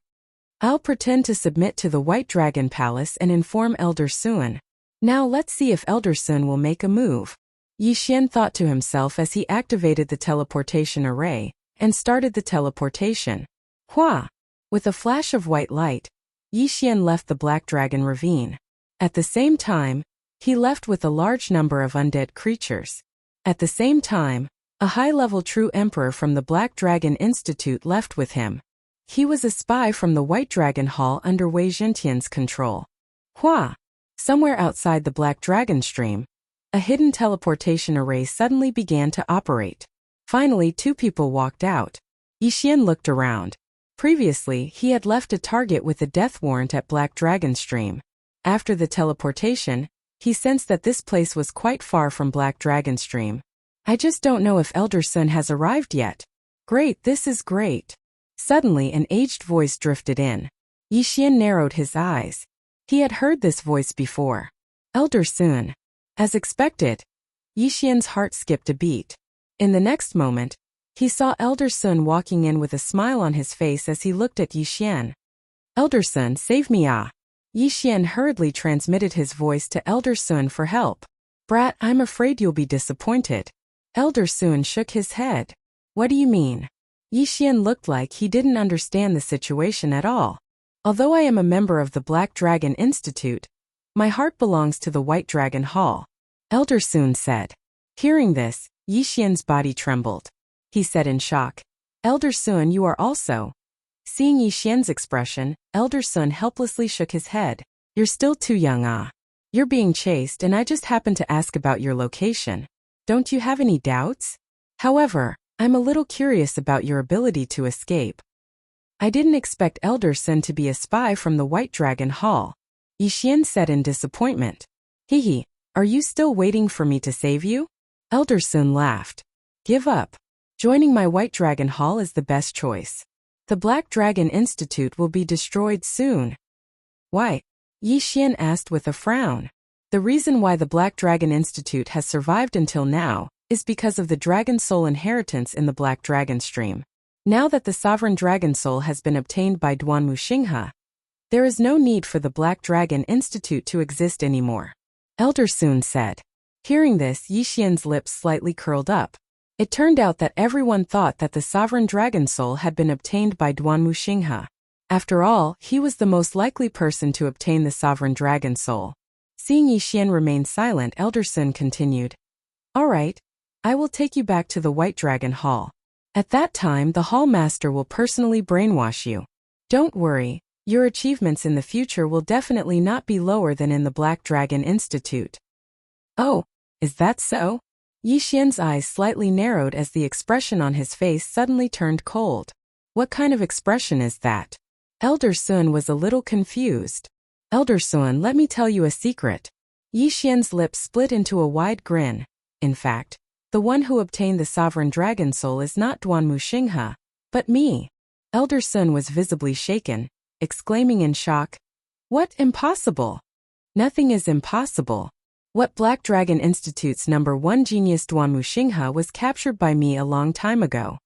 I'll pretend to submit to the White Dragon Palace and inform Elder Sun. Now let's see if Elder Sun will make a move. Yixian thought to himself as he activated the teleportation array and started the teleportation. Hua! With a flash of white light, Yixian left the Black Dragon Ravine. At the same time, he left with a large number of undead creatures. At the same time, a high-level true emperor from the Black Dragon Institute left with him. He was a spy from the White Dragon Hall under Wei Zhentian's control. Hua! Somewhere outside the Black Dragon Stream, a hidden teleportation array suddenly began to operate. Finally, 2 people walked out. Yixian looked around. Previously, he had left a target with a death warrant at Black Dragon Stream. After the teleportation, he sensed that this place was quite far from Black Dragon Stream. I just don't know if Elder Sun has arrived yet. Great, this is great. Suddenly, an aged voice drifted in. Yixian narrowed his eyes. He had heard this voice before. Elder Sun. As expected, Yixian's heart skipped a beat. In the next moment, he saw Elder Sun walking in with a smile on his face as he looked at Yixian. Elder Sun, save me, Yixian hurriedly transmitted his voice to Elder Sun for help. Brat, I'm afraid you'll be disappointed. Elder Sun shook his head. What do you mean? Yixian looked like he didn't understand the situation at all. Although I am a member of the Black Dragon Institute, my heart belongs to the White Dragon Hall. Elder Sun said. Hearing this, Yixian's body trembled. He said in shock. Elder Sun, you are also. Seeing Yixian's expression, Elder Sun helplessly shook his head. You're still too young, You're being chased and I just happened to ask about your location. Don't you have any doubts? However, I'm a little curious about your ability to escape. I didn't expect Elder Sun to be a spy from the White Dragon Hall, Yixian said in disappointment. Hehe, are you still waiting for me to save you? Elder Sun laughed. Give up. Joining my White Dragon Hall is the best choice. The Black Dragon Institute will be destroyed soon. Why? Yixian asked with a frown. The reason why the Black Dragon Institute has survived until now is because of the Dragon Soul inheritance in the Black Dragon Stream. Now that the Sovereign Dragon Soul has been obtained by Duan Muxinghe, there is no need for the Black Dragon Institute to exist anymore, Elder Sun said. Hearing this, Yixian's lips slightly curled up. It turned out that everyone thought that the Sovereign Dragon Soul had been obtained by Duan Muxinghe. After all, he was the most likely person to obtain the Sovereign Dragon Soul. Seeing Yixian remain silent, Elder Sun continued. All right, I will take you back to the White Dragon Hall. At that time, the Hall Master will personally brainwash you. Don't worry, your achievements in the future will definitely not be lower than in the Black Dragon Institute. Oh, is that so? Yixian's eyes slightly narrowed as the expression on his face suddenly turned cold. What kind of expression is that? Elder Sun was a little confused. Elder Sun, let me tell you a secret. Yixian's lips split into a wide grin. In fact, the one who obtained the Sovereign Dragon Soul is not Duan Muxinghe, but me. Elder Sun was visibly shaken, exclaiming in shock. What, impossible? Nothing is impossible. What Black Dragon Institute's #1 genius Duan Muxinghe was captured by me a long time ago.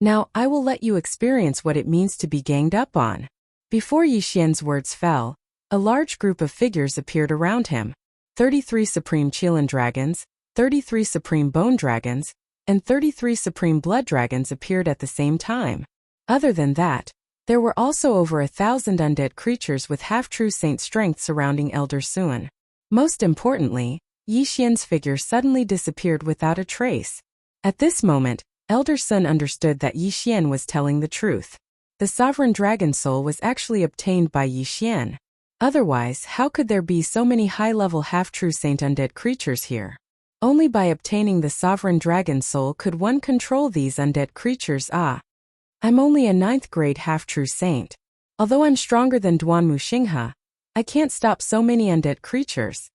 Now I will let you experience what it means to be ganged up on. Before Yixian's words fell, a large group of figures appeared around him. 33 Supreme Qilin Dragons, 33 Supreme Bone Dragons, and 33 Supreme Blood Dragons appeared at the same time. Other than that, there were also over 1,000 undead creatures with half-true saint strength surrounding Elder Sun. Most importantly, Yixian's figure suddenly disappeared without a trace. At this moment, Elder Sun understood that Yixian was telling the truth. The Sovereign Dragon Soul was actually obtained by Yixian. Otherwise, how could there be so many high-level half-true saint undead creatures here? Only by obtaining the Sovereign Dragon Soul could one control these undead creatures. I'm only a 9th grade half-true saint. Although I'm stronger than Duan Muxinghe, I can't stop so many undead creatures.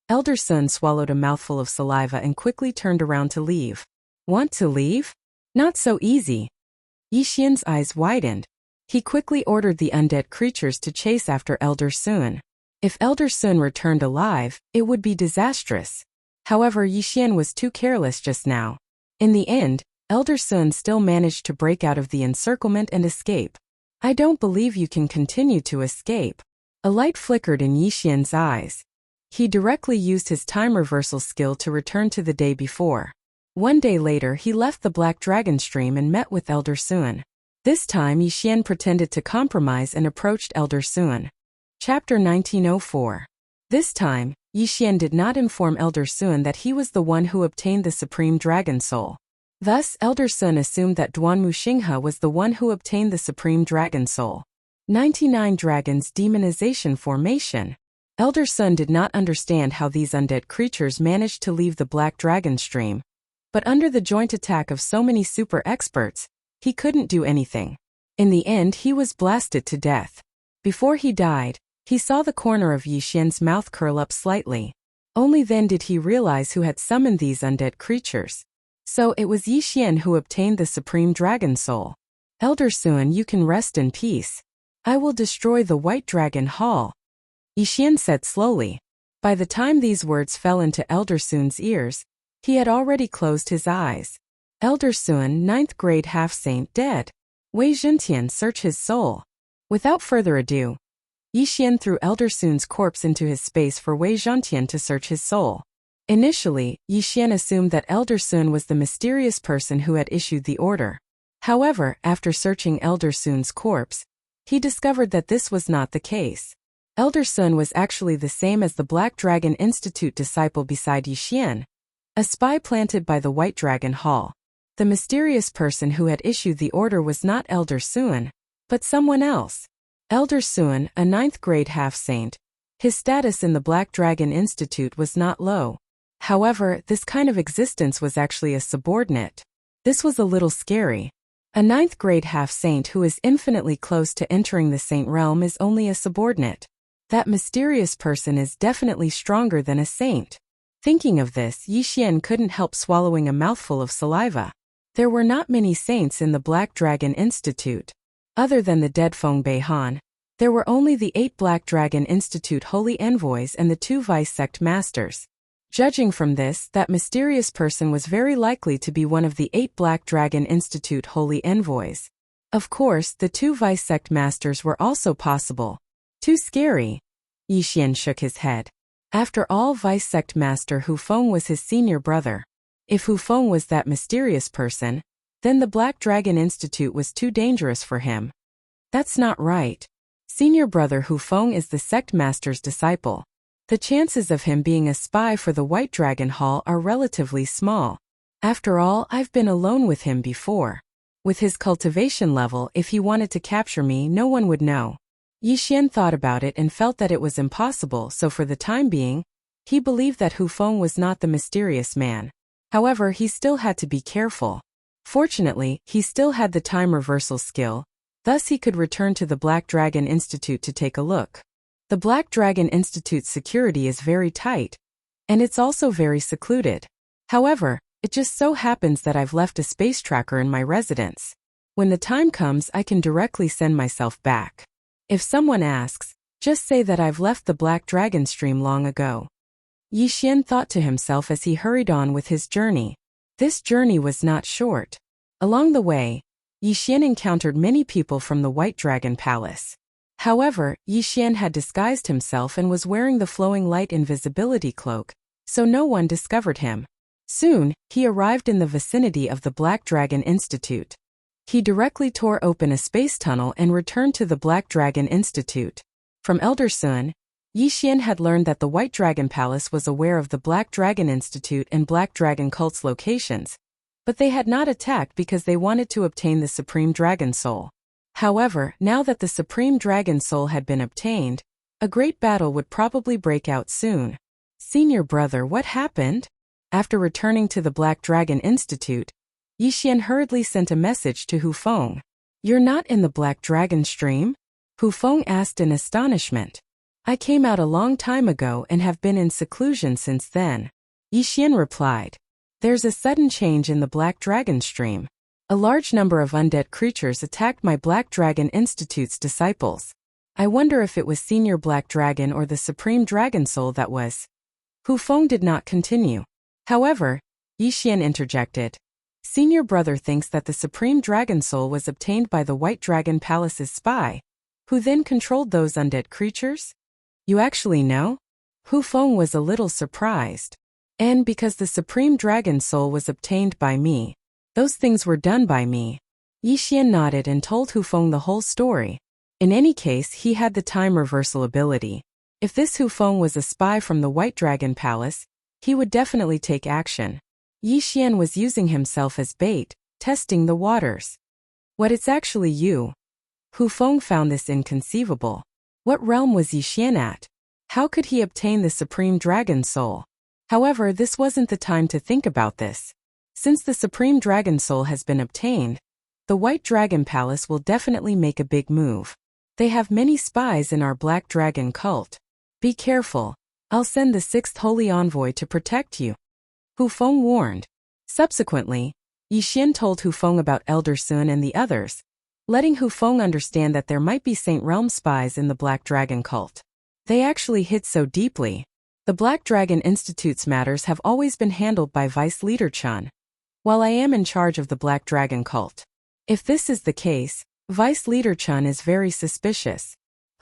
Elder Sun swallowed a mouthful of saliva and quickly turned around to leave. Want to leave? Not so easy. Yixian's eyes widened. He quickly ordered the undead creatures to chase after Elder Sun. If Elder Sun returned alive, it would be disastrous. However, Yixian was too careless just now. In the end, Elder Sun still managed to break out of the encirclement and escape. I don't believe you can continue to escape. A light flickered in Yixian's eyes. He directly used his time reversal skill to return to the day before. One day later, he left the Black Dragon Stream and met with Elder Sun. This time, Yixian pretended to compromise and approached Elder Sun. Chapter 1904. This time, Yixian did not inform Elder Sun that he was the one who obtained the Supreme Dragon Soul. Thus, Elder Sun assumed that Duan Muxinghe was the one who obtained the Supreme Dragon Soul. 99 Dragons Demonization Formation. Elder Sun did not understand how these undead creatures managed to leave the Black Dragon Stream. But under the joint attack of so many super experts, he couldn't do anything. In the end, he was blasted to death. Before he died, he saw the corner of Yixian's mouth curl up slightly. Only then did he realize who had summoned these undead creatures. So it was Yixian who obtained the Supreme Dragon Soul. Elder Sun, you can rest in peace. I will destroy the White Dragon Hall, Yixian said slowly. By the time these words fell into Elder Sun's ears, he had already closed his eyes. Elder Sun, 9th grade half-saint, dead. Wei Zhentian, search his soul. Without further ado, Yixian threw Elder Sun's corpse into his space for Wei Zhentian to search his soul. Initially, Yixian assumed that Elder Sun was the mysterious person who had issued the order. However, after searching Elder Sun's corpse, he discovered that this was not the case. Elder Sun was actually the same as the Black Dragon Institute disciple beside Yixian, a spy planted by the White Dragon Hall. The mysterious person who had issued the order was not Elder Sun, but someone else. Elder Sun, a 9th grade half-saint. His status in the Black Dragon Institute was not low. However, this kind of existence was actually a subordinate. This was a little scary. A 9th grade half-saint who is infinitely close to entering the saint realm is only a subordinate. That mysterious person is definitely stronger than a saint. Thinking of this, Yixian couldn't help swallowing a mouthful of saliva. There were not many saints in the Black Dragon Institute. Other than the dead Feng Beihan, there were only the 8 Black Dragon Institute holy envoys and the 2 vice sect masters. Judging from this, that mysterious person was very likely to be one of the 8 Black Dragon Institute holy envoys. Of course, the 2 vice sect masters were also possible. Too scary. Yixian shook his head. After all, vice sect master Hu Feng was his senior brother. If Hu Feng was that mysterious person, then the Black Dragon Institute was too dangerous for him. That's not right. Senior brother Hu Feng is the sect master's disciple. The chances of him being a spy for the White Dragon Hall are relatively small. After all, I've been alone with him before. With his cultivation level, if he wanted to capture me, no one would know. Yixian thought about it and felt that it was impossible, so for the time being, he believed that Hu Feng was not the mysterious man. However, he still had to be careful. Fortunately, he still had the time reversal skill, thus he could return to the Black Dragon Institute to take a look. The Black Dragon Institute's security is very tight, and it's also very secluded. However, it just so happens that I've left a space tracker in my residence. When the time comes, I can directly send myself back. If someone asks, just say that I've left the Black Dragon stream long ago. Yixian thought to himself as he hurried on with his journey. This journey was not short. Along the way, Yixian encountered many people from the White Dragon Palace. However, Yixian had disguised himself and was wearing the flowing light invisibility cloak, so no one discovered him. Soon, he arrived in the vicinity of the Black Dragon Institute. He directly tore open a space tunnel and returned to the Black Dragon Institute. From Elder Sun, Yixian had learned that the White Dragon Palace was aware of the Black Dragon Institute and Black Dragon Cult's locations, but they had not attacked because they wanted to obtain the Supreme Dragon Soul. However, now that the Supreme Dragon Soul had been obtained, a great battle would probably break out soon. Senior brother, what happened? After returning to the Black Dragon Institute, Yixian hurriedly sent a message to Hu Feng. You're not in the Black Dragon stream? Hu Feng asked in astonishment. I came out a long time ago and have been in seclusion since then. Yixian replied. There's a sudden change in the Black Dragon stream. A large number of undead creatures attacked my Black Dragon Institute's disciples. I wonder if it was Senior Black Dragon or the Supreme Dragon Soul that was. Hu Feng did not continue. However, Yixian interjected. Senior brother thinks that the Supreme Dragon Soul was obtained by the White Dragon Palace's spy, who then controlled those undead creatures? You actually know? Hu Feng was a little surprised. And because the Supreme Dragon Soul was obtained by me, those things were done by me. Yixian nodded and told Hu Feng the whole story. In any case, he had the time reversal ability. If this Hu Feng was a spy from the White Dragon Palace, he would definitely take action. Yixian was using himself as bait, testing the waters. What, it's actually you? Hu Feng found this inconceivable. What realm was Yixian at? How could he obtain the Supreme Dragon Soul? However, this wasn't the time to think about this. Since the Supreme Dragon Soul has been obtained, the White Dragon Palace will definitely make a big move. They have many spies in our Black Dragon cult. Be careful. I'll send the 6th Holy Envoy to protect you. Hu Feng warned. Subsequently, Yixian told Hu Feng about Elder Sun and the others, letting Hu Feng understand that there might be Saint Realm spies in the Black Dragon cult. They actually hit so deeply. The Black Dragon Institute's matters have always been handled by Vice Leader Chun, while I am in charge of the Black Dragon cult. If this is the case, Vice Leader Chun is very suspicious.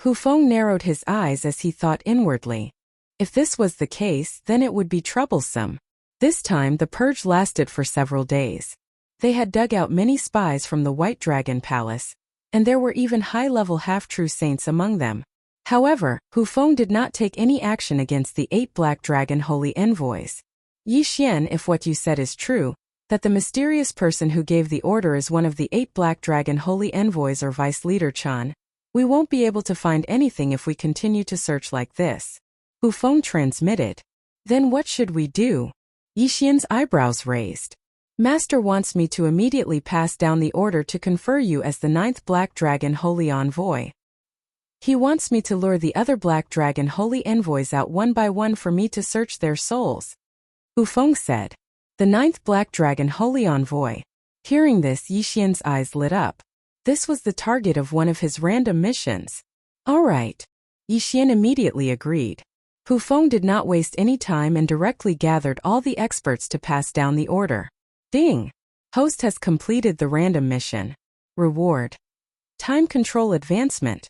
Hu Feng narrowed his eyes as he thought inwardly. If this was the case, then it would be troublesome. This time the purge lasted for several days. They had dug out many spies from the White Dragon Palace, and there were even high-level half-true saints among them. However, Hu Feng did not take any action against the 8 Black Dragon Holy Envoys. Yixian, if what you said is true, that the mysterious person who gave the order is one of the 8 Black Dragon Holy Envoys or Vice Leader Chun, We won't be able to find anything if we continue to search like this. Hu Feng transmitted. Then what should we do? Yixian's eyebrows raised. Master wants me to immediately pass down the order to confer you as the 9th Black Dragon Holy Envoy. He wants me to lure the other Black Dragon Holy Envoys out one by one for me to search their souls. Hu Feng said. The 9th Black Dragon Holy Envoy. Hearing this, Yixian's eyes lit up. This was the target of one of his random missions. All right. Yixian immediately agreed. Hu Feng did not waste any time and directly gathered all the experts to pass down the order. Ding! Host has completed the random mission. Reward. Time control advancement.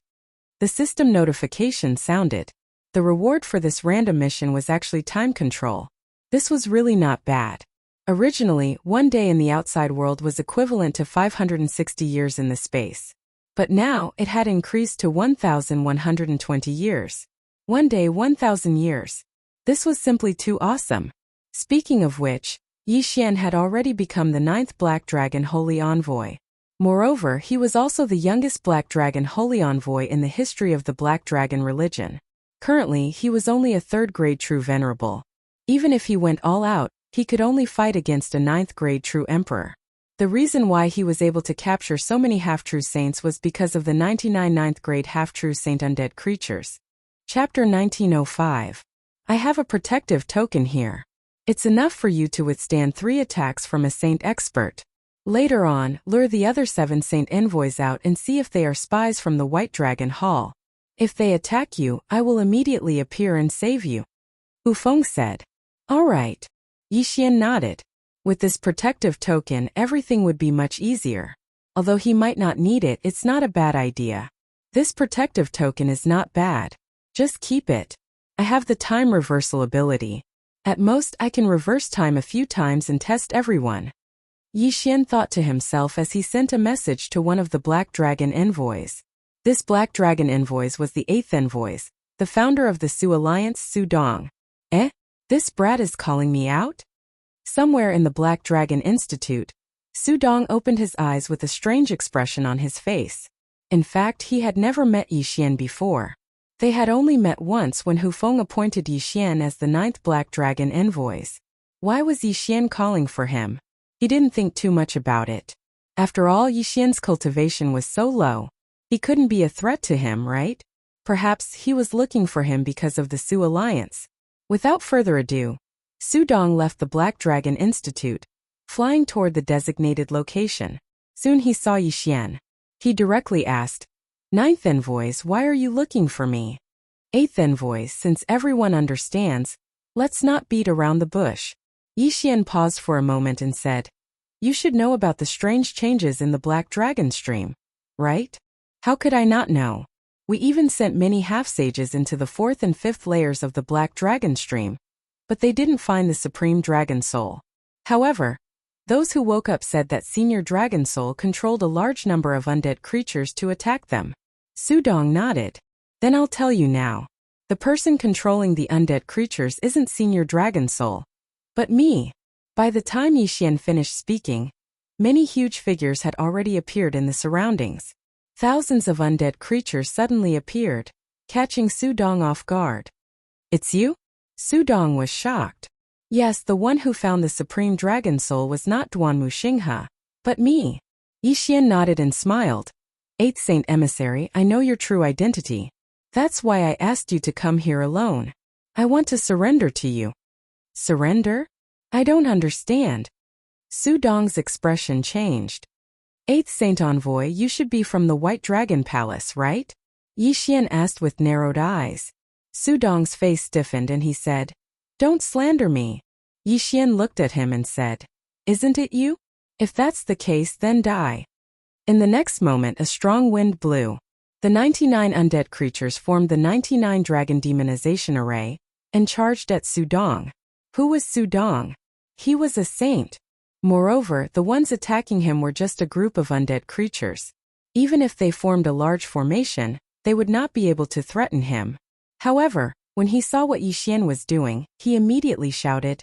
The system notification sounded. The reward for this random mission was actually time control. This was really not bad. Originally, 1 day in the outside world was equivalent to 560 years in the space. But now, it had increased to 1,120 years. 1 day, 1,000 years. This was simply too awesome. Speaking of which, Yixian had already become the 9th Black Dragon Holy Envoy. Moreover, he was also the youngest Black Dragon Holy Envoy in the history of the Black Dragon religion. Currently, he was only a 3rd grade True Venerable. Even if he went all out, he could only fight against a 9th grade True Emperor. The reason why he was able to capture so many half-true saints was because of the 99 9th grade half-true saint undead creatures. Chapter 1905. I have a protective token here. It's enough for you to withstand 3 attacks from a saint expert. Later on, lure the other 7 saint envoys out and see if they are spies from the White Dragon Hall. If they attack you, I will immediately appear and save you. Hu Feng said. All right. Yixian nodded. With this protective token, everything would be much easier. Although he might not need it, it's not a bad idea. This protective token is not bad. Just keep it. I have the time reversal ability. At most, I can reverse time a few times and test everyone. Yixian thought to himself as he sent a message to one of the Black Dragon Envoys. This Black Dragon Envoys was the 8th Envoys, the founder of the Su Alliance, Su Dong. This brat is calling me out? Somewhere in the Black Dragon Institute, Su Dong opened his eyes with a strange expression on his face. In fact, he had never met Yixian before. They had only met once when Hu Feng appointed Yixian as the 9th Black Dragon Envoys. Why was Yixian calling for him? He didn't think too much about it. After all, Yixian's cultivation was so low. He couldn't be a threat to him, right? Perhaps he was looking for him because of the Su Alliance. Without further ado, Su Dong left the Black Dragon Institute, flying toward the designated location. Soon he saw Yixian. He directly asked, 9th Envoys, why are you looking for me? 8th Envoys, since everyone understands, let's not beat around the bush. Yixian paused for a moment and said, you should know about the strange changes in the Black Dragon stream, right? How could I not know? We even sent many half-sages into the 4th and 5th layers of the Black Dragon stream, but they didn't find the Supreme Dragon Soul. However, those who woke up said that Senior Dragon Soul controlled a large number of undead creatures to attack them. Su Dong nodded. Then I'll tell you now. The person controlling the undead creatures isn't Senior Dragon Soul, but me. By the time Yixian finished speaking, many huge figures had already appeared in the surroundings. Thousands of undead creatures suddenly appeared, catching Su Dong off guard. It's you? Su Dong was shocked. Yes, the one who found the Supreme Dragon Soul was not Duanmu Xinghe, but me. Yixian nodded and smiled. 8th Saint Emissary, I know your true identity. That's why I asked you to come here alone. I want to surrender to you. Surrender? I don't understand. Su Dong's expression changed. 8th Saint Envoy, you should be from the White Dragon Palace, right? Yixian asked with narrowed eyes. Su Dong's face stiffened and he said, don't slander me. Yixian looked at him and said, isn't it you? If that's the case, then die. In the next moment, a strong wind blew. The 99 undead creatures formed the 99 Dragon Demonization Array and charged at Su Dong. Who was Su Dong? He was a saint. Moreover, the ones attacking him were just a group of undead creatures. Even if they formed a large formation, they would not be able to threaten him. However, when he saw what Yixian was doing, he immediately shouted,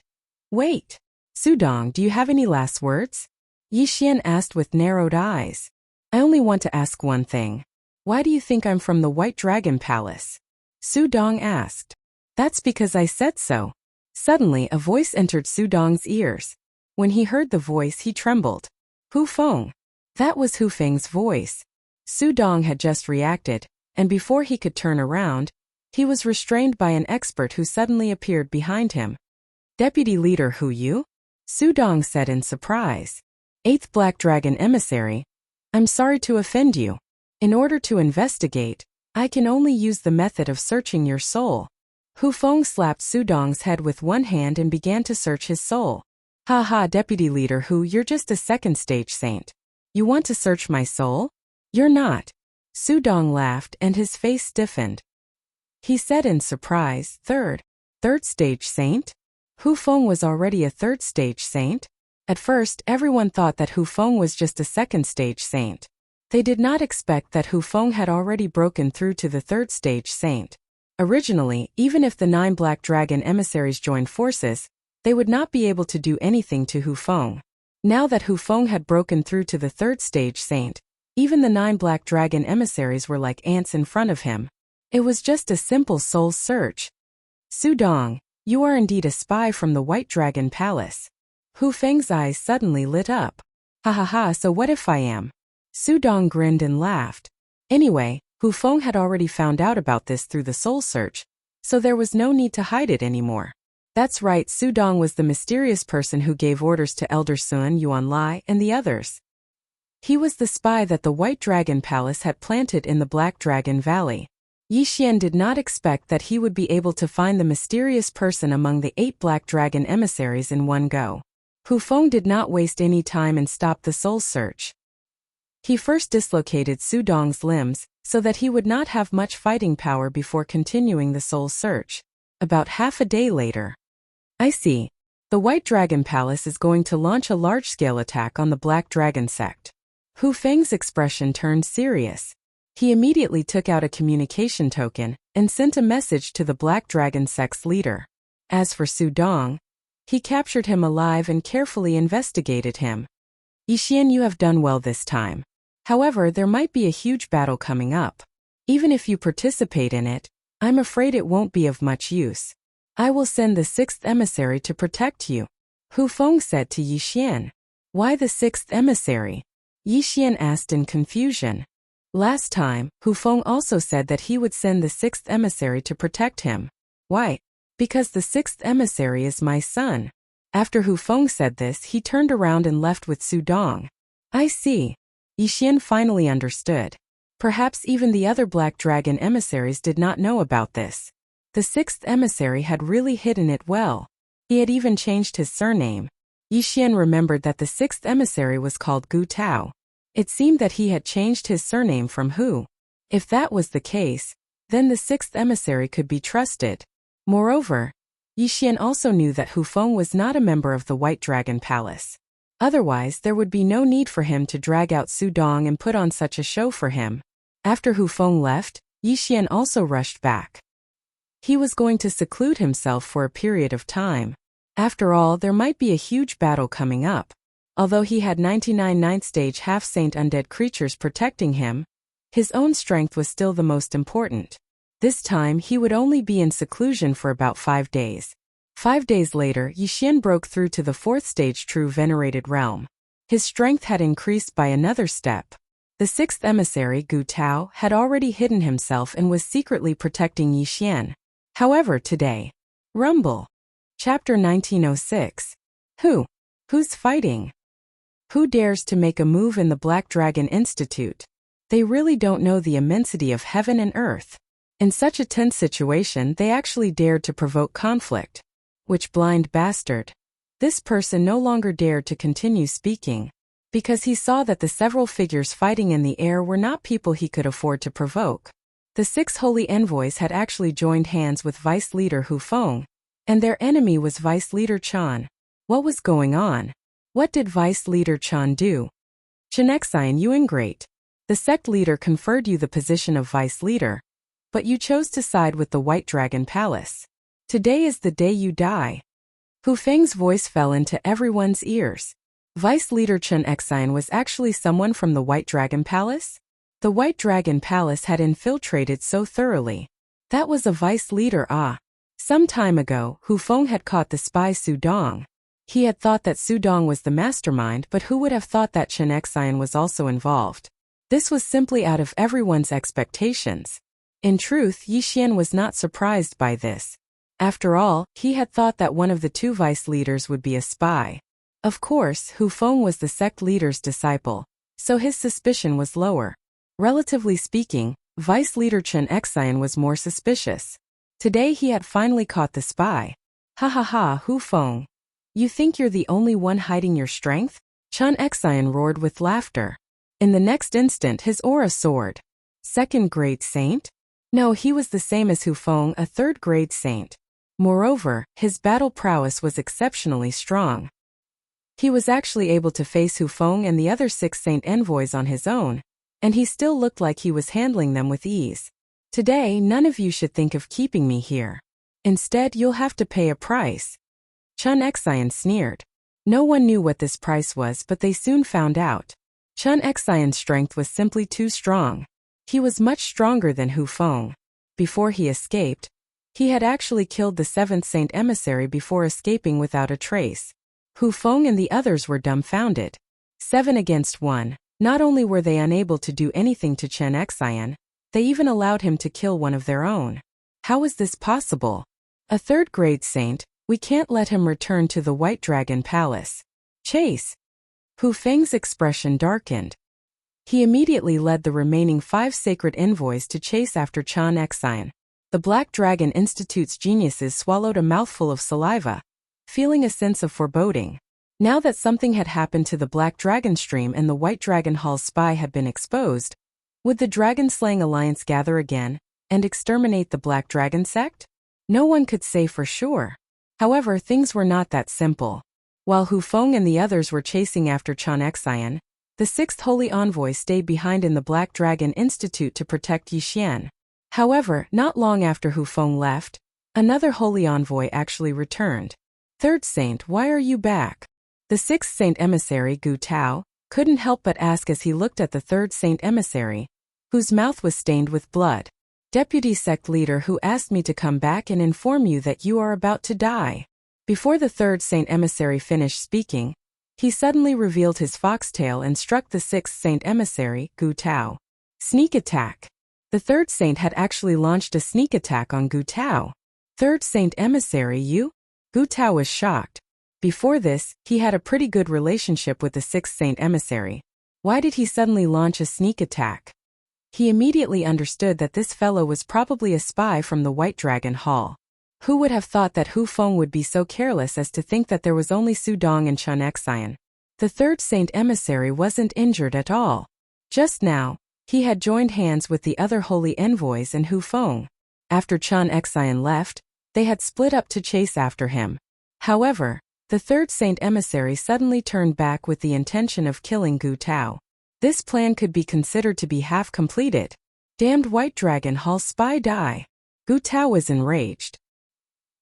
wait! Su Dong, do you have any last words? Yixian asked with narrowed eyes. I only want to ask one thing. Why do you think I'm from the White Dragon Palace? Su Dong asked. That's because I said so. Suddenly, a voice entered Su Dong's ears. When he heard the voice, he trembled. Hu Feng. That was Hu Feng's voice. Su Dong had just reacted, and before he could turn around, he was restrained by an expert who suddenly appeared behind him. Deputy Leader Hu Yu? Su Dong said in surprise. 8th Black Dragon Emissary. I'm sorry to offend you. In order to investigate, I can only use the method of searching your soul. Hu Feng slapped Su Dong's head with one hand and began to search his soul. Ha ha, Deputy Leader Hu, you're just a second-stage saint. You want to search my soul? You're not. Su Dong laughed and his face stiffened. He said in surprise, Third-stage saint? Hu Feng was already a third-stage saint? At first, everyone thought that Hu Feng was just a second-stage saint. They did not expect that Hu Feng had already broken through to the third-stage saint. Originally, even if the 9 Black Dragon emissaries joined forces, they would not be able to do anything to Hu Feng. Now that Hu Feng had broken through to the third-stage saint, even the 9 Black Dragon emissaries were like ants in front of him. It was just a simple soul search. Su Dong, you are indeed a spy from the White Dragon Palace. Hu Feng's eyes suddenly lit up. Ha ha ha, so what if I am? Su Dong grinned and laughed. Anyway, Hu Feng had already found out about this through the soul search, so there was no need to hide it anymore. That's right, Su Dong was the mysterious person who gave orders to Elder Sun, Yuan Lai, and the others. He was the spy that the White Dragon Palace had planted in the Black Dragon Valley. Yi Xian did not expect that he would be able to find the mysterious person among the 8 Black Dragon emissaries in one go. Hu Feng did not waste any time and stopped the soul search. He first dislocated Su Dong's limbs, so that he would not have much fighting power before continuing the soul search. About half a day later. I see. The White Dragon Palace is going to launch a large-scale attack on the Black Dragon sect. Hu Feng's expression turned serious. He immediately took out a communication token and sent a message to the Black Dragon sect's leader. As for Su Dong, he captured him alive and carefully investigated him. Yi Xian, you have done well this time. However, there might be a huge battle coming up. Even if you participate in it, I'm afraid it won't be of much use. I will send the 6th emissary to protect you. Hu Feng said to Yi Xian. Why the 6th emissary? Yi Xian asked in confusion. Last time, Hu Feng also said that he would send the 6th emissary to protect him. Why? Because the 6th emissary is my son. After Hu Feng said this, he turned around and left with Su Dong. I see. Yi Xian finally understood. Perhaps even the other Black Dragon emissaries did not know about this. The 6th emissary had really hidden it well. He had even changed his surname. Yi Xian remembered that the 6th emissary was called Gu Tao. It seemed that he had changed his surname from Hu. If that was the case, then the 6th emissary could be trusted. Moreover, Yi Xian also knew that Hu Feng was not a member of the White Dragon Palace. Otherwise, there would be no need for him to drag out Su Dong and put on such a show for him. After Hu Feng left, Yi Xian also rushed back. He was going to seclude himself for a period of time. After all, there might be a huge battle coming up. Although he had 99 ninth-stage half-saint undead creatures protecting him, his own strength was still the most important. This time, he would only be in seclusion for about 5 days. 5 days later, Yi Xian broke through to the 4th stage True Venerated Realm. His strength had increased by another step. The 6th emissary, Gu Tao, had already hidden himself and was secretly protecting Yi Xian. However, today. Rumble. Chapter 1906. Who's fighting? Who dares to make a move in the Black Dragon Institute? They really don't know the immensity of heaven and earth. In such a tense situation, they actually dared to provoke conflict. Which blind bastard? This person no longer dared to continue speaking, because he saw that the several figures fighting in the air were not people he could afford to provoke. The 6 holy envoys had actually joined hands with Vice Leader Hu Feng, and their enemy was Vice Leader Chan. What was going on? What did Vice Leader Chan do? Chenxian, you ingrate. The sect leader conferred you the position of Vice Leader, but you chose to side with the White Dragon Palace. Today is the day you die. Hu Feng's voice fell into everyone's ears. Vice Leader Chenxian was actually someone from the White Dragon Palace? The White Dragon Palace had infiltrated so thoroughly. That was a vice leader. Some time ago, Hu Feng had caught the spy Su Dong. He had thought that Su Dong was the mastermind, but who would have thought that Chen Xian was also involved? This was simply out of everyone's expectations. In truth, Yi Xian was not surprised by this. After all, he had thought that one of the two vice leaders would be a spy. Of course, Hu Feng was the sect leader's disciple, so his suspicion was lower. Relatively speaking, vice leader Chen Xian was more suspicious. Today he had finally caught the spy. Ha ha ha, Hu Feng. You think you're the only one hiding your strength? Chen Xian roared with laughter. In the next instant his aura soared. Second-grade saint? No, he was the same as Hu Feng, a third-grade saint. Moreover, his battle prowess was exceptionally strong. He was actually able to face Hu Feng and the other 6 saint envoys on his own, and he still looked like he was handling them with ease. Today, none of you should think of keeping me here. Instead, you'll have to pay a price. Chen Xian sneered. No one knew what this price was, but they soon found out. Chen Xian's strength was simply too strong. He was much stronger than Hu Feng. Before he escaped, he had actually killed the 7th saint emissary before escaping without a trace. Hu Feng and the others were dumbfounded. 7 against 1. Not only were they unable to do anything to Chen Xian, they even allowed him to kill one of their own. How is this possible? A third-grade saint, we can't let him return to the White Dragon Palace. Chase! Hu Feng's expression darkened. He immediately led the remaining 5 sacred envoys to chase after Chen Xian. The Black Dragon Institute's geniuses swallowed a mouthful of saliva, feeling a sense of foreboding. Now that something had happened to the Black Dragon Stream and the White Dragon Hall's spy had been exposed, would the Dragon-slaying alliance gather again and exterminate the Black Dragon sect? No one could say for sure. However, things were not that simple. While Hu Feng and the others were chasing after Chen Xian, the 6th Holy Envoy stayed behind in the Black Dragon Institute to protect Yi Xian. However, not long after Hu Feng left, another Holy Envoy actually returned. Third Saint, why are you back? The 6th Saint Emissary Gu Tao couldn't help but ask as he looked at the 3rd Saint Emissary, whose mouth was stained with blood. Deputy Sect Leader Hu asked me to come back and inform you that you are about to die. Before the 3rd Saint Emissary finished speaking, he suddenly revealed his foxtail and struck the 6th Saint Emissary, Gu Tao. Sneak attack. The 3rd Saint had actually launched a sneak attack on Gu Tao. 3rd Saint Emissary, you? Gu Tao was shocked. Before this, he had a pretty good relationship with the 6th Saint Emissary. Why did he suddenly launch a sneak attack? He immediately understood that this fellow was probably a spy from the White Dragon Hall. Who would have thought that Hu Feng would be so careless as to think that there was only Su Dong and Chen Xian? The 3rd Saint Emissary wasn't injured at all. Just now, he had joined hands with the other holy envoys and Hu Feng. After Chen Xian left, they had split up to chase after him. However, the 3rd Saint Emissary suddenly turned back with the intention of killing Gu Tao. This plan could be considered to be half completed. Damned White Dragon Hall spy die! Gu Tao was enraged.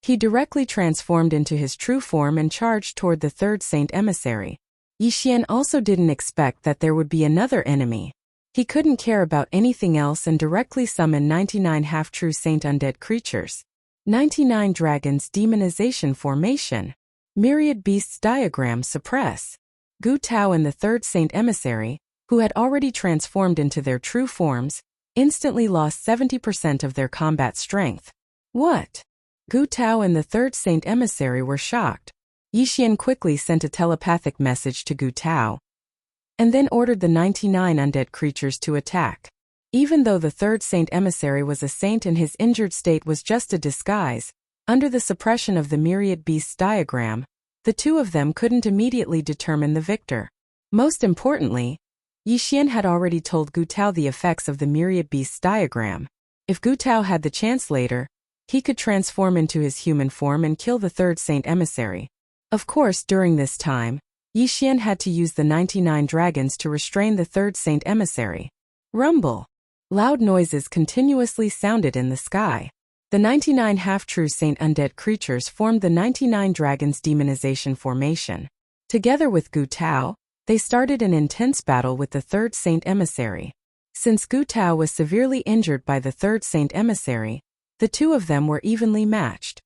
He directly transformed into his true form and charged toward the 3rd Saint Emissary. Yi Xian also didn't expect that there would be another enemy. He couldn't care about anything else and directly summoned 99 half-true saint undead creatures. 99 Dragons Demonization Formation. Myriad Beasts Diagram Suppress. Gu Tao and the 3rd Saint Emissary, who had already transformed into their true forms, instantly lost 70% of their combat strength. What? Gu Tao and the 3rd Saint Emissary were shocked. Yi Xian quickly sent a telepathic message to Gu Tao, and then ordered the 99 undead creatures to attack. Even though the 3rd Saint Emissary was a saint and his injured state was just a disguise, under the suppression of the Myriad Beasts diagram, the two of them couldn't immediately determine the victor. Most importantly, Yi Xian had already told Gu Tao the effects of the Myriad Beasts diagram. If Gu Tao had the chance later, he could transform into his human form and kill the 3rd Saint Emissary. Of course, during this time, Yi Xian had to use the 99 dragons to restrain the 3rd Saint Emissary. Rumble. Loud noises continuously sounded in the sky. The 99 half-true saint undead creatures formed the 99 Dragons Demonization Formation. Together with Gu Tao, they started an intense battle with the 3rd Saint Emissary. Since Gu Tao was severely injured by the third Saint Emissary, the two of them were evenly matched.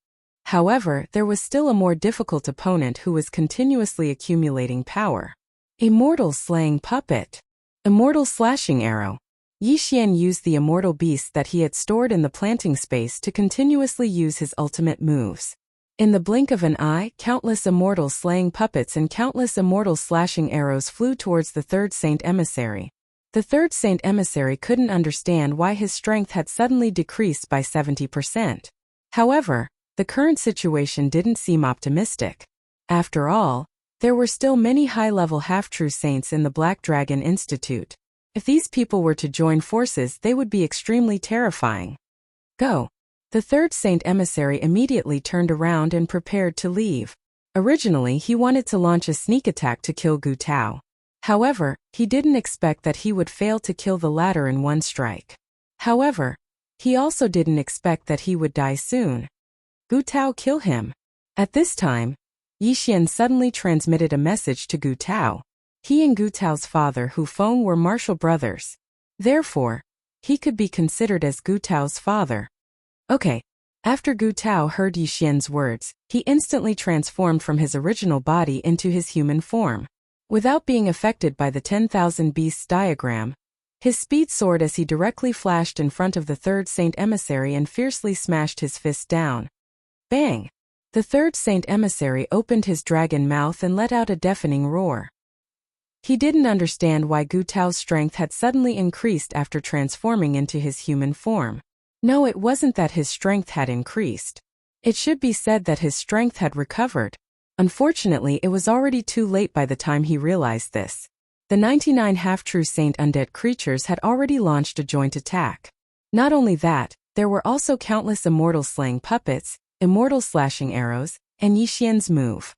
However, there was still a more difficult opponent who was continuously accumulating power. Immortal Slaying Puppet. Immortal Slashing Arrow. Yi Xian used the immortal beast that he had stored in the planting space to continuously use his ultimate moves. In the blink of an eye, countless immortal slaying puppets and countless immortal slashing arrows flew towards the third Saint Emissary. The third Saint Emissary couldn't understand why his strength had suddenly decreased by 70%. However, the current situation didn't seem optimistic. After all, there were still many high-level half-true saints in the Black Dragon Institute. If these people were to join forces, they would be extremely terrifying. Go! The third Saint Emissary immediately turned around and prepared to leave. Originally, he wanted to launch a sneak attack to kill Gu Tao. However, he didn't expect that he would fail to kill the latter in one strike. However, he also didn't expect that he would die soon. Gu Tao kill him. At this time, Yi Xian suddenly transmitted a message to Gu Tao. He and Gu Tao's father Hu Feng were martial brothers. Therefore, he could be considered as Gu Tao's father. Okay. After Gu Tao heard Yi Xian's words, he instantly transformed from his original body into his human form. Without being affected by the 10,000 beasts diagram, his speed soared as he directly flashed in front of the third Saint Emissary and fiercely smashed his fist down. Bang! The third Saint Emissary opened his dragon mouth and let out a deafening roar. He didn't understand why Gu Tao's strength had suddenly increased after transforming into his human form. No, it wasn't that his strength had increased. It should be said that his strength had recovered. Unfortunately, it was already too late by the time he realized this. The 99 half-true saint undead creatures had already launched a joint attack. Not only that, there were also countless immortal slaying puppets, immortal slashing arrows, and Yi Xian's move.